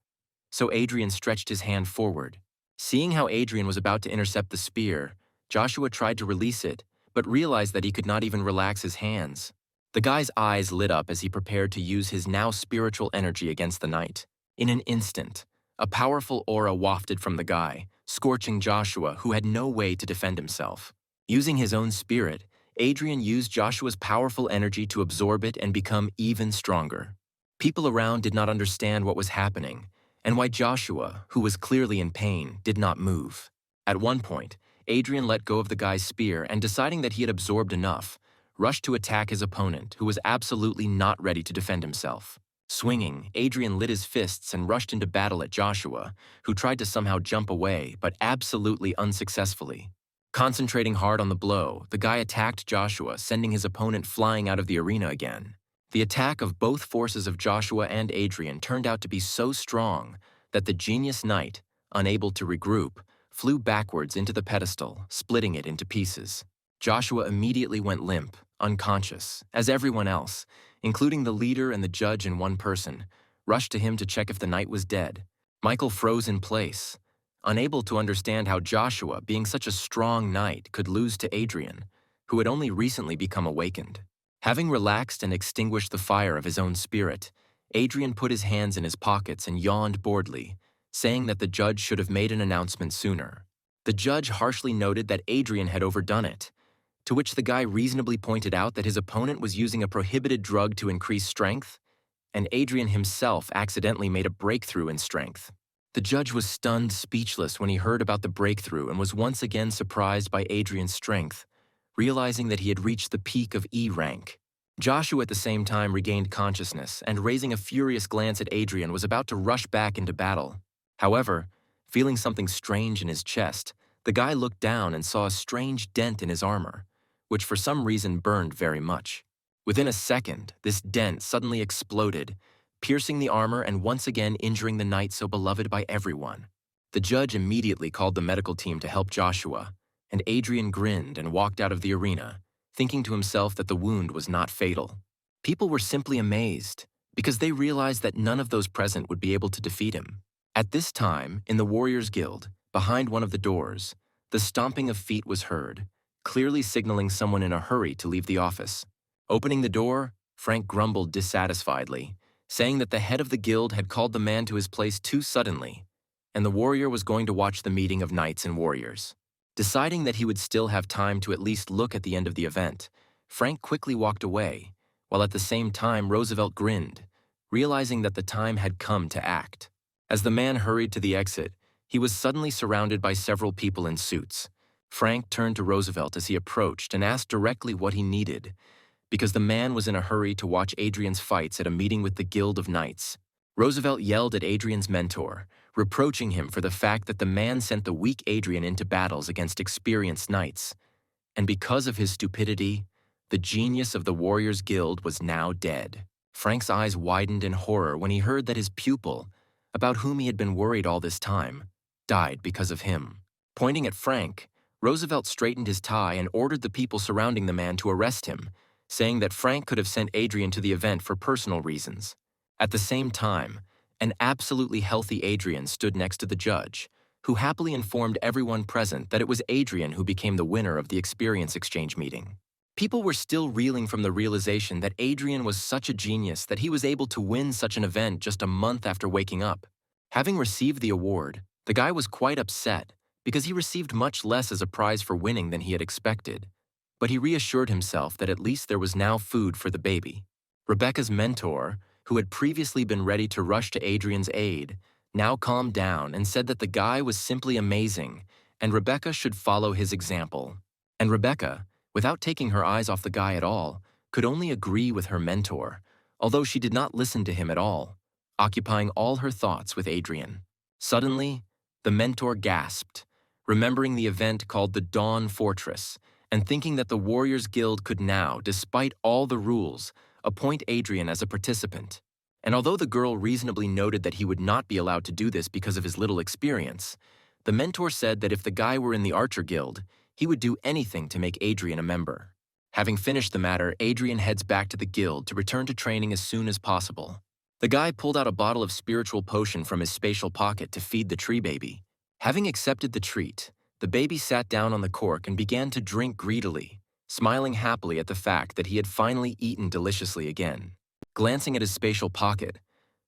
So Adrian stretched his hand forward. Seeing how Adrian was about to intercept the spear, Joshua tried to release it, but realized that he could not even relax his hands. The guy's eyes lit up as he prepared to use his now spiritual energy against the knight. In an instant, a powerful aura wafted from the guy, scorching Joshua, who had no way to defend himself. Using his own spirit, Adrian used Joshua's powerful energy to absorb it and become even stronger. People around did not understand what was happening, and why Joshua, who was clearly in pain, did not move. At one point, Adrian let go of the guy's spear and, deciding that he had absorbed enough, rushed to attack his opponent, who was absolutely not ready to defend himself. Swinging, Adrian lit his fists and rushed into battle at Joshua, who tried to somehow jump away, but absolutely unsuccessfully. Concentrating hard on the blow, the guy attacked Joshua, sending his opponent flying out of the arena again. The attack of both forces of Joshua and Adrian turned out to be so strong that the genius knight, unable to regroup, flew backwards into the pedestal, splitting it into pieces. Joshua immediately went limp, unconscious, as everyone else, including the leader and the judge in one person, rushed to him to check if the knight was dead. Michael froze in place, unable to understand how Joshua, being such a strong knight, could lose to Adrian, who had only recently become awakened. Having relaxed and extinguished the fire of his own spirit, Adrian put his hands in his pockets and yawned boredly, saying that the judge should have made an announcement sooner. The judge harshly noted that Adrian had overdone it, to which the guy reasonably pointed out that his opponent was using a prohibited drug to increase strength, and Adrian himself accidentally made a breakthrough in strength. The judge was stunned speechless when he heard about the breakthrough and was once again surprised by Adrian's strength, realizing that he had reached the peak of E rank. Joshua at the same time regained consciousness and, raising a furious glance at Adrian, was about to rush back into battle. However, feeling something strange in his chest, the guy looked down and saw a strange dent in his armor, which for some reason burned very much. Within a second, this dent suddenly exploded, piercing the armor and once again injuring the knight so beloved by everyone. The judge immediately called the medical team to help Joshua, and Adrian grinned and walked out of the arena, thinking to himself that the wound was not fatal. People were simply amazed, because they realized that none of those present would be able to defeat him. At this time, in the Warriors Guild, behind one of the doors, the stomping of feet was heard, clearly signaling someone in a hurry to leave the office. Opening the door, Frank grumbled dissatisfiedly, saying that the head of the guild had called the man to his place too suddenly, and the warrior was going to watch the meeting of knights and warriors. Deciding that he would still have time to at least look at the end of the event, Frank quickly walked away, while at the same time Roosevelt grinned, realizing that the time had come to act. As the man hurried to the exit, he was suddenly surrounded by several people in suits. Frank turned to Roosevelt as he approached and asked directly what he needed, because the man was in a hurry to watch Adrian's fights at a meeting with the Guild of Knights. Roosevelt yelled at Adrian's mentor, reproaching him for the fact that the man sent the weak Adrian into battles against experienced knights. And because of his stupidity, the genius of the Warriors Guild was now dead. Frank's eyes widened in horror when he heard that his pupil, about whom he had been worried all this time, died because of him. Pointing at Frank, Roosevelt straightened his tie and ordered the people surrounding the man to arrest him, saying that Frank could have sent Adrian to the event for personal reasons. At the same time, an absolutely healthy Adrian stood next to the judge, who happily informed everyone present that it was Adrian who became the winner of the experience exchange meeting. People were still reeling from the realization that Adrian was such a genius that he was able to win such an event just a month after waking up. Having received the award, the guy was quite upset because he received much less as a prize for winning than he had expected. But he reassured himself that at least there was now food for the baby. Rebecca's mentor, who had previously been ready to rush to Adrian's aid, now calmed down and said that the guy was simply amazing and Rebecca should follow his example. And Rebecca, without taking her eyes off the guy at all, could only agree with her mentor, although she did not listen to him at all, occupying all her thoughts with Adrian. Suddenly, the mentor gasped, remembering the event called the Dawn Fortress, and thinking that the Warriors Guild could now, despite all the rules, appoint Adrian as a participant. And although the girl reasonably noted that he would not be allowed to do this because of his little experience, the mentor said that if the guy were in the Archer Guild, he would do anything to make Adrian a member. Having finished the matter, Adrian heads back to the guild to return to training as soon as possible. The guy pulled out a bottle of spiritual potion from his spatial pocket to feed the tree baby. Having accepted the treat, the baby sat down on the cork and began to drink greedily, smiling happily at the fact that he had finally eaten deliciously again. Glancing at his spatial pocket,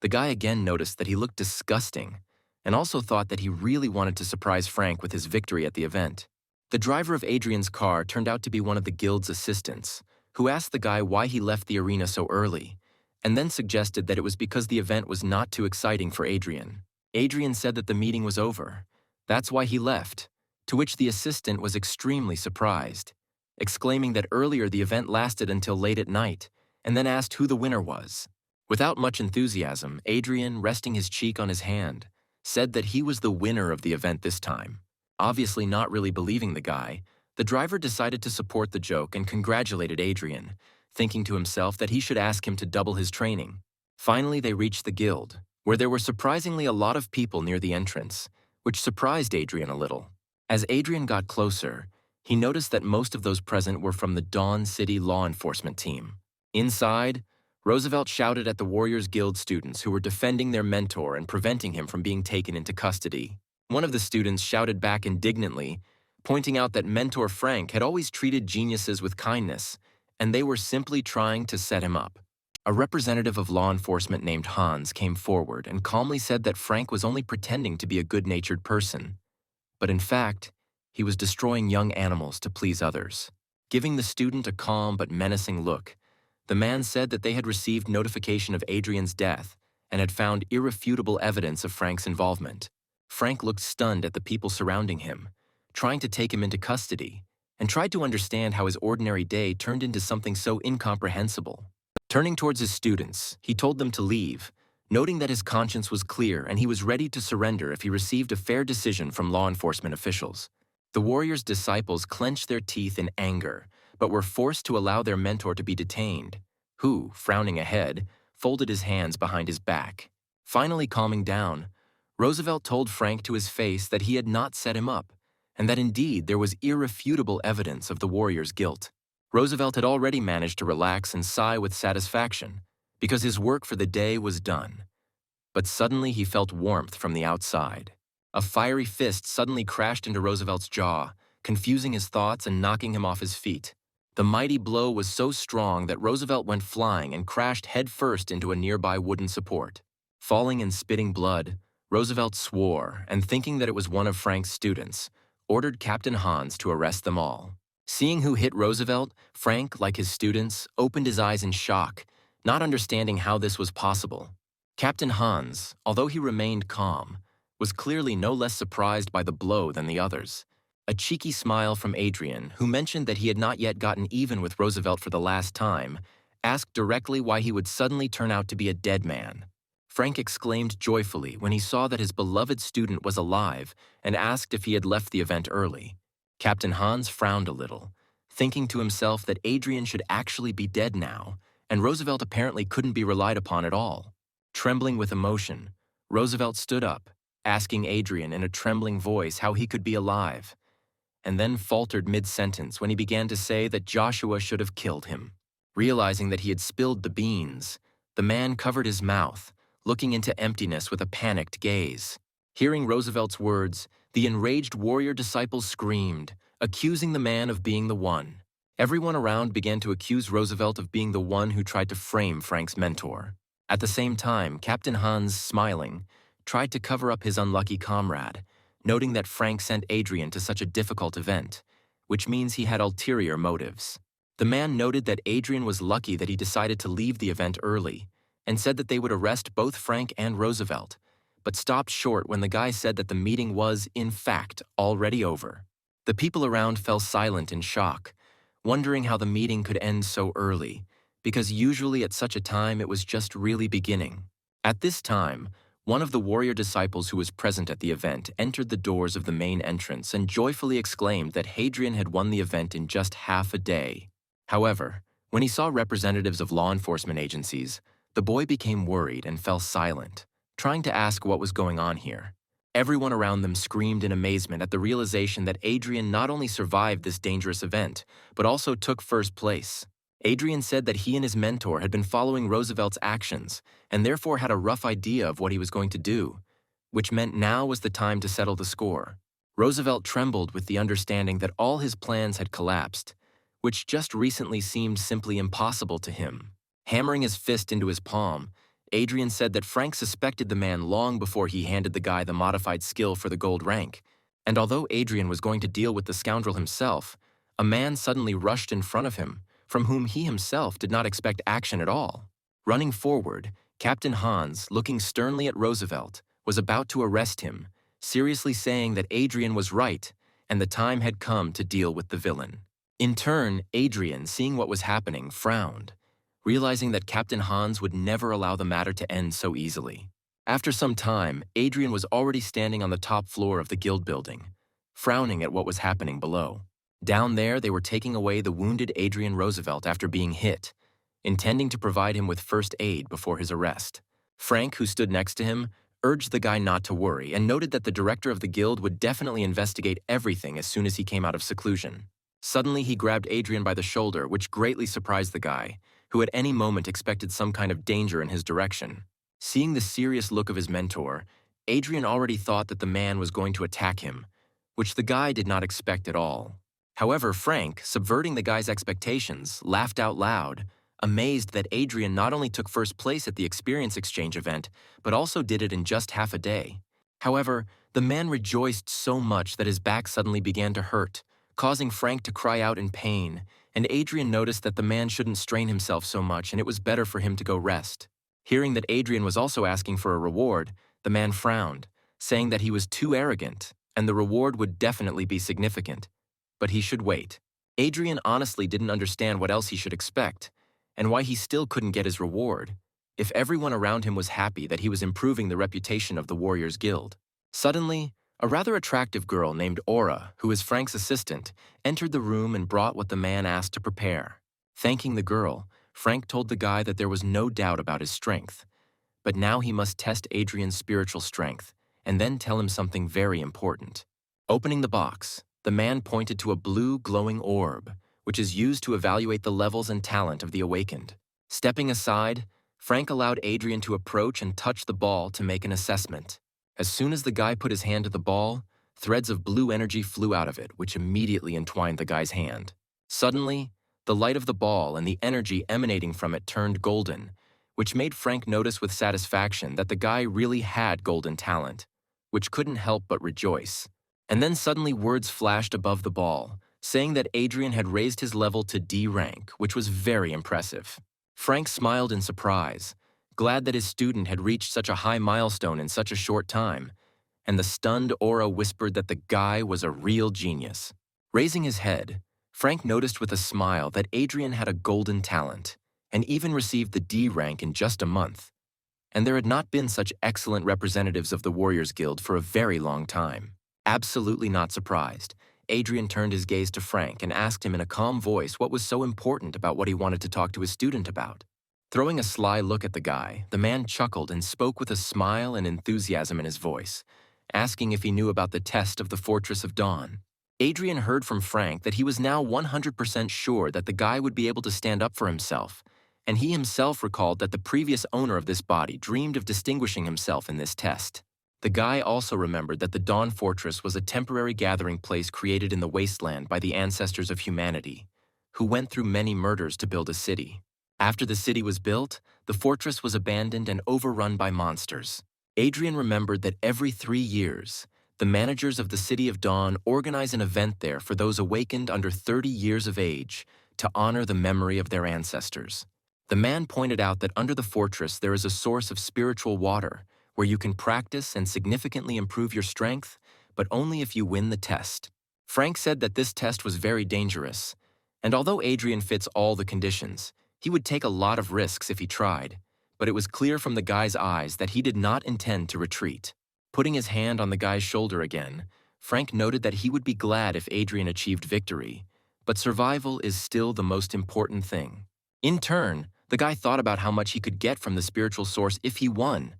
the guy again noticed that he looked disgusting and also thought that he really wanted to surprise Frank with his victory at the event. The driver of Adrian's car turned out to be one of the guild's assistants, who asked the guy why he left the arena so early, and then suggested that it was because the event was not too exciting for Adrian. Adrian said that the meeting was over. That's why he left, to which the assistant was extremely surprised, exclaiming that earlier the event lasted until late at night, and then asked who the winner was. Without much enthusiasm, Adrian, resting his cheek on his hand, said that he was the winner of the event this time. Obviously not really believing the guy, the driver decided to support the joke and congratulated Adrian, thinking to himself that he should ask him to double his training. Finally, they reached the guild, where there were surprisingly a lot of people near the entrance, which surprised Adrian a little. As Adrian got closer, he noticed that most of those present were from the Dawn City law enforcement team. Inside, Roosevelt shouted at the Warriors Guild students who were defending their mentor and preventing him from being taken into custody. One of the students shouted back indignantly, pointing out that Mentor Frank had always treated geniuses with kindness, and they were simply trying to set him up. A representative of law enforcement named Hans came forward and calmly said that Frank was only pretending to be a good-natured person, but in fact, he was destroying young animals to please others. Giving the student a calm but menacing look, the man said that they had received notification of Adrian's death and had found irrefutable evidence of Frank's involvement. Frank looked stunned at the people surrounding him, trying to take him into custody, and tried to understand how his ordinary day turned into something so incomprehensible. Turning towards his students, he told them to leave, noting that his conscience was clear and he was ready to surrender if he received a fair decision from law enforcement officials. The warrior's disciples clenched their teeth in anger, but were forced to allow their mentor to be detained, who, frowning ahead, folded his hands behind his back. Finally calming down, Roosevelt told Frank to his face that he had not set him up, and that indeed there was irrefutable evidence of the warrior's guilt. Roosevelt had already managed to relax and sigh with satisfaction, because his work for the day was done. But suddenly he felt warmth from the outside. A fiery fist suddenly crashed into Roosevelt's jaw, confusing his thoughts and knocking him off his feet. The mighty blow was so strong that Roosevelt went flying and crashed headfirst into a nearby wooden support. Falling and spitting blood, Roosevelt swore, and thinking that it was one of Frank's students, ordered Captain Hans to arrest them all. Seeing who hit Roosevelt, Frank, like his students, opened his eyes in shock, not understanding how this was possible. Captain Hans, although he remained calm, was clearly no less surprised by the blow than the others. A cheeky smile from Adrian, who mentioned that he had not yet gotten even with Roosevelt for the last time, asked directly why he would suddenly turn out to be a dead man. Frank exclaimed joyfully when he saw that his beloved student was alive and asked if he had left the event early. Captain Hans frowned a little, thinking to himself that Adrian should actually be dead now, and Roosevelt apparently couldn't be relied upon at all. Trembling with emotion, Roosevelt stood up, asking Adrian in a trembling voice how he could be alive, and then faltered mid-sentence when he began to say that Joshua should have killed him. Realizing that he had spilled the beans, the man covered his mouth, looking into emptiness with a panicked gaze. Hearing Roosevelt's words, the enraged warrior disciples screamed, accusing the man of being the one. Everyone around began to accuse Roosevelt of being the one who tried to frame Frank's mentor. At the same time, Captain Hans, smiling, tried to cover up his unlucky comrade, noting that Frank sent Adrian to such a difficult event, which means he had ulterior motives. The man noted that Adrian was lucky that he decided to leave the event early, and said that they would arrest both Frank and Roosevelt, but stopped short when the guy said that the meeting was, in fact, already over. The people around fell silent in shock, wondering how the meeting could end so early, because usually at such a time it was just really beginning. At this time, one of the warrior disciples who was present at the event entered the doors of the main entrance and joyfully exclaimed that Hadrian had won the event in just half a day. However, when he saw representatives of law enforcement agencies, the boy became worried and fell silent, trying to ask what was going on here. Everyone around them screamed in amazement at the realization that Adrian not only survived this dangerous event, but also took first place. Adrian said that he and his mentor had been following Roosevelt's actions and therefore had a rough idea of what he was going to do, which meant now was the time to settle the score. Roosevelt trembled with the understanding that all his plans had collapsed, which just recently seemed simply impossible to him. Hammering his fist into his palm, Adrian said that Frank suspected the man long before he handed the guy the modified skill for the gold rank, and although Adrian was going to deal with the scoundrel himself, a man suddenly rushed in front of him, from whom he himself did not expect action at all. Running forward, Captain Hans, looking sternly at Roosevelt, was about to arrest him, seriously saying that Adrian was right and the time had come to deal with the villain. In turn, Adrian, seeing what was happening, frowned, realizing that Captain Hans would never allow the matter to end so easily. After some time, Adrian was already standing on the top floor of the guild building, frowning at what was happening below. Down there, they were taking away the wounded Adrian Roosevelt after being hit, intending to provide him with first aid before his arrest. Frank, who stood next to him, urged the guy not to worry and noted that the director of the guild would definitely investigate everything as soon as he came out of seclusion. Suddenly, he grabbed Adrian by the shoulder, which greatly surprised the guy, who at any moment expected some kind of danger in his direction. Seeing the serious look of his mentor, Adrian already thought that the man was going to attack him, which the guy did not expect at all. However, Frank, subverting the guy's expectations, laughed out loud, amazed that Adrian not only took first place at the experience exchange event, but also did it in just half a day. However, the man rejoiced so much that his back suddenly began to hurt, causing Frank to cry out in pain, and Adrian noticed that the man shouldn't strain himself so much and it was better for him to go rest. Hearing that Adrian was also asking for a reward, the man frowned, saying that he was too arrogant and the reward would definitely be significant, but he should wait. Adrian honestly didn't understand what else he should expect, and why he still couldn't get his reward, if everyone around him was happy that he was improving the reputation of the Warriors Guild. Suddenly, a rather attractive girl named Aura, who was Frank's assistant, entered the room and brought what the man asked to prepare. Thanking the girl, Frank told the guy that there was no doubt about his strength, but now he must test Adrian's spiritual strength and then tell him something very important. Opening the box, the man pointed to a blue glowing orb, which is used to evaluate the levels and talent of the awakened. Stepping aside, Frank allowed Adrian to approach and touch the ball to make an assessment. As soon as the guy put his hand to the ball, threads of blue energy flew out of it, which immediately entwined the guy's hand. Suddenly, the light of the ball and the energy emanating from it turned golden, which made Frank notice with satisfaction that the guy really had golden talent, which couldn't help but rejoice. And then suddenly words flashed above the ball, saying that Adrian had raised his level to D rank, which was very impressive. Frank smiled in surprise, glad that his student had reached such a high milestone in such a short time, and the stunned aura whispered that the guy was a real genius. Raising his head, Frank noticed with a smile that Adrian had a golden talent, and even received the D rank in just a month. And there had not been such excellent representatives of the Warriors Guild for a very long time. Absolutely not surprised, Adrian turned his gaze to Frank and asked him in a calm voice what was so important about what he wanted to talk to his student about. Throwing a sly look at the guy, the man chuckled and spoke with a smile and enthusiasm in his voice, asking if he knew about the test of the Fortress of Dawn. Adrian heard from Frank that he was now 100% sure that the guy would be able to stand up for himself, and he himself recalled that the previous owner of this body dreamed of distinguishing himself in this test. The guy also remembered that the Dawn Fortress was a temporary gathering place created in the wasteland by the ancestors of humanity, who went through many murders to build a city. After the city was built, the fortress was abandoned and overrun by monsters. Adrian remembered that every 3 years, the managers of the City of Dawn organize an event there for those awakened under 30 years of age to honor the memory of their ancestors. The man pointed out that under the fortress there is a source of spiritual water where you can practice and significantly improve your strength, but only if you win the test. Frank said that this test was very dangerous, and although Adrian fits all the conditions, he would take a lot of risks if he tried, but it was clear from the guy's eyes that he did not intend to retreat. Putting his hand on the guy's shoulder again, Frank noted that he would be glad if Adrian achieved victory, but survival is still the most important thing. In turn, the guy thought about how much he could get from the spiritual source if he won,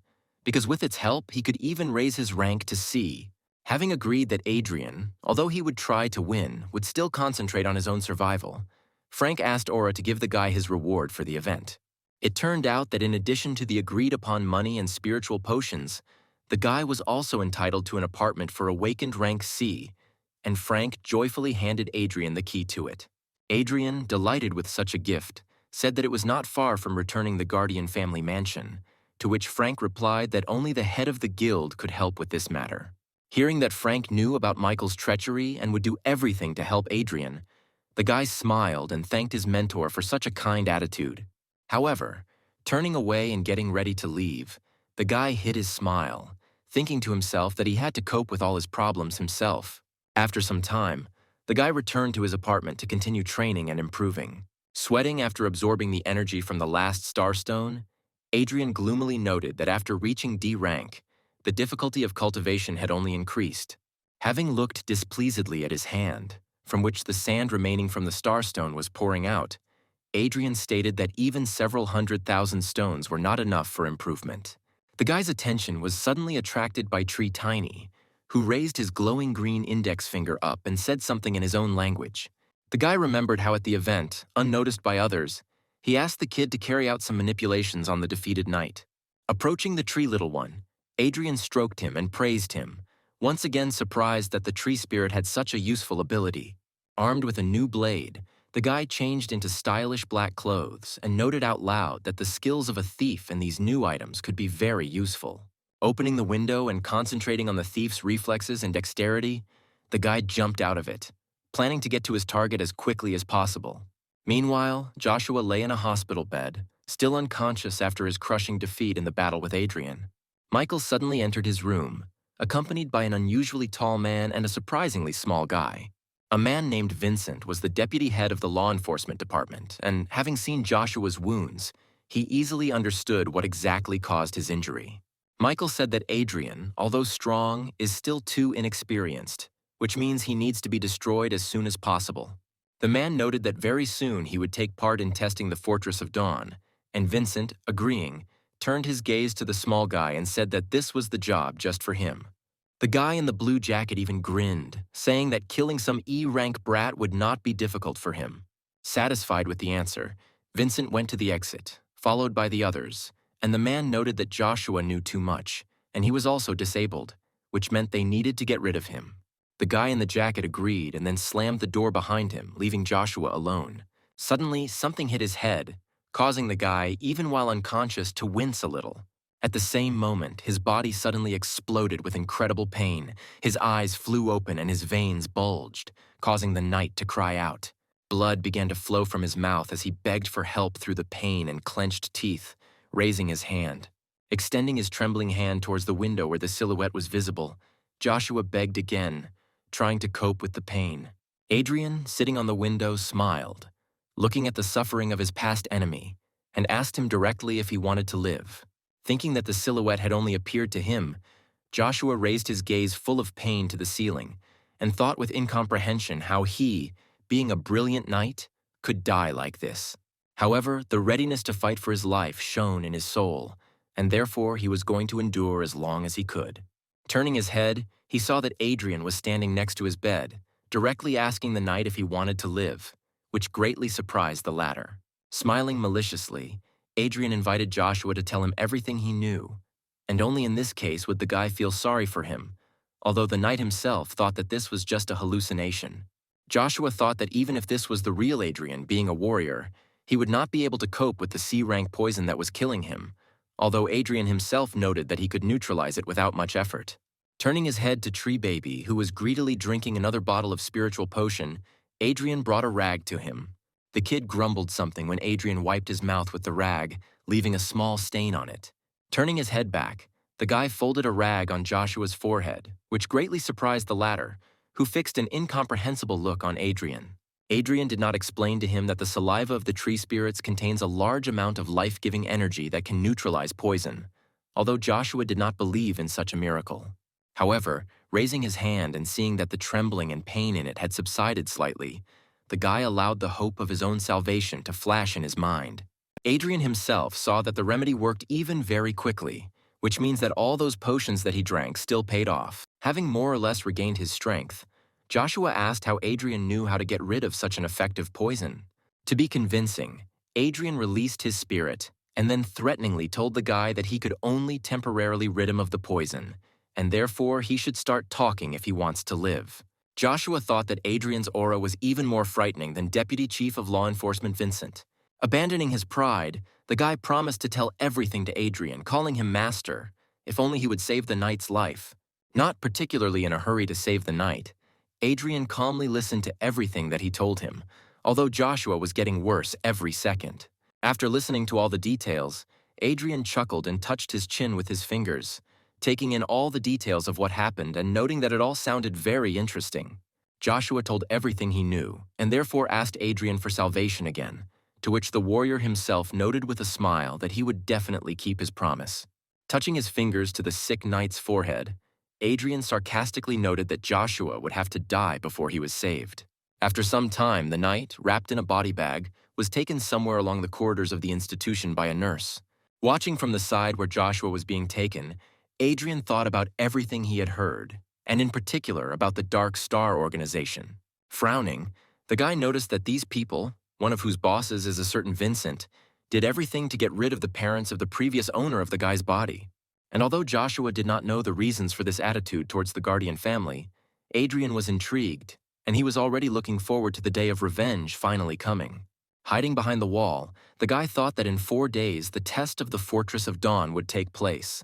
because with its help, he could even raise his rank to C. Having agreed that Adrian, although he would try to win, would still concentrate on his own survival, Frank asked Aura to give the guy his reward for the event. It turned out that in addition to the agreed-upon money and spiritual potions, the guy was also entitled to an apartment for awakened rank C, and Frank joyfully handed Adrian the key to it. Adrian, delighted with such a gift, said that it was not far from returning the Guardian family mansion, to which Frank replied that only the head of the guild could help with this matter. Hearing that Frank knew about Michael's treachery and would do everything to help Adrian, the guy smiled and thanked his mentor for such a kind attitude. However, turning away and getting ready to leave, the guy hid his smile, thinking to himself that he had to cope with all his problems himself. After some time, the guy returned to his apartment to continue training and improving. Sweating after absorbing the energy from the last starstone, Adrian gloomily noted that after reaching D rank, the difficulty of cultivation had only increased. Having looked displeasedly at his hand, from which the sand remaining from the starstone was pouring out, Adrian stated that even several 100,000 stones were not enough for improvement. The guy's attention was suddenly attracted by Tree Tiny, who raised his glowing green index finger up and said something in his own language. The guy remembered how at the event, unnoticed by others, he asked the kid to carry out some manipulations on the defeated knight. Approaching the tree little one, Adrian stroked him and praised him, once again surprised that the tree spirit had such a useful ability. Armed with a new blade, the guy changed into stylish black clothes and noted out loud that the skills of a thief in these new items could be very useful. Opening the window and concentrating on the thief's reflexes and dexterity, the guy jumped out of it, planning to get to his target as quickly as possible. Meanwhile, Joshua lay in a hospital bed, still unconscious after his crushing defeat in the battle with Adrian. Michael suddenly entered his room, accompanied by an unusually tall man and a surprisingly small guy. A man named Vincent was the deputy head of the law enforcement department, and having seen Joshua's wounds, he easily understood what exactly caused his injury. Michael said that Adrian, although strong, is still too inexperienced, which means he needs to be destroyed as soon as possible. The man noted that very soon he would take part in testing the Fortress of Dawn, and Vincent, agreeing, turned his gaze to the small guy and said that this was the job just for him. The guy in the blue jacket even grinned, saying that killing some E-rank brat would not be difficult for him. Satisfied with the answer, Vincent went to the exit, followed by the others, and the man noted that Joshua knew too much, and he was also disabled, which meant they needed to get rid of him. The guy in the jacket agreed and then slammed the door behind him, leaving Joshua alone. Suddenly, something hit his head, causing the guy, even while unconscious, to wince a little. At the same moment, his body suddenly exploded with incredible pain. His eyes flew open and his veins bulged, causing the knight to cry out. Blood began to flow from his mouth as he begged for help through the pain and clenched teeth, raising his hand. Extending his trembling hand towards the window where the silhouette was visible, Joshua begged again, trying to cope with the pain. Adrian, sitting on the window, smiled, looking at the suffering of his past enemy, and asked him directly if he wanted to live. Thinking that the silhouette had only appeared to him, Joshua raised his gaze full of pain to the ceiling and thought with incomprehension how he, being a brilliant knight, could die like this. However, the readiness to fight for his life shone in his soul, and therefore he was going to endure as long as he could. Turning his head, he saw that Adrian was standing next to his bed, directly asking the knight if he wanted to live, which greatly surprised the latter. Smiling maliciously, Adrian invited Joshua to tell him everything he knew, and only in this case would the guy feel sorry for him, although the knight himself thought that this was just a hallucination. Joshua thought that even if this was the real Adrian being a warrior, he would not be able to cope with the C-rank poison that was killing him, although Adrian himself noted that he could neutralize it without much effort. Turning his head to Tree Baby, who was greedily drinking another bottle of spiritual potion, Adrian brought a rag to him. The kid grumbled something when Adrian wiped his mouth with the rag, leaving a small stain on it. Turning his head back, the guy folded a rag on Joshua's forehead, which greatly surprised the latter, who fixed an incomprehensible look on Adrian. Adrian did not explain to him that the saliva of the tree spirits contains a large amount of life-giving energy that can neutralize poison, although Joshua did not believe in such a miracle. However, raising his hand and seeing that the trembling and pain in it had subsided slightly, the guy allowed the hope of his own salvation to flash in his mind. Adrian himself saw that the remedy worked even very quickly, which means that all those potions that he drank still paid off. Having more or less regained his strength, Joshua asked how Adrian knew how to get rid of such an effective poison. To be convincing, Adrian released his spirit and then threateningly told the guy that he could only temporarily rid him of the poison, and therefore he should start talking if he wants to live. Joshua thought that Adrian's aura was even more frightening than Deputy Chief of Law Enforcement Vincent. Abandoning his pride, the guy promised to tell everything to Adrian, calling him master, if only he would save the knight's life. Not particularly in a hurry to save the knight, Adrian calmly listened to everything that he told him, although Joshua was getting worse every second. After listening to all the details, Adrian chuckled and touched his chin with his fingers, taking in all the details of what happened and noting that it all sounded very interesting. Joshua told everything he knew, and therefore asked Adrian for salvation again, to which the warrior himself noted with a smile that he would definitely keep his promise. Touching his fingers to the sick knight's forehead, Adrian sarcastically noted that Joshua would have to die before he was saved. After some time, the knight, wrapped in a body bag, was taken somewhere along the corridors of the institution by a nurse. Watching from the side where Joshua was being taken, Adrian thought about everything he had heard, and in particular about the Dark Star organization. Frowning, the guy noticed that these people, one of whose bosses is a certain Vincent, did everything to get rid of the parents of the previous owner of the guy's body. And although Joshua did not know the reasons for this attitude towards the Guardian family, Adrian was intrigued, and he was already looking forward to the day of revenge finally coming. Hiding behind the wall, the guy thought that in 4 days the test of the Fortress of Dawn would take place,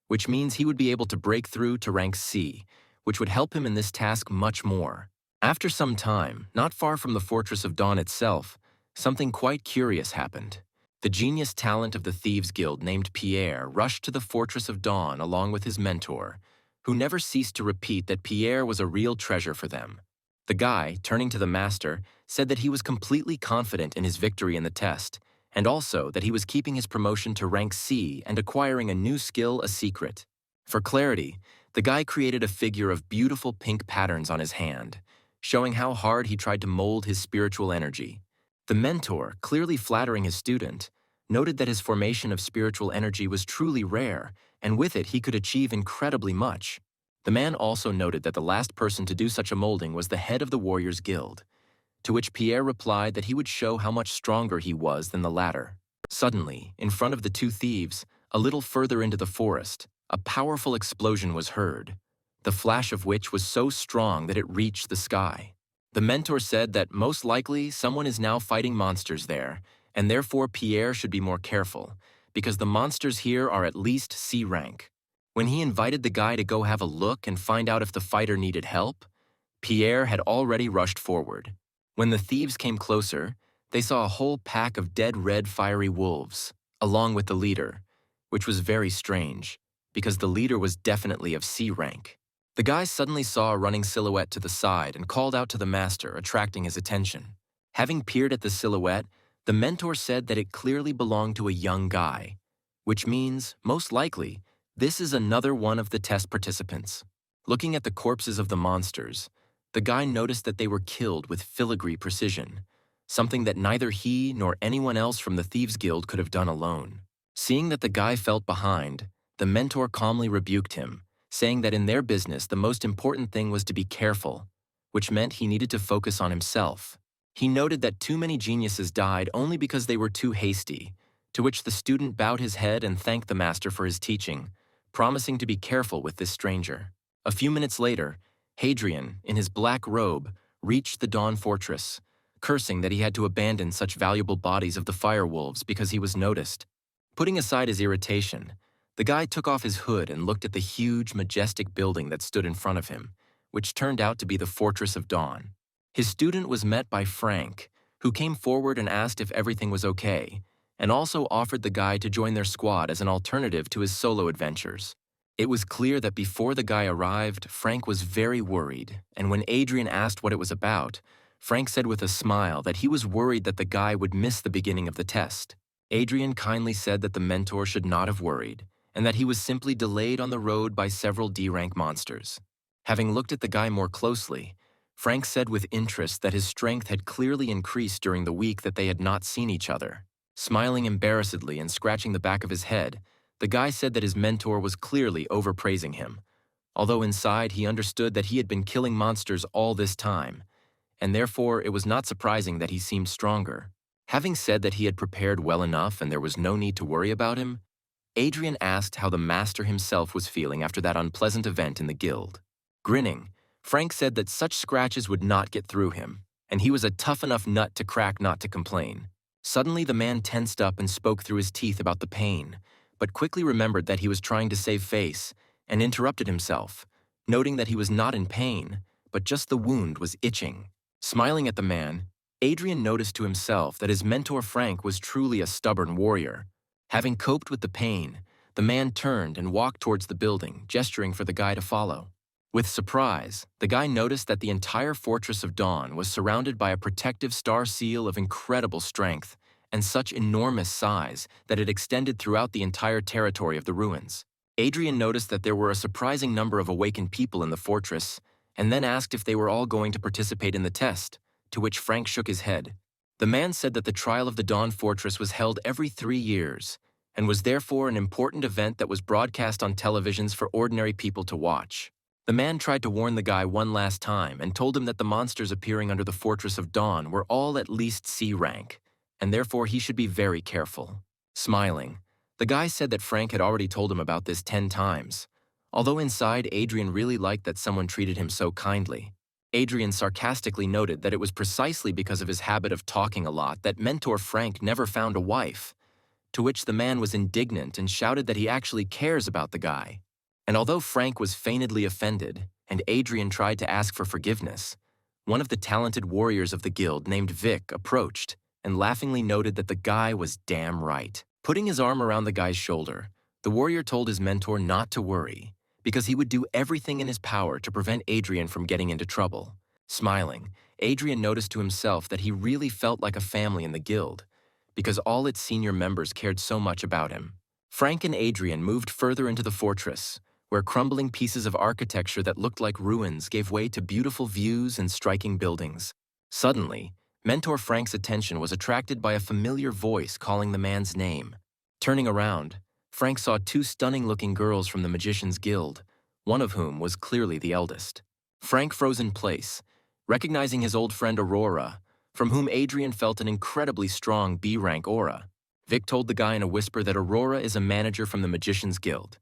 which means he would be able to break through to rank C, which would help him in this task much more. After some time, not far from the Fortress of Dawn itself, something quite curious happened. The genius talent of the Thieves Guild named Pierre rushed to the Fortress of Dawn along with his mentor, who never ceased to repeat that Pierre was a real treasure for them. The guy, turning to the master, said that he was completely confident in his victory in the test, and also that he was keeping his promotion to rank C and acquiring a new skill a secret. For clarity, the guy created a figure of beautiful pink patterns on his hand, showing how hard he tried to mold his spiritual energy. The mentor, clearly flattering his student, noted that his formation of spiritual energy was truly rare, and with it he could achieve incredibly much. The man also noted that the last person to do such a molding was the head of the Warriors Guild, to which Pierre replied that he would show how much stronger he was than the latter. Suddenly, in front of the two thieves, a little further into the forest, a powerful explosion was heard, the flash of which was so strong that it reached the sky. The mentor said that most likely someone is now fighting monsters there, and therefore Pierre should be more careful, because the monsters here are at least C rank. When he invited the guy to go have a look and find out if the fighter needed help, Pierre had already rushed forward. When the thieves came closer, they saw a whole pack of dead red fiery wolves, along with the leader, which was very strange, because the leader was definitely of C rank. The guy suddenly saw a running silhouette to the side and called out to the master, attracting his attention. Having peered at the silhouette, the mentor said that it clearly belonged to a young guy, which means, most likely, this is another one of the test participants. Looking at the corpses of the monsters, the guy noticed that they were killed with filigree precision, something that neither he nor anyone else from the Thieves' Guild could have done alone. Seeing that the guy felt behind, the mentor calmly rebuked him, saying that in their business the most important thing was to be careful, which meant he needed to focus on himself. He noted that too many geniuses died only because they were too hasty, to which the student bowed his head and thanked the master for his teaching, promising to be careful with this stranger. A few minutes later, Hadrian, in his black robe, reached the Dawn Fortress, cursing that he had to abandon such valuable bodies of the firewolves because he was noticed. Putting aside his irritation, the guy took off his hood and looked at the huge, majestic building that stood in front of him, which turned out to be the Fortress of Dawn. His student was met by Frank, who came forward and asked if everything was okay, and also offered the guy to join their squad as an alternative to his solo adventures. It was clear that before the guy arrived, Frank was very worried, and when Adrian asked what it was about, Frank said with a smile that he was worried that the guy would miss the beginning of the test. Adrian kindly said that the mentor should not have worried, and that he was simply delayed on the road by several D-rank monsters. Having looked at the guy more closely, Frank said with interest that his strength had clearly increased during the week that they had not seen each other. Smiling embarrassedly and scratching the back of his head, the guy said that his mentor was clearly overpraising him, although inside he understood that he had been killing monsters all this time, and therefore it was not surprising that he seemed stronger. Having said that he had prepared well enough and there was no need to worry about him, Adrian asked how the master himself was feeling after that unpleasant event in the guild. Grinning, Frank said that such scratches would not get through him, and he was a tough enough nut to crack not to complain. Suddenly the man tensed up and spoke through his teeth about the pain, but quickly remembered that he was trying to save face and interrupted himself, noting that he was not in pain, but just the wound was itching. Smiling at the man, Adrian noticed to himself that his mentor Frank was truly a stubborn warrior. Having coped with the pain, the man turned and walked towards the building, gesturing for the guy to follow. With surprise, the guy noticed that the entire Fortress of Dawn was surrounded by a protective star seal of incredible strength and such enormous size that it extended throughout the entire territory of the ruins. Adrian noticed that there were a surprising number of awakened people in the fortress, and then asked if they were all going to participate in the test, to which Frank shook his head. The man said that the trial of the Dawn Fortress was held every 3 years, and was therefore an important event that was broadcast on televisions for ordinary people to watch. The man tried to warn the guy one last time and told him that the monsters appearing under the Fortress of Dawn were all at least C rank, and therefore he should be very careful. Smiling, the guy said that Frank had already told him about this 10 times, although inside Adrian really liked that someone treated him so kindly. Adrian sarcastically noted that it was precisely because of his habit of talking a lot that mentor Frank never found a wife, to which the man was indignant and shouted that he actually cares about the guy. And although Frank was feignedly offended, and Adrian tried to ask for forgiveness, one of the talented warriors of the guild named Vic approached and laughingly noted that the guy was damn right. Putting his arm around the guy's shoulder, the warrior told his mentor not to worry, because he would do everything in his power to prevent Adrian from getting into trouble. Smiling, Adrian noticed to himself that he really felt like a family in the guild, because all its senior members cared so much about him. Frank and Adrian moved further into the fortress, where crumbling pieces of architecture that looked like ruins gave way to beautiful views and striking buildings. Suddenly, Mentor Frank's attention was attracted by a familiar voice calling the man's name. Turning around, Frank saw two stunning-looking girls from the Magician's Guild, one of whom was clearly the eldest. Frank froze in place, recognizing his old friend Aurora, from whom Adrian felt an incredibly strong B-rank aura. Vic told the guy in a whisper that Aurora is a manager from the Magician's Guild,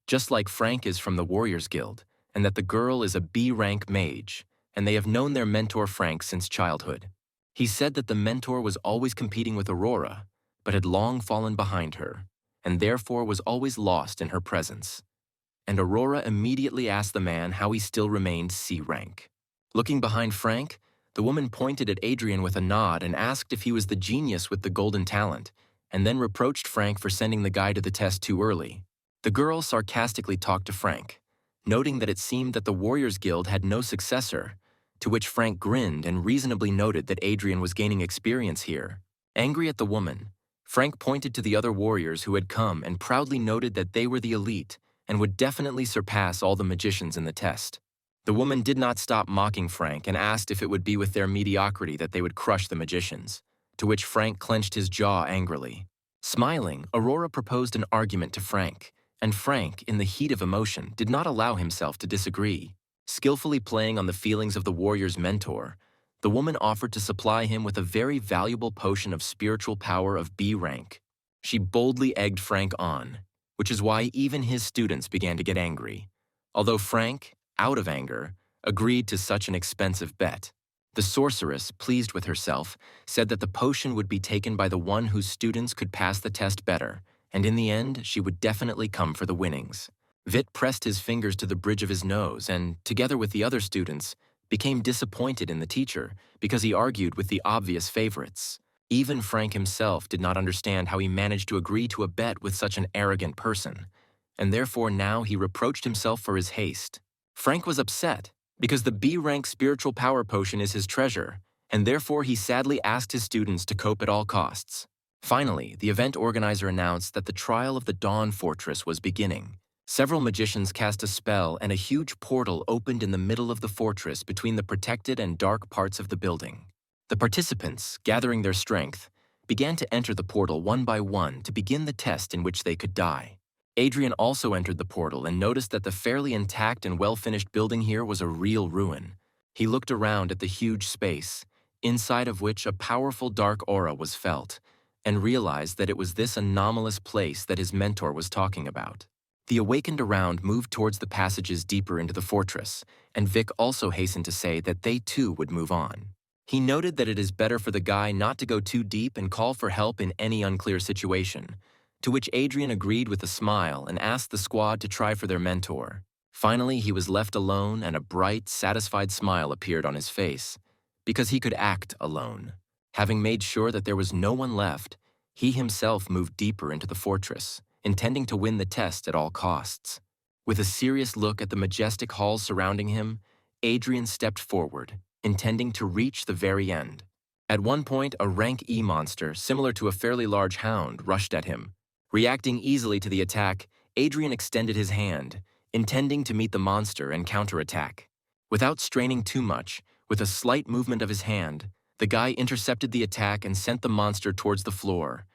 just like Frank is from the Warriors Guild, and that the girl is a B-rank mage, and they have known their mentor Frank since childhood. He said that the mentor was always competing with Aurora, but had long fallen behind her, and therefore was always lost in her presence. And Aurora immediately asked the man how he still remained C-rank. Looking behind Frank, the woman pointed at Adrian with a nod and asked if he was the genius with the golden talent, and then reproached Frank for sending the guy to the test too early. The girl sarcastically talked to Frank, noting that it seemed that the Warriors Guild had no successor, to which Frank grinned and reasonably noted that Adrian was gaining experience here. Angry at the woman, Frank pointed to the other warriors who had come and proudly noted that they were the elite and would definitely surpass all the magicians in the test. The woman did not stop mocking Frank and asked if it would be with their mediocrity that they would crush the magicians, to which Frank clenched his jaw angrily. Smiling, Aurora proposed an argument to Frank, and Frank, in the heat of emotion, did not allow himself to disagree. Skillfully playing on the feelings of the warrior's mentor, the woman offered to supply him with a very valuable potion of spiritual power of B rank. She boldly egged Frank on, which is why even his students began to get angry, although Frank, out of anger, agreed to such an expensive bet. The sorceress, pleased with herself, said that the potion would be taken by the one whose students could pass the test better, and in the end, she would definitely come for the winnings. Vit pressed his fingers to the bridge of his nose and, together with the other students, became disappointed in the teacher because he argued with the obvious favorites. Even Frank himself did not understand how he managed to agree to a bet with such an arrogant person, and therefore now he reproached himself for his haste. Frank was upset because the B-rank spiritual power potion is his treasure, and therefore he sadly asked his students to cope at all costs. Finally, the event organizer announced that the trial of the Dawn Fortress was beginning. Several magicians cast a spell and a huge portal opened in the middle of the fortress between the protected and dark parts of the building. The participants, gathering their strength, began to enter the portal one by one to begin the test in which they could die. Adrian also entered the portal and noticed that the fairly intact and well-finished building here was a real ruin. He looked around at the huge space, inside of which a powerful dark aura was felt, and realized that it was this anomalous place that his mentor was talking about. The awakened around moved towards the passages deeper into the fortress, and Vic also hastened to say that they too would move on. He noted that it is better for the guy not to go too deep and call for help in any unclear situation, to which Adrian agreed with a smile and asked the squad to try for their mentor. Finally, he was left alone and a bright, satisfied smile appeared on his face, because he could act alone. Having made sure that there was no one left, he himself moved deeper into the fortress, intending to win the test at all costs. With a serious look at the majestic halls surrounding him, Adrian stepped forward, intending to reach the very end. At one point, a rank E monster, similar to a fairly large hound, rushed at him. Reacting easily to the attack, Adrian extended his hand, intending to meet the monster and counterattack. Without straining too much, with a slight movement of his hand, the guy intercepted the attack and sent the monster towards the floor,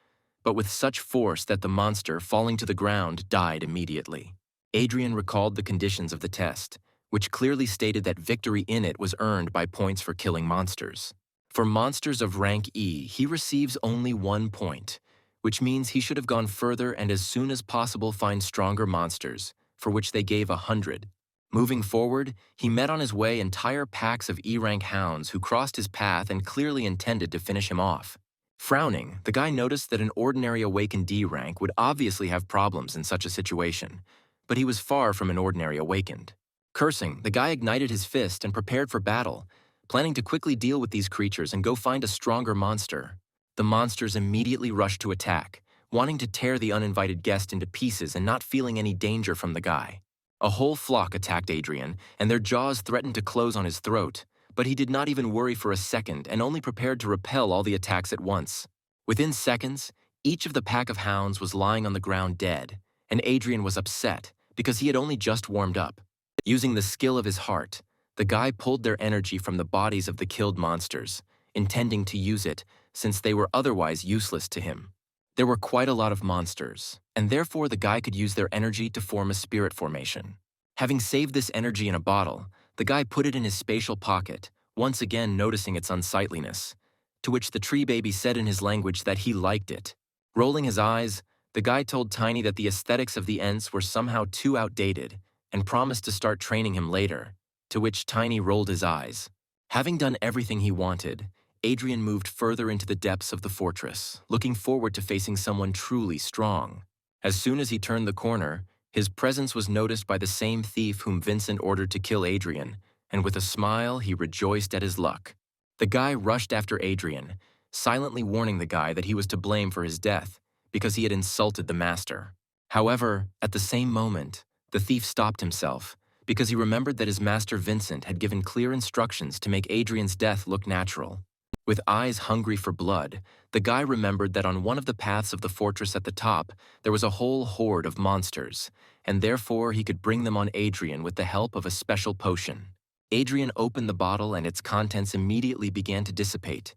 but with such force that the monster, falling to the ground, died immediately. Adrian recalled the conditions of the test, which clearly stated that victory in it was earned by points for killing monsters. For monsters of rank E, he receives only 1 point, which means he should have gone further and as soon as possible find stronger monsters, for which they gave 100. Moving forward, he met on his way entire packs of E-rank hounds who crossed his path and clearly intended to finish him off. Frowning, the guy noticed that an ordinary awakened D rank would obviously have problems in such a situation, but he was far from an ordinary awakened. Cursing, the guy ignited his fist and prepared for battle, planning to quickly deal with these creatures and go find a stronger monster. The monsters immediately rushed to attack, wanting to tear the uninvited guest into pieces and not feeling any danger from the guy. A whole flock attacked Adrian, and their jaws threatened to close on his throat, but he did not even worry for a second and only prepared to repel all the attacks at once. Within seconds, each of the pack of hounds was lying on the ground dead, and Adrian was upset because he had only just warmed up. Using the skill of his heart, the guy pulled their energy from the bodies of the killed monsters, intending to use it since they were otherwise useless to him. There were quite a lot of monsters, and therefore the guy could use their energy to form a spirit formation. Having saved this energy in a bottle, the guy put it in his spatial pocket, once again noticing its unsightliness, to which the tree baby said in his language that he liked it. Rolling his eyes, the guy told Tiny that the aesthetics of the Ents were somehow too outdated and promised to start training him later, to which Tiny rolled his eyes. Having done everything he wanted, Adrian moved further into the depths of the fortress, looking forward to facing someone truly strong. As soon as he turned the corner, his presence was noticed by the same thief whom Vincent ordered to kill Adrian, and with a smile he rejoiced at his luck. The guy rushed after Adrian, silently warning the guy that he was to blame for his death because he had insulted the master. However, at the same moment, the thief stopped himself because he remembered that his master Vincent had given clear instructions to make Adrian's death look natural. With eyes hungry for blood, the guy remembered that on one of the paths of the fortress at the top, there was a whole horde of monsters, and therefore he could bring them on Adrian with the help of a special potion. Adrian opened the bottle and its contents immediately began to dissipate,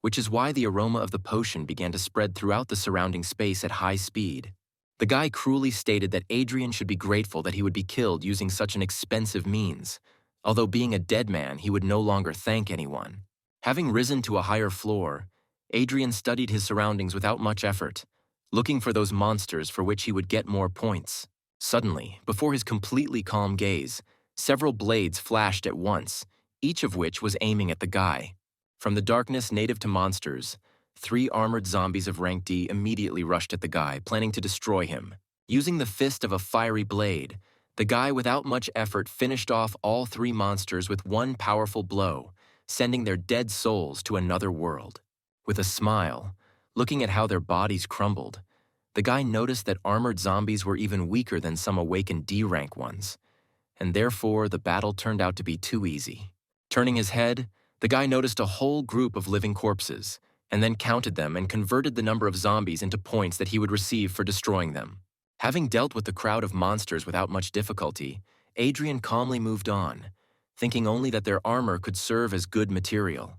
which is why the aroma of the potion began to spread throughout the surrounding space at high speed. The guy cruelly stated that Adrian should be grateful that he would be killed using such an expensive means, although being a dead man, he would no longer thank anyone. Having risen to a higher floor, Adrian studied his surroundings without much effort, looking for those monsters for which he would get more points. Suddenly, before his completely calm gaze, several blades flashed at once, each of which was aiming at the guy. From the darkness native to monsters, 3 armored zombies of rank D immediately rushed at the guy, planning to destroy him. Using the fist of a fiery blade, the guy without much effort finished off all 3 monsters with one powerful blow, sending their dead souls to another world. With a smile, looking at how their bodies crumbled, the guy noticed that armored zombies were even weaker than some awakened D-rank ones, and therefore the battle turned out to be too easy. Turning his head, the guy noticed a whole group of living corpses, and then counted them and converted the number of zombies into points that he would receive for destroying them. Having dealt with the crowd of monsters without much difficulty, Adrian calmly moved on, thinking only that their armor could serve as good material.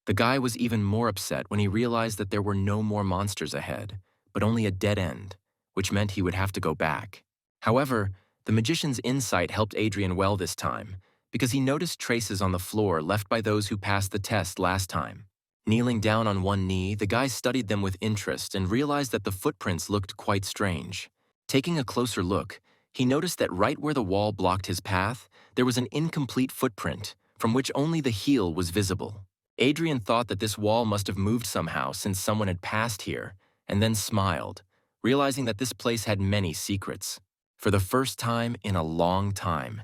The guy was even more upset when he realized that there were no more monsters ahead, but only a dead end, which meant he would have to go back. However, the magician's insight helped Adrian well this time, because he noticed traces on the floor left by those who passed the test last time. Kneeling down on one knee, the guy studied them with interest and realized that the footprints looked quite strange. Taking a closer look, he noticed that right where the wall blocked his path, there was an incomplete footprint, from which only the heel was visible. Adrian thought that this wall must have moved somehow since someone had passed here, and then smiled, realizing that this place had many secrets. For the first time in a long time,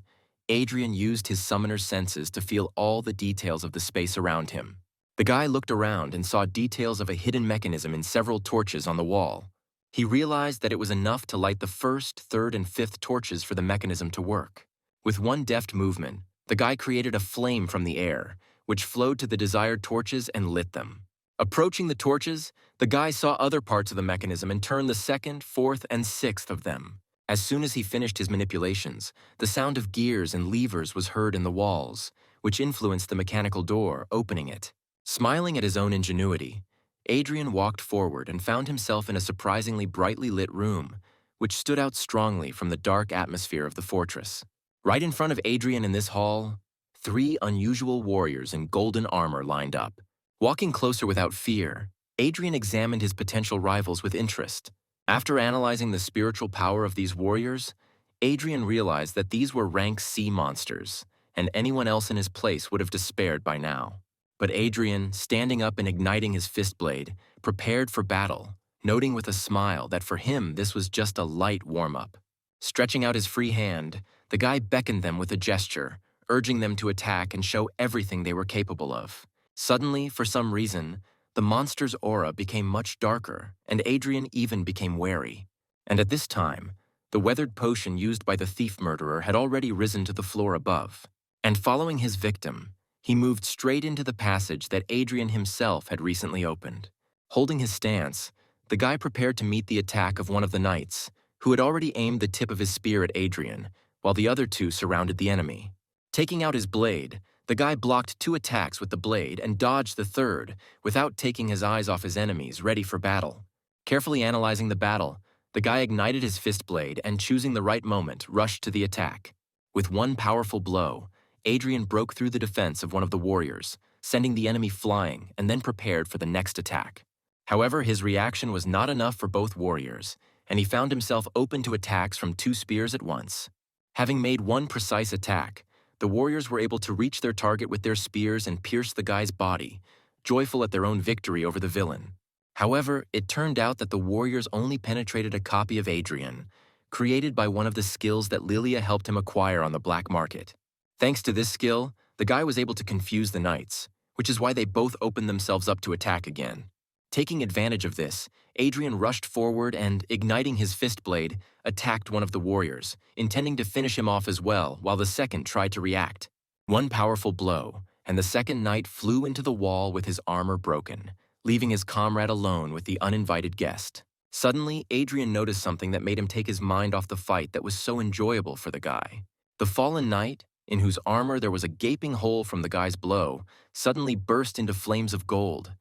Adrian used his summoner's senses to feel all the details of the space around him. The guy looked around and saw details of a hidden mechanism in several torches on the wall. He realized that it was enough to light the 1st, 3rd, and 5th torches for the mechanism to work. With one deft movement, the guy created a flame from the air, which flowed to the desired torches and lit them. Approaching the torches, the guy saw other parts of the mechanism and turned the 2nd, 4th, and 6th of them. As soon as he finished his manipulations, the sound of gears and levers was heard in the walls, which influenced the mechanical door, opening it. Smiling at his own ingenuity, Adrian walked forward and found himself in a surprisingly brightly lit room, which stood out strongly from the dark atmosphere of the fortress. Right in front of Adrian in this hall, 3 unusual warriors in golden armor lined up. Walking closer without fear, Adrian examined his potential rivals with interest. After analyzing the spiritual power of these warriors, Adrian realized that these were rank C monsters, and anyone else in his place would have despaired by now. But Adrian, standing up and igniting his fist blade, prepared for battle, noting with a smile that for him this was just a light warm-up. Stretching out his free hand, the guy beckoned them with a gesture, urging them to attack and show everything they were capable of. Suddenly, for some reason, the monster's aura became much darker, and Adrian even became wary. And at this time, the weathered potion used by the thief murderer had already risen to the floor above. And following his victim, he moved straight into the passage that Adrian himself had recently opened. Holding his stance, the guy prepared to meet the attack of one of the knights, who had already aimed the tip of his spear at Adrian, while the other two surrounded the enemy. Taking out his blade, the guy blocked 2 attacks with the blade and dodged the third without taking his eyes off his enemies, ready for battle. Carefully analyzing the battle, the guy ignited his fist blade and, choosing the right moment, rushed to the attack. With one powerful blow, Adrian broke through the defense of one of the warriors, sending the enemy flying and then prepared for the next attack. However, his reaction was not enough for both warriors, and he found himself open to attacks from 2 spears at once. Having made one precise attack, the warriors were able to reach their target with their spears and pierce the guy's body, joyful at their own victory over the villain. However, it turned out that the warriors only penetrated a copy of Adrian, created by one of the skills that Lilia helped him acquire on the black market. Thanks to this skill, the guy was able to confuse the knights, which is why they both opened themselves up to attack again. Taking advantage of this, Adrian rushed forward and, igniting his fist blade, attacked one of the warriors, intending to finish him off as well, while the second tried to react. One powerful blow, and the second knight flew into the wall with his armor broken, leaving his comrade alone with the uninvited guest. Suddenly, Adrian noticed something that made him take his mind off the fight that was so enjoyable for the guy. The fallen knight, in whose armor there was a gaping hole from the guy's blow, suddenly burst into flames of gold,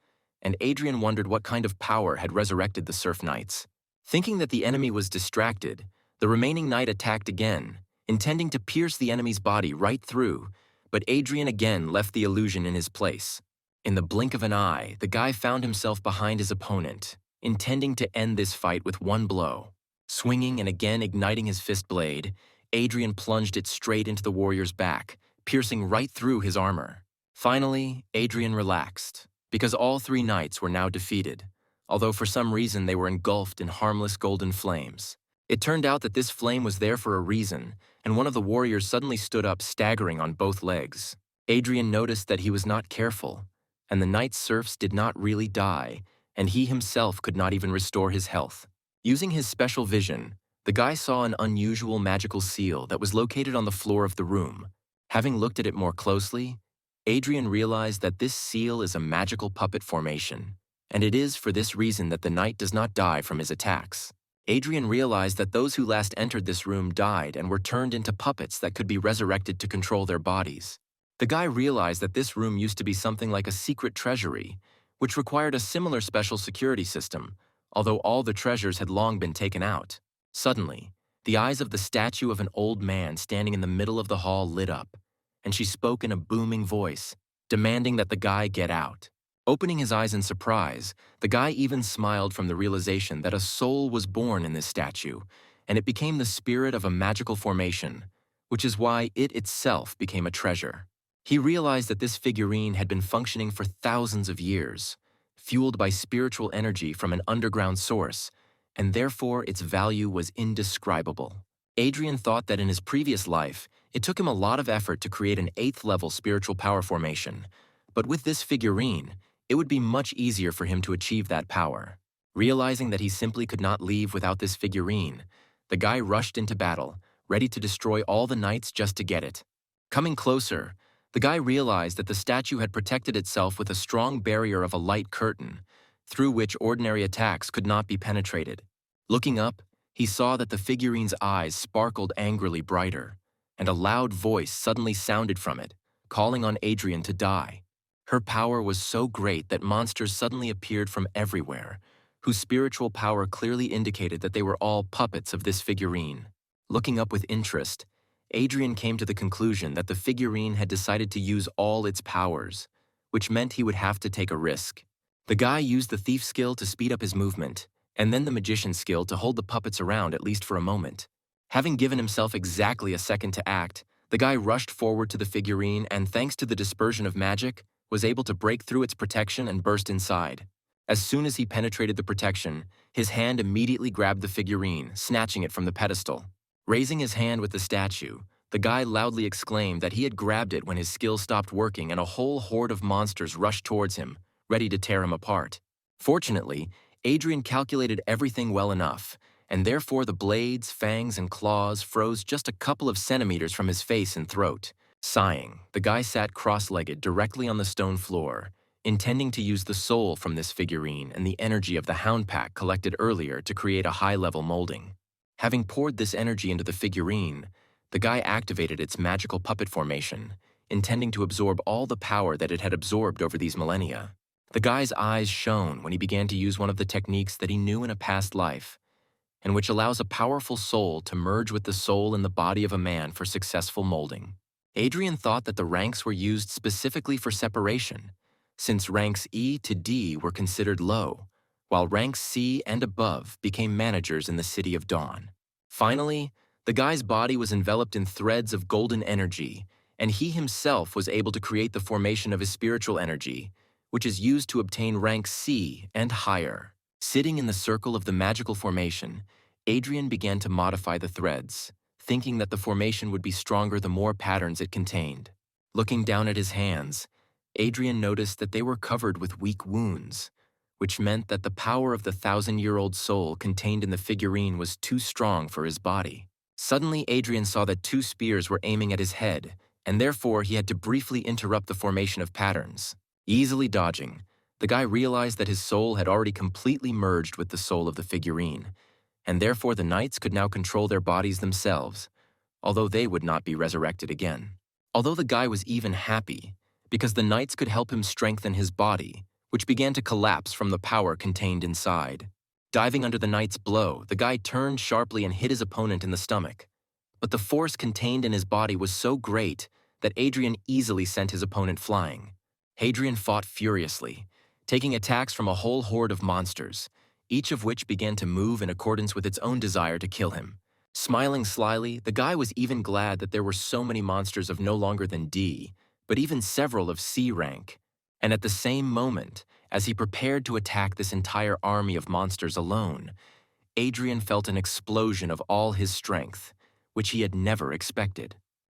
and Adrian wondered what kind of power had resurrected the Surf Knights. Thinking that the enemy was distracted, the remaining knight attacked again, intending to pierce the enemy's body right through, but Adrian again left the illusion in his place. In the blink of an eye, the guy found himself behind his opponent, intending to end this fight with one blow. Swinging and again igniting his fist blade, Adrian plunged it straight into the warrior's back, piercing right through his armor. Finally, Adrian relaxed, because all 3 knights were now defeated, although for some reason they were engulfed in harmless golden flames. It turned out that this flame was there for a reason, and one of the warriors suddenly stood up, staggering on both legs. Adrian noticed that he was not careful, and the knight's serfs did not really die, and he himself could not even restore his health. Using his special vision, the guy saw an unusual magical seal that was located on the floor of the room. Having looked at it more closely, Adrian realized that this seal is a magical puppet formation, and it is for this reason that the knight does not die from his attacks. Adrian realized that those who last entered this room died and were turned into puppets that could be resurrected to control their bodies. The guy realized that this room used to be something like a secret treasury, which required a similar special security system, although all the treasures had long been taken out. Suddenly, the eyes of the statue of an old man standing in the middle of the hall lit up, and she spoke in a booming voice, demanding that the guy get out. Opening his eyes in surprise, the guy even smiled from the realization that a soul was born in this statue, and it became the spirit of a magical formation, which is why it itself became a treasure. He realized that this figurine had been functioning for thousands of years, fueled by spiritual energy from an underground source, and therefore its value was indescribable. Adrian thought that in his previous life, it took him a lot of effort to create an 8th-level spiritual power formation, but with this figurine, it would be much easier for him to achieve that power. Realizing that he simply could not leave without this figurine, the guy rushed into battle, ready to destroy all the knights just to get it. Coming closer, the guy realized that the statue had protected itself with a strong barrier of a light curtain, through which ordinary attacks could not be penetrated. Looking up, he saw that the figurine's eyes sparkled angrily brighter, and a loud voice suddenly sounded from it, calling on Adrian to die. Her power was so great that monsters suddenly appeared from everywhere, whose spiritual power clearly indicated that they were all puppets of this figurine. Looking up with interest, Adrian came to the conclusion that the figurine had decided to use all its powers, which meant he would have to take a risk. The guy used the thief skill to speed up his movement, and then the magician skill to hold the puppets around at least for a moment. Having given himself exactly a second to act, the guy rushed forward to the figurine and, thanks to the dispersion of magic, was able to break through its protection and burst inside. As soon as he penetrated the protection, his hand immediately grabbed the figurine, snatching it from the pedestal. Raising his hand with the statue, the guy loudly exclaimed that he had grabbed it when his skill stopped working and a whole horde of monsters rushed towards him, ready to tear him apart. Fortunately, Adrian calculated everything well enough, and therefore the blades, fangs, and claws froze just a couple of centimeters from his face and throat. Sighing, the guy sat cross-legged directly on the stone floor, intending to use the soul from this figurine and the energy of the hound pack collected earlier to create a high-level molding. Having poured this energy into the figurine, the guy activated its magical puppet formation, intending to absorb all the power that it had absorbed over these millennia. The guy's eyes shone when he began to use one of the techniques that he knew in a past life, and which allows a powerful soul to merge with the soul in the body of a man for successful molding. Adrian thought that the ranks were used specifically for separation, since ranks E to D were considered low, while ranks C and above became managers in the City of Dawn. Finally, the guy's body was enveloped in threads of golden energy, and he himself was able to create the formation of his spiritual energy, which is used to obtain rank C and higher. Sitting in the circle of the magical formation, Adrian began to modify the threads, thinking that the formation would be stronger the more patterns it contained. Looking down at his hands, Adrian noticed that they were covered with weak wounds, which meant that the power of the 1,000-year-old soul contained in the figurine was too strong for his body. Suddenly, Adrian saw that 2 spears were aiming at his head, and therefore he had to briefly interrupt the formation of patterns. Easily dodging, the guy realized that his soul had already completely merged with the soul of the figurine, and therefore the knights could now control their bodies themselves, although they would not be resurrected again. Although the guy was even happy, because the knights could help him strengthen his body, which began to collapse from the power contained inside. Diving under the knight's blow, the guy turned sharply and hit his opponent in the stomach. But the force contained in his body was so great that Adrian easily sent his opponent flying. Adrian fought furiously, taking attacks from a whole horde of monsters, each of which began to move in accordance with its own desire to kill him. Smiling slyly, the guy was even glad that there were so many monsters of no longer than D, but even several of C rank. And at the same moment, as he prepared to attack this entire army of monsters alone, Adrian felt an explosion of all his strength, which he had never expected.